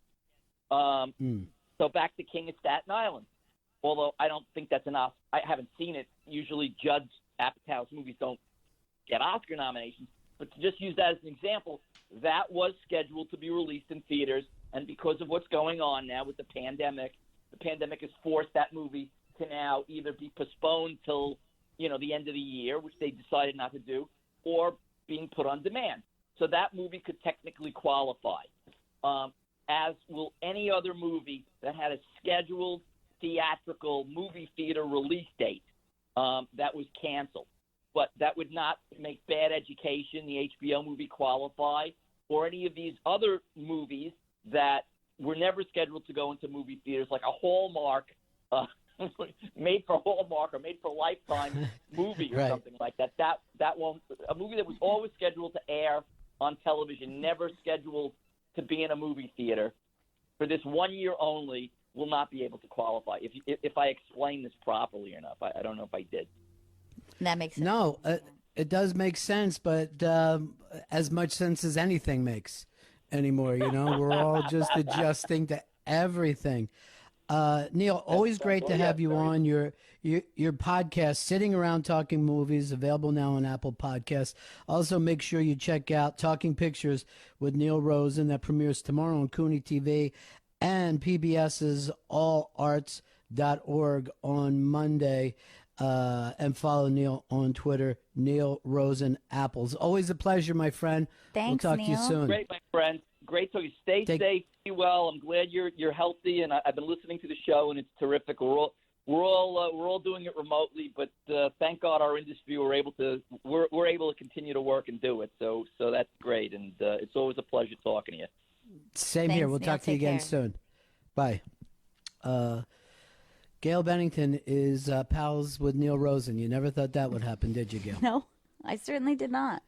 So back to King of Staten Island. Although I don't think that's enough. I haven't seen it. Usually Judd Apatow's movies don't get Oscar nominations. But to just use that as an example, that was scheduled to be released in theaters. And because of what's going on now with the pandemic has forced that movie to now either be postponed till, the end of the year, which they decided not to do, or being put on demand. So that movie could technically qualify, as will any other movie that had a scheduled theatrical movie theater release date that was canceled. But that would not make Bad Education, the HBO movie, qualify, or any of these other movies that were never scheduled to go into movie theaters, like a Hallmark, made for Hallmark or made for Lifetime movie or something like that. That won't. A movie that was always scheduled to air on television, never scheduled to be in a movie theater, for this 1 year only, will not be able to qualify. If I explain this properly or not, I don't know if I did. That makes sense. No, it does make sense, but as much sense as anything makes anymore. We're all just adjusting to everything. Neil, always great to have you on your podcast, Sitting Around Talking Movies, available now on Apple Podcasts. Also, make sure you check out Talking Pictures with Neil Rosen, that premieres tomorrow on Cooney TV, and PBS's allarts.org on Monday. And follow Neil on Twitter, Neil Rosen Apples. Always a pleasure, my friend. Thanks, we'll talk Neil. to you soon. Great, my friend. Great. So you stay safe, be well. I'm glad you're healthy, and I've been listening to the show, and it's terrific. We're all doing it remotely, but thank God our industry we're able to continue to work and do it. So that's great, and it's always a pleasure talking to you. Same Thanks, here. We'll Neil. talk to you Take again care. soon. Bye. Gail Bennington is pals with Neil Rosen. You never thought that would happen, did you, Gail? No, I certainly did not.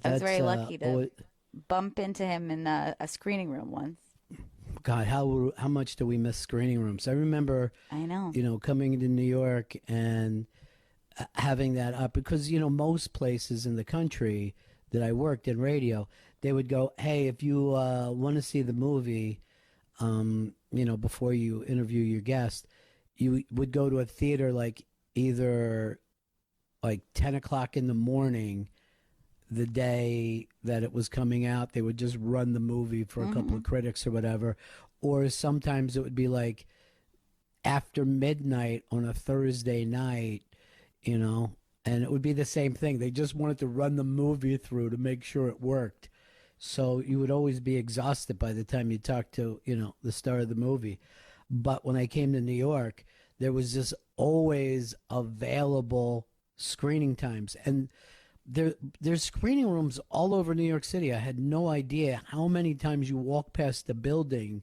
I was very lucky to bump into him in a screening room once. God, how much do we miss screening rooms? I remember, I know. Coming into New York and having that up, because, most places in the country that I worked in radio, they would go, hey, if you want to see the movie, before you interview your guest, you would go to a theater like either like 10 o'clock in the morning the day that it was coming out. They would just run the movie for a couple of critics or whatever. Or sometimes it would be like after midnight on a Thursday night, and it would be the same thing. They just wanted to run the movie through to make sure it worked. So you would always be exhausted by the time you talked to, the star of the movie. But when I came to New York, there was just always available screening times. And there's screening rooms all over New York City. I had no idea how many times you walk past the building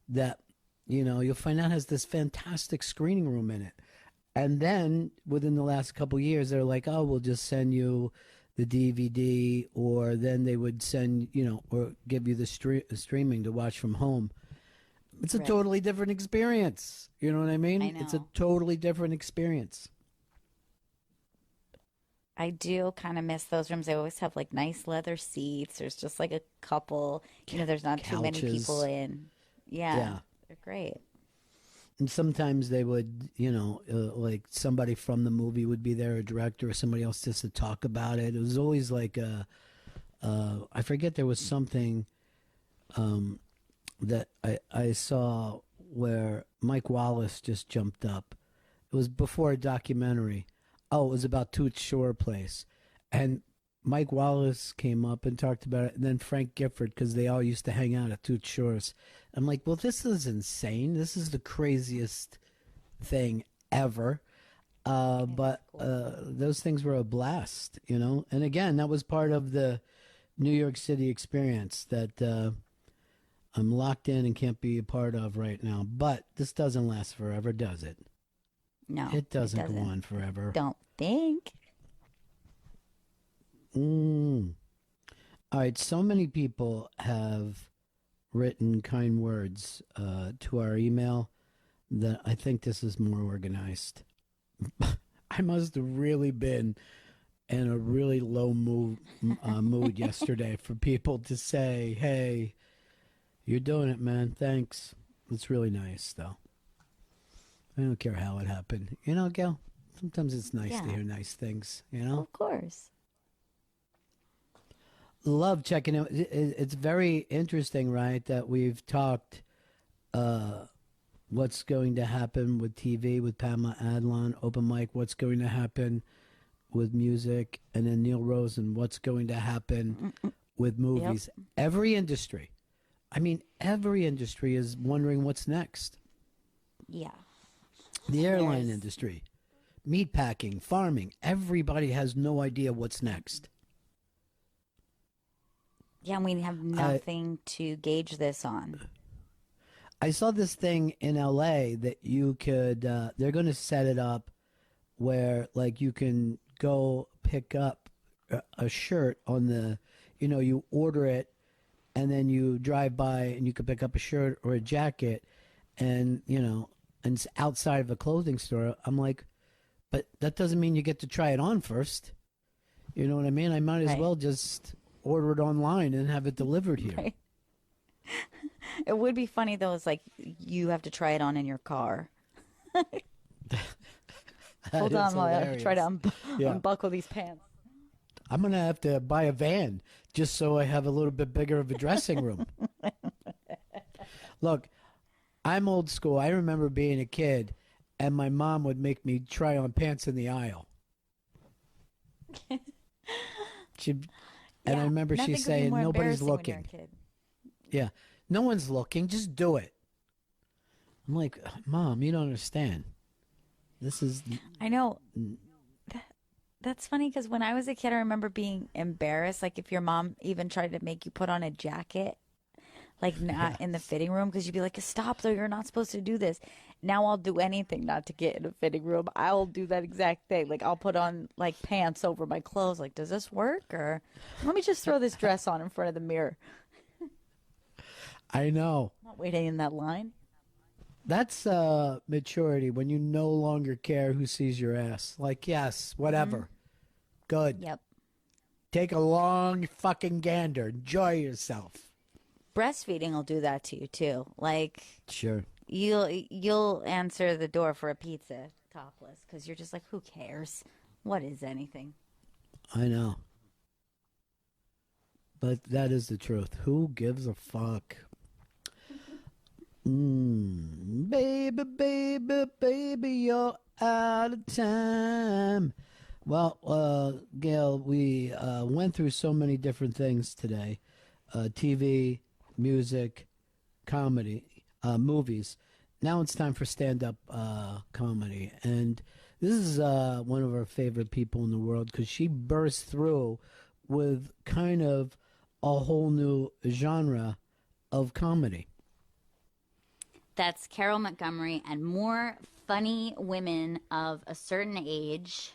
that, you'll find out has this fantastic screening room in it. And then within the last couple of years, they're like, oh, we'll just send you the DVD, or then they would send, or give you the streaming to watch from home. It's a Right. totally different experience. You know what I mean? I know. It's a totally different experience. I do kind of miss those rooms. They always have like nice leather seats. There's just like a couple, there's not too many Couches. people in. Yeah, Yeah. they're great. And sometimes they would, like somebody from the movie would be there, a director or somebody else, just to talk about it. It was always like I forget, there was something that I saw where Mike Wallace just jumped up. It was before a documentary. Oh, it was about Toots Shore Place. And Mike Wallace came up and talked about it, and then Frank Gifford, because they all used to hang out at Toots Shores. I'm like, well, this is insane. This is the craziest thing ever. But those things were a blast, And again, that was part of the New York City experience that I'm locked in and can't be a part of right now. But this doesn't last forever, does it? No, It doesn't go on forever. Don't think. All right, so many people have written kind words to our email that I think this is more organized. I must have really been in a really low mood yesterday for people to say, hey, you're doing it, man. Thanks. It's really nice, though. I don't care how it happened. Gail, sometimes it's nice to Yeah. hear nice things, Of course. Love checking it. It's very interesting, right, that we've talked what's going to happen with TV with Pamela Adlon, open mic, what's going to happen with music, and then Neil Rosen, what's going to happen with movies. Every industry is wondering what's next. Yeah. The airline industry, meatpacking, farming, everybody has no idea what's next. Yeah, and we have nothing to gauge this on. I saw this thing in LA that you could, they're going to set it up where, like, you can go pick up a shirt on the, you order it and then you drive by and you could pick up a shirt or a jacket and, and it's outside of a clothing store. I'm like, but that doesn't mean you get to try it on first. You know what I mean? I might as well just order it online and have it delivered here. Right. It would be funny, though. It's like you have to try it on in your car. Hold on while I try to unbuckle these pants. I'm going to have to buy a van just so I have a little bit bigger of a dressing room. Look, I'm old school. I remember being a kid, and my mom would make me try on pants in the aisle. I remember she saying, nobody's looking. Yeah, no one's looking. Just do it. I'm like, Mom, you don't understand. This is... I know. That's funny because when I was a kid, I remember being embarrassed. Like if your mom even tried to make you put on a jacket, like not in the fitting room, because you'd be like, stop, though, you're not supposed to do this. Now I'll do anything not to get in a fitting room. I'll do that exact thing. Like I'll put on like pants over my clothes. Like, does this work? Or let me just throw this dress on in front of the mirror. I know. I'm not waiting in that line. That's maturity, when you no longer care who sees your ass. Like, yes, whatever. Good. Yep. Take a long fucking gander. Enjoy yourself. Breastfeeding will do that to you too. Like, sure, you'll answer the door for a pizza topless because you're just like, who cares? What is anything? I know. But that is the truth. Who gives a fuck? Baby, baby, baby, you're out of time. Well, Gail, we went through so many different things today. TV, music, comedy, movies. Now it's time for stand-up comedy. And this is one of our favorite people in the world because she burst through with kind of a whole new genre of comedy. That's Carol Montgomery, and more funny women of a certain age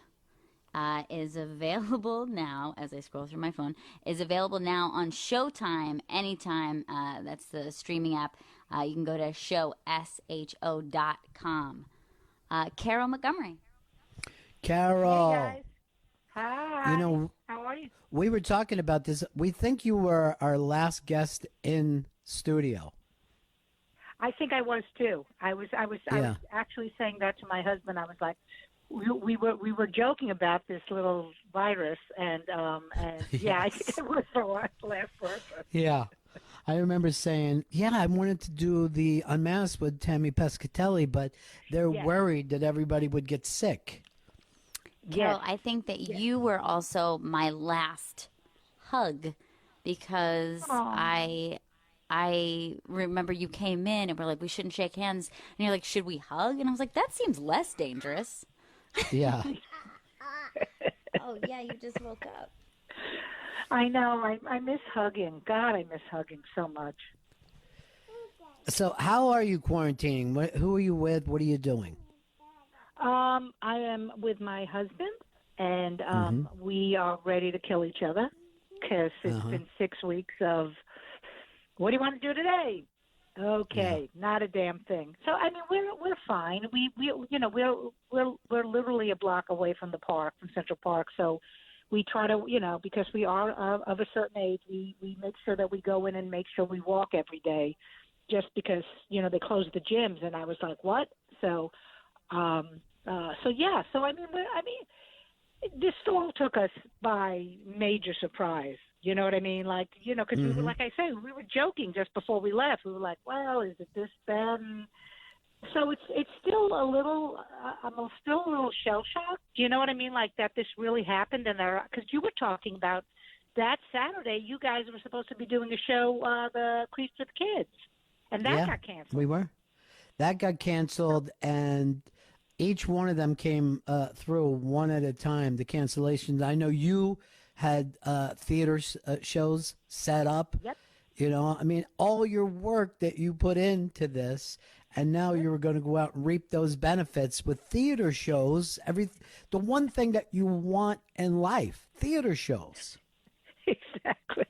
is available now, as I scroll through my phone, is available now on Showtime anytime. That's the streaming app. You can go to showsho.com. Carol Montgomery. Carol. Hey guys. Hi. You know, how are you? we were talking about this. We think you were our last guest in studio. I think I was too. I was actually saying that to my husband. I was like, we were joking about this little virus, and yeah, I think it was the last person. Yeah. I remember saying, yeah, I wanted to do the Unmasked with Tammy Pescatelli, but they're worried that everybody would get sick. Carol, I think that you were also my last hug because I remember you came in and we're like, we shouldn't shake hands. And you're like, should we hug? And I was like, that seems less dangerous. Yeah. Oh, yeah, you just woke up. I know. I miss hugging. God, I miss hugging so much. So how are you quarantining? Who are you with? What are you doing? I am with my husband, and we are ready to kill each other because it's been 6 weeks of, what do you want to do today? Okay, not a damn thing. So I mean, we're fine. We you know we're literally a block away from the park, from Central Park. So we try to, you know, because we are of a certain age, we make sure that we go in and make sure we walk every day, just because, you know, they closed the gyms, and I was like, what? So. So I mean, this storm took us by major surprise. You know what I mean? Like, you know, because we were, like I said, we were joking just before we left. We were like, well, is it this bad? And so it's still a little, I'm still a little shell shocked. You know what I mean? Like that this really happened, and because you were talking about that Saturday, you guys were supposed to be doing a show, the Creeps with Kids, and that got canceled. We were. That got canceled, and each one of them came through one at a time, the cancellations. I know you had theater shows set up. Yep. You know, I mean, all your work that you put into this, and now you're going to go out and reap those benefits with theater shows. The one thing that you want in life, theater shows. Exactly.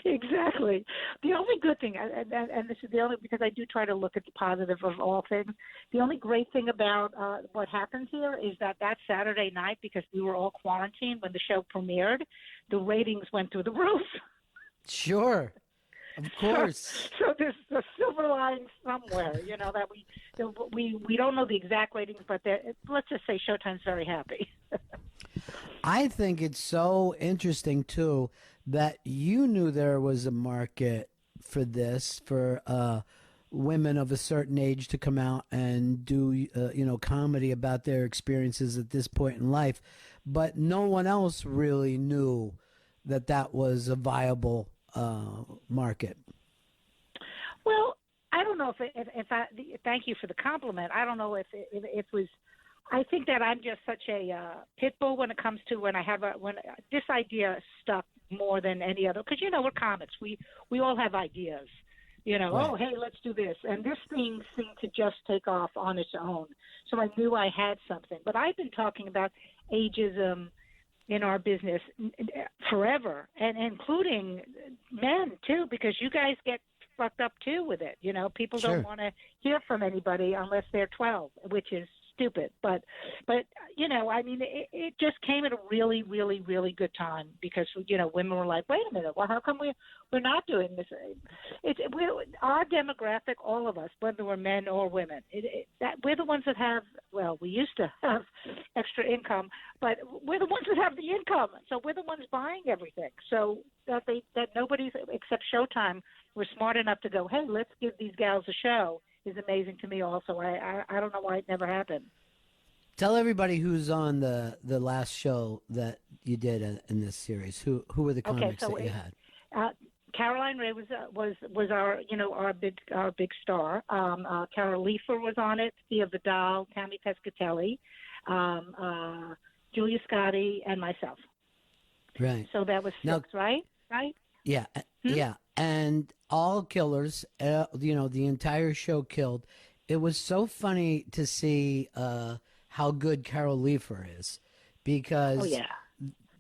Exactly. The only good thing, and this is the only, because I do try to look at the positive of all things, the only great thing about what happens here is that Saturday night, because we were all quarantined when the show premiered, the ratings went through the roof. Sure. Of course. So there's a silver lining somewhere, you know, that we don't know the exact ratings, but let's just say Showtime's very happy. I think it's so interesting, too, that you knew there was a market for this, for women of a certain age to come out and do, you know, comedy about their experiences at this point in life. But no one else really knew that that was a viable market. Well, I don't know if I thank you for the compliment. I don't know if it was. I think that I'm just such a pit bull when it comes to when this idea stuck more than any other, because, you know, we're comics. We all have ideas. You know, right. Oh, hey, let's do this. And this thing seemed to just take off on its own. So I knew I had something. But I've been talking about ageism in our business forever, and including men, too, because you guys get fucked up, too, with it. You know, people Sure. don't want to hear from anybody unless they're 12, which is stupid. But you know, I mean, it just came at a really, really, really good time, because, you know, women were like, wait a minute, well, how come we're not doing this? Our demographic, all of us, whether we're men or women, we're the ones that have, well, we used to have extra income, but we're the ones that have the income, so we're the ones buying everything. So that nobody except Showtime was smart enough to go, hey, let's give these gals a show, is amazing to me also. I don't know why it never happened. Tell everybody who's on the last show that you did in this series. Who were the comics that you had? Caroline Ray was our, you know, our big star. Carol Leifer was on it. Thea Vidal, Tammy Pescatelli, Julia Scotti, and myself. Right. So that was six, right? Right? Yeah, yeah, and all killers. You know, the entire show killed. It was so funny to see how good Carol Leifer is, because Oh yeah.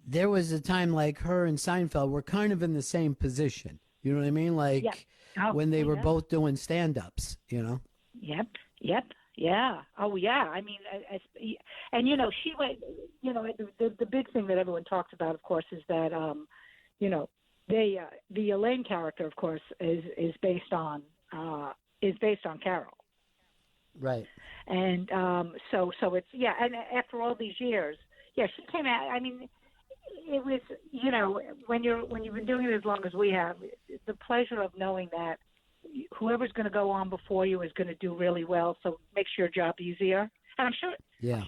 there was a time like her and Seinfeld were kind of in the same position. You know what I mean? Like Yeah. Oh, when they were yeah. both doing stand-ups, you know? Yep. Yeah. Oh, yeah. I mean, and she went. The big thing that everyone talks about, of course, is that they the Elaine character, of course, is based on Carol. Right. And so it's and after all these years, she came out. I mean, it was when you've been doing it as long as we have, the pleasure of knowing that whoever's going to go on before you is going to do really well, so it makes your job easier. And I'm sure. Yeah.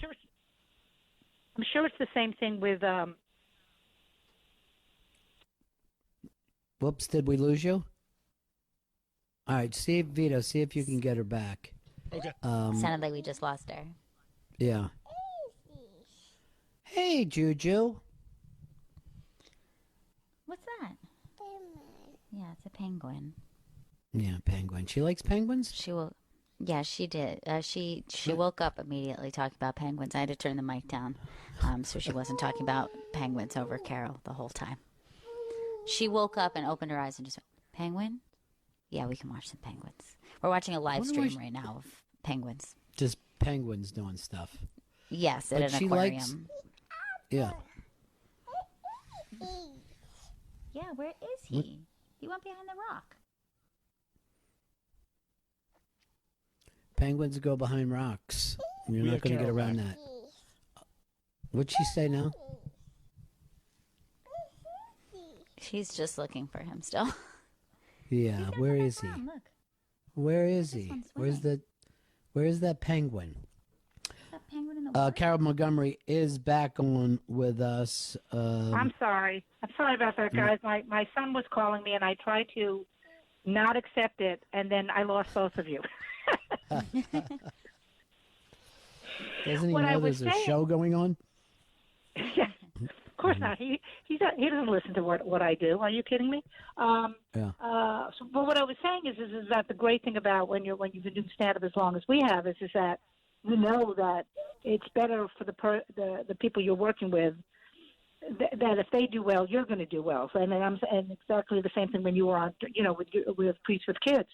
I'm sure it's the same thing with. Whoops! Did we lose you? All right, Vito, see if you can get her back. Okay. Sounded like we just lost her. Yeah. Hey, Juju. What's that? Yeah, it's a penguin. Yeah, penguin. She likes penguins? Yeah, she did. She woke up immediately talking about penguins. I had to turn the mic down, so she wasn't talking about penguins over Carol the whole time. She woke up and opened her eyes and just went, "Penguin? Yeah, we can watch some penguins." We're watching a live stream right now of penguins. Just penguins doing stuff. Yes, at But an she aquarium. likes- Yeah. Yeah, where is he? He went behind the rock. Penguins go behind rocks. You're We not have going to get Carol around back. that. What'd she say now? She's just looking for him still. Yeah, where is he? Look, Where is he? one's Where's that penguin? that penguin in the water. Carol Montgomery is back on with us. I'm sorry. I'm sorry about that, guys. My son was calling me, and I tried to not accept it, and then I lost both of you. Doesn't he What I know was there's a saying- show going on? Yeah, of course not. He doesn't listen to what I do. Are you kidding me? Yeah. But what I was saying is that the great thing about when you've been doing stand up as long as we have is that you know that it's better for the people you're working with. That if they do well, you're going to do well. So, and exactly the same thing when you were on, with Preach with Kids.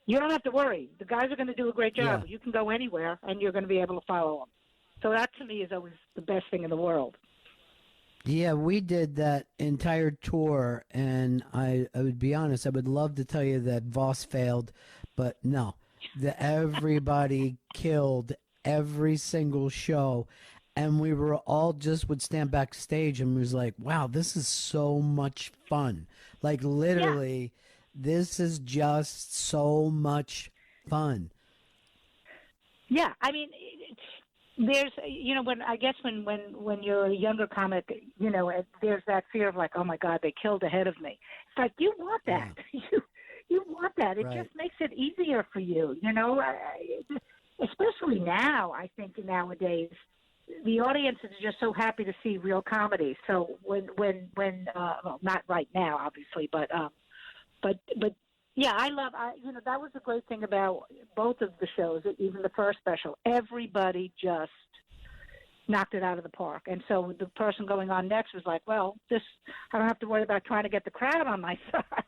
You don't have to worry. The guys are going to do a great job. Yeah. You can go anywhere, and you're going to be able to follow them. So that, to me, is always the best thing in the world. Yeah, we did that entire tour, and I would be honest, I would love to tell you that Voss failed, but no. Everybody killed every single show, and we were all just would stand backstage and was like, wow, this is so much fun. Like, literally, this is just so much fun. Yeah, I mean, there's when you're a younger comic, there's that fear of like, oh my God, they killed ahead of me. It's like you want that, you want that. It Right. just makes it easier for you, especially now. I think nowadays the audience is just so happy to see real comedy. So when well, not right now, obviously, but yeah, that was the great thing about both of the shows, even the first special. Everybody just knocked it out of the park. And so the person going on next was like, well, I don't have to worry about trying to get the crowd on my side.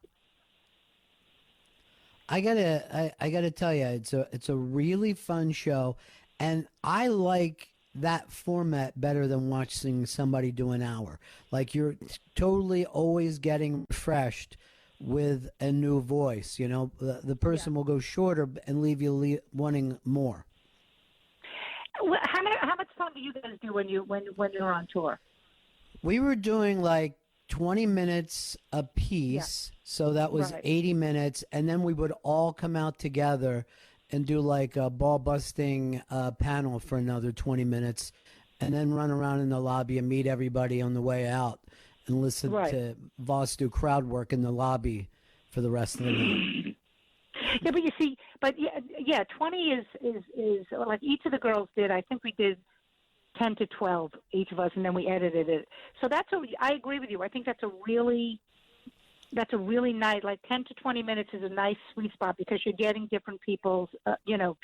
I gotta tell you, it's a really fun show, and I like that format better than watching somebody do an hour. Like, you're totally always getting refreshed with a new voice. The person will go shorter and leave you wanting more. Well, how much time do you guys do when you're on tour? We were doing like 20 minutes a piece, so that was Right. 80 minutes, and then we would all come out together and do like a ball busting panel for another 20 minutes, and then run around in the lobby and meet everybody on the way out and listen Right. to Voss do crowd work in the lobby for the rest of the night. Yeah, but you see, 20 is like each of the girls did. I think we did 10 to 12 each of us, and then we edited it. So I agree with you. I think that's a really nice, like 10 to 20 minutes is a nice sweet spot because you're getting different people's,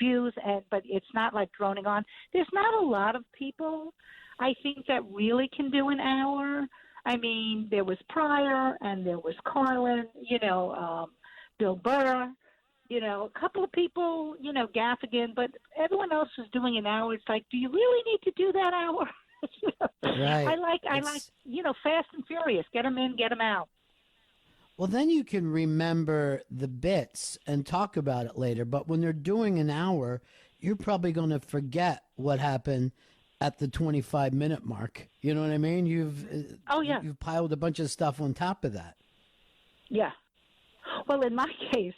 views, but it's not like droning on. There's not a lot of people I think that really can do an hour. I mean, there was Pryor and there was Carlin, Bill Burr, a couple of people, Gaffigan, but everyone else was doing an hour. It's like, do you really need to do that hour? Right. I like, Fast and Furious. Get them in, get them out. Well, then you can remember the bits and talk about it later. But when they're doing an hour, you're probably going to forget what happened at the 25-minute mark. You know what I mean? You've piled a bunch of stuff on top of that. Yeah. Well, in my case,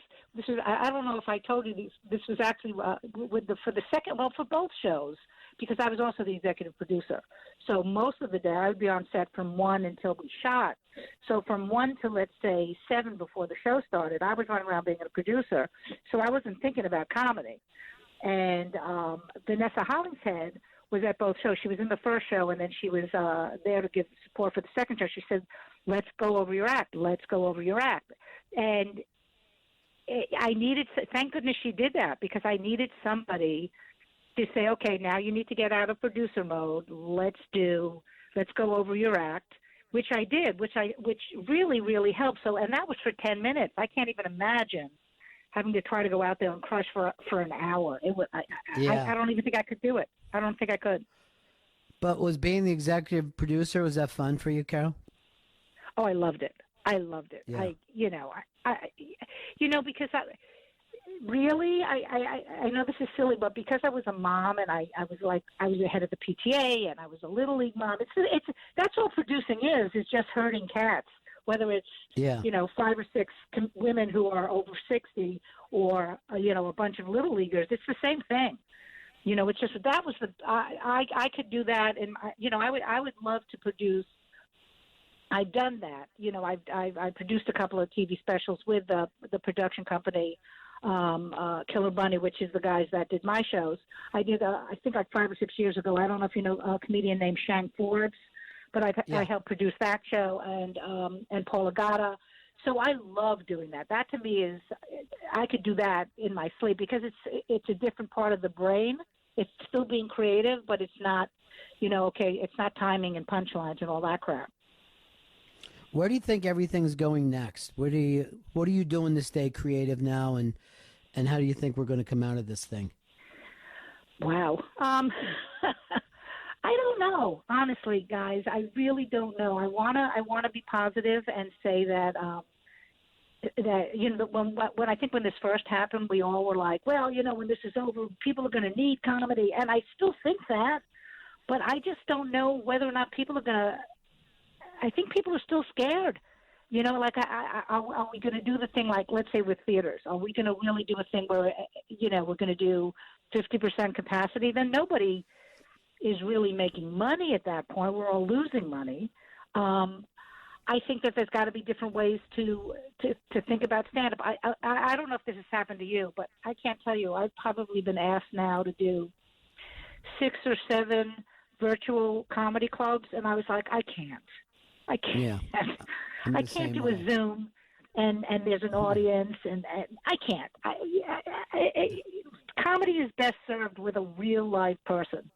I don't know if I told you this was actually for both shows, because I was also the executive producer. So most of the day I would be on set from 1 until we shot. So from 1 to, let's say, 7 before the show started, I was running around being a producer. So I wasn't thinking about comedy. And Vanessa Hollingshead was at both shows. She was in the first show, and then she was there to give support for the second show. She said, let's go over your act. Let's go over your act. And thank goodness she did that, because I needed somebody to say, okay, now you need to get out of producer mode. Let's go over your act, which I did, which really, really helped. So, and that was for 10 minutes. I can't even imagine having to try to go out there and crush for an hour. I don't even think I could do it. I don't think I could. But was being the executive producer, was that fun for you, Carol? Oh, I loved it. I loved it. Yeah. Because I know this is silly, but because I was a mom and I was the head of the PTA and I was a little league mom. That's all producing is just herding cats. Whether it's 5 or 6 women who are over 60 or a bunch of little leaguers, it's the same thing. It's just I could do that, and I would love to produce. I've done that. I produced a couple of TV specials with the production company, Killer Bunny, which is the guys that did my shows. I did, I think, like 5 or 6 years ago. I don't know if you know a comedian named Shank Forbes, but I helped produce that show, and Paula Gatta. So I love doing that. That to me is, I could do that in my sleep, because it's a different part of the brain. It's still being creative, but it's not, it's not timing and punchlines and all that crap. Where do you think everything's going next? What are you doing to stay creative now, and how do you think we're going to come out of this thing? Wow. I don't know, honestly, guys. I really don't know. I wanna be positive and say that when I think when this first happened, we all were like, well, when this is over, people are going to need comedy, and I still think that, but I just don't know whether or not people are going to. I think people are still scared. Are we going to do the thing, like, let's say with theaters? Are we going to really do a thing where, we're going to do 50% capacity? Then nobody is really making money at that point. We're all losing money. I think that there's got to be different ways to think about stand-up. I don't know if this has happened to you, but I can't tell you. I've probably been asked now to do 6 or 7 virtual comedy clubs, and I was like, I can't. Yeah, I can't do a Zoom, and there's an audience, and I can't. Comedy is best served with a real live person.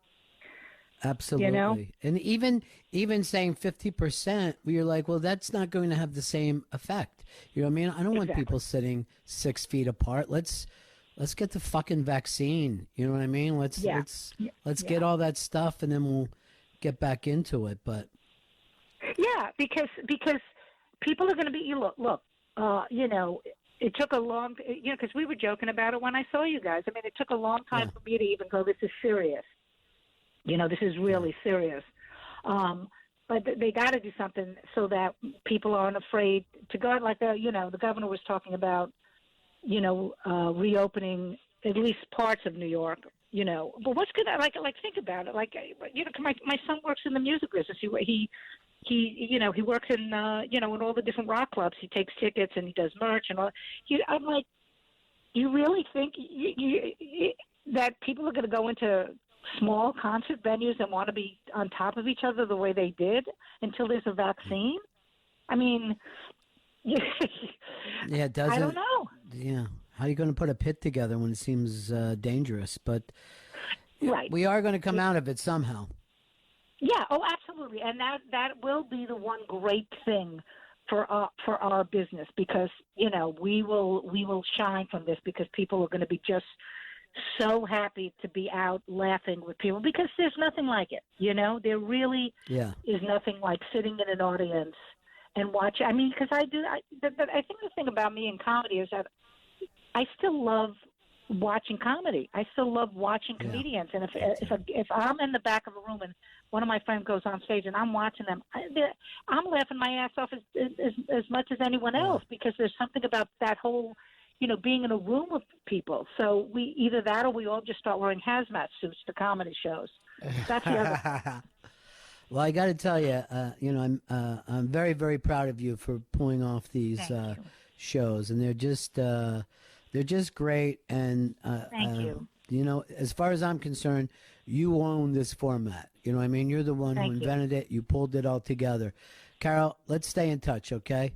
Absolutely. And even saying 50%, you're like, well, that's not going to have the same effect. You know what I mean? I don't want people sitting 6 feet apart. Let's get the fucking vaccine. You know what I mean? Let's get all that stuff, and then we'll get back into it. But yeah, because people are going to be look. It took a long, because we were joking about it when I saw you guys. I mean, it took a long time for me to even go, this is serious. This is really serious. But they got to do something so that people aren't afraid to go out. Like the governor was talking about, reopening at least parts of New York. But what's good? Like think about it. Like my son works in the music business. He works in in all the different rock clubs. He takes tickets and he does merch and all. I'm like, you really think that people are going to go into small concert venues and want to be on top of each other the way they did until there's a vaccine? I mean, yeah, it doesn't. I don't know. Yeah, how are you going to put a pit together when it seems dangerous? But right, we are going to come out of it somehow. Yeah, oh, absolutely, and that will be the one great thing for our business, because we will shine from this, because people are going to be just so happy to be out laughing with people, because there's nothing like it. There really is nothing like sitting in an audience and watching. I mean, because I think the thing about me in comedy is that I still love watching comedy. I still love watching comedians. And if I'm in the back of a room and one of my friends goes on stage and I'm watching them, I'm laughing my ass off as much as anyone else, because there's something about that whole, being in a room with people. So we either that or we all just start wearing hazmat suits to comedy shows. That's the other. Well, I got to tell you, I'm very, very proud of you for pulling off these shows, and they're just great. And Thank you. As far as I'm concerned, you own this format. You know what I mean? You're the one who invented it. You pulled it all together. Carol, let's stay in touch, okay?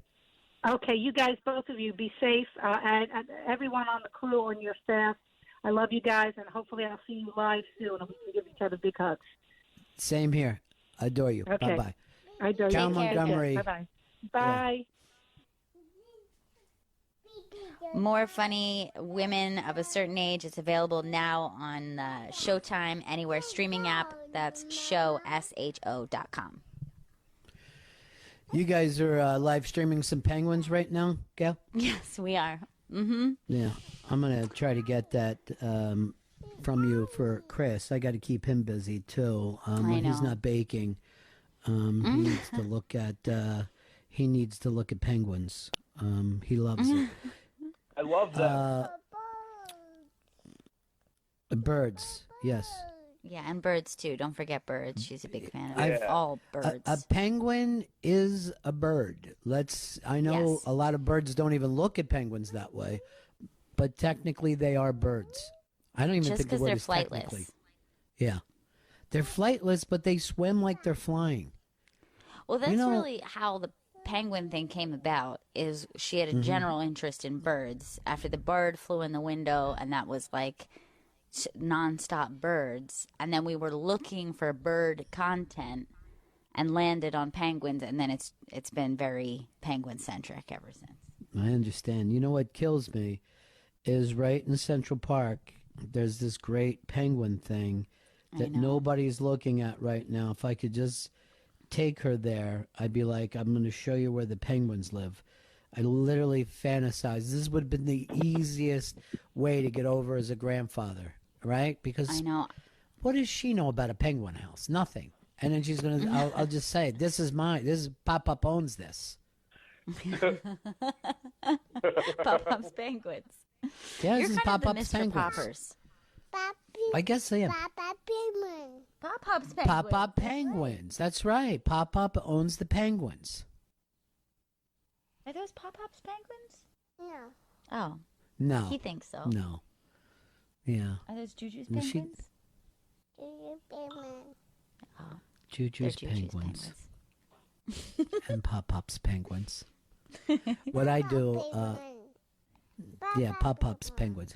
Okay, you guys, both of you, be safe. And everyone on the crew and your staff, I love you guys, and hopefully I'll see you live soon, and we can give each other big hugs. Same here. I adore you. Okay. Bye-bye. I adore Carol you. Montgomery. Bye-bye. Bye. More Funny Women of a Certain Age. It's available now on Showtime, anywhere streaming app. That's showsho.com. You guys are live streaming some penguins right now, Gail? Yes, we are. Mm-hmm. Yeah. I'm going to try to get that from you for Chris. I got to keep him busy, too. When he's not baking, he needs to look at penguins. He loves it. I love that. Birds, yes. Yeah, and birds, too. Don't forget birds. She's a big fan of all birds. A penguin is a bird. I know a lot of birds don't even look at penguins that way, but technically they are birds. I don't even Just think the because word they're is flightless. technically. Yeah. They're flightless, but they swim like they're flying. Well, that's really how the penguin thing came about. Is she had a general interest in birds after the bird flew in the window, and that was like nonstop birds. And then we were looking for bird content and landed on penguins, and then it's been very penguin centric ever since. I understand. You know what kills me is right in Central Park, there's this great penguin thing that nobody's looking at right now. If I could just take her there, I'd be like, I'm going to show you where the penguins live. I literally fantasize. This would have been the easiest way to get over as a grandfather, right? Because I know. What does she know about a penguin house? Nothing. And then she's going to, I'll just say, this is mine. This is, Pop-Up owns this. Pop-Up's penguins. Yeah, You're this is kind of the Pop-Up's Mr. penguins. Poppers. I guess I am. Pop-Up's penguins. Pop-Up penguins. That's right. Pop-Up owns the penguins. Are those Pop-Up's penguins? No. Oh. No. He thinks so. No. Yeah. Are those Juju's No, she- penguins? Oh. Juju's They're Juju's penguins. And Pop-Up's penguins. What I do, Pop-Up's penguins.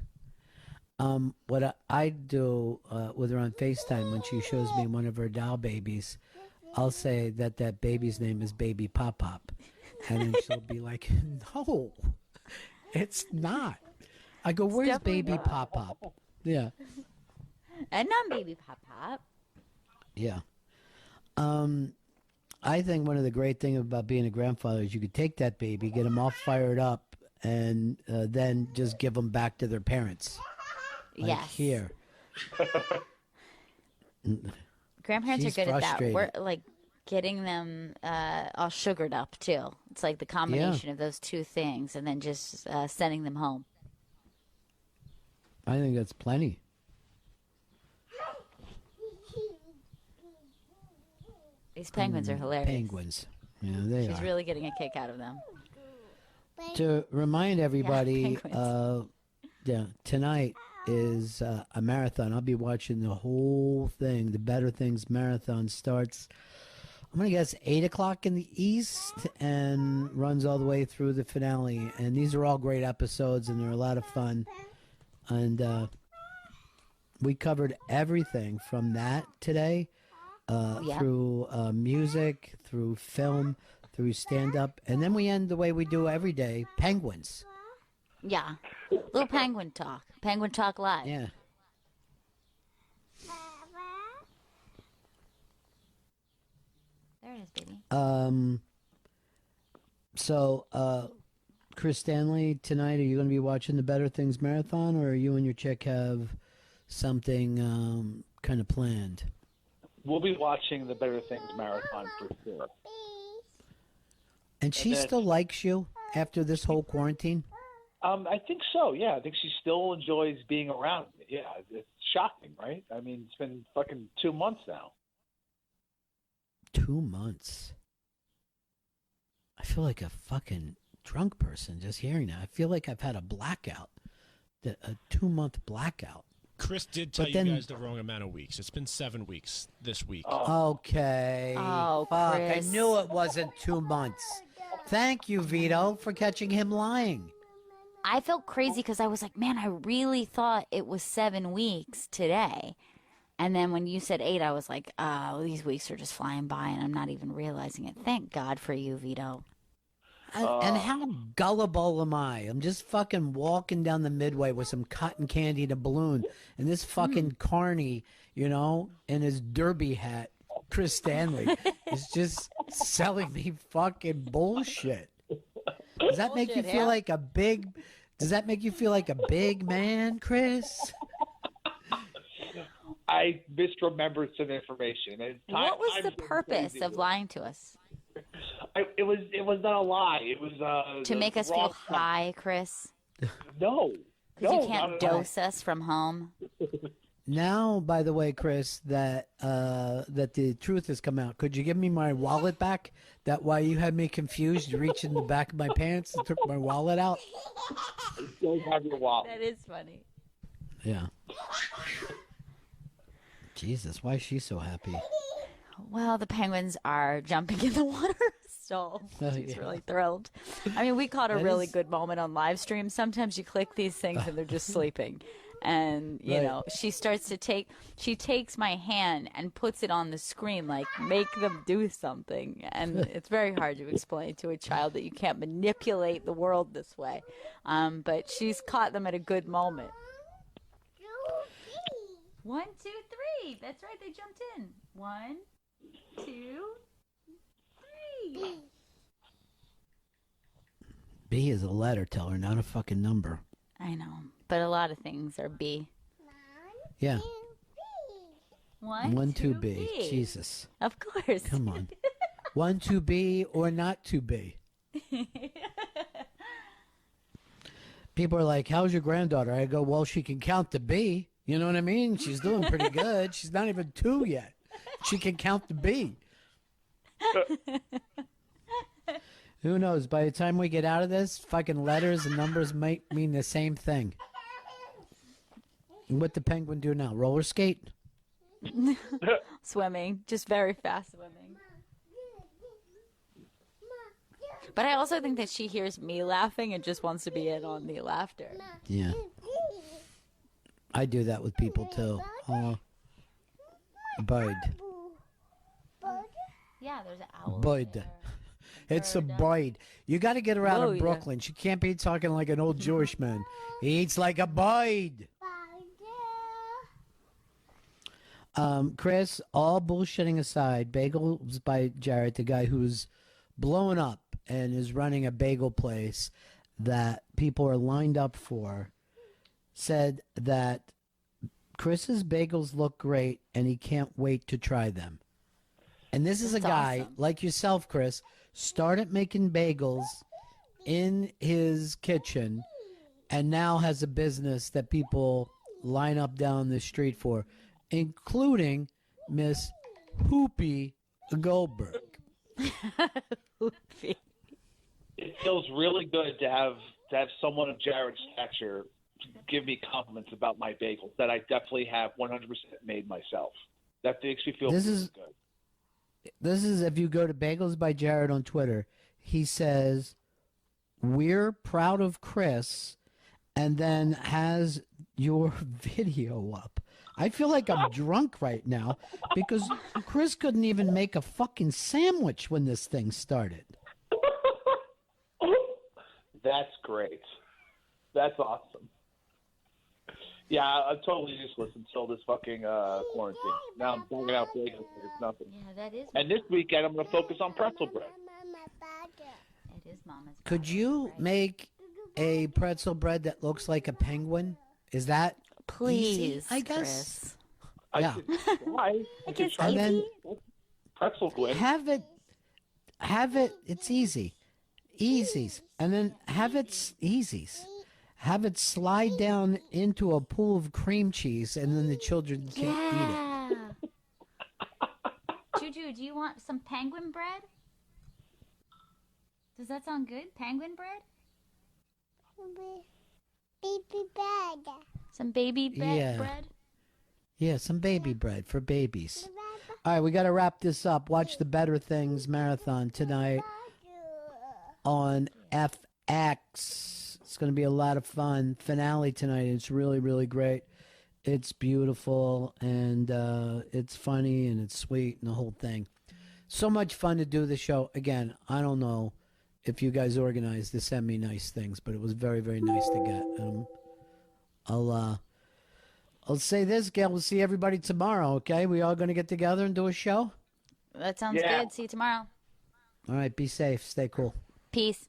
What I do with her on FaceTime when she shows me one of her doll babies, I'll say that baby's name is Baby Pop-Up. And then she'll be like, no, it's not. I go, where's definitely Baby not. Pop-Up? Yeah. And not Baby Pop-Up. Yeah. I think one of the great things about being a grandfather is you could take that baby, get them all fired up, and then just give them back to their parents. Like, Yes. Here. Grandparents She's are good at that. frustrated. We're like getting them all sugared up too. It's like the combination of those two things, and then just sending them home. I think that's plenty. These penguins are hilarious. Penguins. Yeah, they She's are. really getting a kick out of them. To remind everybody, penguins. tonight is a marathon. I'll be watching the whole thing. The Better Things Marathon starts, I'm going to guess, 8 o'clock in the East and runs all the way through the finale. And these are all great episodes, and they're a lot of fun. And we covered everything from that today Yeah. through music, through film, through stand-up, and then we end the way we do every day, penguins. Yeah. Little penguin talk. Penguin talk live. Yeah. There it is, baby. So, Chris Stanley, tonight, are you going to be watching the Better Things Marathon, or are you and your chick have something kind of planned? We'll be watching the Better Things Marathon for sure. And she then- still likes you after this whole quarantine? I think so, yeah. I think she still enjoys being around me. Yeah, it's shocking, right? I mean, it's been fucking 2 months now. 2 months. I feel like a fucking drunk person just hearing that. I feel like I've had a blackout, a 2-month blackout. Chris did tell But you then- guys the wrong amount of weeks. It's been 7 weeks this week. Okay. Oh, fuck! Chris. I knew it wasn't 2 months. Thank you, Vito, for catching him lying. I felt crazy because I was like, man, I really thought it was 7 weeks today. And then when you said 8, I was like, oh, these weeks are just flying by and I'm not even realizing it. Thank God for you, Vito. And how gullible am I? I'm just fucking walking down the midway with some cotton candy and a balloon, and this fucking carny, you know, in his derby hat, Chris Stanley, is just selling me fucking bullshit. Does that make you Bullshit, feel yeah. like a big? Does that make you feel like a big man, Chris? I misremembered some information. And What was the time's been purpose crazy. of lying to us? It was not a lie. It was To make us feel high, Chris? No. Because No, you can't not at all. dose us from home? Now, by the way, Chris, that the truth has come out. Could you give me my wallet back? That why you had me confused? You reached in the back of my pants and took my wallet out. Don't have your wallet. That is funny. Yeah. Jesus, why is she so happy? Well, the penguins are jumping in the water, so Oh, she's yeah. really thrilled. I mean, we caught a That really is- good moment on live stream. Sometimes you click these things and they're just sleeping. And, you Right. know, she takes my hand and puts it on the screen, like, make them do something. And it's very hard to explain to a child that you can't manipulate the world this way. But she's caught them at a good moment. 1, 2, 3. That's right. They jumped in. 1, 2, 3. B is a letter teller, not a fucking number. I know, but a lot of things are B. Yeah. 1, 2 B. Jesus. Of course. Come on. 1 2 B or not 2 B. People are like, "How's your granddaughter?" I go, "Well, she can count to B." You know what I mean? She's doing pretty good. She's not even 2 yet. She can count to B. Who knows? By the time we get out of this, fucking letters and numbers might mean the same thing. What the penguin do now? Roller skate? Swimming, just very fast swimming. But I also think that she hears me laughing and just wants to be in on the laughter. Yeah. I do that with people too. Oh, a bird. Yeah, there's an owl. Bird. It's a bird. You got to get her out Oh, of yeah. Brooklyn. She can't be talking like an old Jewish man. He eats like a bird. Chris, all bullshitting aside, Bagels by Jared, the guy who's blown up and is running a bagel place that people are lined up for, said that Chris's bagels look great and he can't wait to try them. And this is a That's guy awesome. like yourself, Chris, started making bagels in his kitchen and now has a business that people line up down the street for, including Miss Hoopy Goldberg. It feels really good to have someone of Jared's stature give me compliments about my bagels that I definitely have 100% made myself. That makes me feel This really is- good. This is if you go to Bagels by Jared on Twitter, he says, "We're proud of Chris," and then has your video up. I feel like I'm drunk right now because Chris couldn't even make a fucking sandwich when this thing started. That's great. That's awesome. Yeah, I'm totally useless until this fucking quarantine. Now I'm banging out bagels like it's nothing. Yeah, that is. And this weekend I'm going to focus on pretzel bread. It is Mama's. Could you make a pretzel bread that looks like a penguin? Is that Please, easy, I guess. Chris. Yeah. I could try. And then pretzel Gwen. have it. It's easy, easies, and then have it easies. Have it slide down into a pool of cream cheese, and then the children can't eat it. Juju, do you want some penguin bread? Does that sound good? Penguin bread? Baby bread. Some baby Yeah. bread? Yeah, some baby bread for babies. All right, we got to wrap this up. Watch the Better Things marathon tonight on FX. It's going to be a lot of fun. Finale tonight. It's really, really great. It's beautiful, and it's funny, and it's sweet, and the whole thing. So much fun to do the show. Again, I don't know if you guys organized to send me nice things, but it was very, very nice to get. I'll say this, Gail. We'll see everybody tomorrow, okay? We all going to get together and do a show? That sounds good. See you tomorrow. All right, be safe. Stay cool. Peace.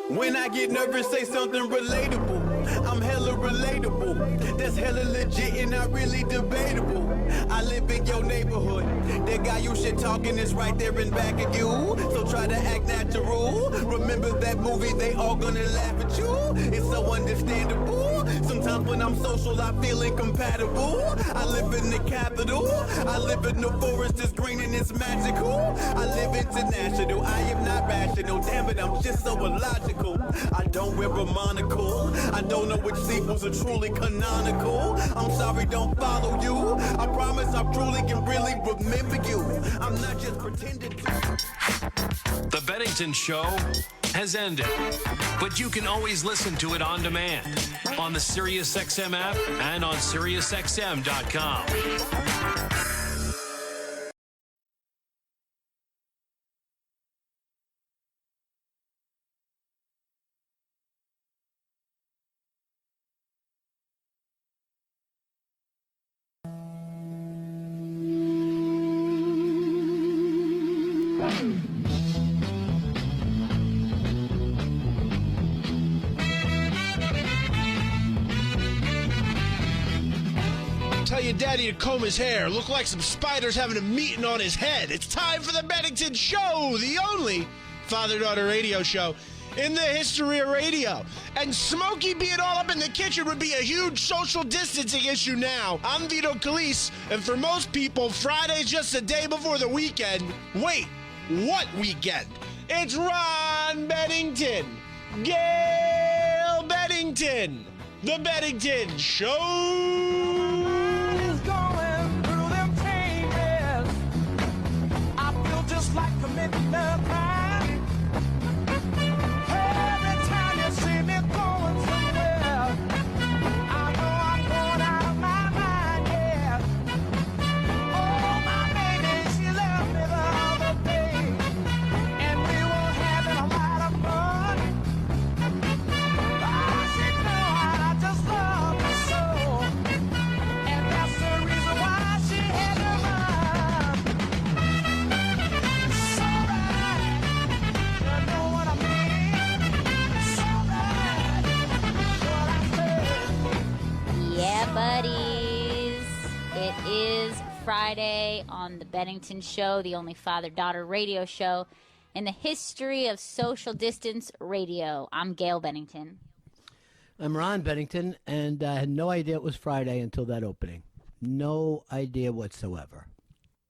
When I get nervous, say something relatable. I'm hella relatable. That's hella legit and not really debatable. I live in your neighborhood. That guy you shit talking is right there in back of you. So try to act natural. Remember that movie, they all gonna laugh at you. It's so understandable. Sometimes when I'm social, I feel incompatible. I live in the capital. I live in the forest, it's green and it's magical. I live international. I am not rational. Damn it, I'm just so illogical. I don't wear a monocle. I don't know which sequels are truly canonical. I'm sorry, don't follow you. I promise I truly can really remember you. I'm not just pretending to. The Bennington Show has ended, but you can always listen to it on demand on the SiriusXM app and on SiriusXM.com. Tell your daddy to comb his hair. Look like some spiders having a meeting on his head. It's time for the Bennington Show, the only father-daughter radio show in the history of radio. And Smokey being all up in the kitchen would be a huge social distancing issue now. I'm Vito Calise, and for most people, Friday's just the day before the weekend. Wait, what weekend? It's Ron Bennington, Gail Bennington, the Bennington Show. Going through them changes. I feel just like committing a crime. Every time you see me going somewhere, I know I'm going out of my mind, yeah. Oh, my baby, she left me the other day, and we were having a lot of fun. Oh, she knew I just love her so. And that's the reason why she had to run. So bad, you know what I mean? So bad, what I said. Yeah, buddies. It is Friday on the Bennington Show, the only father-daughter radio show in the history of social distance radio. I'm Gail Bennington. I'm Ron Bennington, and I had no idea it was Friday until that opening. No idea whatsoever.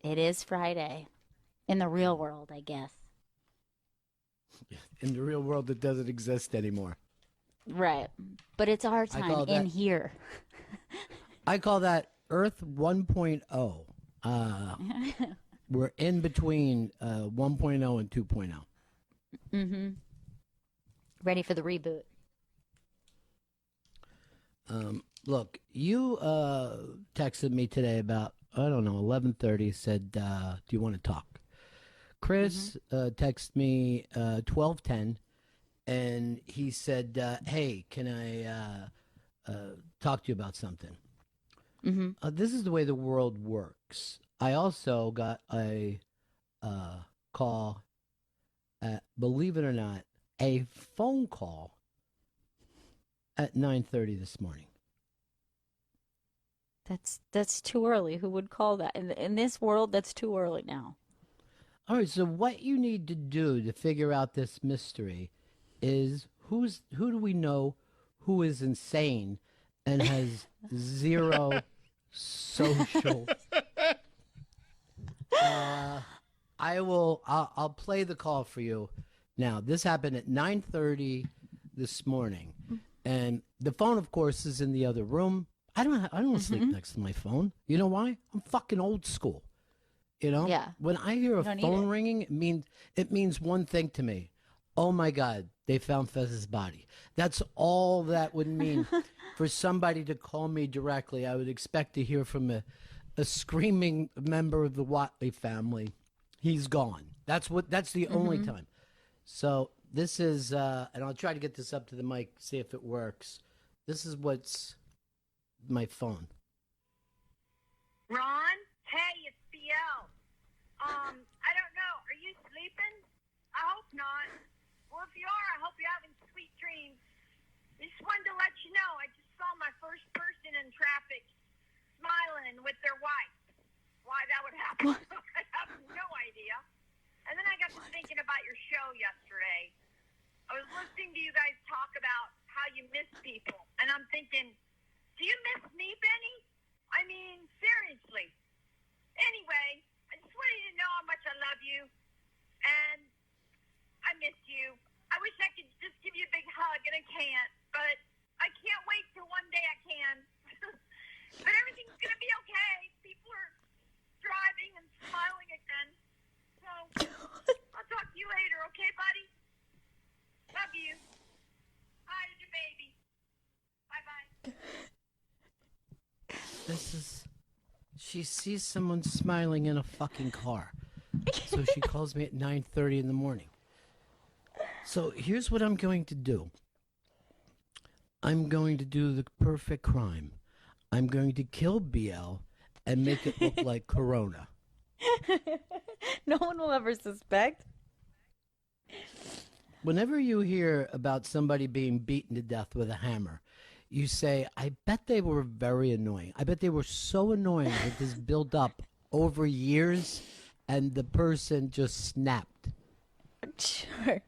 It is Friday. In the real world, I guess. In the real world, it doesn't exist anymore. Right. But it's our I time call in that- here. I call that Earth 1.0. We're in between 1.0 and 2.0. Mm-hmm. Ready for the reboot. Look, you texted me today about, I don't know, 11:30, said, do you want to talk? Chris texted me 12:10, and he said, hey, can I talk to you about something? This is the way the world works. I also got a call, believe it or not, a phone call at 9:30 this morning. That's too early. Who would call that? In this world, that's too early now. All right, so what you need to do to figure out this mystery is who do we know who is insane and has zero social. I'll play the call for you now. This happened at 9:30 this morning, and the phone, of course, is in the other room. I don't sleep next to my phone. You know why? I'm fucking old school. You know? Yeah. When I hear a phone ringing, it means one thing to me. Oh my God, they found Fez's body. That's all that would mean for somebody to call me directly. I would expect to hear from a screaming member of the Watley family. He's gone. That's the only time. So this is, and I'll try to get this up to the mic, see if it works. This is what's my phone. Ron, hey, it's BL. I don't know. Are you sleeping? I hope not. Well, if you are, I hope you're having sweet dreams. I just wanted to let you know I just saw my first person in traffic smiling with their wife. Why that would happen, I have no idea. And then I got to thinking about your show yesterday. I was listening to you guys talk about how you miss people, and I'm thinking, do you miss me, Benny? I mean, seriously. Anyway, I just wanted you to know how much I love you, and I miss you. I wish I could just give you a big hug, and I can't, but I can't wait till one day I can. But everything's going to be okay. People are driving and smiling again. So, I'll talk to you later, okay, buddy? Love you. Hi to your baby. Bye-bye. She sees someone smiling in a fucking car. So she calls me at 9:30 in the morning. So here's what I'm going to do. I'm going to do the perfect crime. I'm going to kill BL and make it look like Corona. No one will ever suspect. Whenever you hear about somebody being beaten to death with a hammer, you say, I bet they were very annoying. I bet they were so annoying that this built up over years and the person just snapped. Sure.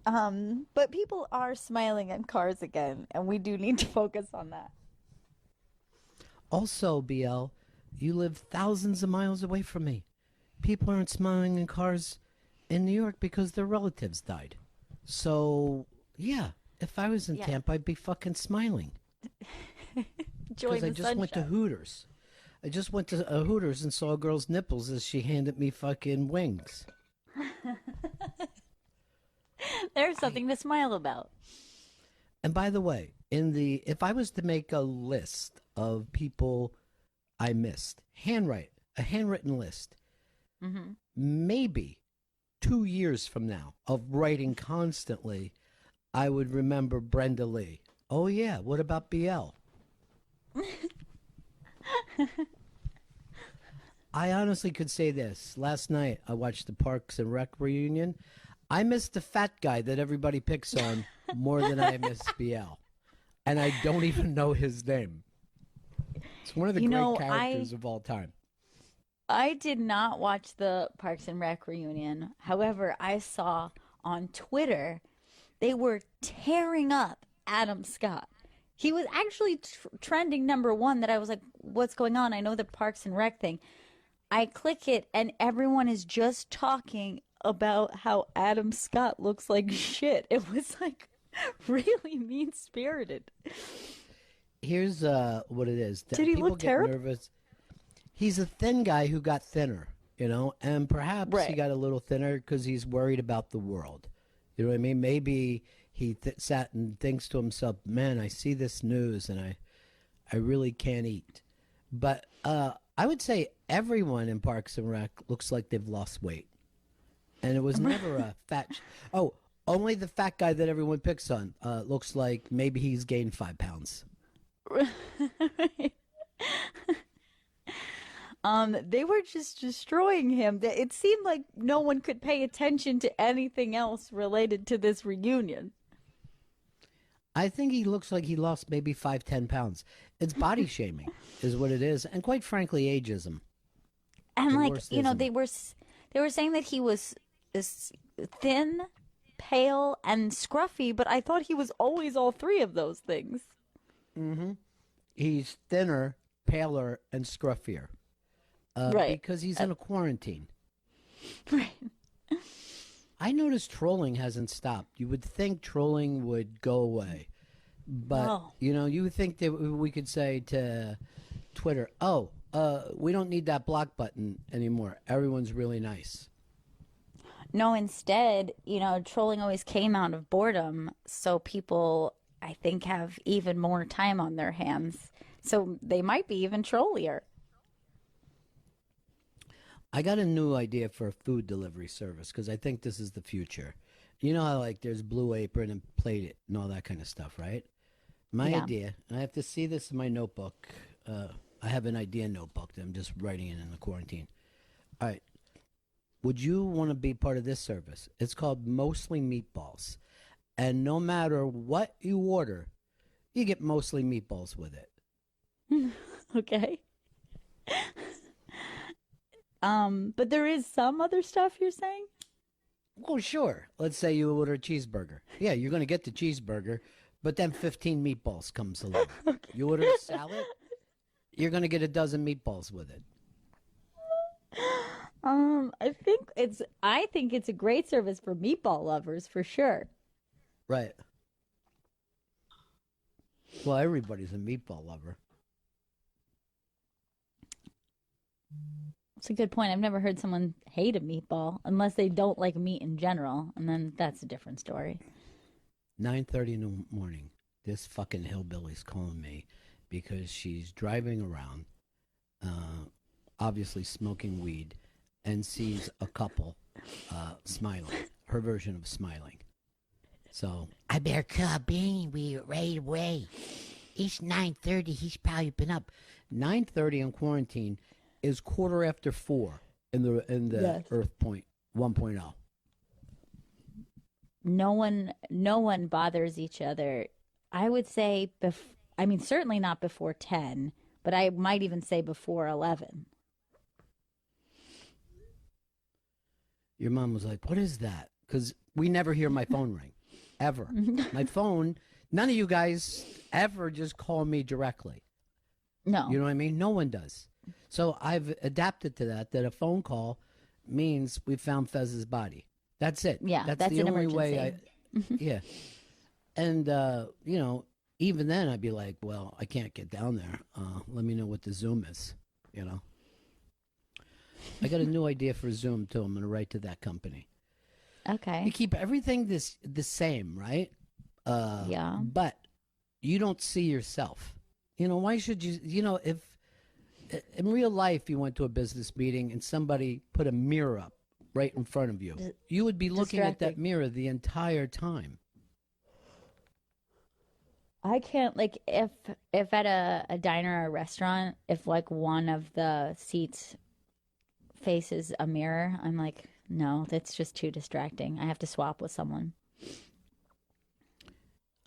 But people are smiling in cars again, and we do need to focus on that. Also, BL, you live thousands of miles away from me. People aren't smiling in cars in New York because their relatives died. So, yeah, if I was in Tampa, I'd be fucking smiling. Because I just went to Hooters. I just went to Hooters and saw a girl's nipples as she handed me fucking wings. There's something to smile about. And by the way, if I was to make a list of people I missed, a handwritten list, maybe 2 years from now of writing constantly, I would remember Brenda Lee. Oh yeah, what about BL? I honestly could say this. Last night I watched the Parks and Rec reunion. I miss the fat guy that everybody picks on more than I miss BL. And I don't even know his name. It's one of the great characters of all time. I did not watch the Parks and Rec reunion. However, I saw on Twitter they were tearing up Adam Scott. He was actually trending #1 that I was like, what's going on? I know the Parks and Rec thing. I click it and everyone is just talking about how Adam Scott looks like shit. It was like really mean-spirited. Here's what it is. Did he People look get terrible? nervous. He's a thin guy who got thinner, and perhaps he Right. got a little thinner because he's worried about the world. You know what I mean? Maybe he sat and thinks to himself, "Man, I see this news and I really can't eat." But I would say everyone in Parks and Rec looks like they've lost weight, and it was never a fat. Only the fat guy that everyone picks on looks like maybe he's gained 5 pounds. They were just destroying him. It seemed like no one could pay attention to anything else related to this reunion. I think he looks like he lost maybe 5-10 pounds. It's body shaming is what it is, and quite frankly, ageism. And The like, worst you know, ism. they were saying that he was thin, pale, and scruffy, but I thought he was always all three of those things. Mm-hmm. He's thinner, paler, and scruffier. Right. Because he's in a quarantine. Right. I noticed trolling hasn't stopped. You would think trolling would go away. But, No. you would think that we could say to Twitter, we don't need that block button anymore. Everyone's really nice. No, instead, trolling always came out of boredom, so people, I think, have even more time on their hands. So they might be even trollier. I got a new idea for a food delivery service because I think this is the future. You know how there's Blue Apron and Plate It and all that kind of stuff, right? My Yeah. idea, and I have to see this in my notebook. I have an idea notebook that I'm just writing in the quarantine. All right. Would you want to be part of this service? It's called Mostly Meatballs. And no matter what you order, you get mostly meatballs with it. Okay. But there is some other stuff you're saying? Oh, sure. Let's say you order a cheeseburger. Yeah, you're going to get the cheeseburger, but then 15 meatballs comes along. You order a salad, you're going to get a dozen meatballs with it. I think it's a great service for meatball lovers for sure. Right. Well, everybody's a meatball lover. It's a good point. I've never heard someone hate a meatball unless they don't like meat in general, and then that's a different story. 9:30 in the morning. This fucking hillbilly's calling me because she's driving around, obviously smoking weed, and sees a couple smiling. Her version of smiling. So I better call Benny right away. It's 9:30. He's probably been up. 9:30 in quarantine is 4:15 in the Yes. Earth Point 1.0. No one bothers each other. I would say, certainly not before 10, but I might even say before 11. Your mom was like, "What is that?" Because we never hear my phone ring, ever. My phone. None of you guys ever just call me directly. No. You know what I mean? No one does. So I've adapted to that a phone call means we found Fez's body. That's it. Yeah, that's that's the an only way emergency. yeah. And, even then I'd be like, well, I can't get down there. Let me know what the Zoom is, I got a new idea for Zoom, too. I'm going to write to that company. Okay. You keep everything the same, right? Yeah. But you don't see yourself. Why should you, if in real life you went to a business meeting and somebody put a mirror up right in front of you, you would be looking at that mirror the entire time. I can't, if at a diner or a restaurant, if one of the seats faces a mirror, I'm like, no, that's just too distracting. I have to swap with someone.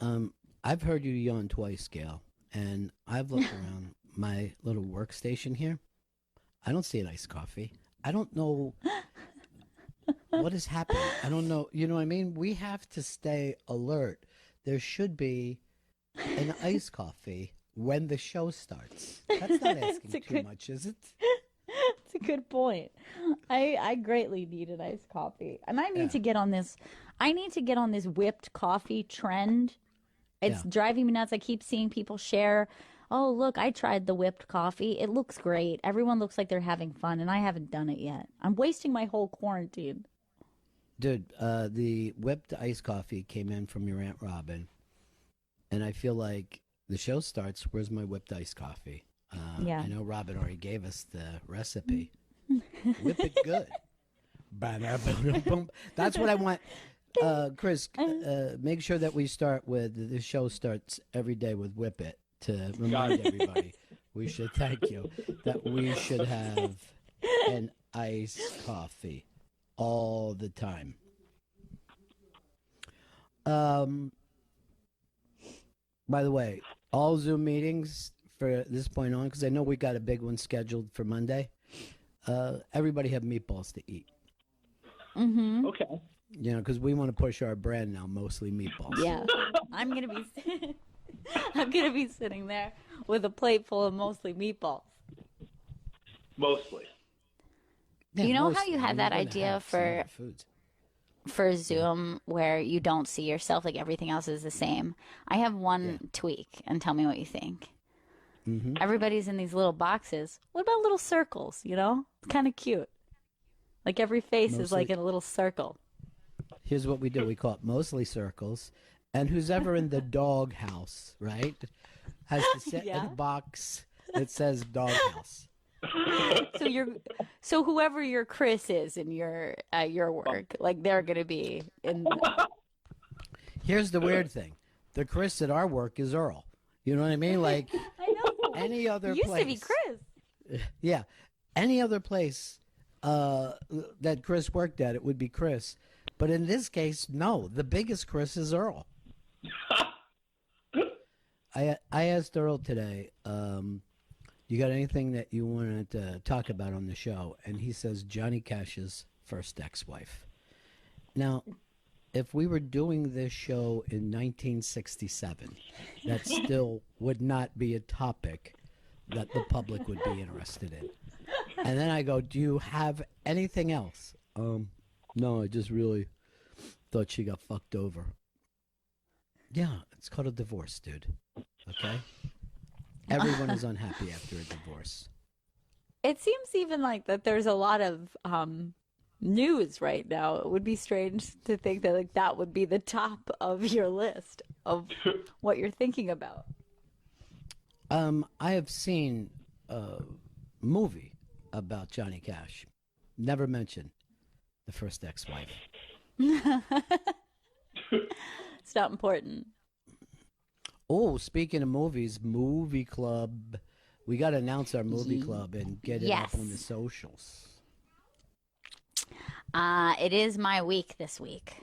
I've heard you yawn twice, Gail, and I've looked around my little workstation here. I don't see an iced coffee. I don't know what is happening. I don't know. You know what I mean? We have to stay alert. There should be an iced coffee when the show starts. That's not asking too much, is it? It's a good point. I greatly need an iced coffee, and I need to get on this. I need to get on this whipped coffee trend It's driving me nuts. I keep seeing people share, oh, look, I tried the whipped coffee. It looks great. Everyone looks like they're having fun, and I haven't done it yet. I'm wasting my whole quarantine. Dude, the whipped iced coffee came in from your Aunt Robin, and I feel like the show starts, where's my whipped iced coffee? Yeah. I know Robin already gave us the recipe. Whip it good. That's what I want. Chris, make sure that we start with, the show starts every day with Whip It to remind everybody. We should thank you that we should have an iced coffee all the time. By the way, all Zoom meetings for this point on, because I know we got a big one scheduled for Monday. Everybody have meatballs to eat. Mm-hmm. Okay. You know, because we want to push our brand now, mostly meatballs. Yeah. I'm gonna be sitting there with a plate full of mostly meatballs. Mostly. Yeah, you know how mostly. you had that We're gonna idea have some for other foods. Zoom where you don't see yourself, like everything else is the same? I have one tweak, and tell me what you think. Mm-hmm. Everybody's in these little boxes. What about little circles, you know? It's kind of cute. Like every face is like in a little circle. Here's what we do. We call it mostly circles. And who's ever in the dog house, right, has to sit in a box that says dog house. So whoever your Chris is in your work, like they're gonna be in. Here's the weird thing: the Chris at our work is Earl. You know what I mean? Like I know. Any other Used place. to be Chris. Yeah, any other place that Chris worked at, it would be Chris. But in this case, no. The biggest Chris is Earl. I asked Earl today, you got anything that you wanted to talk about on the show? And he says Johnny Cash's first ex-wife. Now, if we were doing this show in 1967, that still would not be a topic that the public would be interested in. And then I go, do you have anything else? No, I just really thought she got fucked over. Yeah, it's called a divorce, dude. Okay? Everyone is unhappy after a divorce. It seems even like that there's a lot of news right now. It would be strange to think that like that would be the top of your list of what you're thinking about. I have seen a movie about Johnny Cash. Never mentioned the first ex-wife. It's not important. Oh, speaking of movies, movie club. We got to announce our movie club and get it up on the socials. It is my week this week.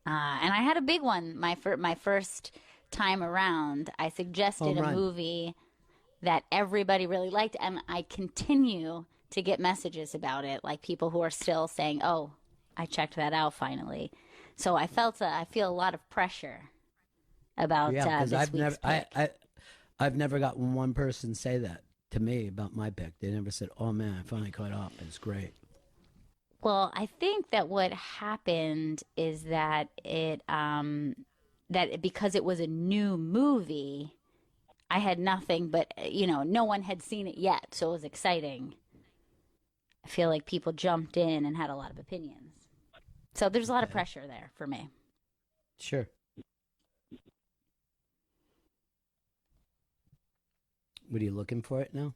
And I had a big one. My first time around, I suggested a movie that everybody really liked, and I continue to get messages about it, like people who are still saying, "Oh, I checked that out finally." So I feel a lot of pressure about this week's pick. I've never gotten one person say that to me about my pick. They never said, "Oh man, I finally caught up. It's great." Well, I think that what happened is that because it was a new movie, I had nothing but, no one had seen it yet, so it was exciting. I feel like people jumped in and had a lot of opinions. So there's a lot of pressure there for me. Sure. What are you looking for it now?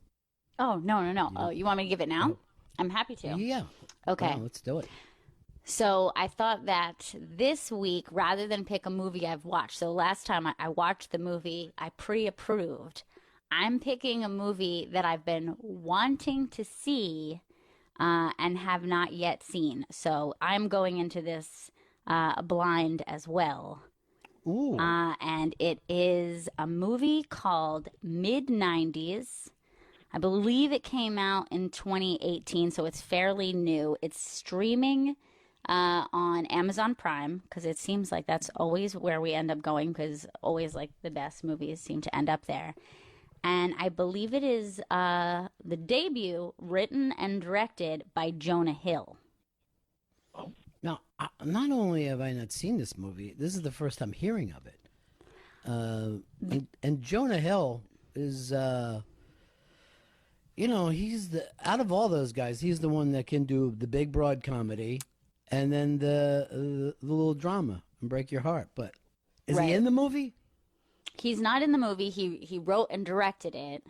Oh, no. Oh, you want me to give it now? I'm happy to. Yeah. Okay. Well, let's do it. So I thought that this week, rather than pick a movie I've watched, so last time I watched the movie I pre-approved, I'm picking a movie that I've been wanting to see and have not yet seen. So I'm going into this blind as well. Ooh. And it is a movie called Mid-90s. I believe it came out in 2018, so it's fairly new. It's streaming on Amazon Prime, because it seems like that's always where we end up going, because always like the best movies seem to end up there. And I believe it is the debut written and directed by Jonah Hill. Now, not only have I not seen this movie, this is the first time hearing of it. And Jonah Hill is, he's out of all those guys, he's the one that can do the big broad comedy and then the little drama and break your heart. But is he in the movie? He's not in the movie. He wrote and directed it.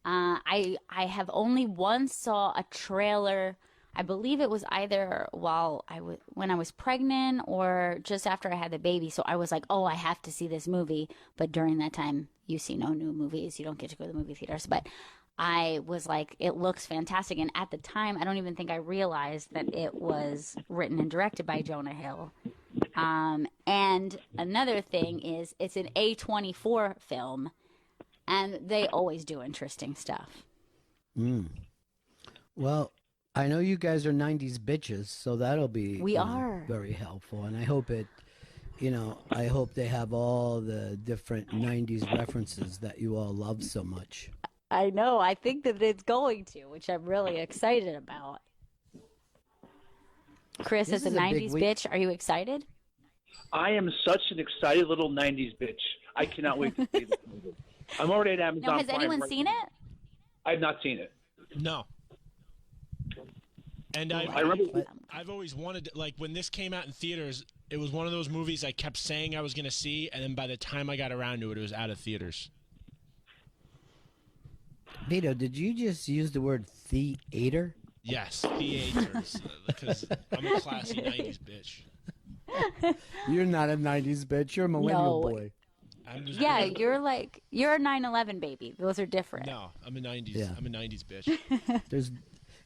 I have only once saw a trailer. I believe it was either when I was pregnant or just after I had the baby. So I was like, oh, I have to see this movie. But during that time, you see no new movies. You don't get to go to the movie theaters. But I was like, it looks fantastic. And at the time, I don't even think I realized that it was written and directed by Jonah Hill. And another thing is it's an A24 film, and they always do interesting stuff. Well, I know you guys are 90s bitches, so that'll be very helpful. And I hope I hope they have all the different 90s references that you all love so much. I know. I think that it's going to, which I'm really excited about. Chris, as a 90s bitch, are you excited? I am such an excited little 90s bitch. I cannot wait to see this movie. I'm already at Amazon. Now, has anyone seen it? I have not seen it. No. And I've always wanted to, like, when this came out in theaters, it was one of those movies I kept saying I was going to see, and then by the time I got around to it, it was out of theaters. Vito, did you just use the word theater? Yes, theaters, because I'm a classy 90s bitch. You're not a 90s bitch. You're a millennial boy. You're a 9/11 baby. Those are different. No, I'm a 90s. Yeah. I'm a 90s bitch.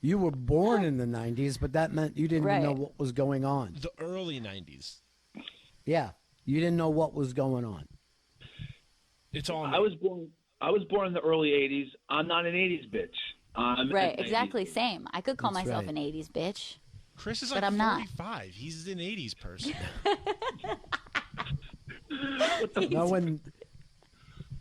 You were born in the 90s, but that meant you didn't know what was going on. The early 90s. Yeah, you didn't know what was going on. It's all. I was born in the early 80s. I'm not an 80s bitch. Right, exactly. Same. I could call myself an 80s bitch. Chris is but like I'm 45. Not. He's an 80s person. No one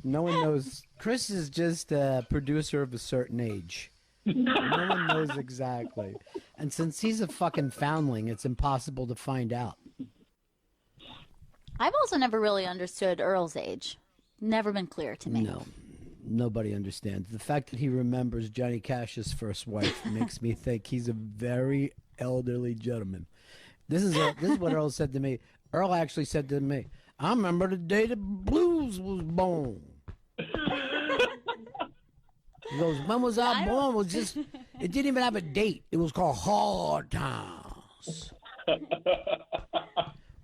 knows. Chris is just a producer of a certain age. No one knows exactly. And since he's a fucking foundling, it's impossible to find out. I've also never really understood Earl's age. Never been clear to me. No. Nobody understands. The fact that he remembers Johnny Cash's first wife makes me think he's a very elderly gentleman. This is what Earl said to me. Earl actually said to me, I remember the day the blues was born. He goes, when was I born? It didn't even have a date. It was called Hard Times.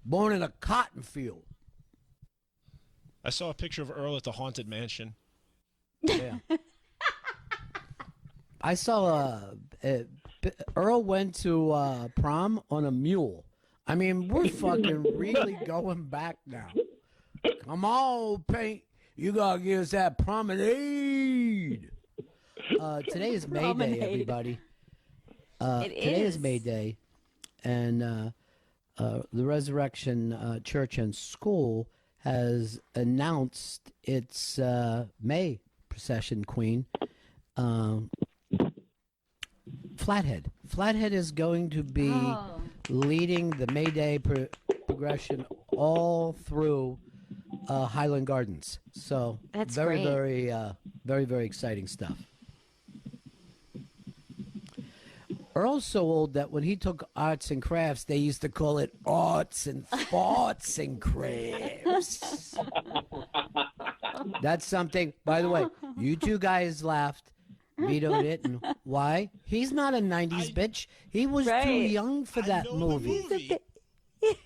Born in a cotton field. I saw a picture of Earl at the Haunted Mansion. Yeah. I saw Earl went to prom on a mule. I mean, we're fucking really going back now. Come on, Paint. You gotta give us that promenade. Today is May Day, everybody. Today is May Day, and the Resurrection Church and School has announced its May procession queen, Flathead. Flathead is going to be leading the May Day progression all through Highland Gardens. So that's very, great. very, very exciting stuff. Earl's so old that when he took arts and crafts, they used to call it arts and thoughts and crafts. That's something, by the way, you two guys laughed. Vito didn't. Why? He's not a 90s bitch. He was too young for that movie.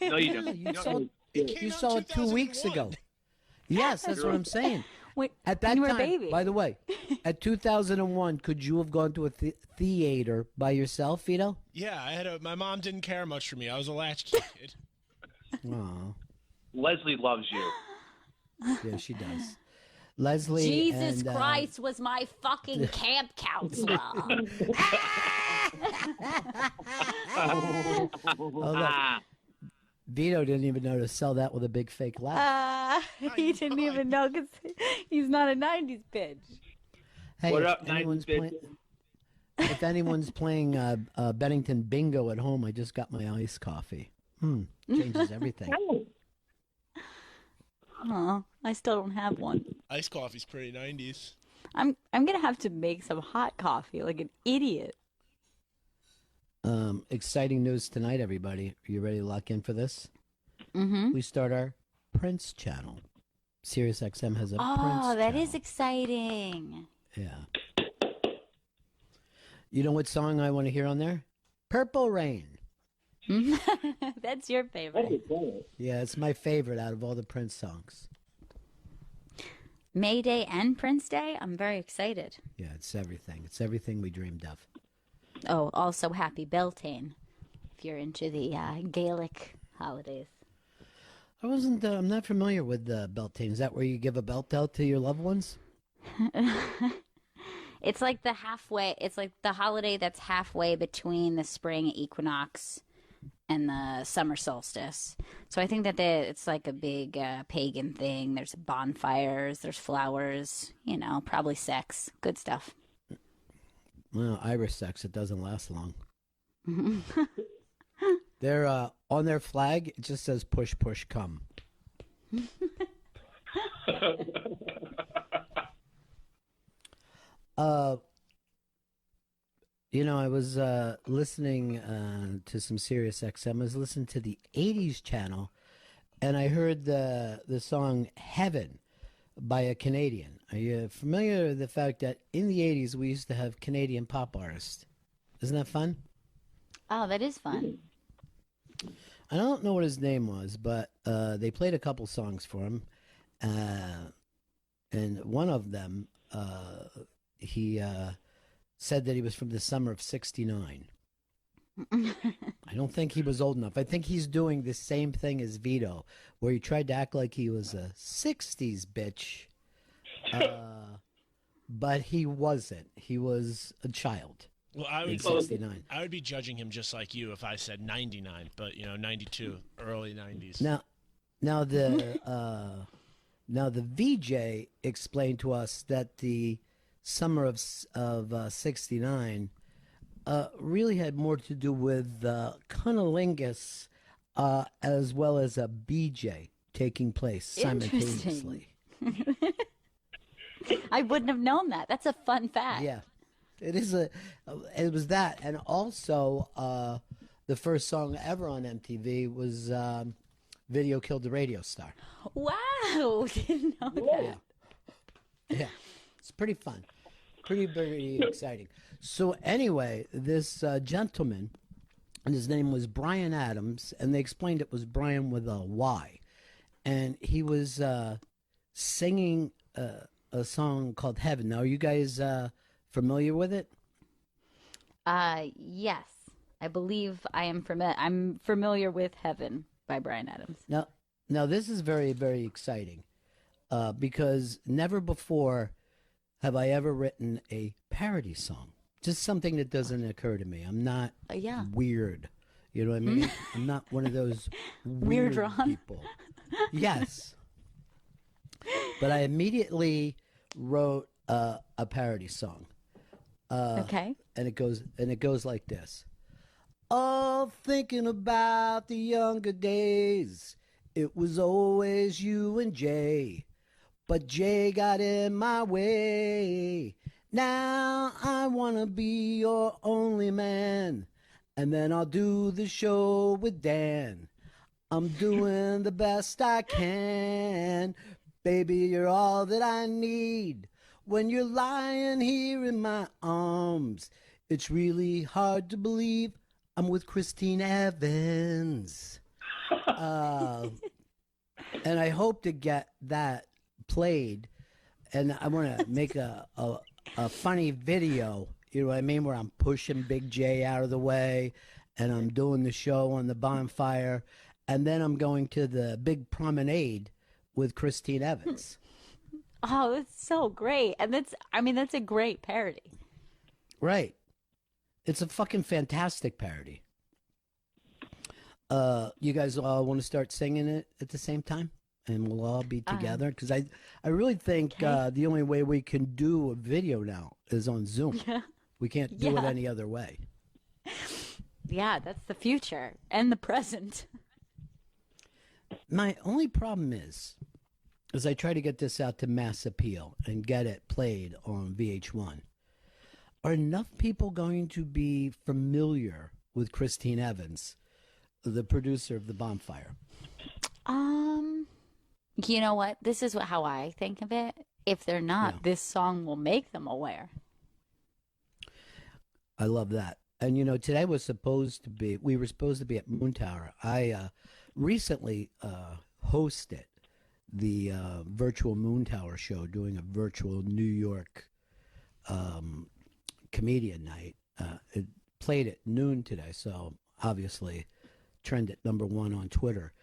No, you don't. You saw it 2 weeks ago. Yes, that's what I'm saying. Wait, at that you were time, a baby. By the way, at 2001, could you have gone to a theater by yourself, Vito? Yeah, my mom didn't care much for me. I was a latchkey kid. Aw. Leslie loves you. Yeah, she does. Leslie Jesus and, Christ was my fucking camp counselor. Vito didn't even know to sell that with a big fake laugh. He didn't even know because he's not a 90s bitch. Hey, What if up, 90s bitch? If anyone's playing Bennington bingo at home, I just got my iced coffee. Changes everything. Oh, I still don't have one. Iced coffee's pretty 90s. I'm gonna have to make some hot coffee like an idiot. Exciting news tonight, everybody. Are you ready to lock in for this? Mm-hmm. We start our Prince channel. Sirius XM has a Prince Oh, that channel. is exciting. Yeah. You know what song I want to hear on there? Purple Rain. That's your favorite. Yeah, it's my favorite out of all the Prince songs. May Day and Prince Day. I'm very excited. Yeah, it's everything. It's everything we dreamed of. Oh, also Happy Beltane, if you're into the Gaelic holidays. I'm not familiar with Beltane. Is that where you give a belt out to your loved ones? It's like the holiday that's halfway between the spring equinox and the summer solstice. So I think that it's like a big pagan thing. There's bonfires, there's flowers, probably sex. Good stuff. Well, Irish sex, it doesn't last long. They're on their flag, it just says push, push, come. I was listening to some Sirius XM. I was listening to the 80s channel, and I heard the song Heaven by a Canadian. Are you familiar with the fact that in the 80s we used to have Canadian pop artists? Isn't that fun? Oh, that is fun. I don't know what his name was, but they played a couple songs for him. And one of them, he said that he was from the summer of '69. I don't think he was old enough. I think he's doing the same thing as Vito, where he tried to act like he was a '60s bitch, but he wasn't. He was a child. Well, I would be judging him just like you if I said 99, but 92, early 90s. Now the VJ explained to us that the summer of '69 really had more to do with cunnilingus as well as a BJ taking place simultaneously. I wouldn't have known that. That's a fun fact. Yeah, it is it was that, and also the first song ever on MTV was "Video Killed the Radio Star." Wow, didn't know that. Yeah, it's pretty fun. Pretty exciting. So anyway, this gentleman, and his name was Brian Adams, and they explained it was Brian with a Y, and he was singing a song called Heaven. Now, are you guys familiar with it? Yes, I believe I am I'm familiar with Heaven by Brian Adams. Now this is very, very exciting because never before have I ever written a parody song. Just something that doesn't occur to me. I'm not weird. You know what I mean? I'm not one of those weird people. Yes. But I immediately wrote a parody song. Okay. And it goes like this. Oh, thinking about the younger days. It was always you and Jay. But Jay got in my way. Now I want to be your only man. And then I'll do the show with Dan. I'm doing the best I can. Baby, you're all that I need. When you're lying here in my arms, it's really hard to believe I'm with Christine Evans. And I hope to get that played, and I want to make a funny video, you know what I mean, where I'm pushing Big J out of the way and I'm doing the show on the bonfire, and then I'm going to the big promenade with Christine Evans. Oh, that's so great. And that's a great parody. Right. It's a fucking fantastic parody. You guys all want to start singing it at the same time? And we'll all be together? Because I really think the only way we can do a video now is on Zoom. Yeah. We can't do it any other way. Yeah, that's the future and the present. My only problem is, as I try to get this out to mass appeal and get it played on VH1, are enough people going to be familiar with Christine Evans, the producer of The Bonfire? You know what? This is how I think of it. If they're not, this song will make them aware. I love that. And, you know, today we were supposed to be at Moon Tower. I recently hosted the virtual Moon Tower show, doing a virtual New York comedian night. It played at noon today, so obviously trended #1 on Twitter.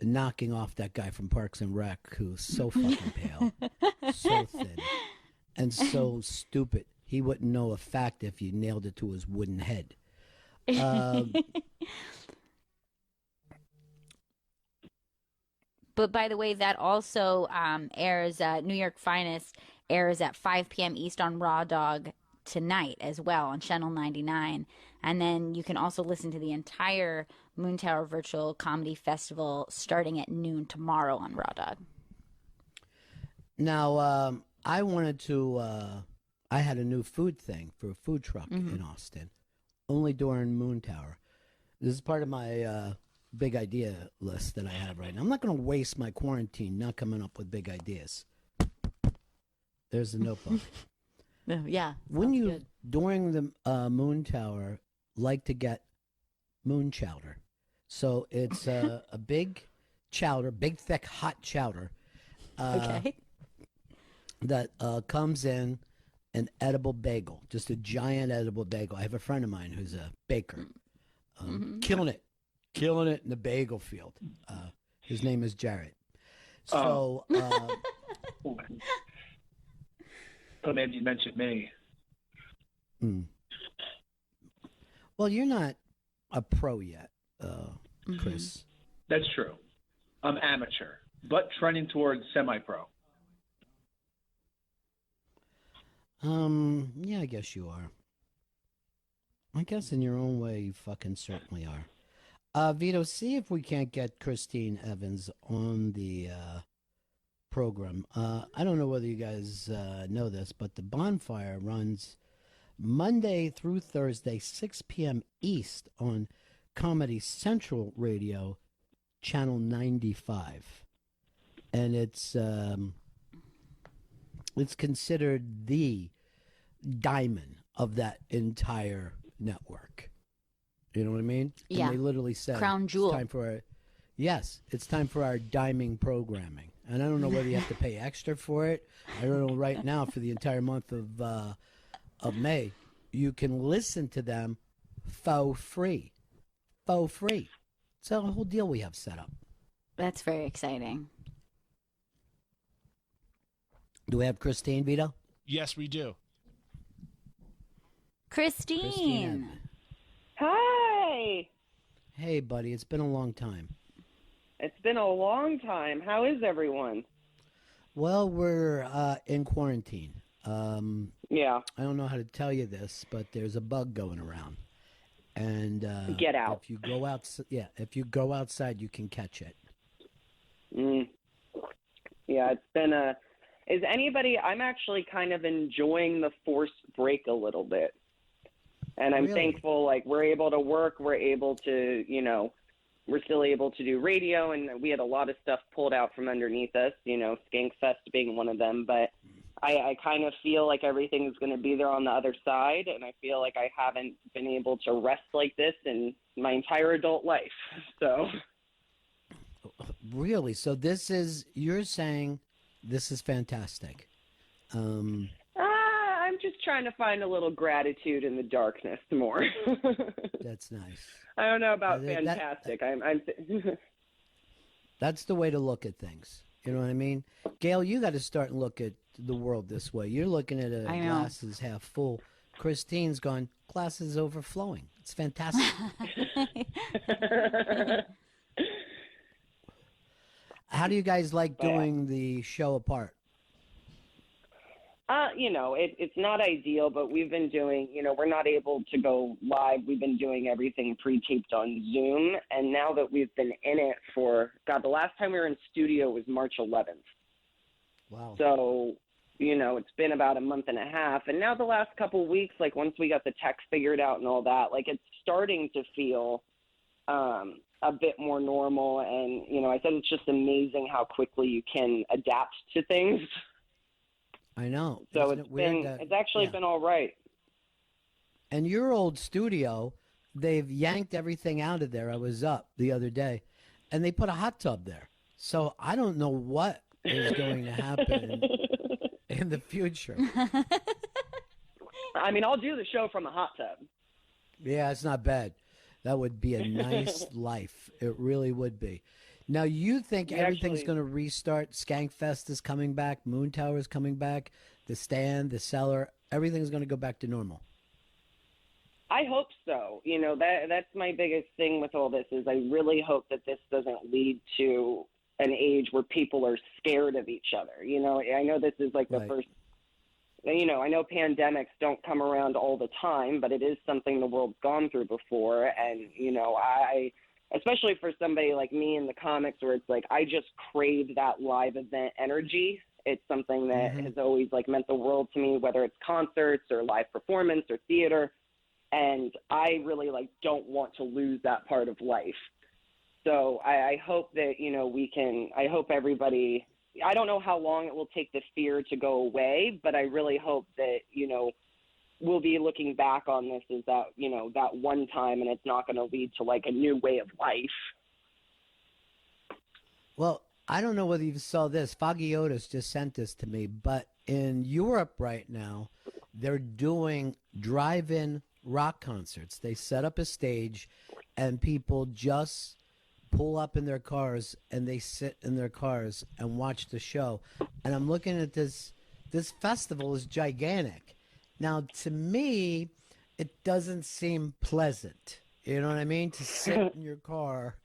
Knocking off that guy from Parks and Rec who's so fucking pale, so thin, and so stupid. He wouldn't know a fact if you nailed it to his wooden head. But by the way, that also airs, New York Finest airs at 5 p.m. East on Raw Dog tonight as well on Channel 99. And then you can also listen to the entire Moon Tower Virtual Comedy Festival starting at noon tomorrow on Raw Dog. Now, I wanted to, I had a new food thing for a food truck in Austin, only during Moon Tower. This is part of my big idea list that I have right now. I'm not going to waste my quarantine not coming up with big ideas. There's the notebook. Yeah. When you, during the Moon Tower, like to get moon chowder. So it's a big chowder, big, thick, hot chowder. Okay. That comes in an edible bagel, just a giant edible bagel. I have a friend of mine who's a baker, killing it in the bagel field. His name is Jared. So, but maybe you mentioned me. Well, you're not a pro yet, Chris. That's true. I'm amateur, but trending towards semi-pro. Yeah, I guess you are. I guess in your own way, you fucking certainly are. Vito, see if we can't get Christine Evans on the program. I don't know whether you guys know this, but the Bonfire runs Monday through Thursday, 6 p.m. East on Comedy Central Radio, Channel 95. And it's considered the diamond of that entire network. You know what I mean? Yeah. And they literally said Crown jewel. It's time for it's time for our diming programming. And I don't know whether you have to pay extra for it. I don't know right now for the entire month of May, you can listen to them for free. For free. It's a whole deal we have set up. That's very exciting. Do we have Christine, Vito? Yes, we do. Christine. Hi. Hey, buddy. It's been a long time. It's been a long time. How is everyone? Well, we're in quarantine. Yeah. I don't know how to tell you this, but there's a bug going around. And get out. If you go if you go outside, you can catch it. Yeah, it's been is anybody, I'm actually kind of enjoying the forced break a little bit. And I'm thankful, like, we're able to work, we're able to, we're still able to do radio, and we had a lot of stuff pulled out from underneath us, Skank Fest being one of them, but I kind of feel like everything's going to be there on the other side, and I feel like I haven't been able to rest like this in my entire adult life, so. Really? So you're saying this is fantastic. I'm just trying to find a little gratitude in the darkness more. That's nice. I don't know about fantastic. I'm That's the way to look at things. You know what I mean? Gail, you got to start and look at the world this way. You're looking at a glass is half full. Christine's gone, glass is overflowing. It's fantastic. How do you guys like doing the show apart? It's not ideal, but we've been doing, we're not able to go live. We've been doing everything pre-taped on Zoom. And now that we've been in it the last time we were in studio was March 11th. Wow. So, it's been about a month and a half. And now the last couple of weeks, like once we got the tech figured out and all that, like it's starting to feel a bit more normal. And, I said it's just amazing how quickly you can adapt to things. I know. So Isn't it's actually been all right. And your old studio, they've yanked everything out of there. I was up the other day, and they put a hot tub there. So I don't know what is going to happen in the future. I mean, I'll do the show from a hot tub. Yeah, it's not bad. That would be a nice life. It really would be. Now, you think everything's going to restart? Skankfest is coming back. Moon Tower is coming back. The Stand, the Cellar, everything's going to go back to normal. I hope so. That's my biggest thing with all this is I really hope that this doesn't lead to an age where people are scared of each other. I know this is like the first, I know pandemics don't come around all the time, but it is something the world's gone through before. And, especially for somebody like me in the comics where it's like I just crave that live event energy. It's something that has always like meant the world to me, whether it's concerts or live performance or theater. And I really like don't want to lose that part of life. So I hope that, I hope everybody, I don't know how long it will take the fear to go away, but I really hope that, we'll be looking back on this as that, that one time, and it's not going to lead to like a new way of life. Well, I don't know whether you saw this. Foggy Otis just sent this to me, but in Europe right now, they're doing drive-in rock concerts. They set up a stage, and people just pull up in their cars, and they sit in their cars and watch the show. And I'm looking at this. This festival is gigantic. Now, to me, it doesn't seem pleasant. You know what I mean? To sit in your car,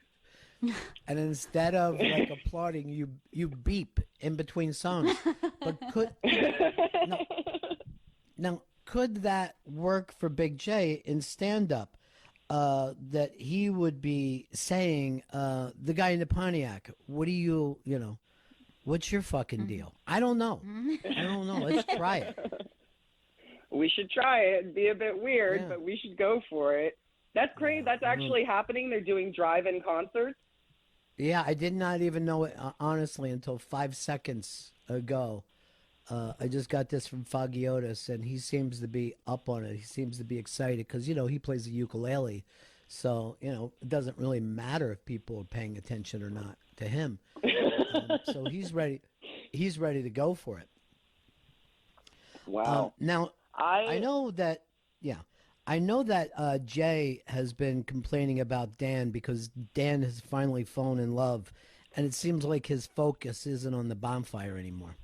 and instead of like applauding, you beep in between songs. But could that work for Big J in stand-up? That he would be saying, the guy in the Pontiac, what do you know, what's your fucking deal? I don't know. Let's try it. We should try it. It'd be a bit weird, but we should go for it. That's great. That's actually happening. They're doing drive-in concerts. Yeah, I did not even know it, honestly, until 5 seconds ago. I just got this from Foggy Otis, and he seems to be up on it. He seems to be excited because, he plays the ukulele. So, it doesn't really matter if people are paying attention or not to him. So he's ready. He's ready to go for it. Wow. Now, I know that, Jay has been complaining about Dan because Dan has finally fallen in love, and it seems like his focus isn't on the bonfire anymore.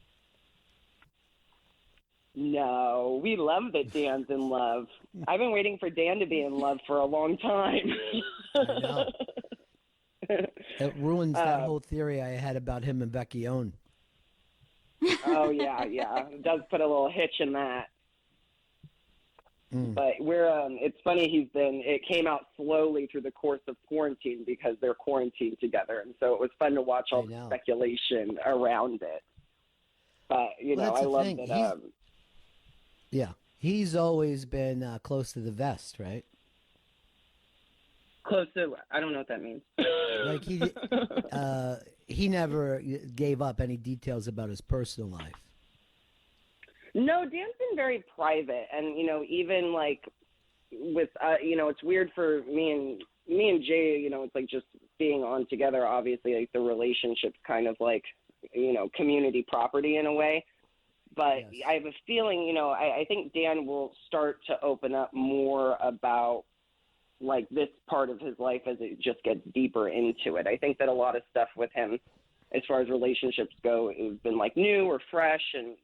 No, we love that Dan's in love. I've been waiting for Dan to be in love for a long time. I know. It ruins that whole theory I had about him and Becky Owen. Oh, yeah. It does put a little hitch in that. But it's funny, it came out slowly through the course of quarantine because they're quarantined together. And so it was fun to watch all the speculation around it. But, I love that. Yeah, he's always been close to the vest, right? Close to, I don't know what that means. Like he never gave up any details about his personal life. No, Dan's been very private, and even like with it's weird for me and Jay. It's like just being on together. Obviously, like the relationship's kind of like community property in a way. But yes. I have a feeling, I think Dan will start to open up more about like this part of his life as it just gets deeper into it. I think that a lot of stuff with him, as far as relationships go, it's been like new or fresh, and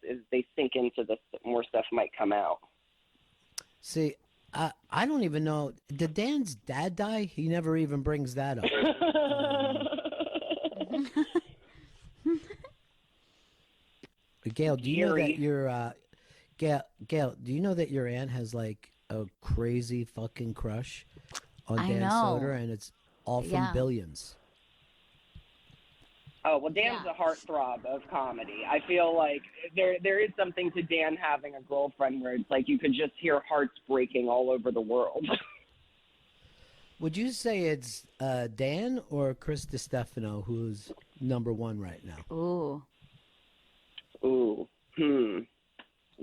as they sink into this, more stuff might come out. See, I don't even know. Did Dan's dad die? He never even brings that up. Gail, do you know Gary. that your Gail, do you know that your aunt has like a crazy fucking crush on I Dan know. Soder, and it's all from Yeah. Billions. Oh, well, Dan's a heartthrob of comedy. I feel like there is something to Dan having a girlfriend where it's like you could just hear hearts breaking all over the world. Would you say it's Dan or Chris DiStefano who's number one right now? Ooh.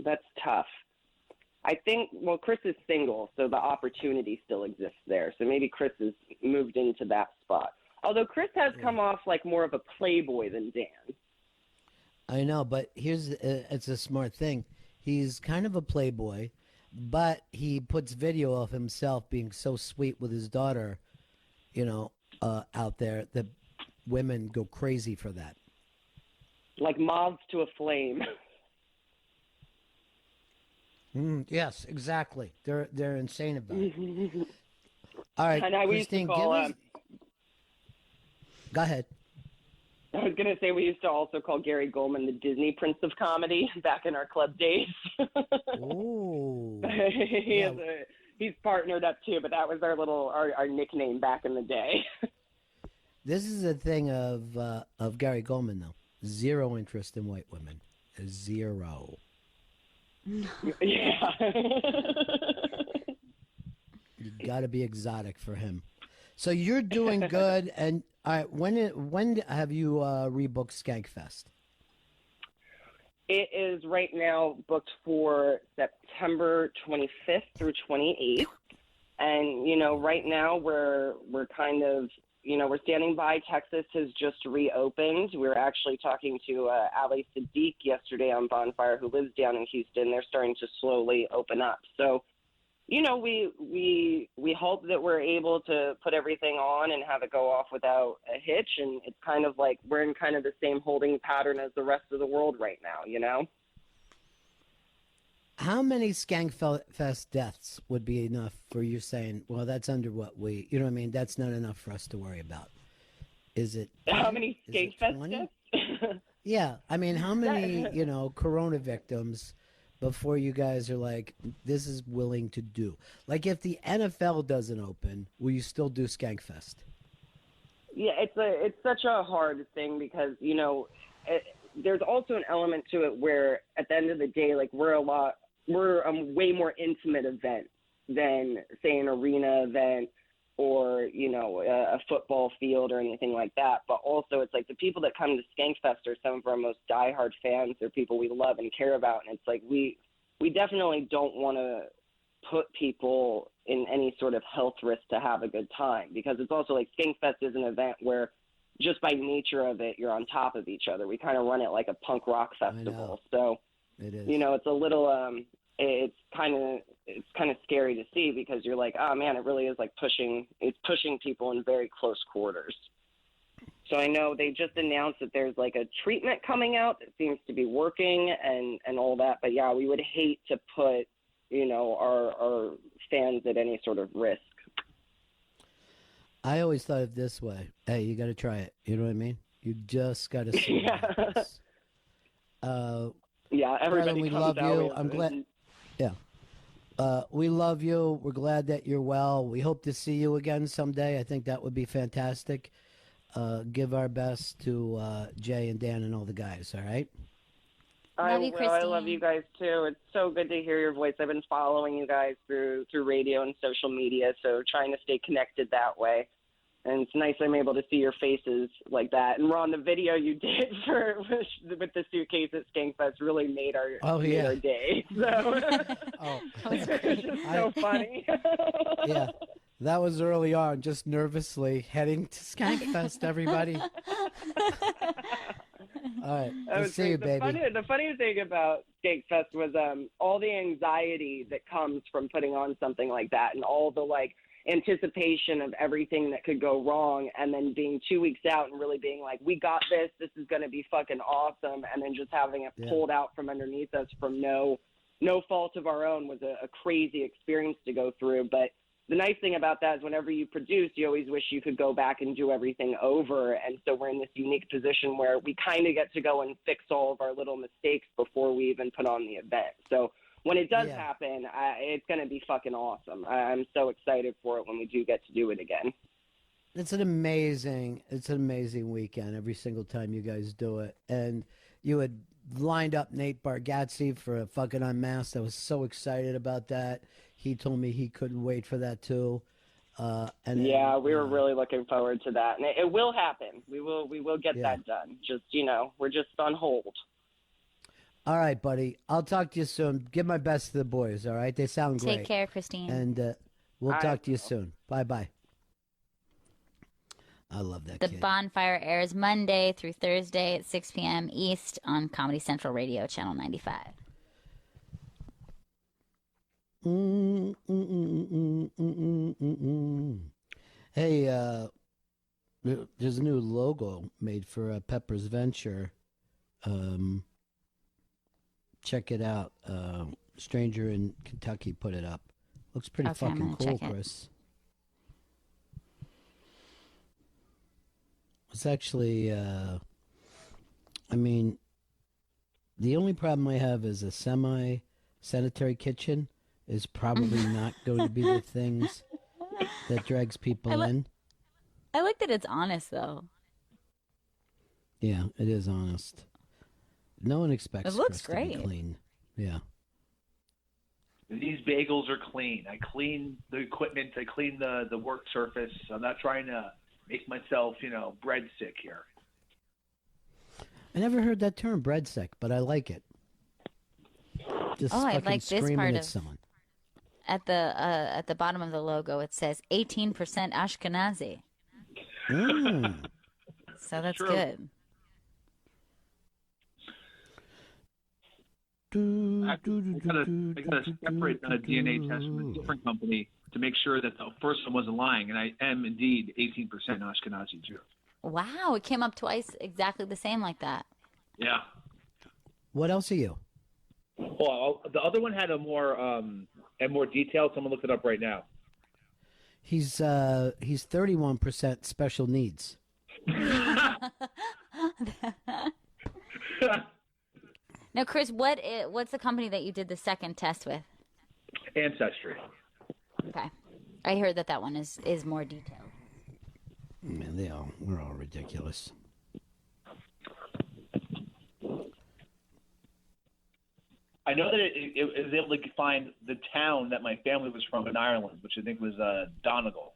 That's tough. I think, well, Chris is single, so the opportunity still exists there. So maybe Chris has moved into that spot. Although Chris has come off like more of a playboy than Dan. I know, but here's it's a smart thing. He's kind of a playboy, but he puts video of himself being so sweet with his daughter, out there that women go crazy for that. Like moths to a flame. Yes, exactly. They're insane about it. All right, And we used to Christine, call, give us... Go ahead. I was going to say we used to also call Gary Goldman the Disney Prince of Comedy back in our club days. Ooh. He's partnered up too, but that was our nickname back in the day. This is a thing of Gary Goldman, though. Zero interest in white women. Zero. Yeah. You got to be exotic for him. So you're doing good, and all right. When have you rebooked Skankfest? It is right now booked for September 25th through 28th, and right now we're kind of we're standing by. Texas has just reopened. We were actually talking to Ali Sadiq yesterday on Bonfire, who lives down in Houston. They're starting to slowly open up. So, we hope that we're able to put everything on and have it go off without a hitch. And it's kind of like we're in kind of the same holding pattern as the rest of the world right now, How many Skankfest deaths would be enough for you saying, well, that's under what we, you know what I mean? That's not enough for us to worry about. Is it? How many Skankfest deaths? Yeah. I mean, how many, corona victims before you guys are like, this is willing to do? Like, if the NFL doesn't open, will you still do Skankfest? Yeah, it's such a hard thing because, there's also an element to it where at the end of the day, like we're a way more intimate event than, say, an arena event or, a football field or anything like that. But also it's like the people that come to Skankfest are some of our most diehard fans. They're people we love and care about. And it's like we definitely don't want to put people in any sort of health risk to have a good time, because it's also like Skankfest is an event where just by nature of it, you're on top of each other. We kind of run it like a punk rock festival. So, it is. It's a little, it's kind of scary to see, because you're like, oh man, it really is like pushing people in very close quarters. So I know they just announced that there's like a treatment coming out that seems to be working and all that. But yeah, we would hate to put, our fans at any sort of risk. I always thought of this way. Hey, you got to try it. You know what I mean? You just got to see it. Yeah, everybody we comes love out you. with- I'm glad. Yeah. We love you. We're glad that you're well. We hope to see you again someday. I think that would be fantastic. Give our best to Jay and Dan and all the guys, all right? I love you guys too. It's so good to hear your voice. I've been following you guys through radio and social media, so trying to stay connected that way. And it's nice I'm able to see your faces like that. And Ron, the video you did with the suitcase at Skankfest really made our day. So it's just so funny. Yeah, that was early on, just nervously heading to Skankfest, everybody. All right, let's see you, baby. The funny thing about Skankfest was all the anxiety that comes from putting on something like that, and all the anticipation of everything that could go wrong, and then being 2 weeks out and really being like, we got this is going to be fucking awesome, and then just having it pulled out from underneath us from no fault of our own was a crazy experience to go through. But the nice thing about that is whenever you produce, you always wish you could go back and do everything over. And so we're in this unique position where we kind of get to go and fix all of our little mistakes before we even put on the event. So when it does happen, it's going to be fucking awesome. I'm so excited for it when we do get to do it again. It's an amazing weekend every single time you guys do it. And you had lined up Nate Bargatze for a fucking Unmasked. I was so excited about that. He told me he couldn't wait for that too. And yeah, we were really looking forward to that, and it will happen. We will get that done. Just we're just on hold. All right, buddy. I'll talk to you soon. Give my best to the boys. All right, they sound great. Take care, Christine. And we'll talk to you soon. Bye. I love that The kid. Bonfire airs Monday through Thursday at 6 p.m. East on Comedy Central Radio, Channel 95. Hey, there's a new logo made for Pepper's Venture. Check it out. Stranger in Kentucky put it up. Looks pretty Okay, I'm fucking gonna cool, check it. Chris. It's actually, I mean, the only problem I have is a semi-sanitary kitchen is probably not going to be the things that drags people in. I like that it's honest, though. Yeah, it is honest. No one expects It looks Chris to be great. clean. Yeah. These bagels are clean. I clean the equipment. I clean the work surface. I'm not trying to make myself, bread sick here. I never heard that term, bread sick, but I like it. Just I fucking like this screaming part at of someone. at the bottom of the logo. It says 18% Ashkenazi, so that's True. good. I gotta separate DNA test from a different company to make sure that the first one wasn't lying, and I am indeed 18% Ashkenazi Jew. Wow, it came up twice exactly the same like that. Yeah. What else are you? Well, the other one had a more detail. Someone looked it up right now. He's 31% special needs. Now, Chris, what's the company that you did the second test with? Ancestry. Okay, I heard that one is more detailed. Man, we're all ridiculous. I know that it was able to find the town that my family was from in Ireland, which I think was Donegal.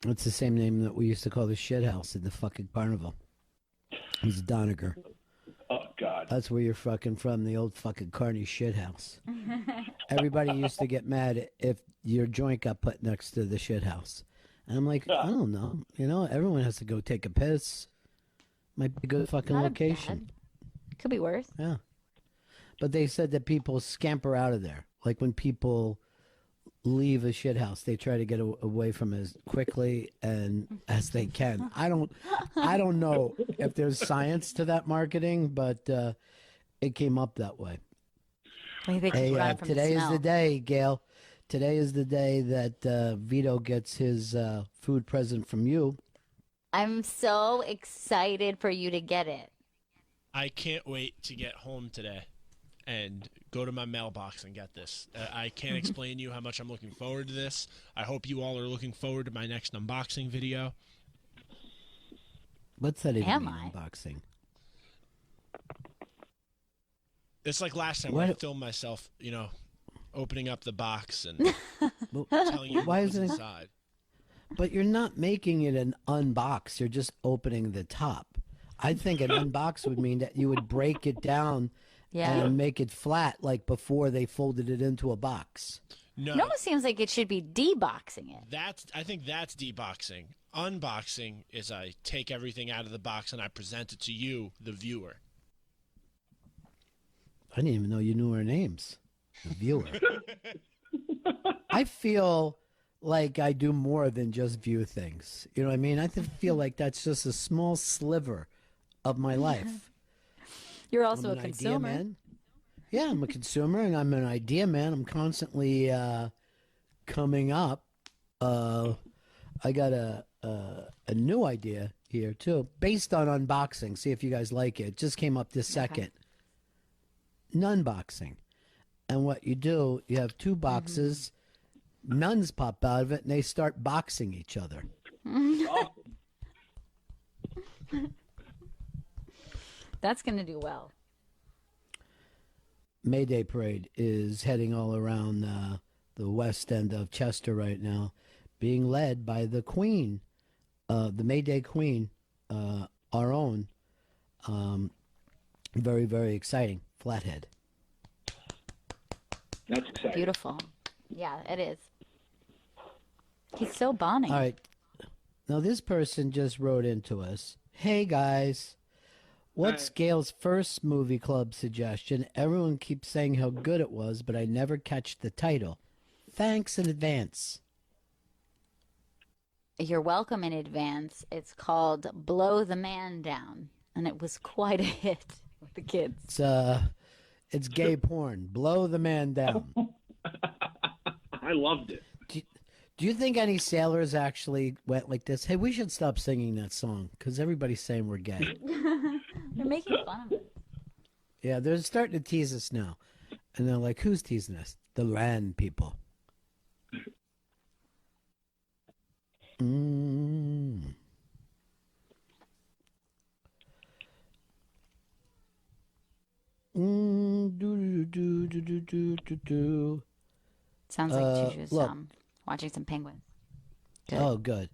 It's the same name that we used to call the shit house in the fucking carnival. It was Donegal. Oh, God. That's where you're fucking from, the old fucking carny shit house. Everybody used to get mad if your joint got put next to the shit house. And I'm like, I don't know. Everyone has to go take a piss. Might be a good fucking Not location. Could be worse. Yeah. But they said that people scamper out of there. Like when people leave a shit house, they try to get away from it as quickly and as they can. I don't know if there's science to that marketing, but it came up that way. Well, they Hey, can run from the today is smell. the day, Gail. Today is the day that Vito gets his food present from you. I'm so excited for you to get it. I can't wait to get home today and go to my mailbox and get this. I can't explain to you how much I'm looking forward to this. I hope you all are looking forward to my next unboxing video. What's that even Am mean, I? unboxing? It's like last time What- when I filmed myself, opening up the box and telling you Why what was isn't it- inside. But you're not making it an unbox. You're just opening the top. I think an unbox would mean that you would break it down and make it flat like before they folded it into a box. No, It almost seems like it should be deboxing it. I think that's deboxing. Unboxing is I take everything out of the box and I present it to you, the viewer. I didn't even know you knew our names. The viewer. I feel like I do more than just view things. You know what I mean? I feel like that's just a small sliver of my life. You're also I'm a an idea consumer. man. Yeah, I'm a consumer and I'm an idea man. I'm constantly coming up. I got a new idea here too, based on unboxing. See if you guys like it. It just came up this second. Nunboxing. And what you do, you have two boxes, nuns pop out of it, and they start boxing each other. That's going to do well. Mayday Parade is heading all around the west end of Chester right now, being led by the Queen, the Mayday Queen, our own. Very, very exciting. Flathead. That's exciting. Beautiful. Yeah, it is. He's so bonny. All right. Now, this person just wrote into us. Hey, guys. What's Gail's first movie club suggestion? Everyone keeps saying how good it was, but I never catch the title. Thanks in advance. You're welcome in advance. It's called Blow the Man Down, and it was quite a hit with the kids. It's gay porn. Blow the man down. I loved it. Do you think any sailors actually went like this? Hey, we should stop singing that song because everybody's saying we're gay. They're making fun of it. Yeah, they're starting to tease us now. And they're like, who's teasing us? The land people. Sounds like Juju's watching some penguins. Good. Oh, good.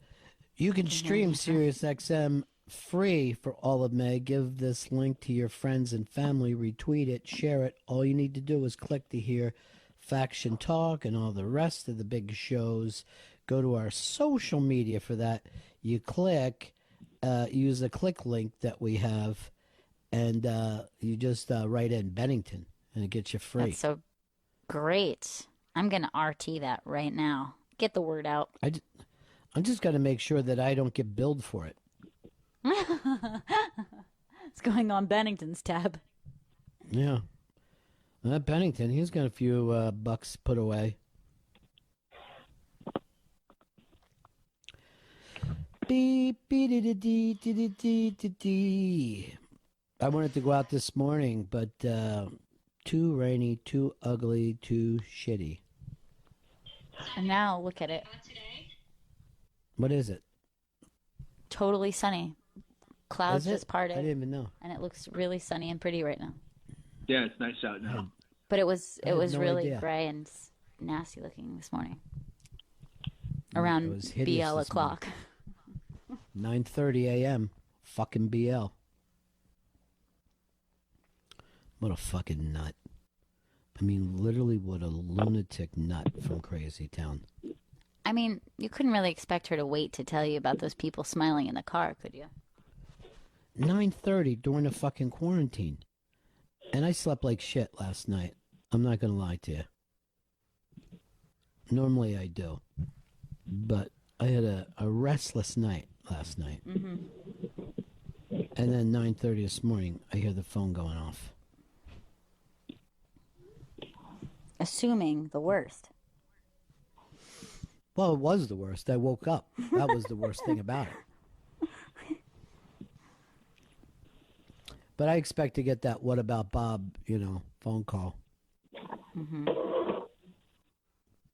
You can stream SiriusXM free for all of May. Give this link to your friends and family. Retweet it. Share it. All you need to do is click to hear Faction Talk and all the rest of the big shows. Go to our social media for that. You click, use the click link that we have, and you just write in Bennington, and it gets you free. That's so great. I'm going to RT that right now. Get the word out. I'm just going to make sure that I don't get billed for it. It's going on Bennington's tab. Yeah. Bennington, he's got a few bucks put away. Beep, I wanted to go out this morning, but too rainy, too ugly, too shitty. And now look at it. What is it? Totally sunny. Clouds just parted. I didn't even know. And it looks really sunny and pretty right now. Yeah, it's nice out now. But it was no really idea. gray and nasty looking this morning. Around BL o'clock. 9:30 a.m. Fucking BL. What a fucking nut. I mean, literally what a lunatic nut from Crazy Town. I mean, you couldn't really expect her to wait to tell you about those people smiling in the car, could you? 9:30 during the fucking quarantine. And I slept like shit last night. I'm not going to lie to you. Normally I do. But I had a restless night last night. Mm-hmm. And then 9:30 this morning, I hear the phone going off. Assuming the worst. Well, it was the worst. I woke up. That was the worst thing about it. But I expect to get that "What about Bob?" phone call. Mm-hmm.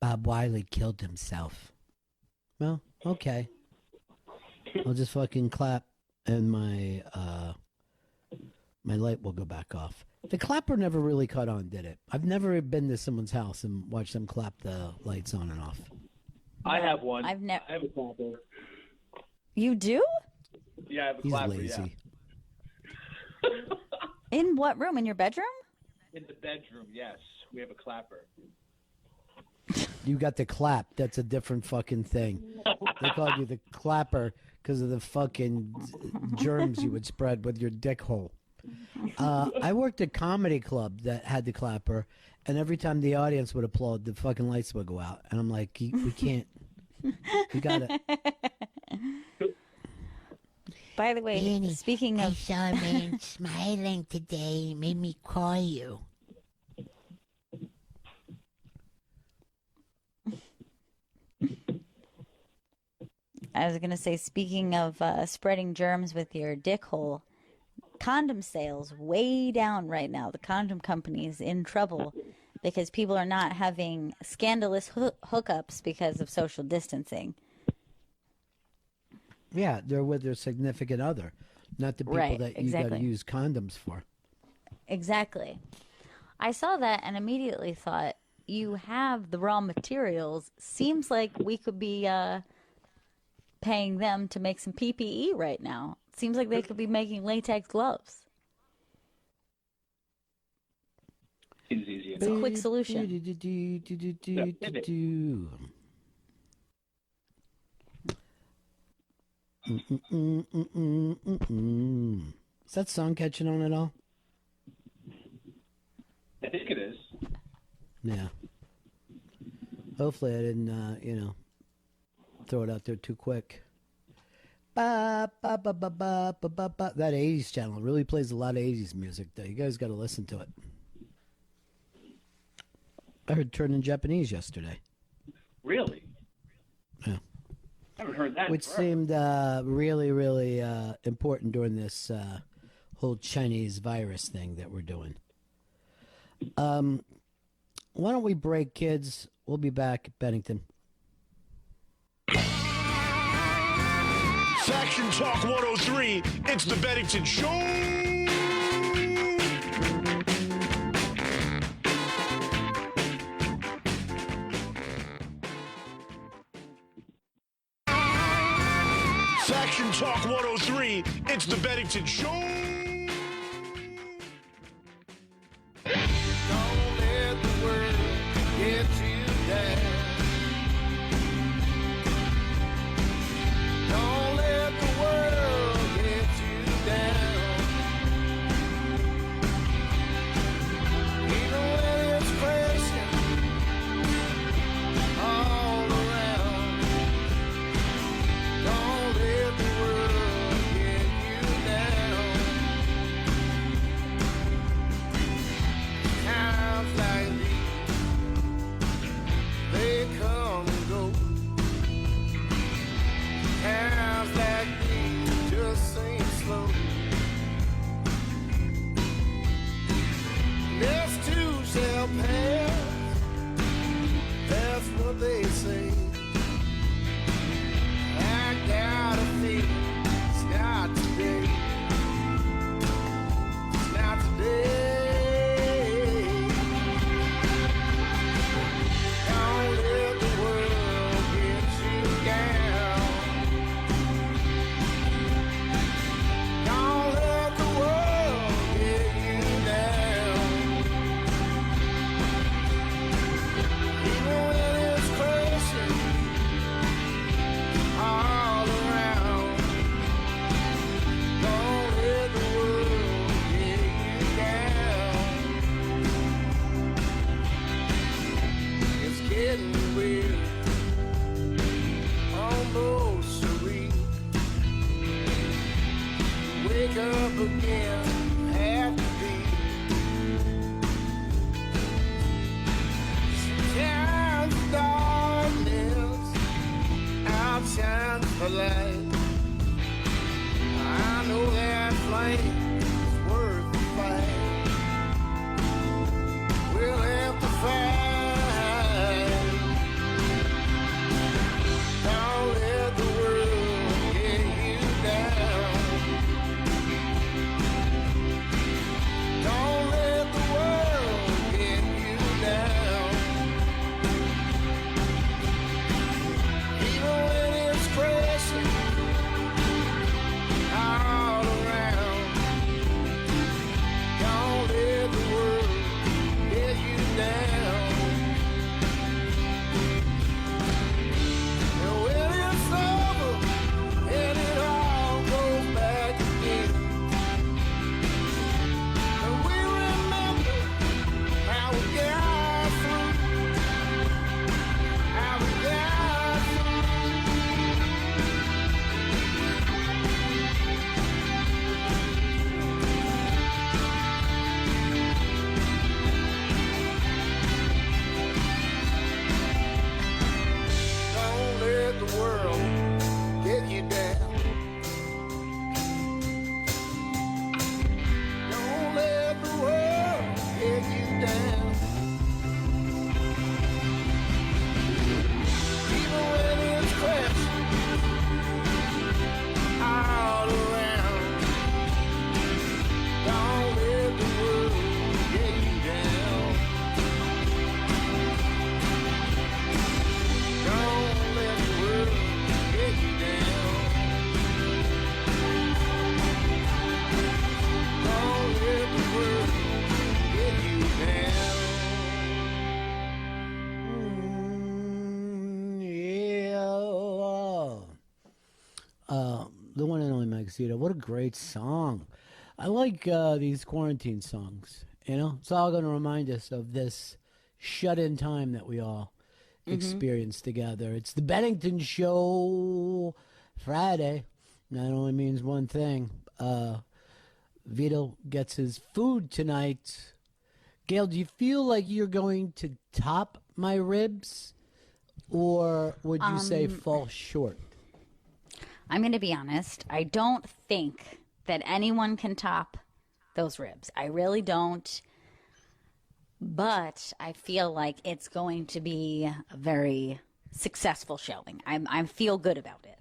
Bob Wiley killed himself. Well, okay. I'll just fucking clap, and my light will go back off. The clapper never really caught on, did it? I've never been to someone's house and watched them clap the lights on and off. I have one. I've never. I have a clapper. You do? Yeah, I have a He's clapper. lazy. Yeah. In what room? In your bedroom? In the bedroom, yes, we have a clapper. You got the clap. That's a different fucking thing. They called you the clapper because of the fucking germs you would spread with your dick hole. I worked at a comedy club that had the clapper, and every time the audience would applaud, the fucking lights would go out. And I'm like, we can't. We gotta. By the way, Danny, speaking I of... saw a man smiling today. Made me call you. I was going to say, speaking of spreading germs with your dick hole, condom sales way down right now. The condom company is in trouble because people are not having scandalous hookups because of social distancing. Yeah, they're with their significant other, not the people that you got to use condoms for. Exactly. I saw that and immediately thought, you have the raw materials. Seems like we could be paying them to make some PPE right now. Seems like they could be making latex gloves. Seems easy It's a quick solution. Is that song catching on at all? I think it is. Yeah. Hopefully I didn't, throw it out there too quick. Ba, ba, ba, ba, ba, ba, ba, ba. That 80s channel really plays a lot of 80s music, though. You guys got to listen to it. I heard Turning Japanese yesterday. Really? Yeah. I haven't heard that. Which forever. seemed really, really important during this whole Chinese virus thing that we're doing. Why don't we break, kids? We'll be back, Bennington. Faction Talk 103, it's the Bennington Show. Faction Talk 103, it's the Bennington Show. Don't let the world get you down. Don't let the world get you down. Even when it's crashing all around. Don't let the world get you down. Tuxedo. What a great song. I like these quarantine songs. You know, it's all going to remind us of this shut-in time that we all experience together. It's the Bennington Show Friday. That only means one thing. Vito gets his food tonight. Gail, do you feel like you're going to top my ribs, or would you say fall short? I'm going to be honest. I don't think that anyone can top those ribs. I really don't. But I feel like it's going to be a very successful showing. I feel good about it.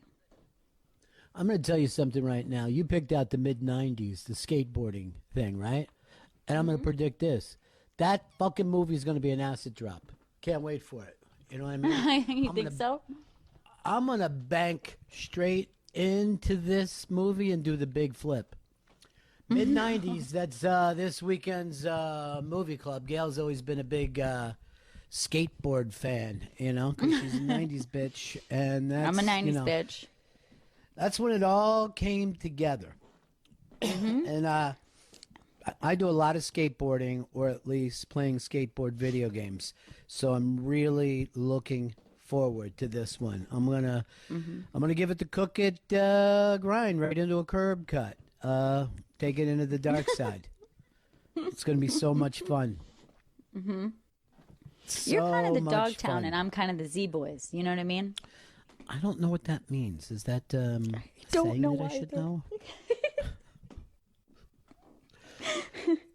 I'm going to tell you something right now. You picked out the mid-'90s, the skateboarding thing, right? And I'm going to predict this. That fucking movie is going to be an acid drop. Can't wait for it. You know what I mean? You think so? I'm going to bank straight into this movie and do the big flip. Mid-'90s, that's this weekend's movie club. Gail's always been a big skateboard fan, you know, because she's a 90s bitch. And that's, I'm a 90s bitch. That's when it all came together. And I do a lot of skateboarding, or at least playing skateboard video games. So I'm really looking forward to this one. I'm gonna give it the cook it grind right into a curb cut. Take it into the dark side. It's gonna be so much fun. You're kind of the much Dogtown, fun. and I'm kind of the Z-Boys. You know what I mean? I don't know what that means. Is that don't saying know that I should either. know?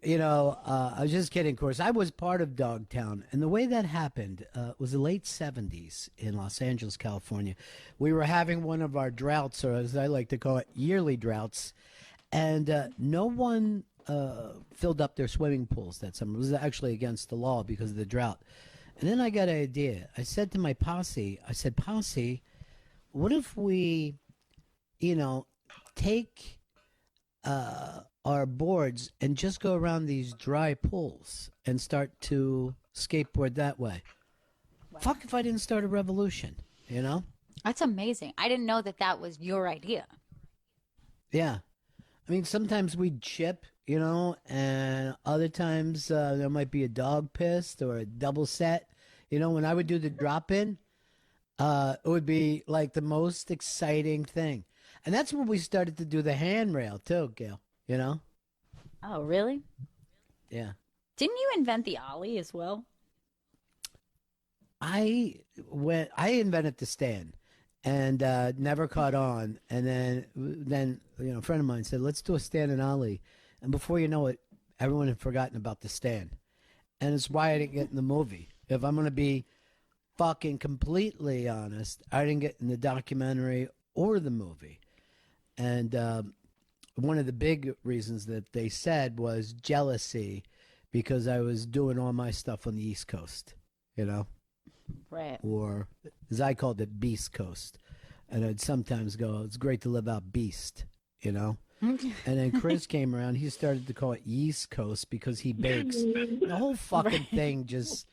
You know, I was just kidding, of course. I was part of Dogtown, and the way that happened was the late 70s in Los Angeles, California. We were having one of our droughts, or as I like to call it, yearly droughts, and no one filled up their swimming pools that summer. It was actually against the law because of the drought. And then I got an idea. I said to my posse, Posse, what if we, take our boards and just go around these dry pools and start to skateboard that way? Wow. Fuck if I didn't start a revolution, you know? That's amazing. I didn't know that was your idea. Yeah. I mean, sometimes we'd chip, and other times there might be a dog pissed or a double set. When I would do the drop-in, it would be like the most exciting thing. And that's when we started to do the handrail too, Gail, Oh, really? Yeah. Didn't you invent the ollie as well? I invented the stand and never caught on. And then a friend of mine said, let's do a stand and ollie. And before you know it, everyone had forgotten about the stand. And it's why I didn't get in the movie. If I'm going to be fucking completely honest, I didn't get in the documentary or the movie. And one of the big reasons that they said was jealousy, because I was doing all my stuff on the East Coast, Right. Or, as I called it, Beast Coast. And I'd sometimes go, it's great to live out Beast, And then Chris came around. He started to call it East Coast because he bakes. The whole fucking thing just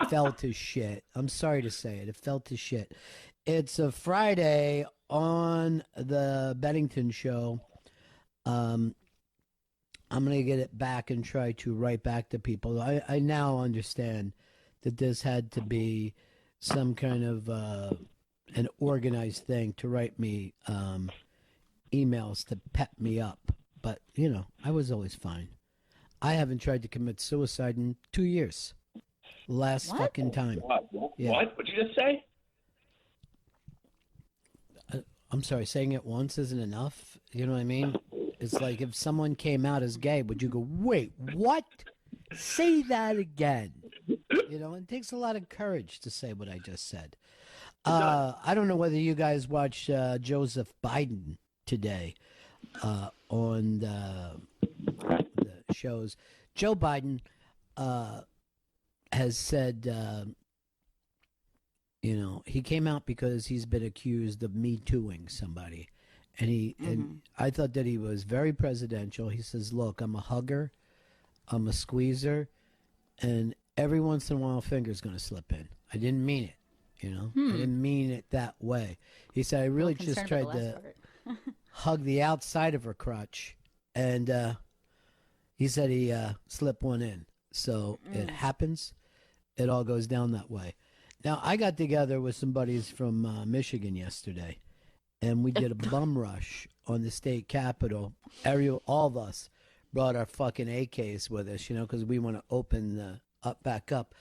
fell to shit. I'm sorry to say it. It fell to shit. It's a Friday on the Bennington Show. I'm going to get it back and try to write back to people. I now understand that this had to be some kind of an organized thing to write me emails to pep me up. But, I was always fine. I haven't tried to commit suicide in 2 years. Last fucking time. What? Yeah. What? What'd you just say? I'm sorry, saying it once isn't enough. You know what I mean? It's like if someone came out as gay, would you go, wait, what? Say that again. It takes a lot of courage to say what I just said. I don't know whether you guys watched Joseph Biden today on the shows. Joe Biden has said, he came out because he's been accused of Me Tooing somebody. And and I thought that he was very presidential. He says, look, I'm a hugger, I'm a squeezer, and every once in a while a finger's going to slip in. I didn't mean it, I didn't mean it that way. He said, I really just tried to hug the outside of her crotch, and he said he slipped one in. So it happens. It all goes down that way. Now, I got together with some buddies from Michigan yesterday, and we did a bum rush on the state capitol. All of us brought our fucking AKs with us, because we want to open back up.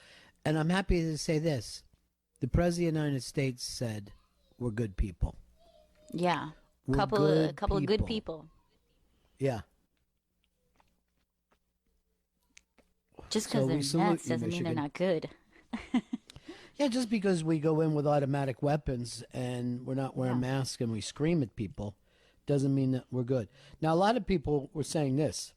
And I'm happy to say this. The President of the United States said we're good people. Yeah. We're couple of good people. Yeah. Just because they're nuts doesn't mean they're not good. Yeah, just because we go in with automatic weapons and we're not wearing masks and we scream at people doesn't mean that we're good. Now, a lot of people were saying this.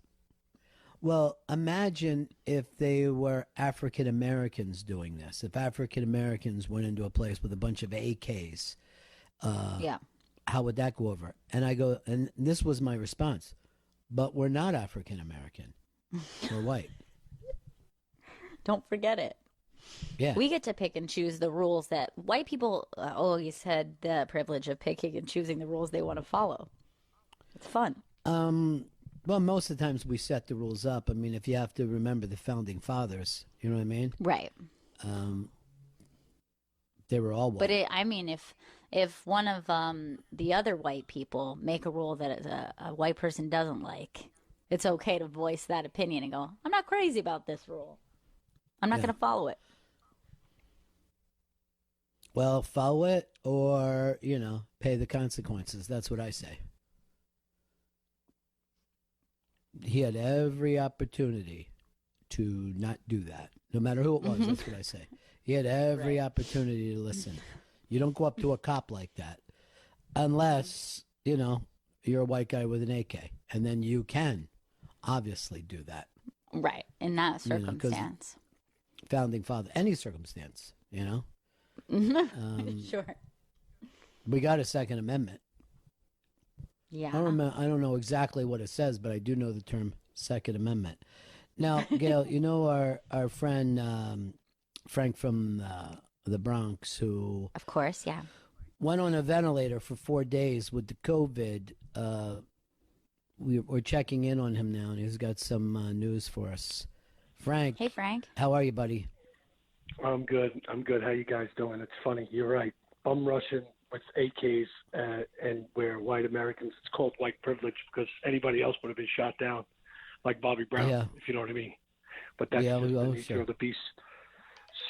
Well, imagine if they were African Americans doing this. If African Americans went into a place with a bunch of AKs, how would that go over? And I go, and this was my response, but we're not African American. We're white. Don't forget it. Yeah. We get to pick and choose the rules that white people always had the privilege of picking and choosing the rules they want to follow. It's fun. Well, most of the times we set the rules up. I mean, if you have to remember the founding fathers, you know what I mean? Right. They were all white. But if one of the other white people make a rule that a white person doesn't like, it's okay to voice that opinion and go, I'm not crazy about this rule. I'm not going to follow it. Well, follow it or, pay the consequences. That's what I say. He had every opportunity to not do that, no matter who it was. That's what I say. He had every opportunity to listen. You don't go up to a cop like that unless, you're a white guy with an AK. And then you can obviously do that. Right. In that circumstance. Founding father, any circumstance, Sure. We got a Second Amendment. Yeah. I don't know exactly what it says, but I do know the term Second Amendment. Now, Gail, our friend Frank from the Bronx, who of course, yeah, went on a ventilator for 4 days with the COVID. We're checking in on him now, and he's got some news for us. Frank. Hey, Frank. How are you, buddy? I'm good. How you guys doing? It's funny. You're right. Bum rushing with AKs and we're white Americans. It's called white privilege because anybody else would have been shot down, like Bobby Brown, if you know what I mean. But that's just the nature of the beast.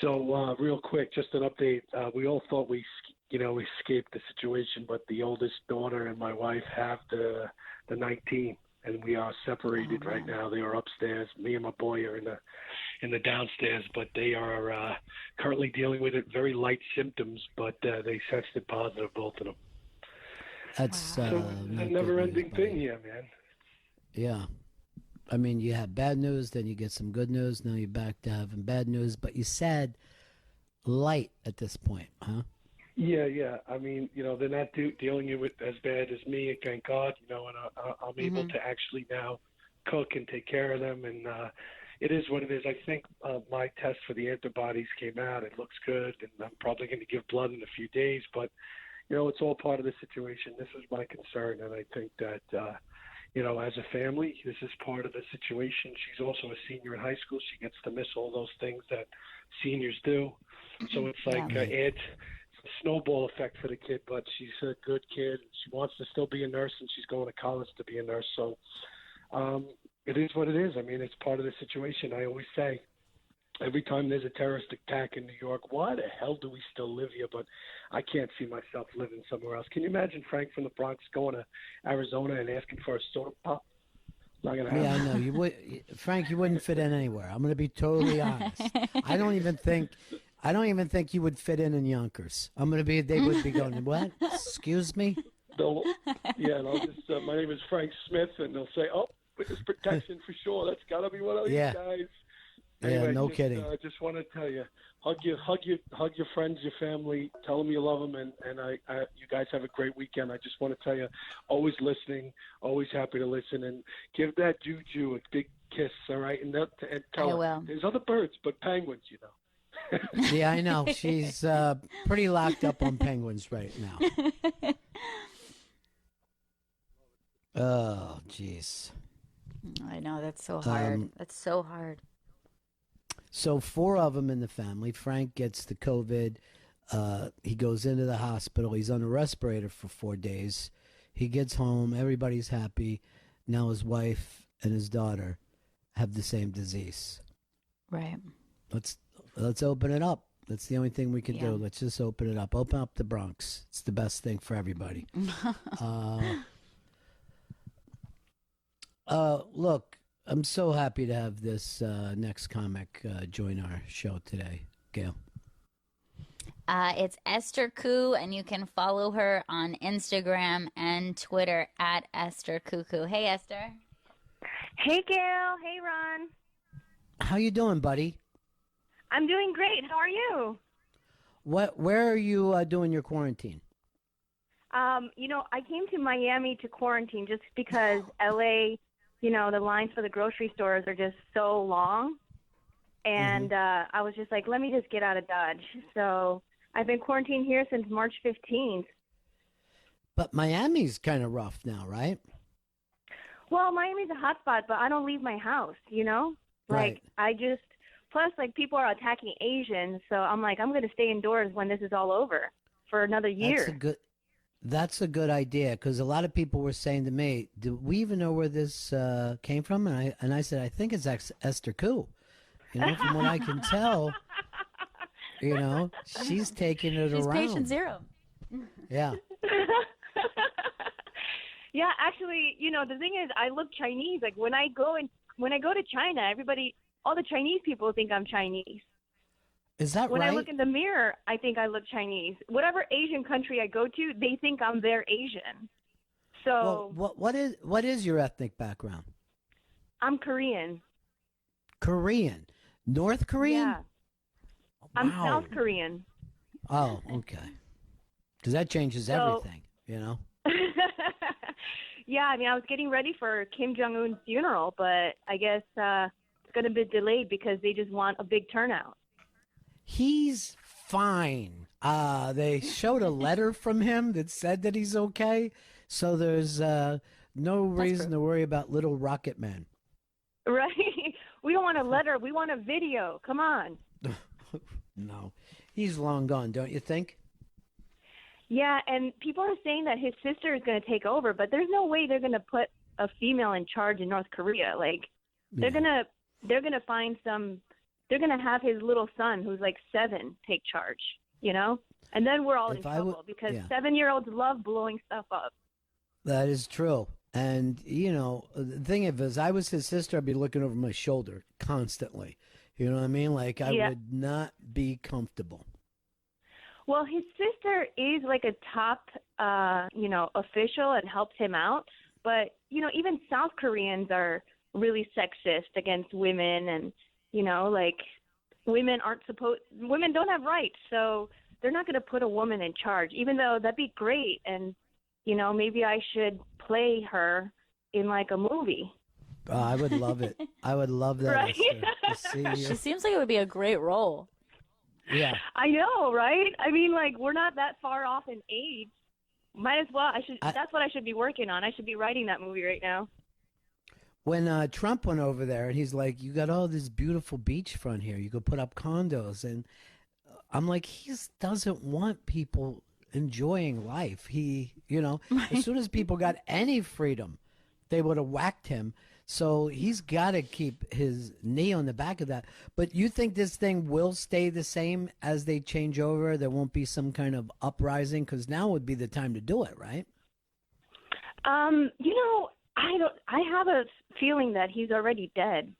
So real quick, just an update. We all thought we escaped the situation, but the oldest daughter and my wife have the 19, and we are separated right now. They are upstairs. Me and my boy are in the downstairs, but they are currently dealing with it. Very light symptoms, but they tested positive, both of them. That's a never-ending thing here, man. Yeah. I mean, you have bad news, then you get some good news. Now you're back to having bad news, but you said light at this point, huh? Yeah. I mean, they're not dealing with as bad as me, thank God. And I'm able to actually now cook and take care of them, and it is what it is. I think my test for the antibodies came out. It looks good, and I'm probably going to give blood in a few days. But it's all part of the situation. This is my concern, and I think that as a family, this is part of the situation. She's also a senior in high school. She gets to miss all those things that seniors do. So it's like it's a snowball effect for the kid, but she's a good kid. She wants to still be a nurse, and she's going to college to be a nurse. So it is what it is. I mean, it's part of the situation. I always say, every time there's a terrorist attack in New York, why the hell do we still live here? But I can't see myself living somewhere else. Can you imagine Frank from the Bronx going to Arizona and asking for a soda pop? Not gonna happen. Yeah, I know. You would, Frank. You wouldn't fit in anywhere. I'm going to be totally honest. I don't even think you would fit in Yonkers. They would be going, what? Excuse me? And I'll just, my name is Frank Smith, and they'll say, oh, witness protection for sure. That's got to be one of you guys. Anyway, yeah, no kidding. I just want to tell you, hug your friends, your family. Tell them you love them, and you guys have a great weekend. I just want to tell you, always listening, always happy to listen, and give that Juju a big kiss, all right? And tell her there's other birds, but penguins, Yeah, I know. She's pretty locked up on penguins right now. Oh, jeez. I know, that's so hard. That's so hard. So 4 of them in the family. Frank gets the COVID. He goes into the hospital. He's on a respirator for 4 days. He gets home. Everybody's happy. Now his wife and his daughter have the same disease. Right. Let's open it up. That's the only thing we can do. Let's just open it up. Open up the Bronx. It's the best thing for everybody. Look, I'm so happy to have this next comic join our show today, Gail. It's Esther Koo, and you can follow her on Instagram and Twitter at Esther Cuckoo. Hey, Esther. Hey, Gail. Hey, Ron. How you doing, buddy? I'm doing great. How are you? Where are you doing your quarantine? I came to Miami to quarantine just because LA, the lines for the grocery stores are just so long. And I was just like, let me just get out of Dodge. So I've been quarantined here since March 15th. But Miami's kind of rough now, right? Well, Miami's a hot spot, but I don't leave my house, Right. Plus, people are attacking Asians, so I'm like, I'm going to stay indoors when this is all over for another year. That's a good idea, because a lot of people were saying to me, do we even know where this came from? And I said, I think it's Esther Koo. From what I can tell, she's taking it around. She's patient zero. Yeah. Yeah, actually, the thing is, I look Chinese. Like when I go to China, all the Chinese people think I'm Chinese. Is that when right? I look in the mirror, I think I look Chinese. Whatever Asian country I go to, they think I'm their Asian. So, well, what is your ethnic background? I'm Korean. Korean, North Korean. Yeah, I'm South Korean. Oh, okay. Because that changes everything, Yeah, I was getting ready for Kim Jong-un's funeral, but I guess it's going to be delayed because they just want a big turnout. He's fine. They showed a letter from him that said that he's okay, so there's no reason to worry about little Rocket Man. Right? We don't want a letter. We want a video. Come on. No, he's long gone, don't you think? Yeah, and people are saying that his sister is going to take over, but there's no way they're going to put a female in charge in North Korea. They're going to find they're going to have his little son, who's like 7, take charge, And then we're all in trouble because 7-year-olds love blowing stuff up. That is true. And, the thing is, I was his sister, I'd be looking over my shoulder constantly. You know what I mean? I would not be comfortable. Well, his sister is like a top, official and helps him out. But, even South Koreans are really sexist against women. And, women don't have rights. So they're not going to put a woman in charge, even though that'd be great. And, maybe I should play her in a movie. I would love it. I would love that. Right? To see you. She seems like it would be a great role. Yeah. I know, right? We're not that far off in age. Might as well. That's what I should be working on. I should be writing that movie right now. When Trump went over there and he's like, you got all this beautiful beachfront here. You could put up condos. And I'm like, he doesn't want people enjoying life. He, as soon as people got any freedom, they would have whacked him. So he's got to keep his knee on the back of that. But you think this thing will stay the same as they change over? There won't be some kind of uprising? Because now would be the time to do it, right? I have a feeling that he's already dead.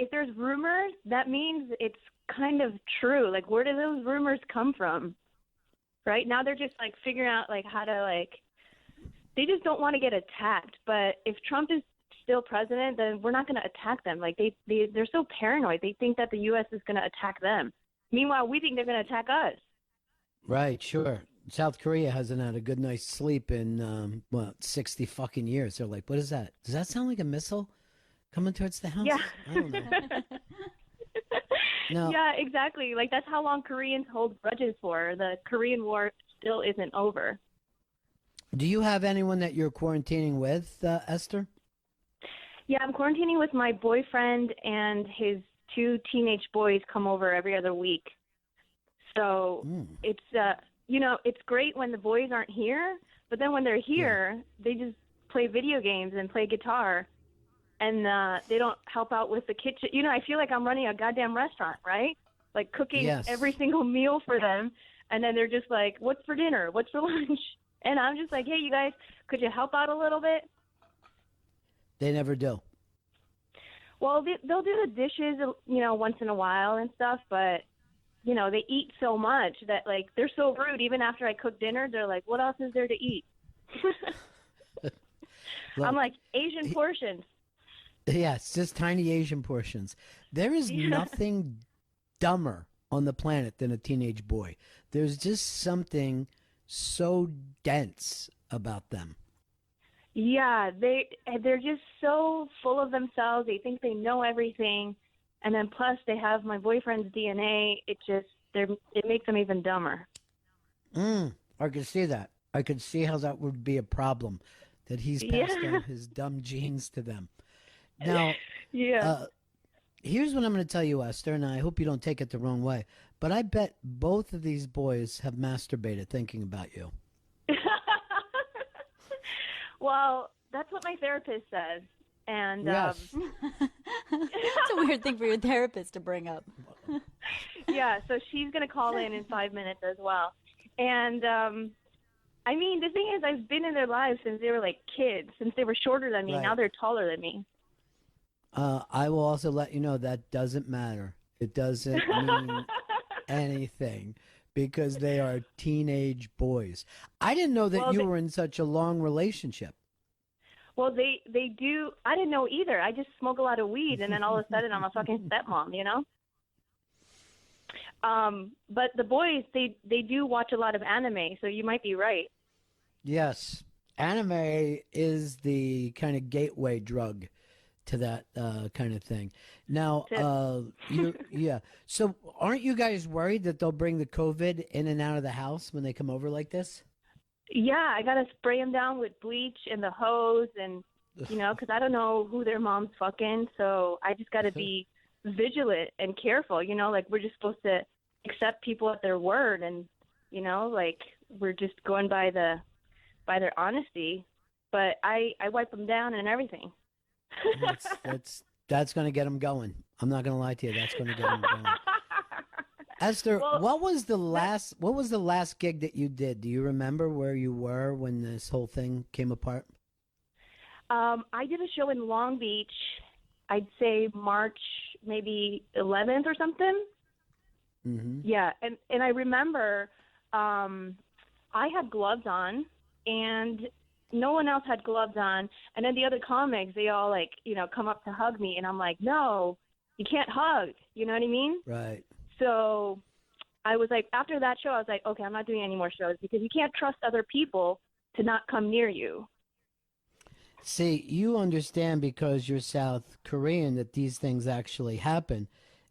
If there's rumors, that means it's kind of true. Where do those rumors come from? Right now they're just figuring out how to they just don't want to get attacked. But if Trump is still president, then we're not going to attack them. They're so paranoid. They think that the U.S. is going to attack them. Meanwhile, we think they're going to attack us. Right, sure. South Korea hasn't had a good night's sleep in 60 fucking years. They're like, what is that? Does that sound like a missile coming towards the house? Yeah. I don't know. No. Yeah, exactly. That's how long Koreans hold grudges for. The Korean War still isn't over. Do you have anyone that you're quarantining with, Esther? Yeah, I'm quarantining with my boyfriend and his 2 teenage boys come over every other week. So it's it's great when the boys aren't here, but then when they're here, they just play video games and play guitar, and they don't help out with the kitchen. I feel like I'm running a goddamn restaurant, right? Like cooking every single meal for them, and then they're just like, "What's for dinner? What's for lunch?" And I'm just like, "Hey, you guys, could you help out a little bit?" They never do. Well, they'll do the dishes, once in a while and stuff, but they eat so much that, like, they're so rude. Even after I cook dinner, they're like, what else is there to eat? I'm like, Asian portions. Yes, just tiny Asian portions. There is nothing dumber on the planet than a teenage boy. There's just something so dense about them. Yeah, they're just so full of themselves. They think they know everything. And then plus they have my boyfriend's DNA. It makes them even dumber. I could see that. I could see how that would be a problem, that he's passed on his dumb genes to them. Now, here's what I'm going to tell you, Esther, and I hope you don't take it the wrong way, but I bet both of these boys have masturbated thinking about you. Well, that's what my therapist says. And yes. It's a weird thing for your therapist to bring up. Yeah, so she's going to call in 5 minutes as well. And I mean, the thing is, I've been in their lives since they were like kids, since they were shorter than me. Right. Now they're taller than me. I will also let you know that doesn't matter. It doesn't mean anything because they are teenage boys. I didn't know that you were in such a long relationship. Well, they do. I didn't know either. I just smoke a lot of weed, and then all of a sudden I'm a fucking stepmom, But the boys, they do watch a lot of anime, so you might be right. Yes. Anime is the kind of gateway drug to that kind of thing. Now, so aren't you guys worried that they'll bring the COVID in and out of the house when they come over like this? Yeah, I got to spray them down with bleach and the hose and, because I don't know who their mom's fucking. So I just got to be vigilant and careful, like we're just supposed to accept people at their word. And, like we're just going by their honesty. But I wipe them down and everything. That's going to get them going. I'm not going to lie to you. That's going to get them going. Esther, what was the last gig that you did? Do you remember where you were when this whole thing came apart? I did a show in Long Beach. I'd say March maybe 11th or something. Mm-hmm. Yeah, and I remember I had gloves on, and no one else had gloves on. And then the other comics, they all come up to hug me, and I'm like, no, you can't hug. You know what I mean? Right. So I was like, after that show, I was like, okay, I'm not doing any more shows because you can't trust other people to not come near you. See, you understand because you're South Korean that these things actually happen.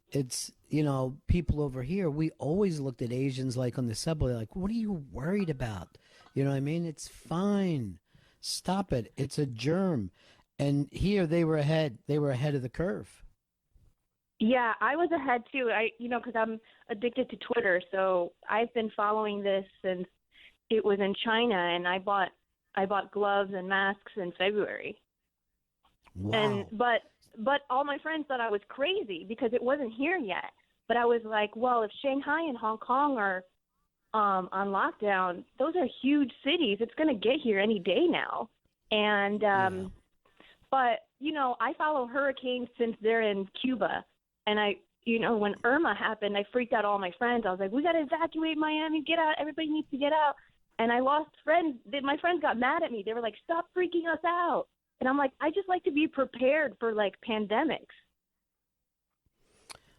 It's, people over here, we always looked at Asians like on the subway, like, what are you worried about? You know what I mean? It's fine. Stop it. It's a germ. And here they were ahead. They were ahead of the curve. Yeah, I was ahead too. Because I'm addicted to Twitter, so I've been following this since it was in China, and I bought gloves and masks in February. Wow. And but all my friends thought I was crazy because it wasn't here yet. But I was like, well, if Shanghai and Hong Kong are on lockdown, those are huge cities. It's going to get here any day now. And but I follow hurricanes since they're in Cuba. And when Irma happened, I freaked out all my friends. I was like, we got to evacuate Miami. Get out. Everybody needs to get out. And I lost friends. My friends got mad at me. They were like, stop freaking us out. And I'm like, I just like to be prepared for, pandemics.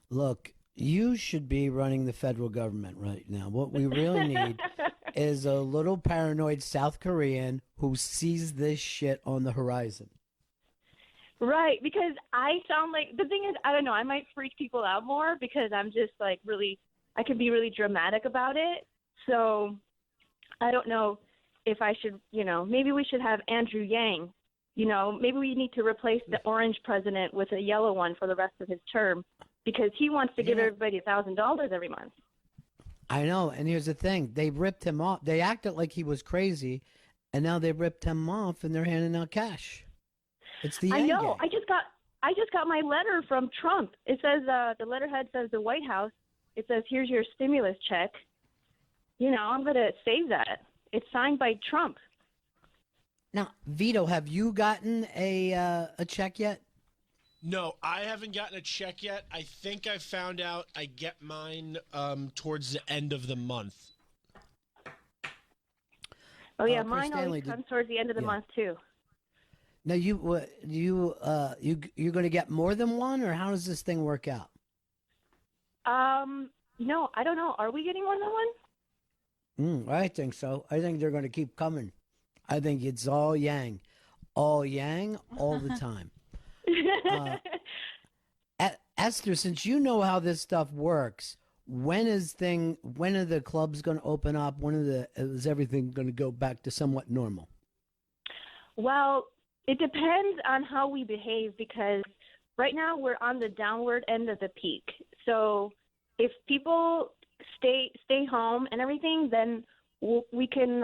Look, you should be running the federal government right now. What we really need is a little paranoid South Korean who sees this shit on the horizon. Right, because I sound like, the thing is, I don't know, I might freak people out more because I'm just I can be really dramatic about it. So I don't know if I should, maybe we should have Andrew Yang. Maybe we need to replace the orange president with a yellow one for the rest of his term because he wants to give everybody $1,000 every month. I know, and here's the thing: they ripped him off. They acted like he was crazy, and now they ripped him off, and they're handing out cash. It's the I end know. game. I just got my letter from Trump. It says the letterhead says the White House. It says here's your stimulus check. I'm gonna save that. It's signed by Trump. Now, Vito, have you gotten a check yet? No, I haven't gotten a check yet. I think I found out I get mine towards the end of the month. Oh yeah, Chris mine Stanley, always comes towards the end of the month too. Now, you're going to get more than one, or how does this thing work out? No, I don't know. Are we getting more than one? I think so. I think they're going to keep coming. I think it's all yang, all the time. Esther, since you know how this stuff works, when are the clubs going to open up? Is everything going to go back to somewhat normal? Well, it depends on how we behave because right now we're on the downward end of the peak. So if people stay home and everything, then we can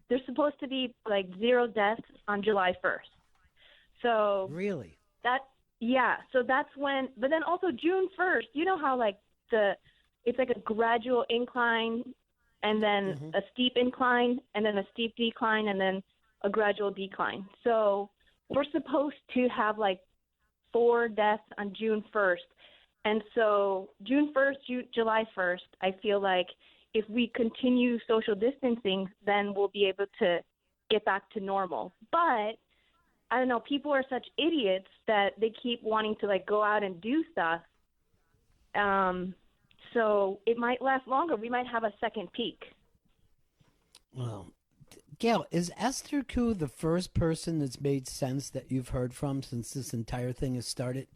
there's supposed to be 0 deaths on July 1st. So really, so that's when. But then also June 1st, you know how it's like a gradual incline, and then a steep incline, and then a steep decline, and then a gradual decline. So we're supposed to have 4 deaths on June 1st. And so June 1st, July 1st, I feel like if we continue social distancing, then we'll be able to get back to normal. But I don't know, people are such idiots that they keep wanting to go out and do stuff. So it might last longer. We might have a second peak. Well, Gail, is Esther Koo the first person that's made sense that you've heard from since this entire thing has started?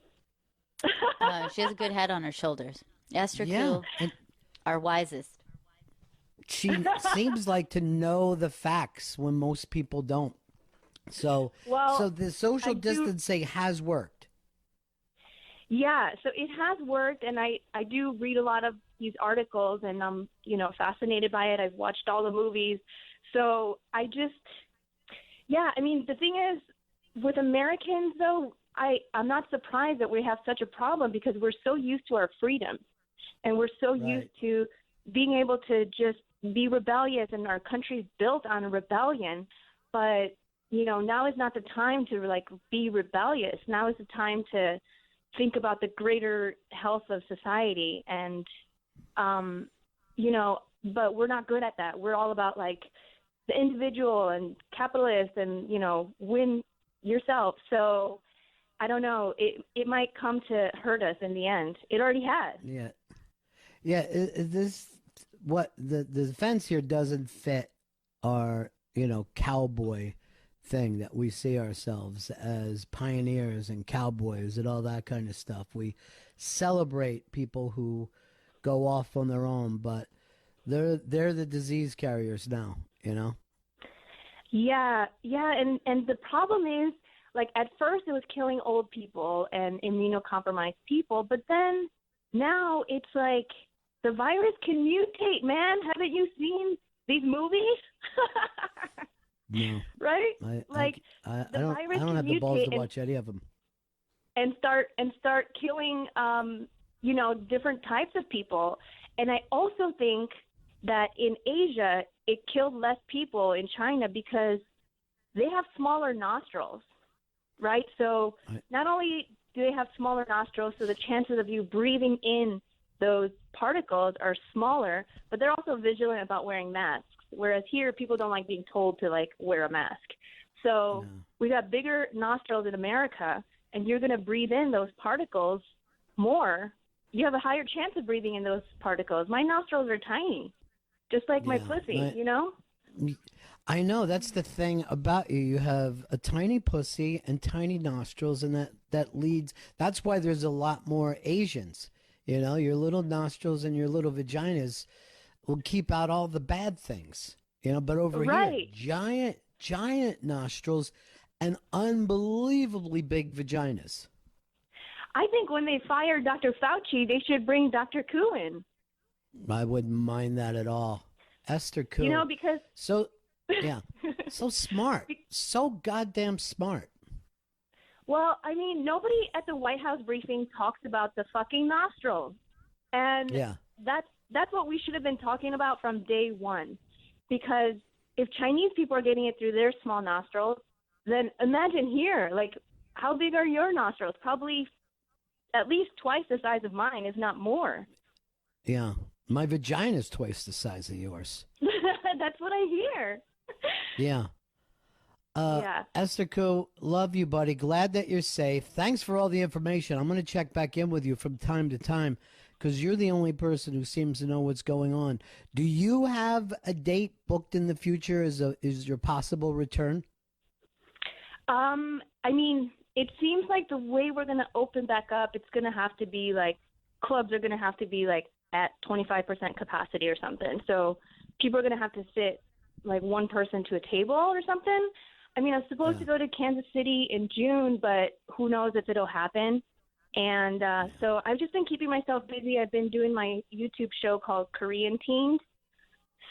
She has a good head on her shoulders. Esther Koo, our wisest. She seems like to know the facts when most people don't. So the social distancing has worked. Yeah, so it has worked, and I do read a lot of these articles, and I'm fascinated by it. I've watched all the movies, so I mean the thing is with Americans though, I'm not surprised that we have such a problem because we're so used to our freedom, and we're so used to being able to just be rebellious, and our country's built on rebellion. But now is not the time to be rebellious. Now is the time to think about the greater health of society, and but we're not good at that. We're all about the individual and capitalist and win yourself. So I don't know. It might come to hurt us in the end. It already has. Yeah. The defense here doesn't fit our cowboy thing that we see ourselves as pioneers and cowboys and all that kind of stuff. We celebrate people who go off on their own, but they're the disease carriers now, Yeah, and the problem is at first it was killing old people and immunocompromised people, but then now it's the virus can mutate, man. Haven't you seen these movies? No. Right? I don't have the balls to watch any of them. And start killing different types of people. And I also think that in Asia it killed less people in China because they have smaller nostrils, right? So not only do they have smaller nostrils, so the chances of you breathing in those particles are smaller, but they're also vigilant about wearing masks. Whereas here, people don't like being told to wear a mask. So we got bigger nostrils in America, and you're going to breathe in those particles more. You have a higher chance of breathing in those particles. My nostrils are tiny, just like my pussy, I know, that's the thing about you. You have a tiny pussy and tiny nostrils, and that's why there's a lot more Asians. Your little nostrils and your little vaginas will keep out all the bad things. But over here, Right. giant nostrils and unbelievably big vaginas. I think when they fired Dr. Fauci, they should bring Dr. Koo in. I wouldn't mind that at all. Esther Koo. Because so smart, so goddamn smart. Well, I mean, nobody at the White House briefing talks about the fucking nostrils, and that's what we should have been talking about from day one. Because if Chinese people are getting it through their small nostrils, then imagine here, like, how big are your nostrils? Probably at least twice the size of mine, if not more. Yeah, my vagina's twice the size of yours. That's what I hear. Yeah. Esther Koo, love you, buddy. Glad that you're safe. Thanks for all the information. I'm going to check back in with you from time to time because you're the only person who seems to know what's going on. Do you have a date booked in the future as your possible return? I mean, it seems like the way we're going to open back up, it's going to have to be like clubs are going to have to be like at 25% capacity or something. So people are going to have to sit like one person to a table or something. I mean, I'm supposed to go to Kansas City in June, but who knows if it'll happen. And so I've just been keeping myself busy. I've been doing my YouTube show called Korean Teens.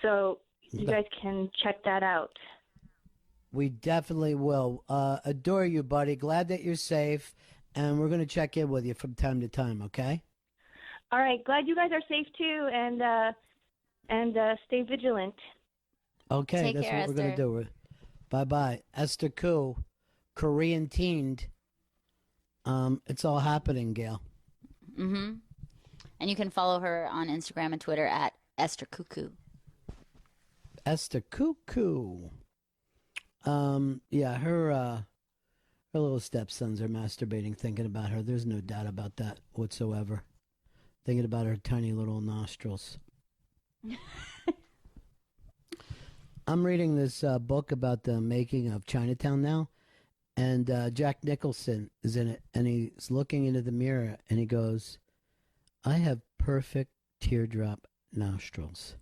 So you guys can check that out. We definitely will. Adore you, buddy. Glad that you're safe. And we're going to check in with you from time to time, okay? All right. Glad you guys are safe, too. And stay vigilant. Okay, Take that's care, what we're going to Esther. do. Bye-bye. Esther Koo, Korean Teened. It's all happening, Gail. Mm-hmm. And you can follow her on Instagram and Twitter at Esther Cuckoo. Esther Cuckoo. Yeah, her little stepsons are masturbating thinking about her. There's no doubt about that whatsoever. Thinking about her tiny little nostrils. I'm reading this book about the making of Chinatown now, and Jack Nicholson is in it, and he's looking into the mirror, and he goes, "I have perfect teardrop nostrils."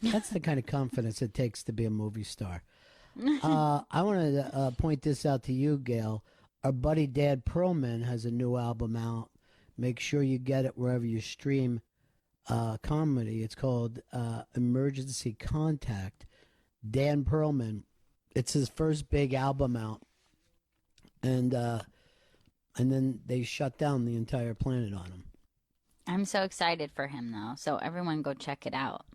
That's the kind of confidence it takes to be a movie star. I want to point this out to you, Gail. Our buddy Dan Perlman has a new album out. Make sure you get it wherever you stream comedy. It's called Emergency Contact. Dan Perlman. It's his first big album out, and then they shut down the entire planet on him. I'm so excited for him, though. So everyone go check it out.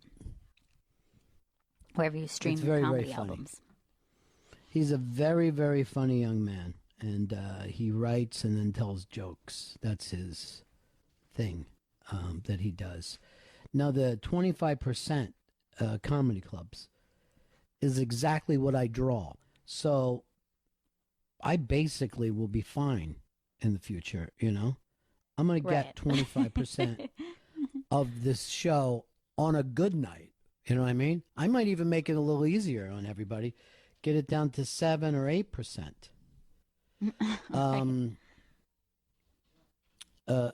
Wherever you stream It's your very, comedy very funny. albums. He's a very, very funny young man, and he writes and then tells jokes. That's his thing that he does. Now, the 25% comedy clubs is exactly what I draw. So I basically will be fine in the future, you know? I'm going to get 25% of this show on a good night. You know what I mean? I might even make it a little easier on everybody. Get it down to 7 or 8%.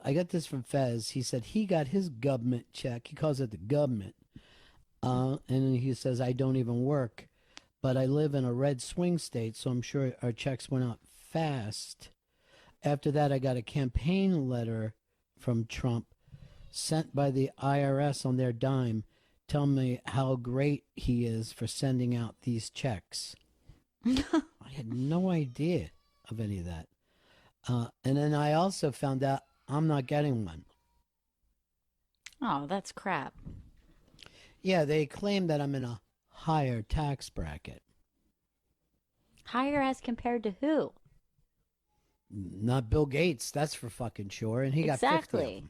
I got this from Fez. He said he got his government check. He calls it the government. And he says, I don't even work, but I live in a red swing state, so I'm sure our checks went out fast. After that, I got a campaign letter from Trump sent by the IRS on their dime. Tell me how great he is for sending out these checks. I had no idea of any of that. And then I also found out I'm not getting one. Oh, that's crap. Yeah, they claim that I'm in a higher tax bracket. Higher as compared to who? Not Bill Gates, that's for fucking sure. And he got 50 of Exactly.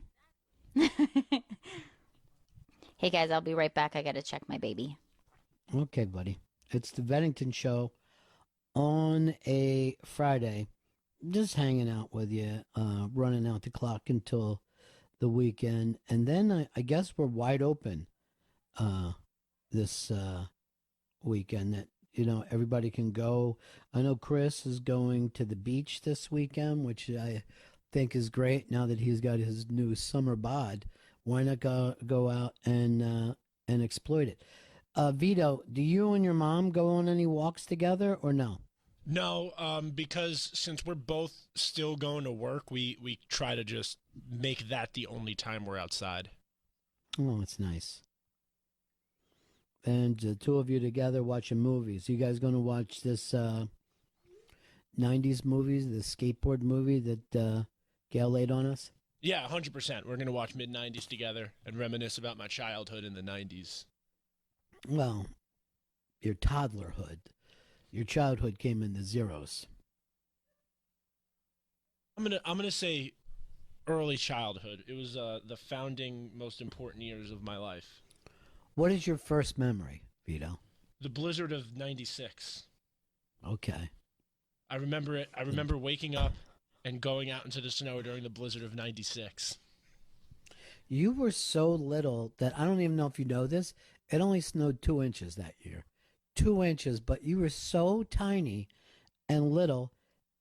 them. Hey, guys, I'll be right back. I got to check my baby. Okay, buddy. It's the Bennington Show on a Friday. Just hanging out with you, running out the clock until the weekend. And then I guess we're wide open this weekend that, you know, everybody can go. I know Chris is going to the beach this weekend, which I think is great now that he's got his new summer bod. Why not go out and exploit it? Vito, do you and your mom go on any walks together or no? No, because since we're both still going to work, we try to just make that the only time we're outside. Oh, it's nice. And the two of you together watching movies. You guys going to watch this 90s movies, the skateboard movie that Gail laid on us? Yeah, 100%. We're going to watch mid-90s together and reminisce about my childhood in the 90s. Well, your toddlerhood. Your childhood came in the zeros. I'm gonna say early childhood. It was the founding most important years of my life. What is your first memory, Vito? The blizzard of 96. Okay. I remember it. I remember waking up and going out into the snow during the blizzard of 96. You were so little that I don't even know if you know this. It only snowed 2 inches that year. 2 inches, but you were so tiny and little,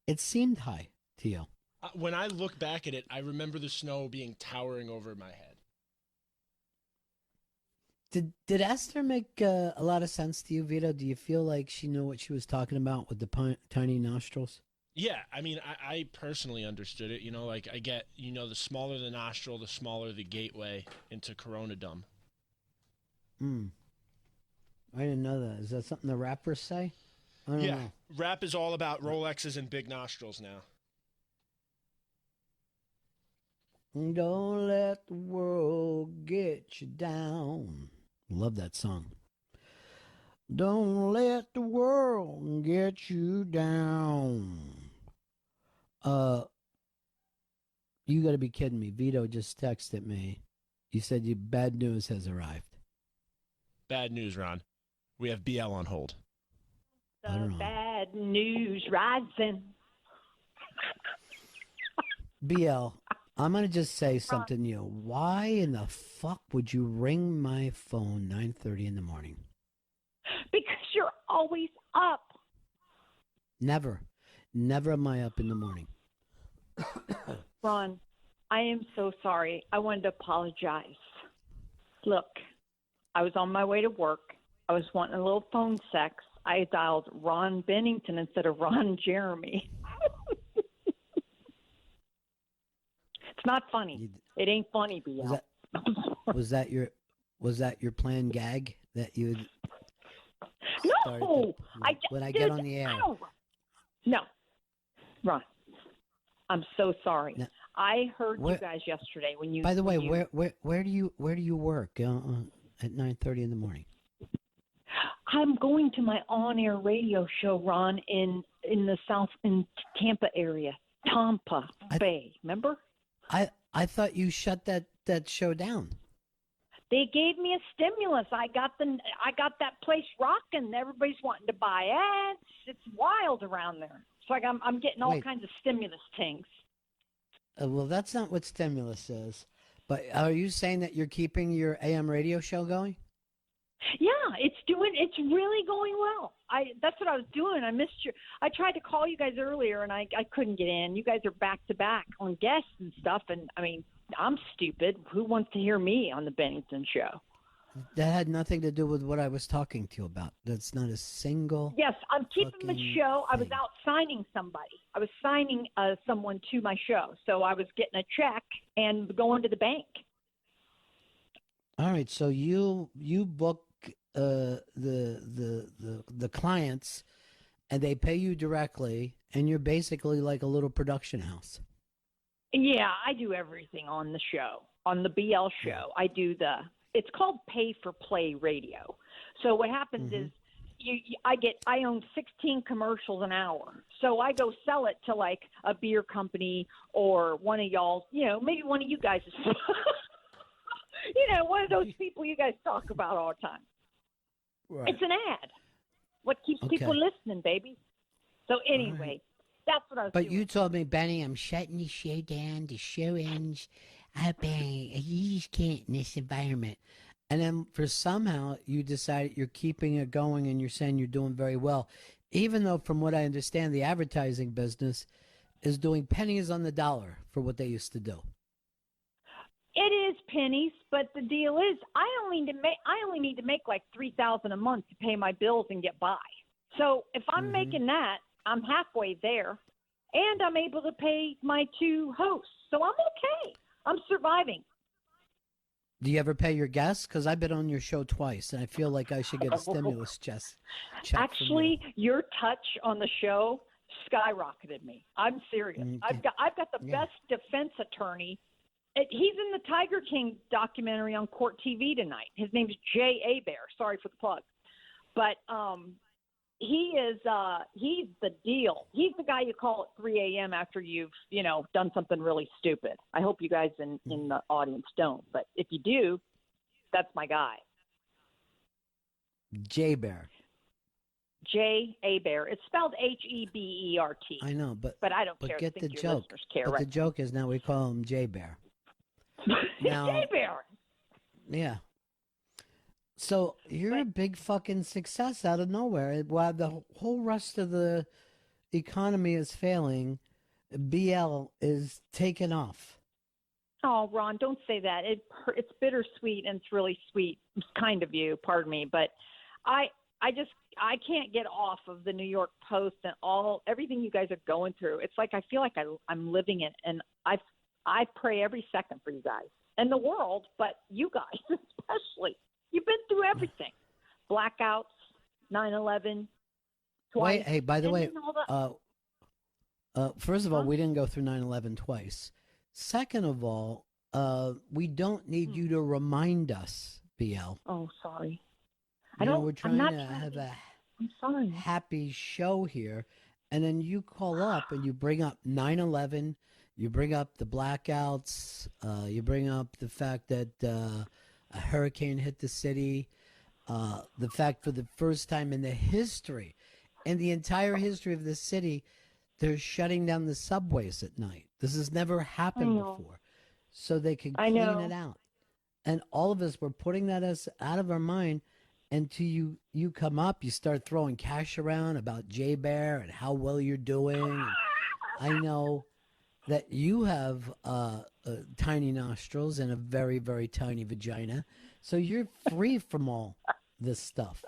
it seemed high to you. When I look back at it, I remember the snow being towering over my head. Did Esther make a lot of sense to you, Vito? Do you feel like she knew what she was talking about with the tiny nostrils? Yeah, I mean, I personally understood it. You know, like I get, the smaller the nostril, the smaller the gateway into coronadom. I didn't know that. Is that something the rappers say? I don't know. Rap is all about Rolexes and big nostrils now. Don't let the world get you down. Love that song. Don't let the world get you down. You got to be kidding me. Vito just texted me. You said bad news has arrived. Bad news, Ron. We have BL on hold. The bad news rising. BL, I'm going to just say something to you. Why in the fuck would you ring my phone 9:30 in the morning? Because you're always up. Never. Never am I up in the morning. Ron, I am so sorry. I wanted to apologize. Look, I was on my way to work. I was wanting a little phone sex. I dialed Ron Bennington instead of Ron Jeremy. It's not funny. It ain't funny, BL. Was that your planned gag that you No, when I get on the air? No, Ron, I'm so sorry. No. I heard you guys yesterday when you. By the way, where do you work at 9:30 in the morning? I'm going to my on-air radio show, Ron, in the in Tampa area, Tampa Bay. Remember? I thought you shut that show down. They gave me a stimulus. I got that place rocking. Everybody's wanting to buy ads. It's wild around there. It's like I'm getting all kinds of stimulus things. Well, that's not what stimulus is. But are you saying that you're keeping your AM radio show going? Yeah, it's really going well. That's what I was doing. I missed you. I tried to call you guys earlier and I couldn't get in. You guys are back to back on guests and stuff, and I mean, I'm stupid. Who wants to hear me on the Bennington show? That had nothing to do with what I was talking to you about. That's not a single. Yes, I'm keeping the show. I was out signing somebody. I was signing someone to my show, so I was getting a check and going to the bank. All right, so you book the clients, and they pay you directly, and you're basically like a little production house. Yeah, I do everything on the show, on the BL show. It's called pay for play radio. So what happens is I own 16 commercials an hour. So I go sell it to like a beer company or one of y'all, maybe one of you guys is one of those people you guys talk about all the time. Right. It's an ad. What keeps people listening, baby? So anyway, that's what I was doing. But you told me, Benny, I'm shutting the show down. The show ends. You just can't in this environment. And then somehow you decided you're keeping it going and you're saying you're doing very well. Even though, from what I understand, the advertising business is doing pennies on the dollar for what they used to do. It is pennies, but the deal is, I only need to make like $3,000 a month to pay my bills and get by. So if I'm making that, I'm halfway there, and I'm able to pay my 2 hosts. So I'm okay. I'm surviving. Do you ever pay your guests? Because I've been on your show twice, and I feel like I should get a stimulus check. Actually, your touch on the show skyrocketed me. I'm serious. I've got the best defense attorney. He's in the Tiger King documentary on Court TV tonight. His name's Jay Abear. Sorry for the plug, but he's the deal. He's the guy you call at 3 a.m. after you've done something really stupid. I hope you guys in the audience don't, but if you do, that's my guy. Jay Bear. Jay Abear. It's spelled Hebert. I know, but I don't care. Get I think the your joke. listeners care, But right? the joke is now we call him Jay Bear. Now, Jay Bear. Yeah. So you're a big fucking success out of nowhere. While the whole rest of the economy is failing, BL is taking off. Oh, Ron, don't say that. It's bittersweet and it's really sweet. It's kind of you, pardon me, but I can't get off of the New York Post and everything you guys are going through. It's like I feel like I'm living it, and I pray every second for you guys and the world, but you guys especially. You've been through everything: blackouts, 9/11. Wait, hey, by the way, first of all, Huh? we didn't go through 9/11 twice. Second of all, we don't need you to remind us, BL. Oh, sorry. We're trying I'm to not have a I'm sorry. happy show here, and then you call up and you bring up 9/11, you bring up the blackouts, you bring up the fact that a hurricane hit the city, the fact for the first time in the entire history of the city, they're shutting down the subways at night. This has never happened before, so they can clean it out. And all of us were putting that as out of our mind until you come up, you start throwing cash around about Jay Bear and how well you're doing. And I know that you have tiny nostrils and a very, very tiny vagina, so you're free from all this stuff.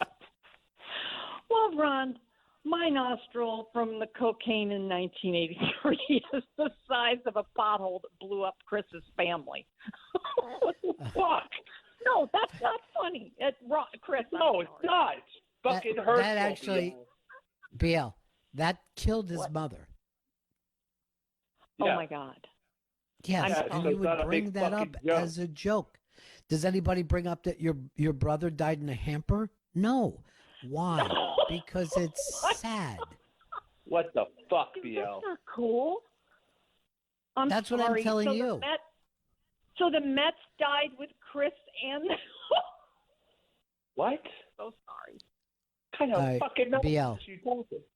Well, Ron, my nostril from the cocaine in 1983 is the size of a pothole that blew up Chris's family. What the fuck? No, that's not funny. Chris. No, it's not. It's fucking hurtful. That actually, BL, that killed his mother. Oh my God. Yes, I'm and sorry. you would bring that up as a joke. Does anybody bring up that your brother died in a hamper? No. Why? Because it's sad. What the fuck, BL? That's not cool. That's what I'm sorry. telling So you. So the Mets died with Chris and. What? So sorry. Kind of fucking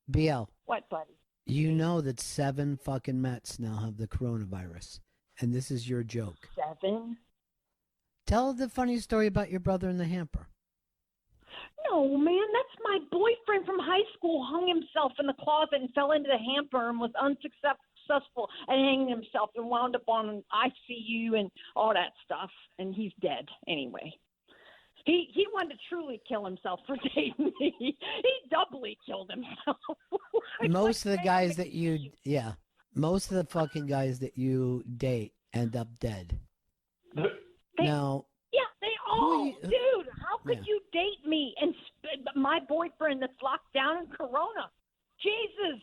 BL. What, buddy? You know that 7 fucking Mets now have the coronavirus, and this is your joke. 7? Tell the funny story about your brother in the hamper. No, man, that's my boyfriend from high school hung himself in the closet and fell into the hamper and was unsuccessful at hanging himself and wound up on ICU and all that stuff, and he's dead anyway. He wanted to truly kill himself for dating me. He doubly killed himself. Most of the guys that most of the fucking guys that you date end up dead. Now, yeah, they all, dude. How could you date me and my boyfriend that's locked down in Corona? Jesus,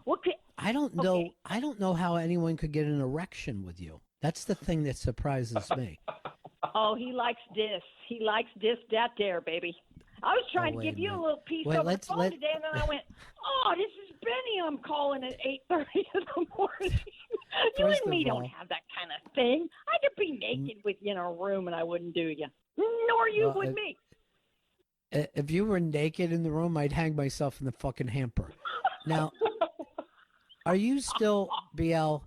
what could? I don't know. I don't know how anyone could get an erection with you. That's the thing that surprises me. Oh, he likes this. He likes this, that, there, baby. I was trying to give you a little piece over the phone today, and then I went, "Oh, this is Benny. I'm calling at 8:30 in the morning." You and me don't have that kind of thing. I could be naked with you in a room, and I wouldn't do you. Nor you would me. If you were naked in the room, I'd hang myself in the fucking hamper. Now, are you still BL?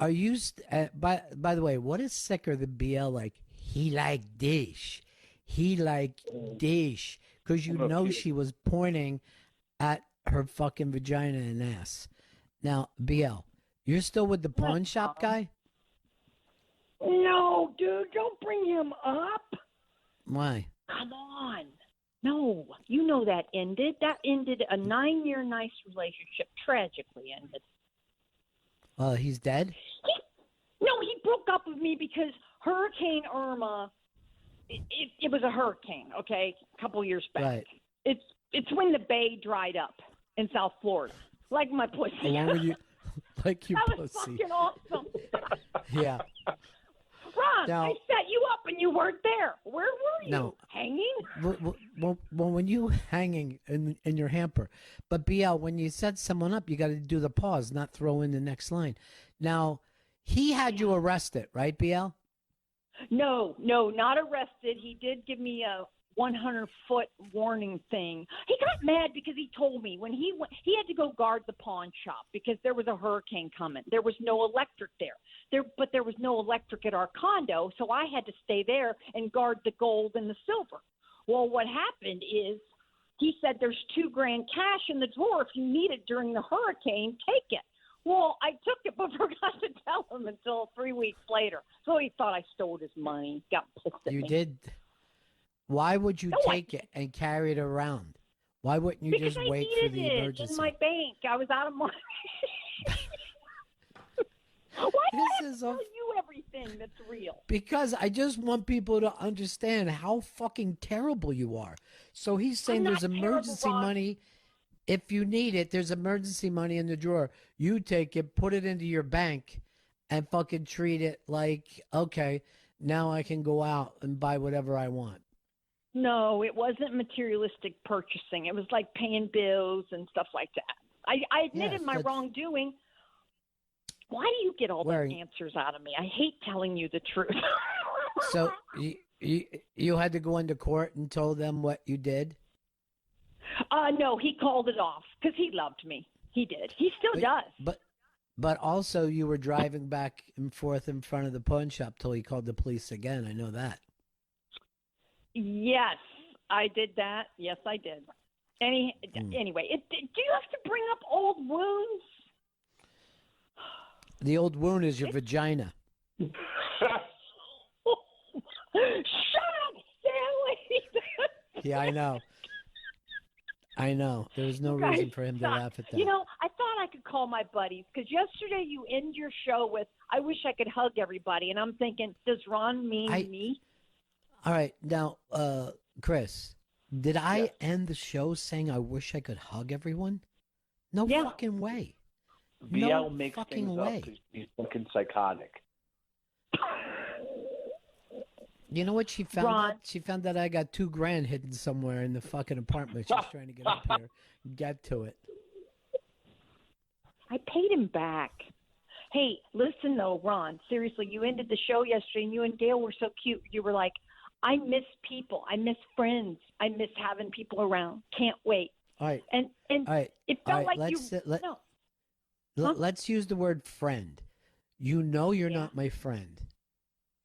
Are you? By the way, what is sicker than BL? Like he like dish. He like dish because you know she was pointing at her fucking vagina and ass. Now, BL, you're still with the pawn shop guy? No, dude, don't bring him up. Why? Come on. No, you know that ended. That ended a 9-year nice relationship. Tragically ended. He's dead? No, he broke up with me because Hurricane Irma, it was a hurricane, okay, a couple years back. Right. It's when the bay dried up in South Florida, like my pussy. Along with you, like your that was pussy. fucking awesome. Yeah. Ron, Now- I set you up and you weren't there. Where were you? No. Hanging? Well, when you hanging in your hamper, but BL, when you set someone up, you got to do the pause, not throw in the next line. Now, he had you arrested, right, BL? No, not arrested. He did give me a 100-foot warning thing. He got mad because he told me when he went, he had to go guard the pawn shop because there was a hurricane coming. There was no electric but there was no electric at our condo, so I had to stay there and guard the gold and the silver. Well, what happened is he said there's $2,000 cash in the drawer. If you need it during the hurricane, take it. Well, I took it but forgot to tell him until 3 weeks later. So he thought I stole his money. Got pissed at me. You did. Why would you take it and carry it around? Why wouldn't you Because just I wait for needed the it emergency? in my bank. I was out of money. Why This do I is tell you everything that's real? Because I just want people to understand how fucking terrible you are. So he's saying there's emergency money. If you need it, there's emergency money in the drawer. You take it, put it into your bank, and fucking treat it like, okay, now I can go out and buy whatever I want. No, it wasn't materialistic purchasing. It was like paying bills and stuff like that. I admitted Yes, my that's- wrongdoing. Why do you get all Where- those answers out of me? I hate telling you the truth. So you had to go into court and told them what you did? No, he called it off because he loved me. He did. He still does. But also you were driving back and forth in front of the pawn shop till he called the police again. I know that. Yes, I did that. Yes, I did. Anyway, do you have to bring up old wounds? The old wound is your vagina. Shut up, Stanley. Yeah, I know. I know. There was no You reason guys for him to suck. laugh at that. You know, I thought I could call my buddies because yesterday you end your show with, I wish I could hug everybody. And I'm thinking, does Ron mean me? All right. Now, Chris, did I end the show saying I wish I could hug everyone? No fucking way. BL No makes fucking things way. up 'cause he's fucking psychotic. You know what she found Ron. out? She found out I got $2,000 hidden somewhere in the fucking apartment. She's trying to get up here, get to it. I paid him back. Hey, listen though, Ron, seriously, you ended the show yesterday and you and Gail were so cute. You were like, I miss people. I miss friends. I miss having people around. Can't wait. All right. And All right. it All felt right, like let's, you. let, no. Let's use the word friend. You know you're not my friend.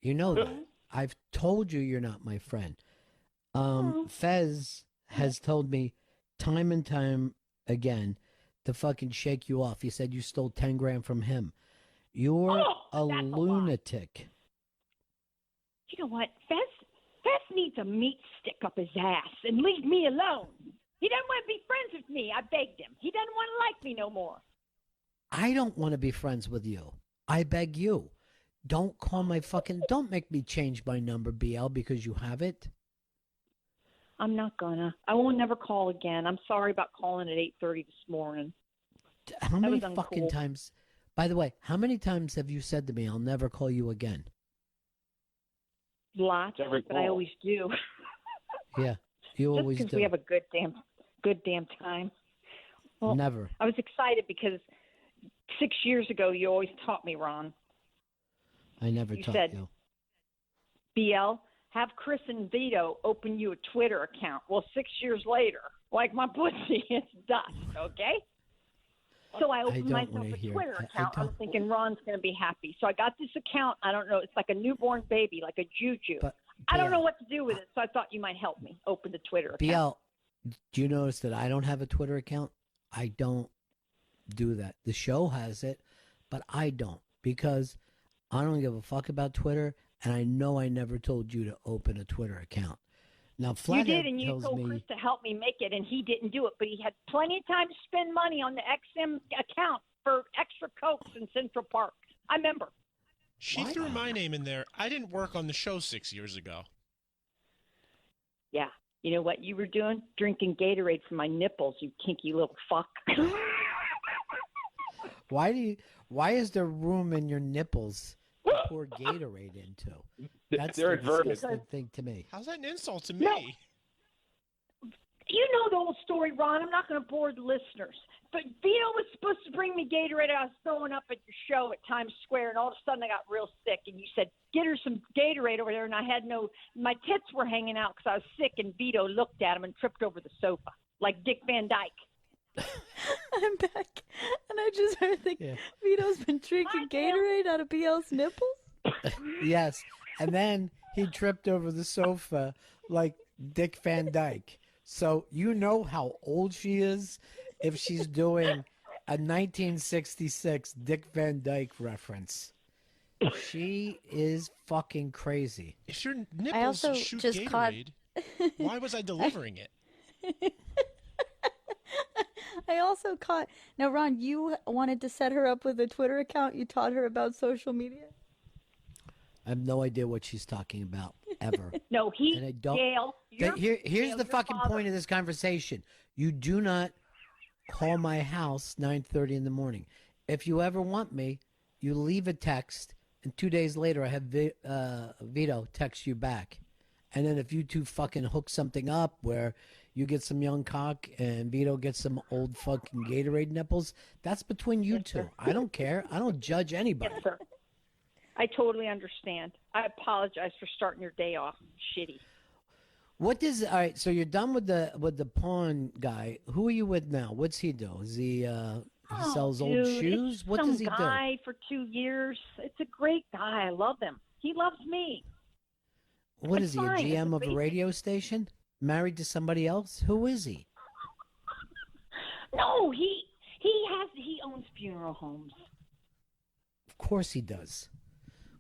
You know that. I've told you you're not my friend. Fez has told me time and time again to fucking shake you off. He said you stole 10 grand from him. You're a lunatic. You know what? Fess needs a meat stick up his ass and leave me alone. He doesn't want to be friends with me. I begged him. He doesn't want to like me no more. I don't want to be friends with you. I beg you. Don't call my fucking... Don't make me change my number, BL, because you have it. I'm not gonna. I will never call again. I'm sorry about calling at 8:30 this morning. How many was fucking uncool. times... By the way, how many times have you said to me, I'll never call you again? Lots, Every but I call. always do. Yeah, you Just always because do. we have a good damn time. Well, Never. I was excited because 6 years ago you always taught me, Ron. I never You taught said- you. BL, have Chris and Vito open you a Twitter account. Well, 6 years later, like my pussy, it's dust, okay? So I opened don't myself wanna a hear- Twitter I account. I'm don't- thinking Ron's going to be happy. So I got this account. I don't know. It's like a newborn baby, like a juju. I don't know what to do with it, so I thought you might help me open the Twitter account. BL, do you notice that I don't have a Twitter account? I don't do that. The show has it, but I don't because I don't give a fuck about Twitter, and I know I never told you to open a Twitter account. Now, You Flathead did, and you tells told me Chris to help me make it, and he didn't do it. But he had plenty of time to spend money on the XM account for extra Cokes in Central Park. I remember. She threw my name in there. I didn't work on the show 6 years ago. Yeah. You know what you were doing? Drinking Gatorade from my nipples, you kinky little fuck. why is there room in your nipples to pour Gatorade into? That's They're the inverted. disgusting thing to me. How's that an insult to No. me? You know the whole story, Ron. I'm not going to bore the listeners. But Vito was supposed to bring me Gatorade. I was throwing up at your show at Times Square, and all of a sudden I got real sick. And you said, get her some Gatorade over there. And I had my tits were hanging out because I was sick. And Vito looked at him and tripped over the sofa like Dick Van Dyke. I'm back, and I just heard that Vito's been drinking Gatorade out of BL's nipples. Yes, and then he tripped over the sofa like Dick Van Dyke. So you know how old she is if she's doing a 1966 Dick Van Dyke reference. She is fucking crazy. If your nipples I also shoot just Gatorade, why was I delivering it? I also caught. Now, Ron, you wanted to set her up with a Twitter account. You taught her about social media. I have no idea what she's talking about ever. No, and I don't. Gail. Here's Gail, the your fucking father. point of this conversation. You do not call my house 9:30 in the morning. If you ever want me, you leave a text, and 2 days later I have Vito text you back. And then if you two fucking hook something up where you get some young cock and Vito gets some old fucking Gatorade nipples, that's between you two. I don't care. I don't judge anybody. Yes, sir. I totally understand. I apologize for starting your day off shitty. All right, so you're done with the pawn guy. Who are you with now? What's he do? Is he sells old Dude, shoes? it's What some does he do? guy for 2 years. It's a great guy. I love him. He loves me. What It's is he, a fine. It's GM a of a basic- radio station? Married to somebody else? Who is he? No, he owns funeral homes. Of course he does.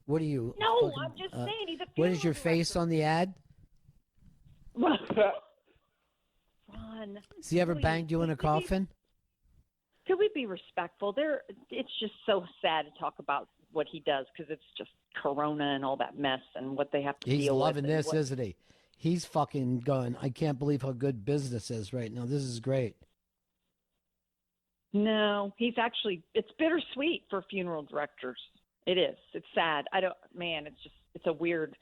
What are you? No, fucking, I'm just saying he's a What is your face on the ad? Ron. Has he ever please, banged you in a coffin? Could we be respectful? It's just so sad to talk about what he does because it's just Corona and all that mess and what they have to He's deal with. loving and this, what- isn't he? He's fucking going, I can't believe how good business is right now. This is great. No, it's bittersweet for funeral directors. It is. It's sad. It's a weird.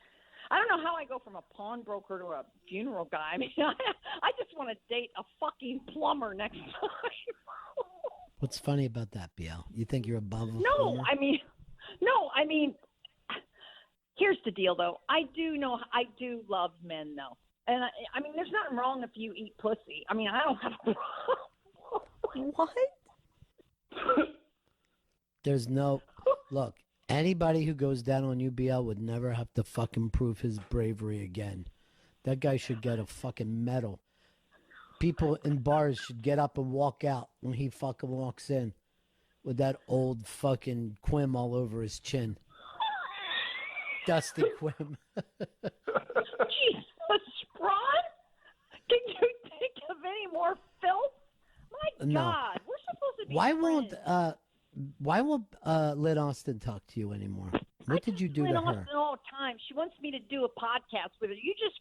I don't know how I go from a pawnbroker to a funeral guy. I mean, I just want to date a fucking plumber next time. What's funny about that, BL? You think you're above a No, plumber? I mean, here's the deal, though. I do love men, though. And I mean, there's nothing wrong if you eat pussy. I mean, I don't have a problem. What? There's no look. Anybody who goes down on UBL would never have to fucking prove his bravery again. That guy should get a fucking medal. People in bars should get up and walk out when he fucking walks in with that old fucking quim all over his chin. Dusty quim. Jesus, Ron? Can you think of any more filth? My No. God, we're supposed to be Why friends. won't Lynn Austin talk to you anymore? What did you do Lynn to Austin her? all the time. She wants me to do a podcast with her. You just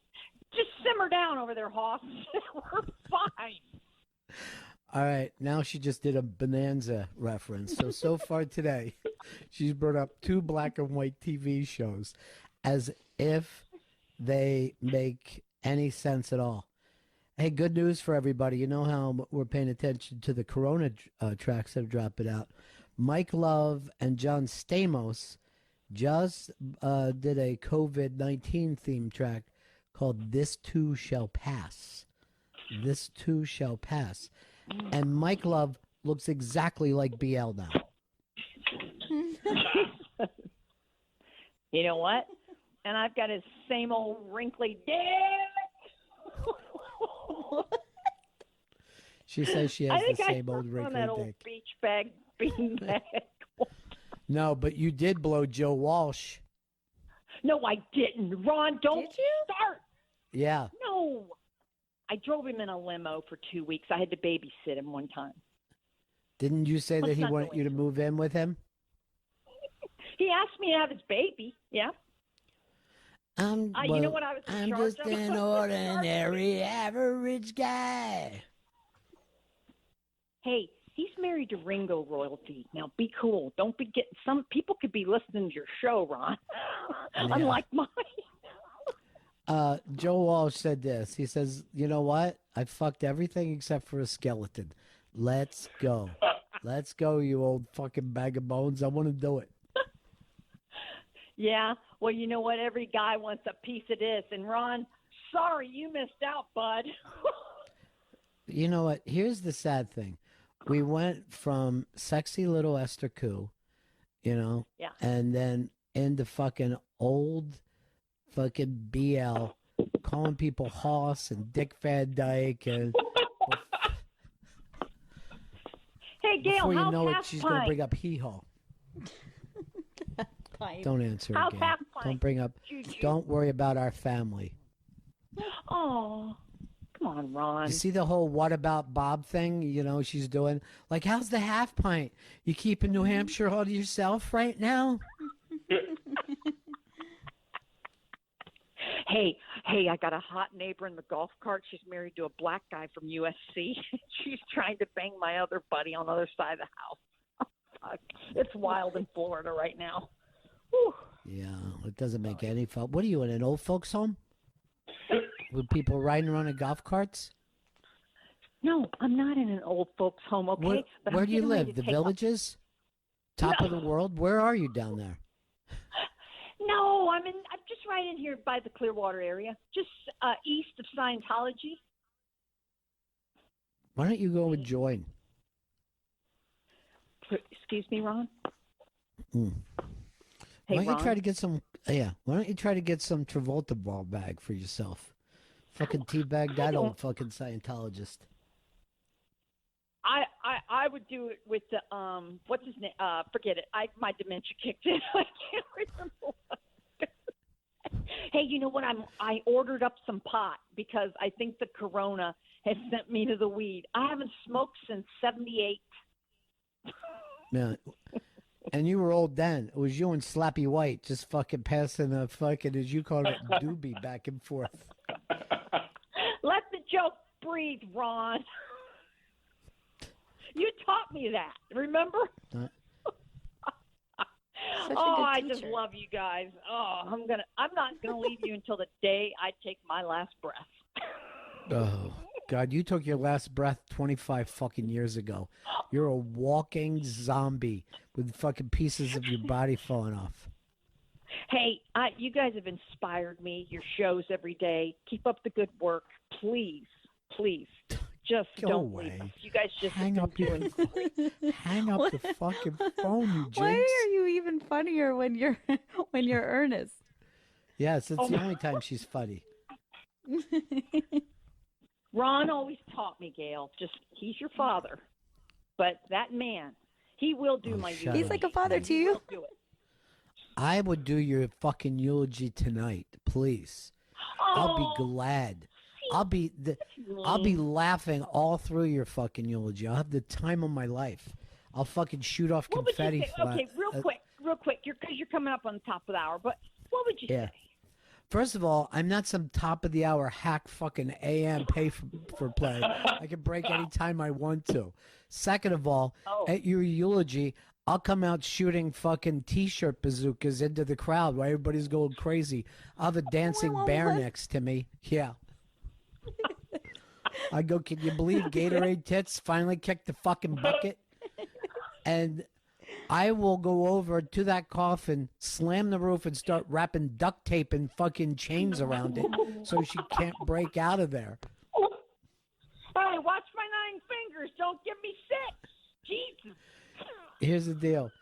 simmer down over there, Hoss. We're fine. All right, now she just did a Bonanza reference. So far today, she's brought up 2 black and white TV shows as if they make any sense at all. Hey, good news for everybody. You know how we're paying attention to the Corona tracks that are dropping out. Mike Love and John Stamos just did a COVID-19 theme track called This Too Shall Pass. This Too Shall Pass. And Mike Love looks exactly like BL now. You know what? And I've got his same old wrinkly dick. She says she has the same old on that wrinkly old dick. beach bag beanbag. No, but you did blow Joe Walsh. No, I didn't. Ron, don't start. Yeah. No. I drove him in a limo for 2 weeks. I had to babysit him one time. Didn't you say that Let's he not wanted go you to move in with him? He asked me to have his baby. Yeah. You know what I was in I'm charge just of? an ordinary, average guy. Hey, he's married to Ringo royalty. Now be cool. Don't be getting some people could be listening to your show, Ron. Unlike mine. Joe Walsh said this. He says, "You know what? I fucked everything except for a skeleton. Let's go. Let's go, you old fucking bag of bones. I want to do it." Yeah. Well, you know what? Every guy wants a piece of this. And Ron, sorry you missed out, bud. You know what? Here's the sad thing. We went from sexy little Esther Koo, Yeah. and then into fucking old fucking BL, calling people Hoss and Dick Van Dyke, and Hey, Gail, before you how's know it, half she's pint? going to bring up hee-haw. Don't answer How's again. half pint? Don't bring up. Choo-choo. Don't worry about our family. Oh, come on, Ron. You see the whole "what about Bob" thing? She's doing like, how's the half pint? You keeping New Hampshire all to yourself right now? Hey, I got a hot neighbor in the golf cart. She's married to a black guy from USC. She's trying to bang my other buddy on the other side of the house. Fuck. It's wild in Florida right now. Whew. Yeah, it doesn't make any fun. What are you in an old folks home? With people riding around in golf carts? No, I'm not in an old folks home, okay? But Where I'm do you getting ready live? to The take off. Villages? Top of the world? Where are you down there? No, I'm just right in here by the Clearwater area, just east of Scientology. Why don't you go and join? Excuse me, Ron? Mm. Hey, Why don't you Ron? try to get some? Yeah. Why don't you try to get some Travolta ball bag for yourself? Fucking teabag that old fucking Scientologist. I would do it with the what's his name? Forget it. My dementia kicked in. I can't remember. Hey, you know what? I ordered up some pot because I think the corona has sent me to the weed. I haven't smoked since '78. Yeah. And you were old then. It was you and Slappy White just fucking passing a fucking, as you call it, doobie back and forth. Let the joke breathe, Ron. You taught me that. Remember? I just love you guys. Oh, I'm not gonna leave you until the day I take my last breath. Oh, God, you took your last breath 25 fucking years ago. You're a walking zombie with fucking pieces of your body falling off. Hey, you guys have inspired me. Your shows every day. Keep up the good work, please, please. Just Go don't away. leave us. You guys just Hang have up been your doing great. hang up the fucking phone, you jinx. Why are you even funnier when you're earnest? Yes, it's the only time she's funny. Ron always taught me, Gail. He's your father, but that man, he will do my shut eulogy. He's like a father to He you. will do it. I would do your fucking eulogy tonight, please. I'll be glad. I'll be laughing all through your fucking eulogy. I'll have the time of my life. I'll fucking shoot off What would you confetti. say? Okay, real quick, because you're coming up on the top of the hour. But what would you Yeah. say? First of all, I'm not some top of the hour hack fucking AM pay for play. I can break any time I want to. Second of all, at your eulogy, I'll come out shooting fucking t-shirt bazookas into the crowd while everybody's going crazy. I'll have a dancing bear next to me. Yeah. I go, can you believe Gatorade Tits finally kicked the fucking bucket? And I will go over to that coffin, slam the roof, and start wrapping duct tape and fucking chains around it so she can't break out of there. Hey, watch my 9 fingers. Don't give me 6. Jesus. Here's the deal.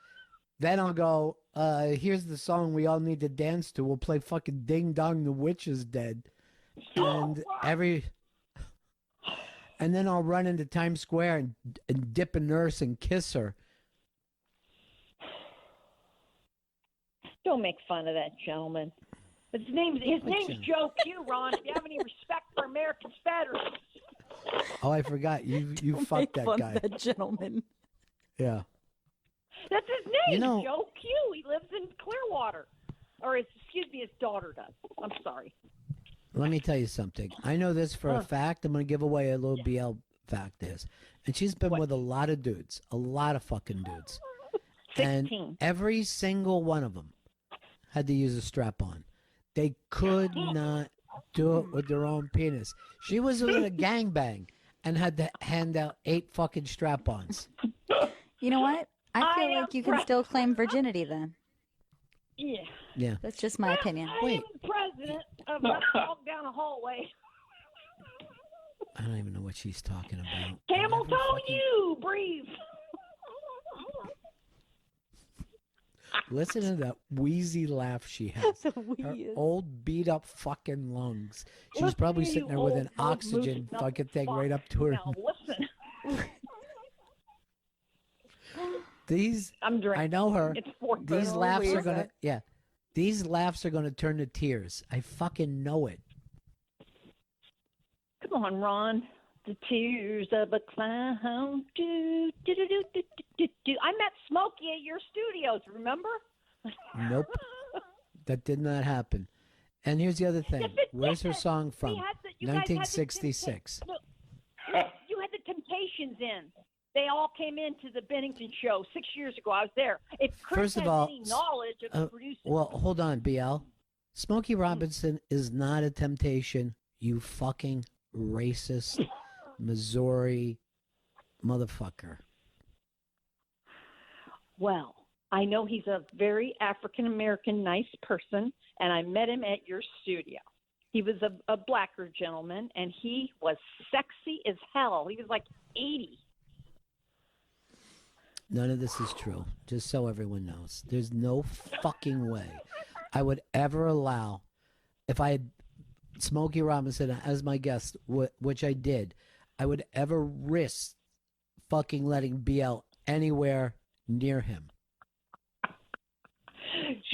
Then I'll go, here's the song we all need to dance to. We'll play fucking Ding Dong, the Witch is Dead. And then I'll run into Times Square and dip a nurse and kiss her. Don't make fun of that gentleman. His name's Joe Q, Ron. If you have any respect for American veterans. Oh, I forgot. You fucked that fun guy. of that gentleman. Yeah. That's his name, You know- Joe Q. He lives in Clearwater. Or, excuse me, his daughter does. I'm sorry. Let me tell you something. I know this for a fact. I'm going to give away a little BL fact is. And she's been with a lot of dudes, a lot of fucking dudes. 16. And every single one of them had to use a strap on. They could not do it with their own penis. She was in a gangbang and had to hand out 8 fucking strap-ons. You know what? I feel I like you am can still claim virginity then. Yeah. Yeah. That's just my opinion. I am the president of Let's Walk Down a Hallway. I don't even know what she's talking about. Camel toe you, breathe. Listen to that wheezy laugh she has. Her old beat up fucking lungs. She was Listen probably to sitting you there with old an mug oxygen moose fucking thing right up to her. Now listen. These I'm drinking. I know her. It's 4:30. These laughs are Lisa. gonna These laughs are gonna turn to tears. I fucking know it. Come on, Ron. The tears of a clown. Do, do, do, do, do, do, do. I met Smokey at your studios, remember? Nope. That did not happen. And here's the other thing. Yes, it Where's her did. song from? You guys had the 1966. You had the Temptations in. They all came into the Bennington show 6 years ago. I was there. If Chris First of has all, any knowledge of the producing, well, hold on, BL. Smokey Robinson is not a temptation, you fucking racist Missouri motherfucker. well, I know he's a very African American, nice person, and I met him at your studio. He was a blacker gentleman, and he was sexy as hell. He was like 80. None of this is true, just so everyone knows. There's no fucking way I would ever allow, if I had Smokey Robinson as my guest, which I did, I would ever risk fucking letting BL anywhere near him.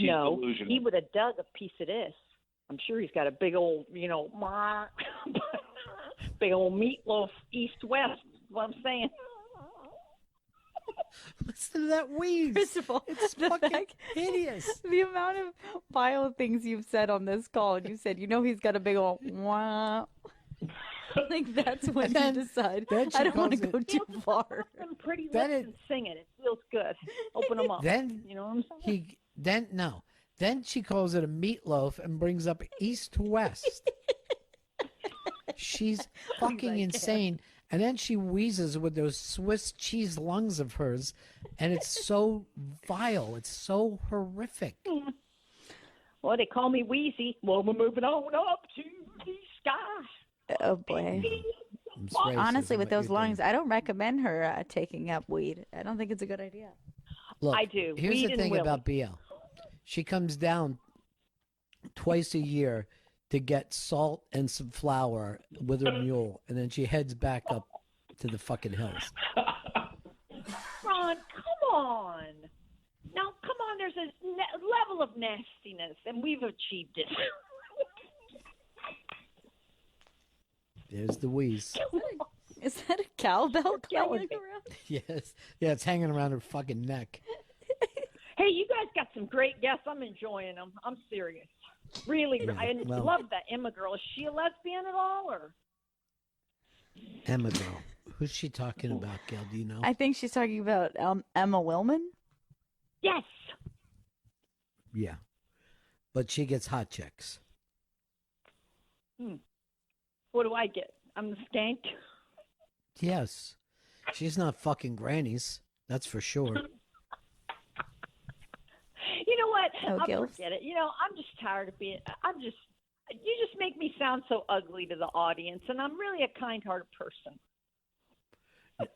No, delusional. he would have dug a piece of this. I'm sure he's got a big old, big old meatloaf east-west, is what I'm saying. Listen to that wheeze. First of all, It's the fucking fact- hideous. The amount of vile things you've said on this call, and you said, he's got a big old wah. Like that's when you decide then she I don't want to calls go it- too far. Some pretty Then lips and sing it. It feels good. Open them up. Then you know what I'm saying? Then she calls it a meatloaf and brings up east to west. She's fucking insane. And then she wheezes with those Swiss cheese lungs of hers, and it's so vile. It's so horrific. Well, they call me Wheezy. Well, we're moving on up to the sky. Oh boy. Honestly, with those lungs, I don't recommend her taking up weed. I don't think it's a good idea. Look, I do. Here's Weed the and thing Willie. about BL. She comes down twice a year to get salt and some flour with her mule, and then she heads back up to the fucking hills. Ron, come on. Now, come on. There's a level of nastiness, and we've achieved it. There's the wheeze. Is that a cowbell clanging around? Yes. Yeah, it's hanging around her fucking neck. Hey, you guys got some great guests. I'm enjoying them. I'm serious. Really, Yeah, I well- love that Emma girl. Is she a lesbian at all, or? Emma girl. Who's she talking about, Gail? Do you know? I think she's talking about Emma Willman. Yes. Yeah. But she gets hot chicks. What do I get? I'm the skank. Yes. She's not fucking grannies. That's for sure. You know what? No I'll gills. forget it. I'm just tired of being. You just make me sound so ugly to the audience, and I'm really a kind-hearted person.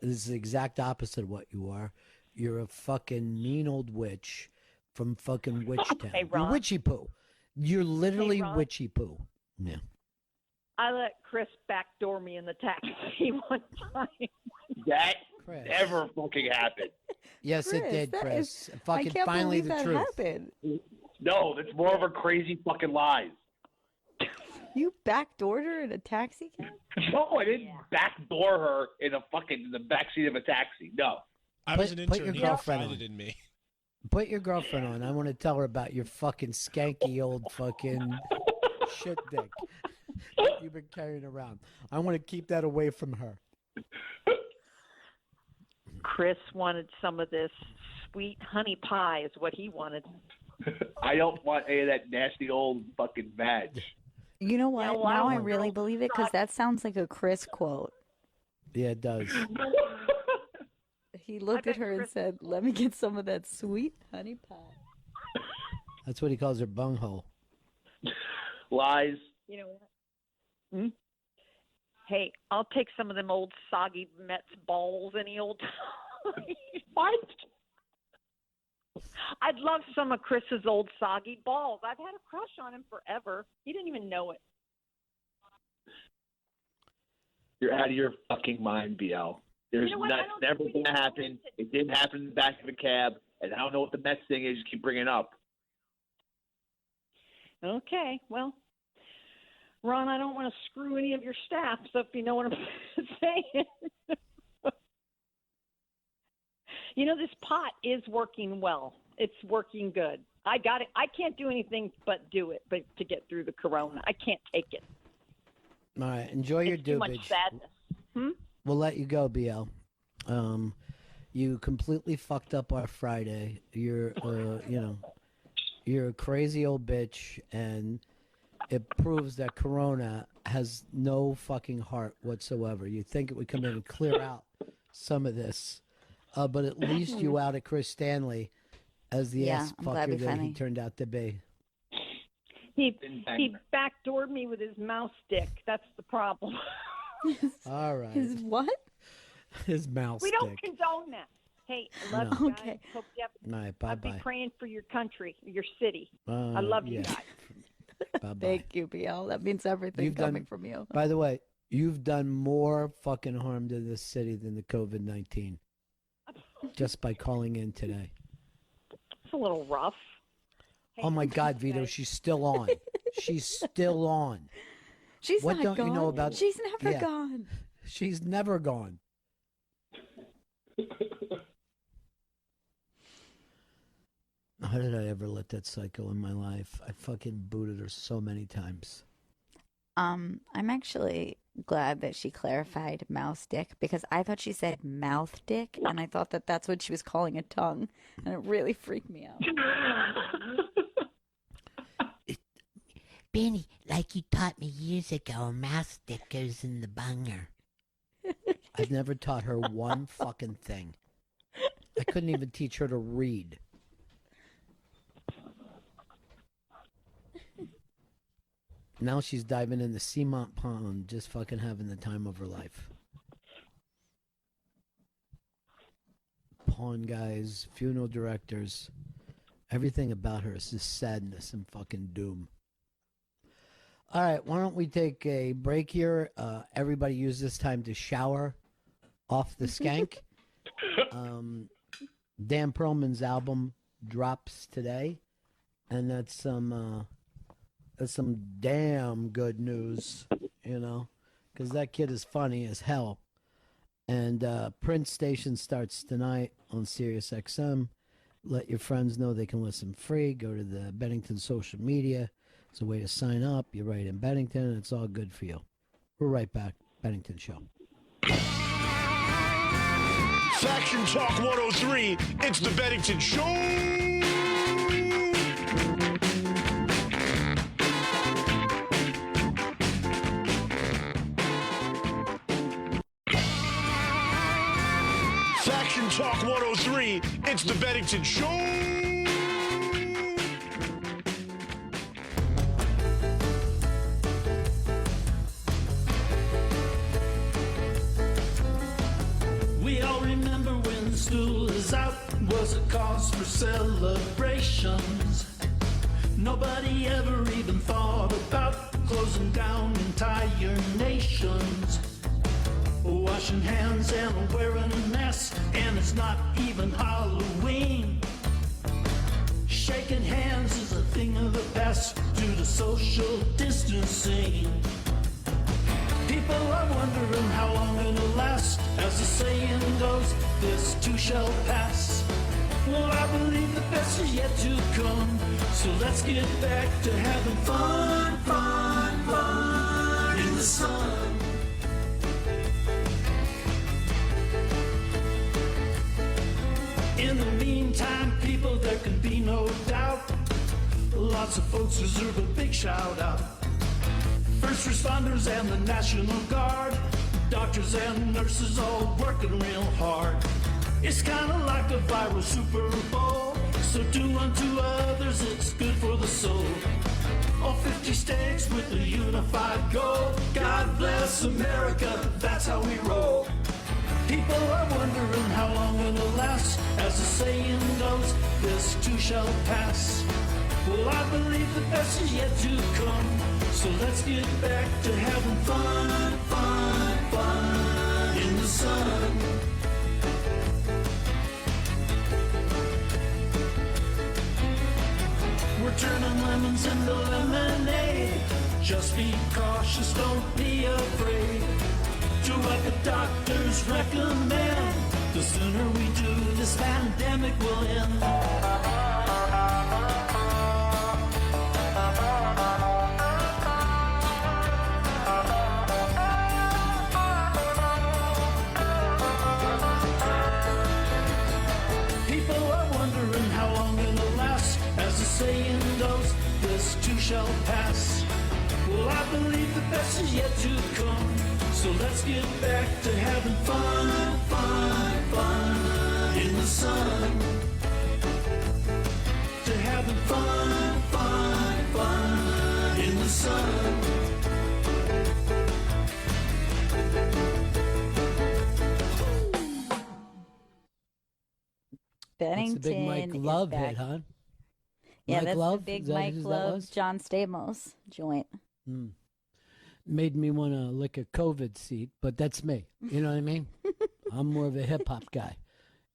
This is the exact opposite of what you are. You're a fucking mean old witch from fucking Witch Town. Hey, You're Ron. witchy poo. You're literally Ron. witchy poo. Yeah. I let Chris backdoor me in the taxi one time. That Chris. never fucking happened. Yes, it Chris, did, that Chris. is- Fucking I can't finally believe the that truth. happened. No, that's more of her crazy fucking lies. You backdoored her in a taxi cab? No, I didn't backdoor her in the backseat of a taxi. No. I was an Put your intern. He girlfriend confided on. in me. Put your girlfriend on. I want to tell her about your fucking skanky old fucking shit dick that you've been carrying around. I want to keep that away from her. Chris wanted some of this sweet honey pie is what he wanted. I don't want any of that nasty old fucking veg. You know what? Yeah, well, now I I don't really know. believe it because that sounds like a Chris quote. Yeah, it does. He looked at her and said, "Let me get some of that sweet honey pie." That's what he calls her bunghole. Lies. You know what? Hey, I'll take some of them old soggy Mets balls any old time. What? I'd love some of Chris's old soggy balls. I've had a crush on him forever. He didn't even know it. You're out of your fucking mind, BL. There's that's never going to happen. It didn't happen in the back of a cab, and I don't know what the Mets thing is you keep bringing up. Okay, well, Ron, I don't want to screw any of your staff, so if you know what I'm saying. You know, this pot is working well. It's working good. I got it. I can't do anything but do it, but to get through the corona. I can't take it. All right, enjoy your It's too much doobage. sadness. We'll let you go, BL. You completely fucked up our Friday. You're, you're a crazy old bitch, and it proves that Corona has no fucking heart whatsoever. You think it would come in and clear out some of this, but at least you outed Chris Stanley as the ass I'm glad we fucker that he finally- turned out to be. He backdoored me with his mouse stick. That's the problem. All right. His what? His mouse We don't stick. condone that. Hey, I love No. you guys. Okay. Hope you have, All right, I'll be bye-bye. praying for your country, your city. I love you yeah. guys. Bye-bye. Thank you, BL. That means everything You've coming done, from you. By the way, you've done more fucking harm to this city than the COVID-19 just by calling in today. It's a little rough. Oh my God, Vito, she's still on. She's still on. She's What not don't gone. you know about? She's never Yeah. gone. She's never gone. How did I ever let that cycle in my life? I fucking booted her so many times. I'm actually glad that she clarified mouse dick because I thought she said mouth dick, and I thought that that's what she was calling a tongue, and it really freaked me out. Benny, like you taught me years ago, a mouse stick goes in the bunger. I've never taught her one fucking thing. I couldn't even teach her to read. Now she's diving in the Seamont Pond, just fucking having the time of her life. Pawn guys, funeral directors, everything about her is just sadness and fucking doom. All right, why don't we take a break here? Everybody use this time to shower off the skank. Dan Perlman's album drops today, and that's some damn good news, you know, because that kid is funny as hell. And Prince Station starts tonight on Sirius XM. Let your friends know they can listen free. Go to the Bennington social media. It's a way to sign up. You write in Bennington, and it's all good for you. We're right back. Bennington Show. Faction Talk 103, it's the Bennington Show. Faction Talk 103, it's the Bennington Show. We all remember when school is out was a cause for celebrations. Nobody ever even thought about closing down entire nations. Washing hands and wearing a mask, and it's not even Halloween. shaking hands is a thing of the past due to social distancing. People are wondering how long it'll last. As the saying goes, this too shall pass. Well, I believe the best is yet to come. So let's get back to having fun, fun, fun in the sun. In the meantime, people, there can be no doubt. Lots of folks deserve a big shout out. First responders and the National Guard, doctors and nurses all working real hard. It's kind of like a viral Super Bowl, so do unto others, it's good for the soul. All 50 states with a unified goal. God bless America, that's how we roll. People are wondering how long it'll last. As the saying goes, this too shall pass. Well, I believe the best is yet to come. So let's get back to having fun, fun, fun in the sun. We're turning lemons into lemonade. Just be cautious, don't be afraid. Do what the doctors recommend. The sooner we do, this pandemic will end. Saying goes, this too shall pass. Well, I believe the best is yet to come. So let's get back to having fun, fun, fun in the sun. To having fun, fun, fun in the sun. Bennington. That's the big Mike Love hit, huh? Yeah, Mike that's Love? the big Is that Mike who that Love, was? John Stamos joint. Made me want to lick a COVID seat, but that's me. You know what I mean? I'm more of a hip hop guy,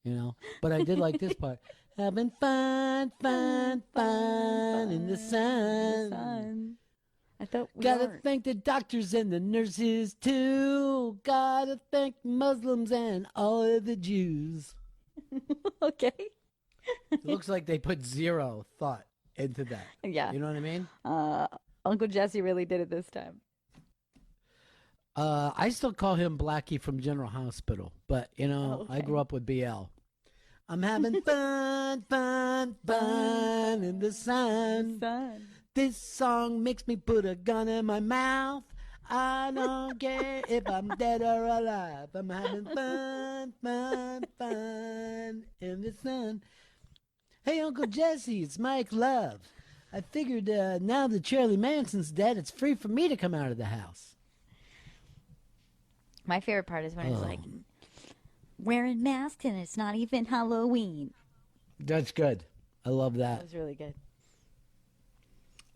you know. But I did like this part. Having fun, fun, fun in the sun. I thought we Gotta weren't. thank the doctors and the nurses too. Gotta thank Muslims and all of the Jews. Okay. It looks like they put zero thought into that. Yeah. You know what I mean? Uncle Jesse really did it this time. I still call him Blackie from General Hospital, but you know, I grew up with BL. I'm having fun, fun, fun in the sun. This song makes me put a gun in my mouth. I don't care if I'm dead or alive. I'm having fun, fun, fun in the sun. Hey, Uncle Jesse, it's Mike Love. I figured now that Shirley Manson's dead, it's free for me to come out of the house. My favorite part is when it's like wearing masks and it's not even Halloween. That's good. I love that. That was really good.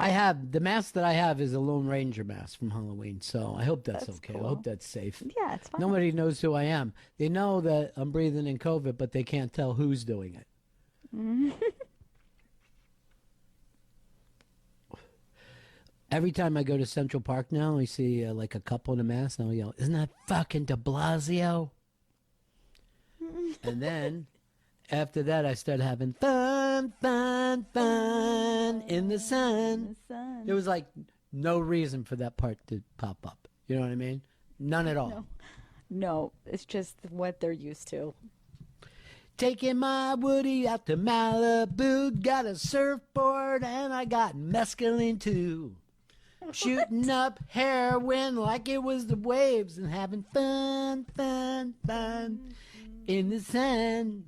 I have the mask that I have is a Lone Ranger mask from Halloween, so I hope that's okay. cool. I hope that's safe. Yeah, it's fine. Nobody knows who I am. They know that I'm breathing in COVID, but they can't tell who's doing it. Every time I go to Central Park now, I see like a couple in a mask, and I'll yell, "Isn't that fucking de Blasio?" And then after that, I start having fun, fun, fun in the sun. There was like no reason for that part to pop up. You know what I mean? None at all. No, it's just what they're used to. Taking my Woody out to Malibu, got a surfboard and I got mescaline too. Shooting up heroin like it was the waves and having fun, fun, fun in the sun.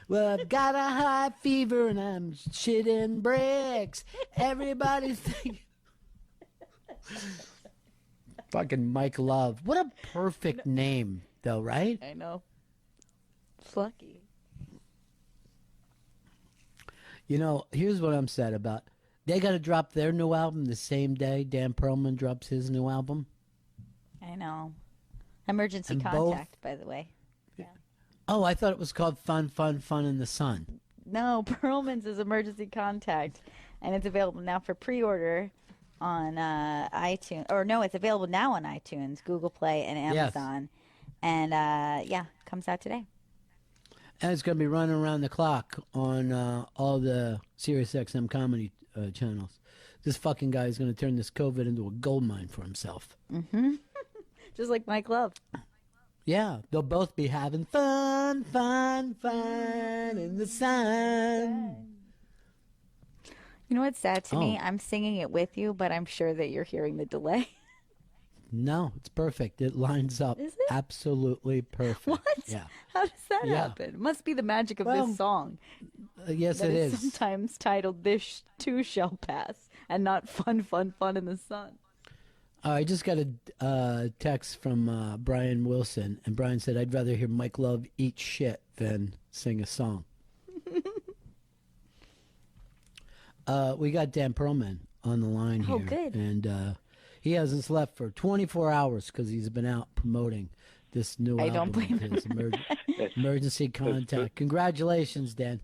Well, I've got a high fever and I'm shitting bricks. Everybody's thinking. Fucking Mike Love. What a perfect name, though, right? I know. It's lucky. You know, here's what I'm sad about. They got to drop their new album the same day Dan Perlman drops his new album. I know. Emergency And contact, by the way. Oh, I thought it was called Fun, Fun, Fun in the Sun. No, Perlman's is Emergency Contact, and it's available now for pre-order on iTunes. Or no, it's available now on iTunes, Google Play, and Amazon. And comes out today. And it's going to be running around the clock on all the SiriusXM comedy channels. This fucking guy is going to turn this COVID into a gold mine for himself. Mm-hmm. Just like Mike Love. Yeah, they'll both be having fun in the sun. You know what's sad to me? Oh. I'm singing it with you, but I'm sure that you're hearing the delay. No, it's perfect. It lines up. Is it? Absolutely perfect. What? Yeah. How does that Yeah. happen? It must be the magic of Well, this song. Yes, that it is is. sometimes titled "This Too Shall Pass" and not "Fun, Fun, Fun in the Sun." I just got a text from Brian Wilson, and Brian said, I'd rather hear Mike Love eat shit than sing a song. We got Dan Perlman on the line here. Oh, good. And he hasn't slept for 24 hours because he's been out promoting this new I album. don't blame of his, Emergency Contact. Congratulations, Dan.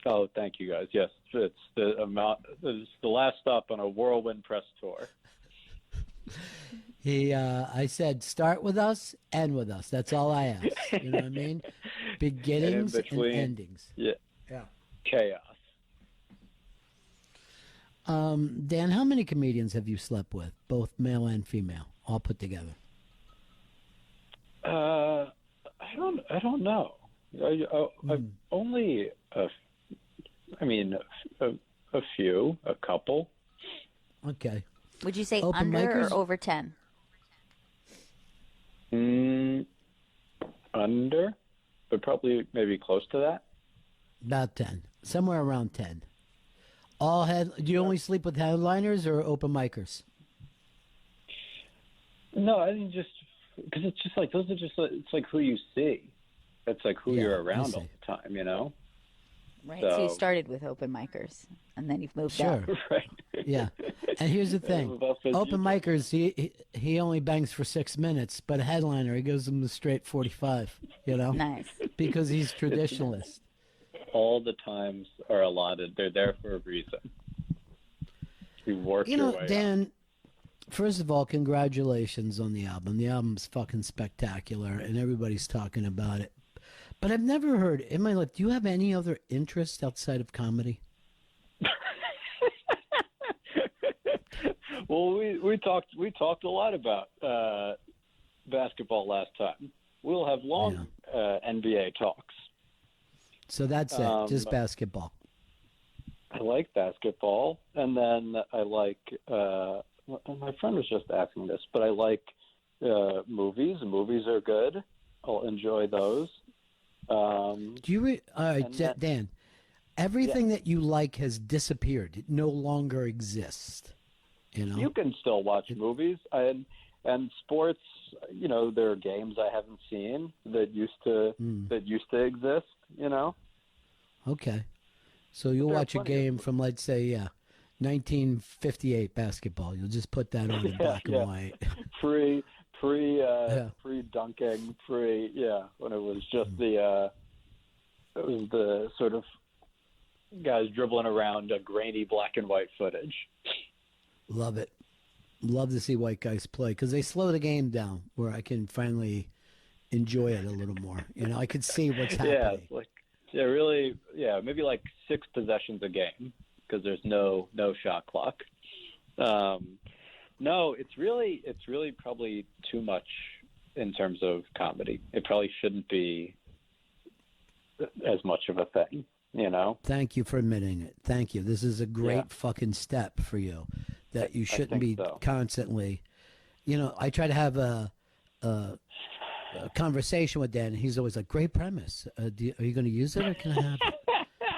Oh, thank you guys. Yes, it's the last stop on a whirlwind press tour. I said, start with us, end with us. That's all I ask. You know what I mean? Beginnings and endings. Yeah. Yeah. Chaos. Dan, how many comedians have you slept with, both male and female, all put together? I don't know. I've only a few, a couple. Okay. Would you say Open under micers? or over 10? Under, but probably maybe close to that. About 10. Somewhere around 10. Do you only sleep with headliners or open micers? No, I think just because it's just like those are just it's like who you see. It's like who you're around all the time, you know. Right. So you started with open micers, and then you've moved up. Right. Yeah. And here's the thing. Open micers, he only bangs for 6 minutes, but a headliner, he goes them straight 45, you know? Nice. Because he's traditionalist. All the times are allotted. They're there for a reason. You work You your know, way Dan, first of all, congratulations on the album. The album's fucking spectacular, and everybody's talking about it. But I've never heard, in my life, do you have any other interest outside of comedy? Well, we talked a lot about basketball last time. We'll have long NBA talks. So that's it, just basketball. I like basketball, and then I like. My friend was just asking this, but I like movies. Movies are good. I'll enjoy those. Do you? All right, Dan. Everything that you like has disappeared. It no longer exists. You know. You can still watch movies and sports. You know, there are games I haven't seen that used to exist. You know. Okay, so you'll watch a game from, let's say, 1958 basketball. You'll just put that on in black and white. Pre dunking, when it was just it was the sort of guys dribbling around a grainy black and white footage. Love it. Love to see white guys play because they slow the game down where I can finally enjoy it a little more. You know, I could see what's happening. Maybe like 6 possessions a game because there's no shot clock. No, it's really probably too much in terms of comedy. It probably shouldn't be as much of a thing, you know? Thank you for admitting it. Thank you. This is a great fucking step for you that you shouldn't be constantly, you know, I try to have a conversation with Dan and he's always like, great premise. Are you going to use it or can I have it?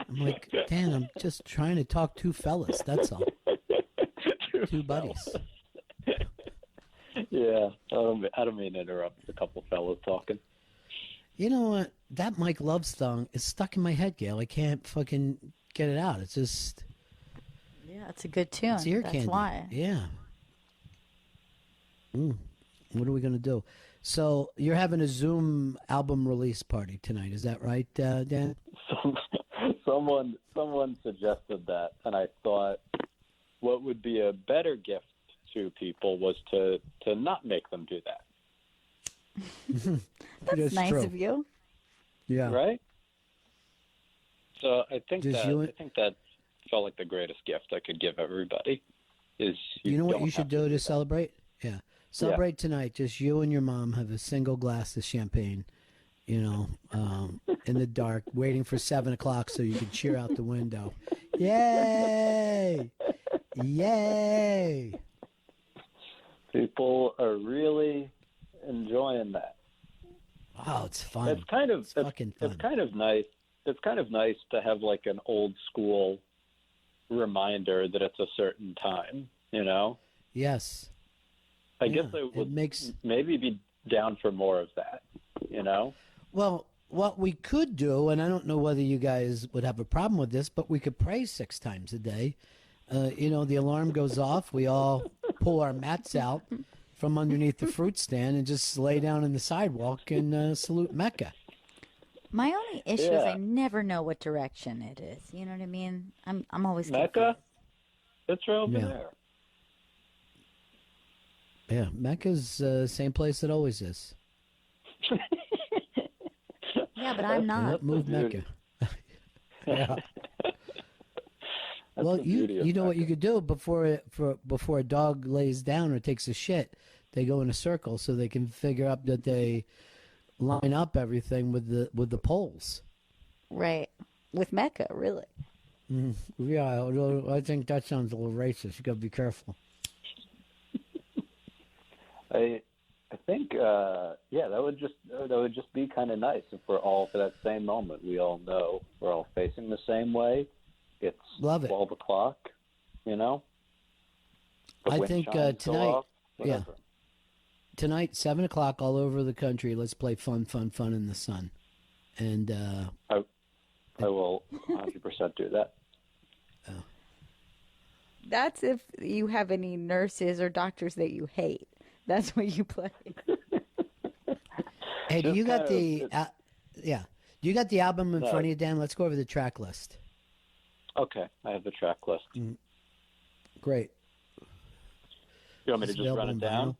I'm like, Dan, I'm just trying to talk two fellas. That's all. Two buddies. Yeah, I don't mean to interrupt a couple fellas talking. You know what? That Mike Love song is stuck in my head, Gail. I can't fucking get it out. It's just... Yeah, it's a good tune. It's ear That's candy. why. Yeah. What are we going to do? So you're having a Zoom album release party tonight. Is that right, Dan? Someone suggested that, and I thought what would be a better gift to people was to not make them do that. That's nice true. of you. Yeah. Right? So I think Does I think that felt like the greatest gift I could give everybody is You know what don't you should have do to celebrate? Yeah. Celebrate tonight. Just you and your mom have a single glass of champagne, in the dark, waiting for 7 o'clock so you can cheer out the window. Yay! Yay! People are really enjoying that. Oh, it's fun. It's kind of fucking fun. It's kind of nice. It's kind of nice to have like an old school reminder that it's a certain time. Yes. I guess I would maybe be down for more of that. Well, what we could do, and I don't know whether you guys would have a problem with this, but we could pray 6 times a day. The alarm goes off. We all pull our mats out from underneath the fruit stand and just lay down in the sidewalk and salute Mecca. My only issue is I never know what direction it is. You know what I mean? I'm always Mecca. It's right over Yeah. there. Yeah, Mecca's same place it always is. Yeah, but I'm not. Move Mecca. Yeah. Well, you know what you could do before a dog lays down or takes a shit, they go in a circle so they can figure out that they line up everything with the poles. Right. With Mecca, really. Yeah, although I think that sounds a little racist. You got to be careful. I think that would just be kind of nice if we're all for that same moment. We all know we're all facing the same way. It's 12 o'clock. The I wind think chimes go tonight. off, Yeah. whatever. Tonight, 7 o'clock, all over the country. Let's play fun in the sun. And I will 100% do that. That's if you have any nurses or doctors that you hate. That's what you play. Hey, do Just you got kind of- Do you got the album in No. front of you, Dan? Let's go over the track list. Okay, I have the track list. Great. You want me to It's just run available it in down? vinyl.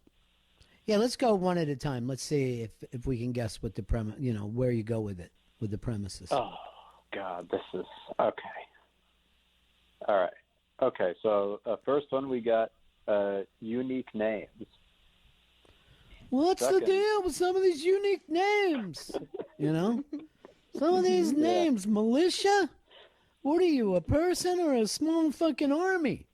Yeah, let's go one at a time. Let's see if we can guess what the premise, where you go with it, with the premises. Oh, God, this is okay. All right. Okay, so first one we got unique names. What's Second. the deal with some of these unique names? Some of these Yeah. names, militia? What are you, a person or a small fucking army?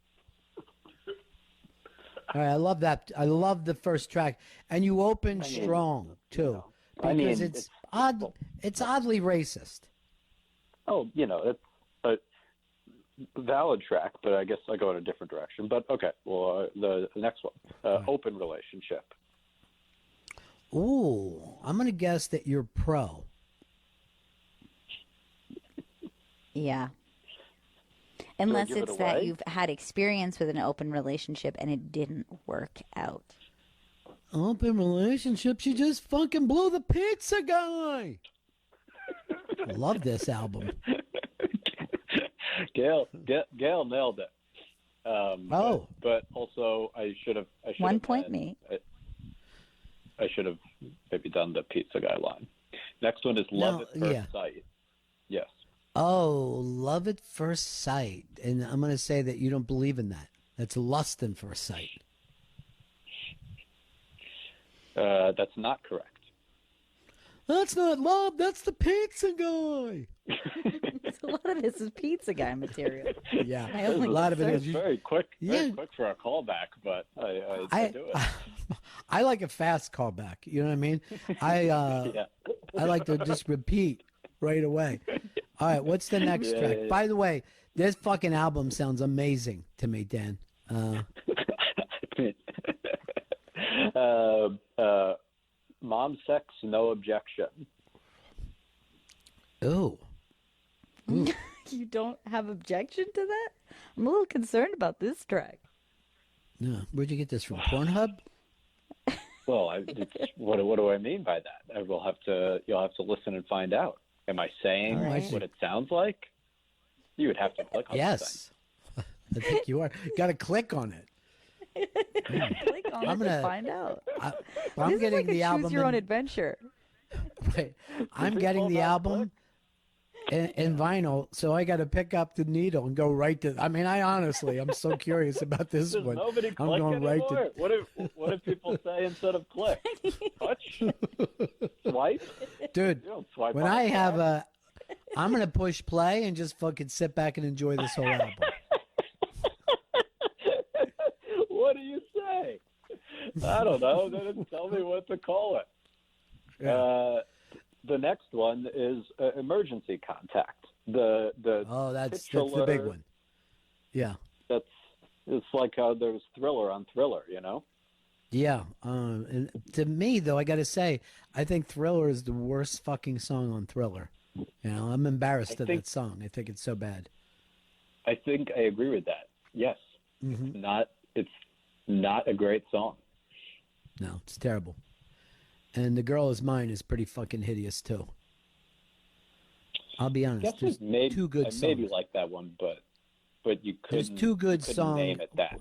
All right, I love that. I love the first track, and you open strong too, because it's odd. It's oddly racist. Oh, it's a valid track, but I guess I go in a different direction. But okay, well, the next one, open relationship. Ooh, I'm gonna guess that you're pro. Yeah. Unless give it it's that away? you've had experience with an open relationship and it didn't work out. Open relationship. She just fucking blew the pizza guy. I love this album. Gail nailed it. But also I should have. 1 point me. I should have maybe done the pizza guy line. Next one is love at first sight. Yes. Oh, love at first sight. And I'm going to say that you don't believe in that. That's lust at first sight. That's not correct. That's not love. That's the pizza guy. A lot of this is pizza guy material. Yeah, My only a lot of it It's is. very quick for a callback, but I do it. I like a fast callback. You know what I mean? I like to just repeat right away. All right, what's the next track? Yeah. By the way, this fucking album sounds amazing to me, Dan. Mom sex, no objection. Ooh. You don't have objection to that? I'm a little concerned about this track. No, where'd you get this from? Pornhub? Well, what do I mean by that? You'll have to listen and find out. Am I saying All right. what it sounds like? You would have to click on Yes. I think you are. Got to click on it. Click on I'm it gonna to find out. I'm This getting is like the a album. choose your own in- adventure. Wait, I'm getting the album in vinyl, so I got to pick up the needle and go right to. I mean, I'm so curious about this Does one. nobody I'm click going right anymore? to. What if people say instead of click? Touch? Swipe? Dude, You don't swipe when on I a have tab. I'm gonna push play and just fucking sit back and enjoy this whole album. What do you say? I don't know. They didn't tell me what to call it. Yeah. The next one is emergency contact. That's the big one. Yeah. It's like how there was Thriller on Thriller, you know? Yeah. And to me, though, I got to say, I think Thriller is the worst fucking song on Thriller. You know, I'm embarrassed of that song. I think it's so bad. I think I agree with that. Yes. Mm-hmm. It's not a great song. No, it's terrible. And The Girl Is Mine is pretty fucking hideous, too. I'll be honest. There's two good songs. I maybe like that one, but you couldn't. There's two good songs. Name it that.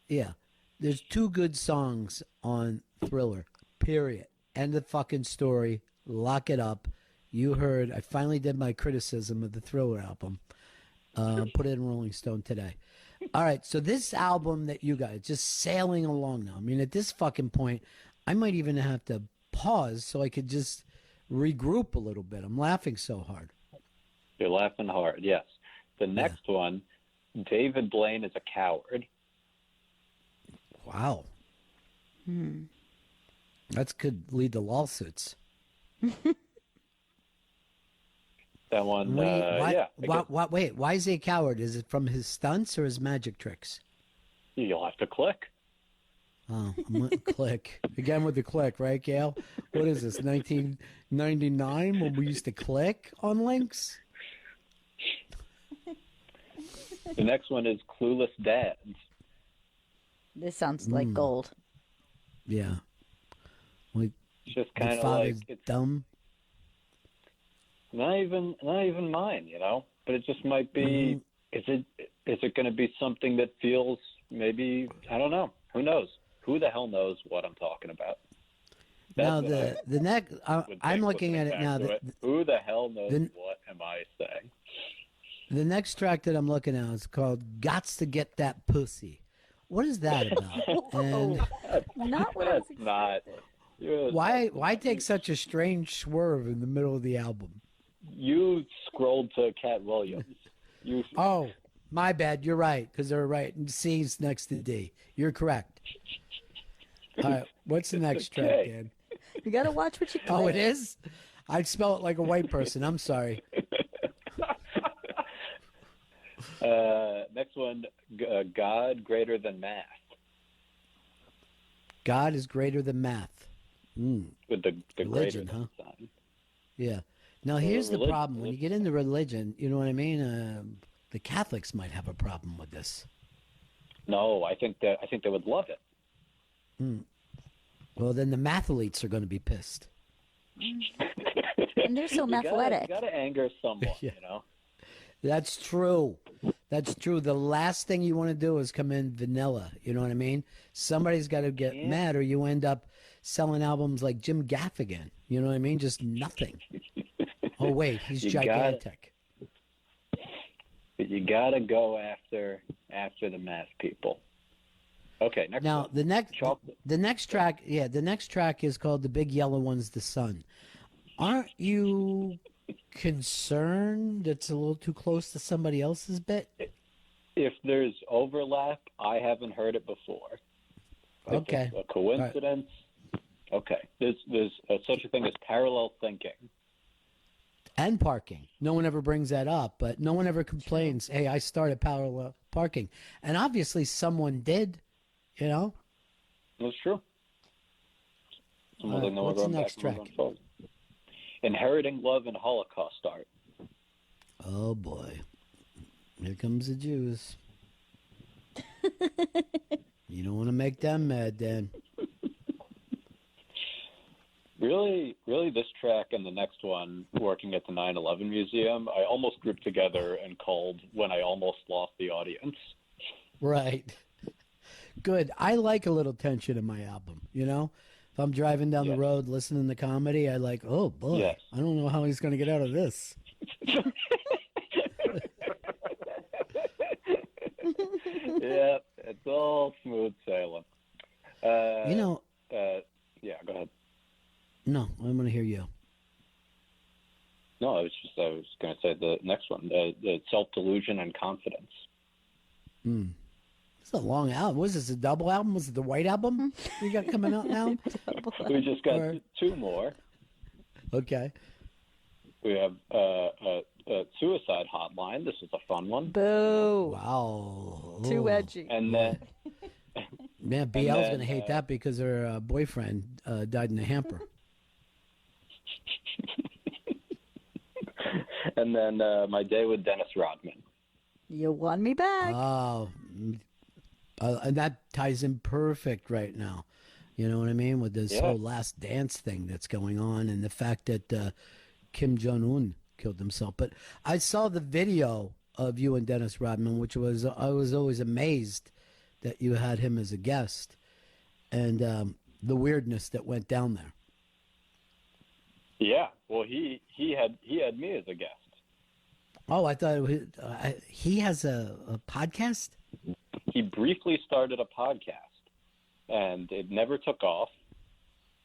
Yeah. There's two good songs on Thriller, period. End of fucking story. Lock it up. You heard, I finally did my criticism of the Thriller album. Put it in Rolling Stone today. All right, so this album that you guys, just sailing along now. I mean, at this fucking point, I might even have to pause so I could just regroup a little bit. I'm laughing so hard. You're laughing hard, yes. The next one, David Blaine is a coward. Wow. That could lead to lawsuits. That one, wait, why is he a coward? Is it from his stunts or his magic tricks? You'll have to click. Oh, I'm gonna click. Again with the click, right, Gail? What is this, 1999 when we used to click on links? The next one is Clueless Dads. This sounds like gold. Yeah. Like, it's just kind of like it's dumb. Not even mine, you know. But it just might be. Is it going to be something that feels maybe, I don't know. Who knows? Who the hell knows what I'm talking about? Now the next, I'm looking at it now. Who the hell knows what am I saying? The next track that I'm looking at is called "Gots to Get That Pussy." What is that about? And not what I was not. Why take such a strange swerve in the middle of the album? You scrolled to Cat Williams. Oh, my bad. You're right, because they're right. C's next to D. You're correct. All right, what's the next track, Dan? You got to watch what you click. Oh, it is? I'd spell it like a white person. I'm sorry. Next one, God greater than math. God is greater than math. With the religion, greater huh? Sign. Yeah. Now, here's the problem. When you get into religion, you know what I mean? The Catholics might have a problem with this. No, I think they would love it. Well, then the mathletes are going to be pissed. And they're so mathletic. You got to anger someone, Yeah. you know? That's true. That's true. The last thing you want to do is come in vanilla. You know what I mean? Somebody's got to get mad, or you end up selling albums like Jim Gaffigan. You know what I mean? Just nothing. Oh, wait, he's gigantic. You got to go after the math people. Okay, next now one. the next track, the next track is called "The Big Yellow One's the Sun." Aren't you concerned it's a little too close to somebody else's bit? If there's overlap, I haven't heard it before. Okay. A coincidence? Okay. There's such a thing as parallel thinking. And parking. No one ever brings that up, but no one ever complains, hey, I started parallel parking. And obviously someone did, you know? That's true. What's the next track? Inheriting Love and Holocaust Art. Oh, boy. Here comes the Jews. You don't want to make them mad, Dan. Really, really, this track and the next one, working at the 9/11 Museum, I almost grouped together and called "When I Almost Lost the Audience." Right. Good. I like a little tension in my album, you know? If I'm driving down the road listening to comedy, I like, oh boy, Yes. I don't know how he's going to get out of this. Yeah, it's all smooth sailing. You know, yeah, go ahead. no, I'm going to hear you. No, I was going to say the next one, the self-delusion and confidence. It's a long album. Was this a double album? Was it the White Album you got coming out now? We just got two more. Okay. We have a suicide hotline. This is a fun one. Boo. Wow. Too edgy. And then, man, BL's going to hate that because her boyfriend died in a hamper. And then my day with Dennis Rodman. You won me back. Oh, and that ties in perfect right now. You know what I mean? With this whole Last Dance thing that's going on and the fact that Kim Jong-un killed himself. But I saw the video of you and Dennis Rodman, which was, I was always amazed that you had him as a guest and the weirdness that went down there. Yeah, well, he had me as a guest. Oh, I thought he has a podcast? He briefly started a podcast, and it never took off.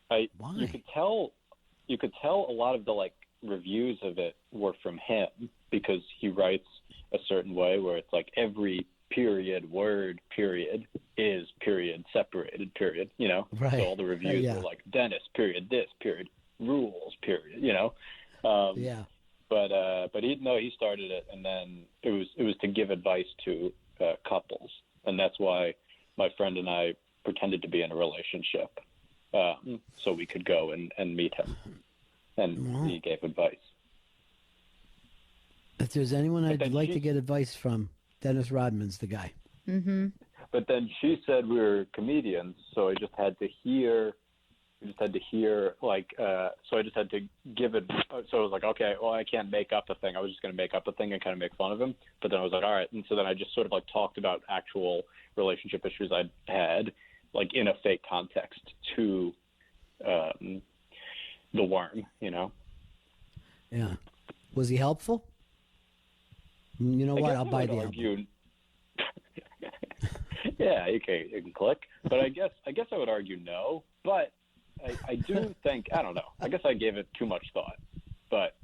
Why? You could tell a lot of the reviews of it were from him because he writes a certain way where it's like every period, word, period is period, separated, period, you know? Right. So all the reviews were like Dennis, period, this, period, rules, period, you know? Yeah. But he started it, and then it was to give advice to couples, and that's why my friend and I pretended to be in a relationship, so we could go and meet him, and he gave advice. If there's anyone I'd like to get advice from, Dennis Rodman's the guy. Mm-hmm. But then she said we were comedians, so I just had to hear. So I just had to give it. So I was like, okay, well, I can't make up a thing. I was just going to make up a thing and kind of make fun of him. But then I was like, all right. And so then I just sort of talked about actual relationship issues I'd had, in a fake context to the worm, you know? Yeah. Was he helpful? You know what? I'll buy the album. Yeah, you can click. But I guess I would argue no. But I do think, I don't know. I guess I gave it too much thought. But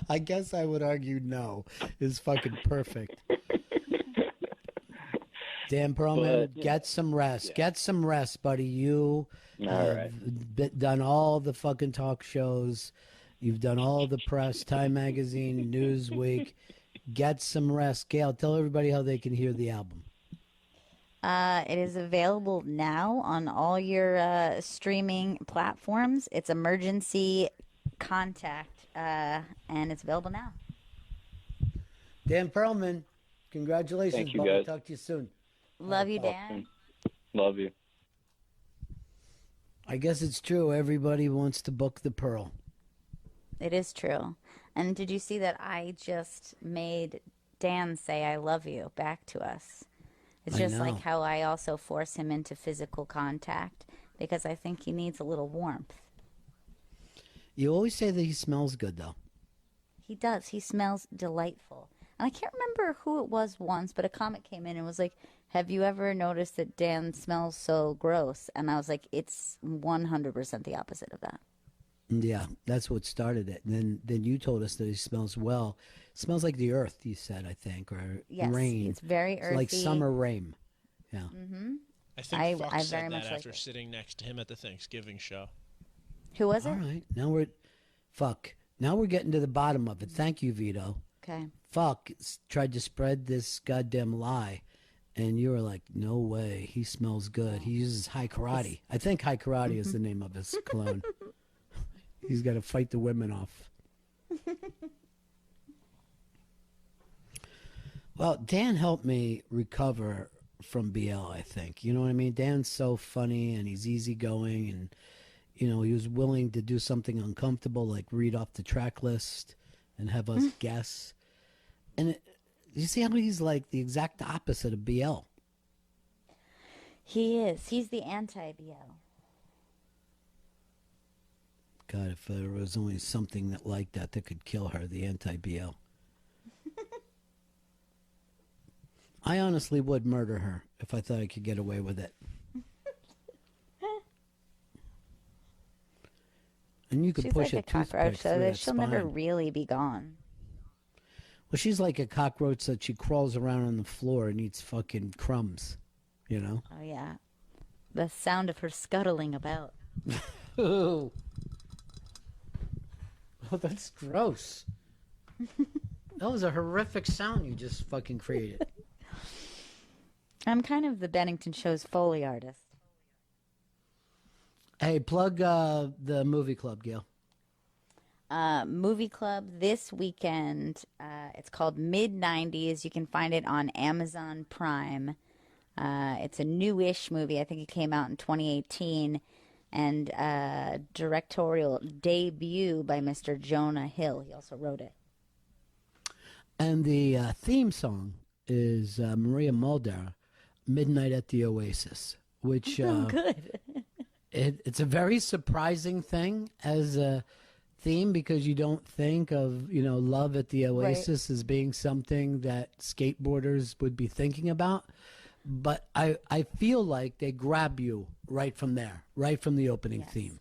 I guess I would argue no is fucking perfect. Dan Perlman, get some rest. Yeah. Get some rest, buddy. You have done all the fucking talk shows. You've done all the press, Time Magazine, Newsweek. Get some rest. Gail, tell everybody how they can hear the album. It is available now on all your streaming platforms. It's Emergency Contact, and it's available now. Dan Perlman, congratulations. Thank you, buddy. guys. Talk to you soon. Love you, Dan. Love you. I guess it's true. Everybody wants to book the Pearl. It is true. And did you see that I just made Dan say I love you back to us? It's just like how I also force him into physical contact because I think he needs a little warmth. You always say that he smells good, though. He does. He smells delightful. And I can't remember who it was once, but a comment came in and was like, have you ever noticed that Dan smells so gross? And I was like, it's 100% the opposite of that. Yeah, that's what started it. And then you told us that he smells well. Smells like the earth, you said, I think, or yes, rain. It's very earthy. It's like summer rain. Yeah. Mm-hmm. I think Fox I said very that much after like sitting next to him at the Thanksgiving show. Who was it? All right. Now we're getting to the bottom of it. Thank you, Vito. Okay. Fuck tried to spread this goddamn lie. And you were like, no way. He smells good. He uses High Karate. I think High Karate is the name of his cologne. He's got to fight the women off. Well, Dan helped me recover from BL, I think. You know what I mean? Dan's so funny and he's easygoing, and he was willing to do something uncomfortable like read off the track list and have us guess. And you see how he's like the exact opposite of BL. He is. He's the anti-BL. God, if there was only something like that could kill her, the anti-BL. I honestly would murder her if I thought I could get away with it. And you could She's push like a a cockroach, toothpick so through that that she'll spine. never really be gone. Well, she's like a cockroach that she crawls around on the floor and eats fucking crumbs, Oh, yeah. The sound of her scuttling about. Oh, that's gross. That was a horrific sound you just fucking created. I'm kind of the Bennington show's Foley artist. Hey, plug the movie club, Gail. Movie club this weekend. It's called Mid-90s. You can find it on Amazon Prime. It's a new-ish movie. I think it came out in 2018. And directorial debut by Mr. Jonah Hill. He also wrote it. And the theme song is Maria Muldaur, Midnight at the Oasis, which Good. it's a very surprising thing as a theme, because you don't think of, love at the Oasis as being something that skateboarders would be thinking about. But I feel like they grab you right from there, right from the opening theme.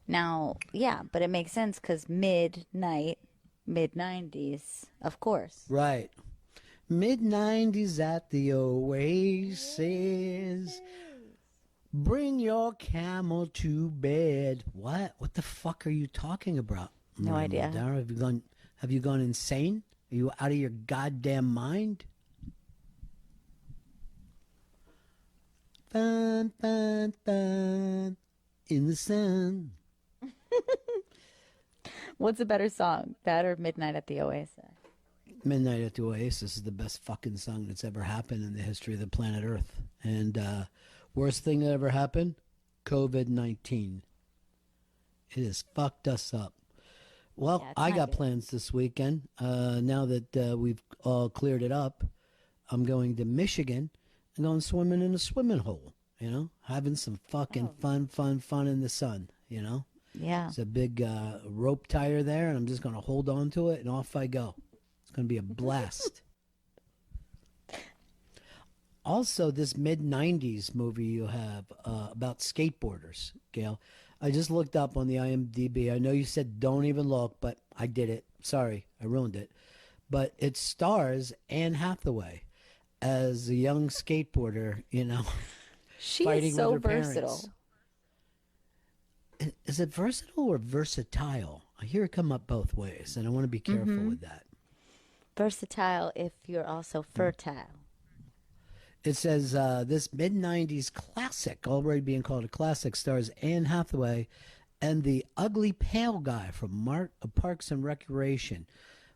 Now, yeah, but it makes sense because midnight, mid-90s, of course. Right. Mid-90s at the Oasis. Bring your camel to bed. What? What the fuck are you talking about? No idea. Muldaur? Have you gone insane? Are you out of your goddamn mind? Fun, fun, fun in the sun. What's a better song, that or Midnight at the Oasis? Midnight at the Oasis is the best fucking song that's ever happened in the history of the planet Earth. And worst thing that ever happened, COVID-19. It has fucked us up. Well, Yeah, I got good. plans this weekend. Now that we've all cleared it up, I'm going to Michigan and going swimming in a swimming hole, having some fucking fun in the sun, Yeah. It's a big rope tire there, and I'm just going to hold on to it, and off I go. It's going to be a blast. Also, this mid-90s movie you have about skateboarders, Gail. I just looked up on the IMDb. I know you said don't even look, but I did it. Sorry, I ruined it. But it stars Anne Hathaway as a young skateboarder, She fighting is so with her versatile. parents. Is it versatile or versatile? I hear it come up both ways, and I want to be careful with that. Versatile if you're also fertile. It says this mid-90s classic, already being called a classic, stars Anne Hathaway and the ugly pale guy from Parks and Recreation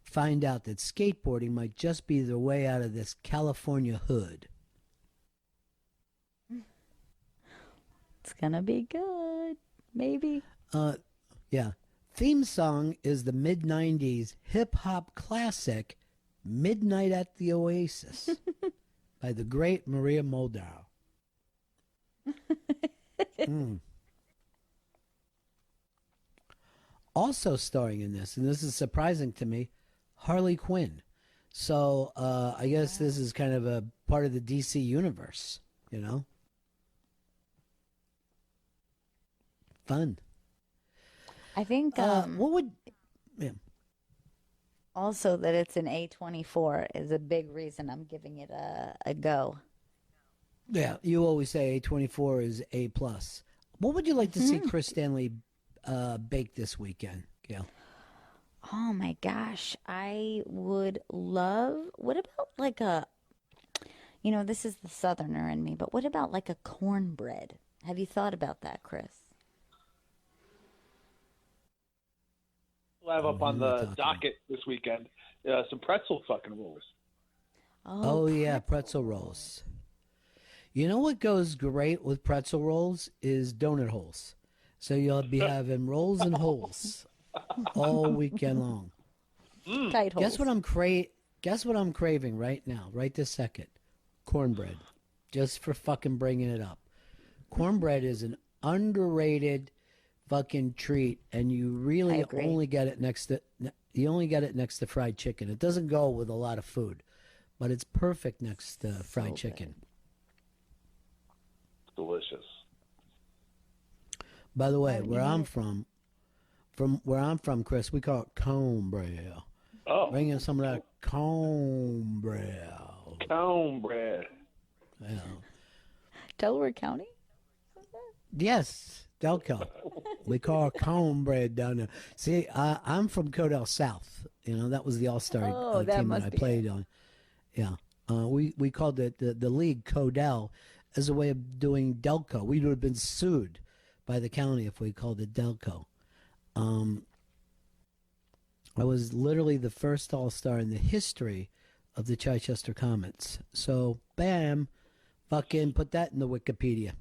find out that skateboarding might just be their way out of this California hood. It's going to be good. Maybe. Yeah. Theme song is the mid-90s hip-hop classic Midnight at the Oasis by the great Maria Muldaur. Also starring in this, and this is surprising to me, Harley Quinn. So I guess this is kind of a part of the DC universe, Fun. I think what would... Yeah. also that it's an A24 is a big reason I'm giving it a go. Yeah, you always say A24 is A+. What would you like to see Chris Stanley bake this weekend, Gail? Oh my gosh, I would love. What about like a, this is the Southerner in me, but what about like a cornbread? Have you thought about that, Chris? We'll have up on the docket this weekend some pretzel fucking rolls. Oh yeah, pretzel rolls. You know what goes great with pretzel rolls is donut holes. So you'll be having rolls and holes all weekend long. Tight holes. Guess what I'm craving right now, right this second? Cornbread. Just for fucking bringing it up. Cornbread is an underrated fucking treat, and you really only get it next to fried chicken. It doesn't go with a lot of food, but it's perfect next to fried chicken. Delicious. By the way, where I'm from Chris, we call it cornbread. Oh. Bring in some of that cornbread. Cornbread. Yeah. Delaware County? Yes, Delco. We call it cornbread down there. See, I'm from Codell South. You know, that was the all-star team that I played on. Yeah. We called it the league Codell as a way of doing Delco. We would have been sued by the county if we called it Delco. I was literally the first all-star in the history of the Chichester Comets. So, bam, fucking put that in the Wikipedia.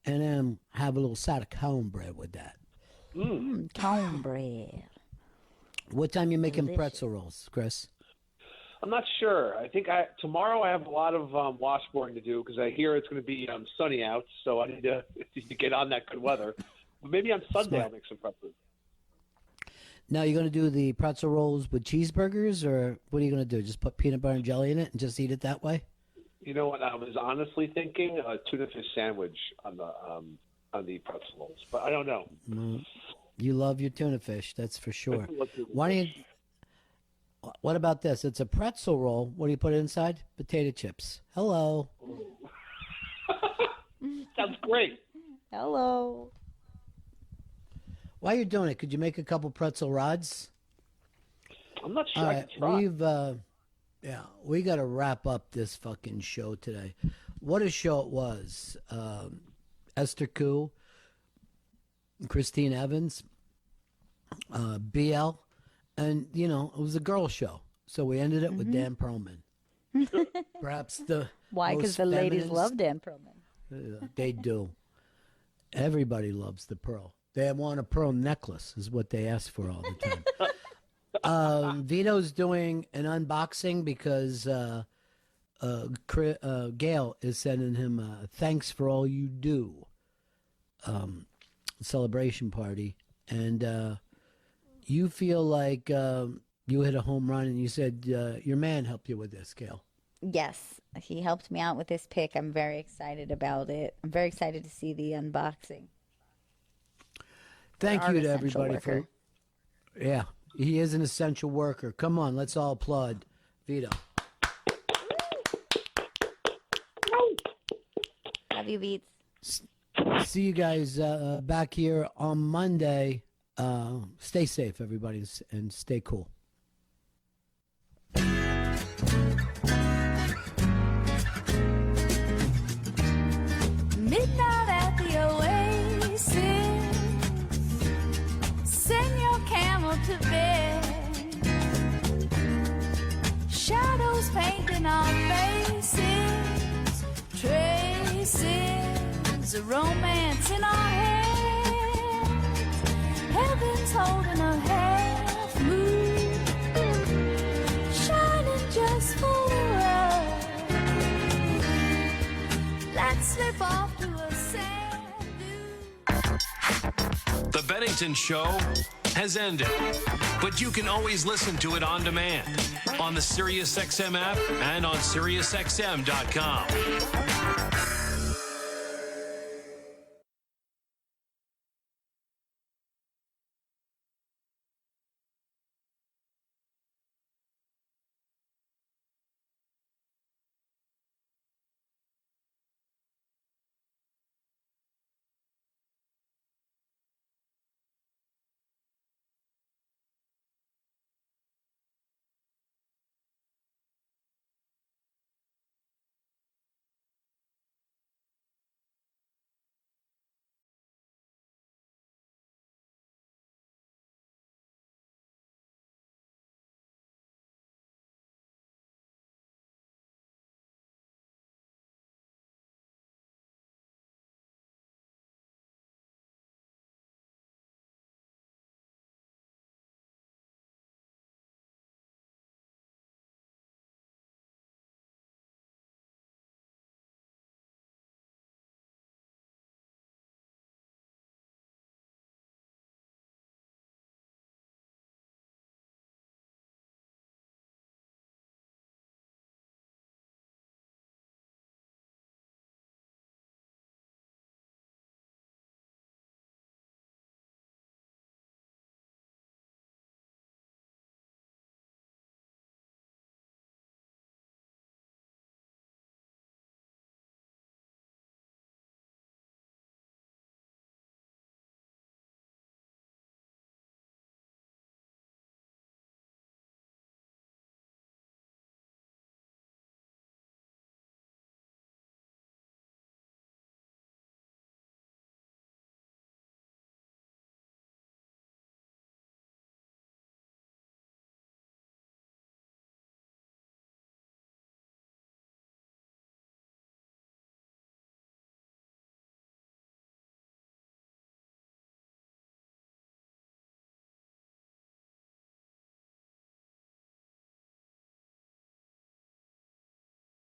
And then have a little side of cornbread with that. Cornbread. What time you making pretzel rolls, Chris? I'm not sure. I think tomorrow I have a lot of washboarding to do because I hear it's going to be sunny out, so I need to get on that good weather. But maybe on Sunday I'll make some pretzels. Now, you're going to do the pretzel rolls with cheeseburgers, or what are you going to do? Just put peanut butter and jelly in it and just eat it that way? You know what? I was honestly thinking a tuna fish sandwich on the pretzel rolls, but I don't know. You love your tuna fish, that's for sure. Why don't you? What about this? It's a pretzel roll. What do you put inside? Potato chips. Hello. Sounds great. Hello. While you're doing it, could you make a couple pretzel rods? I'm not sure. All I right, can try. we got to wrap up this fucking show today. What a show it was. Esther Koo, Christine Evans, BL, and, you know, it was a girl show. So we ended it with Dan Perlman. Perhaps the Why? Because the ladies love Dan Perlman. They do. Everybody loves the pearl. They want a pearl necklace is what they ask for all the time. Vito's doing an unboxing because Gail is sending him thanks for all you do celebration party. And you feel like you hit a home run, and you said your man helped you with this, Gail. Yes, he helped me out with this pick. I'm very excited about it. I'm very excited to see the unboxing. Thank you to everybody for. Yeah, he is an essential worker. Come on, let's all applaud Vito. Love you, Beats. See you guys back here on Monday. Stay safe, everybody, and stay cool. Midnight at the Oasis. Send your camel to bed. Shadows painting our faces. Traces of romance in our heads. Heaven's holding a half moon. Shining just for us. Let's slip off to a sand dune. The Bennington Show has ended, but you can always listen to it on demand on the SiriusXM app and on SiriusXM.com.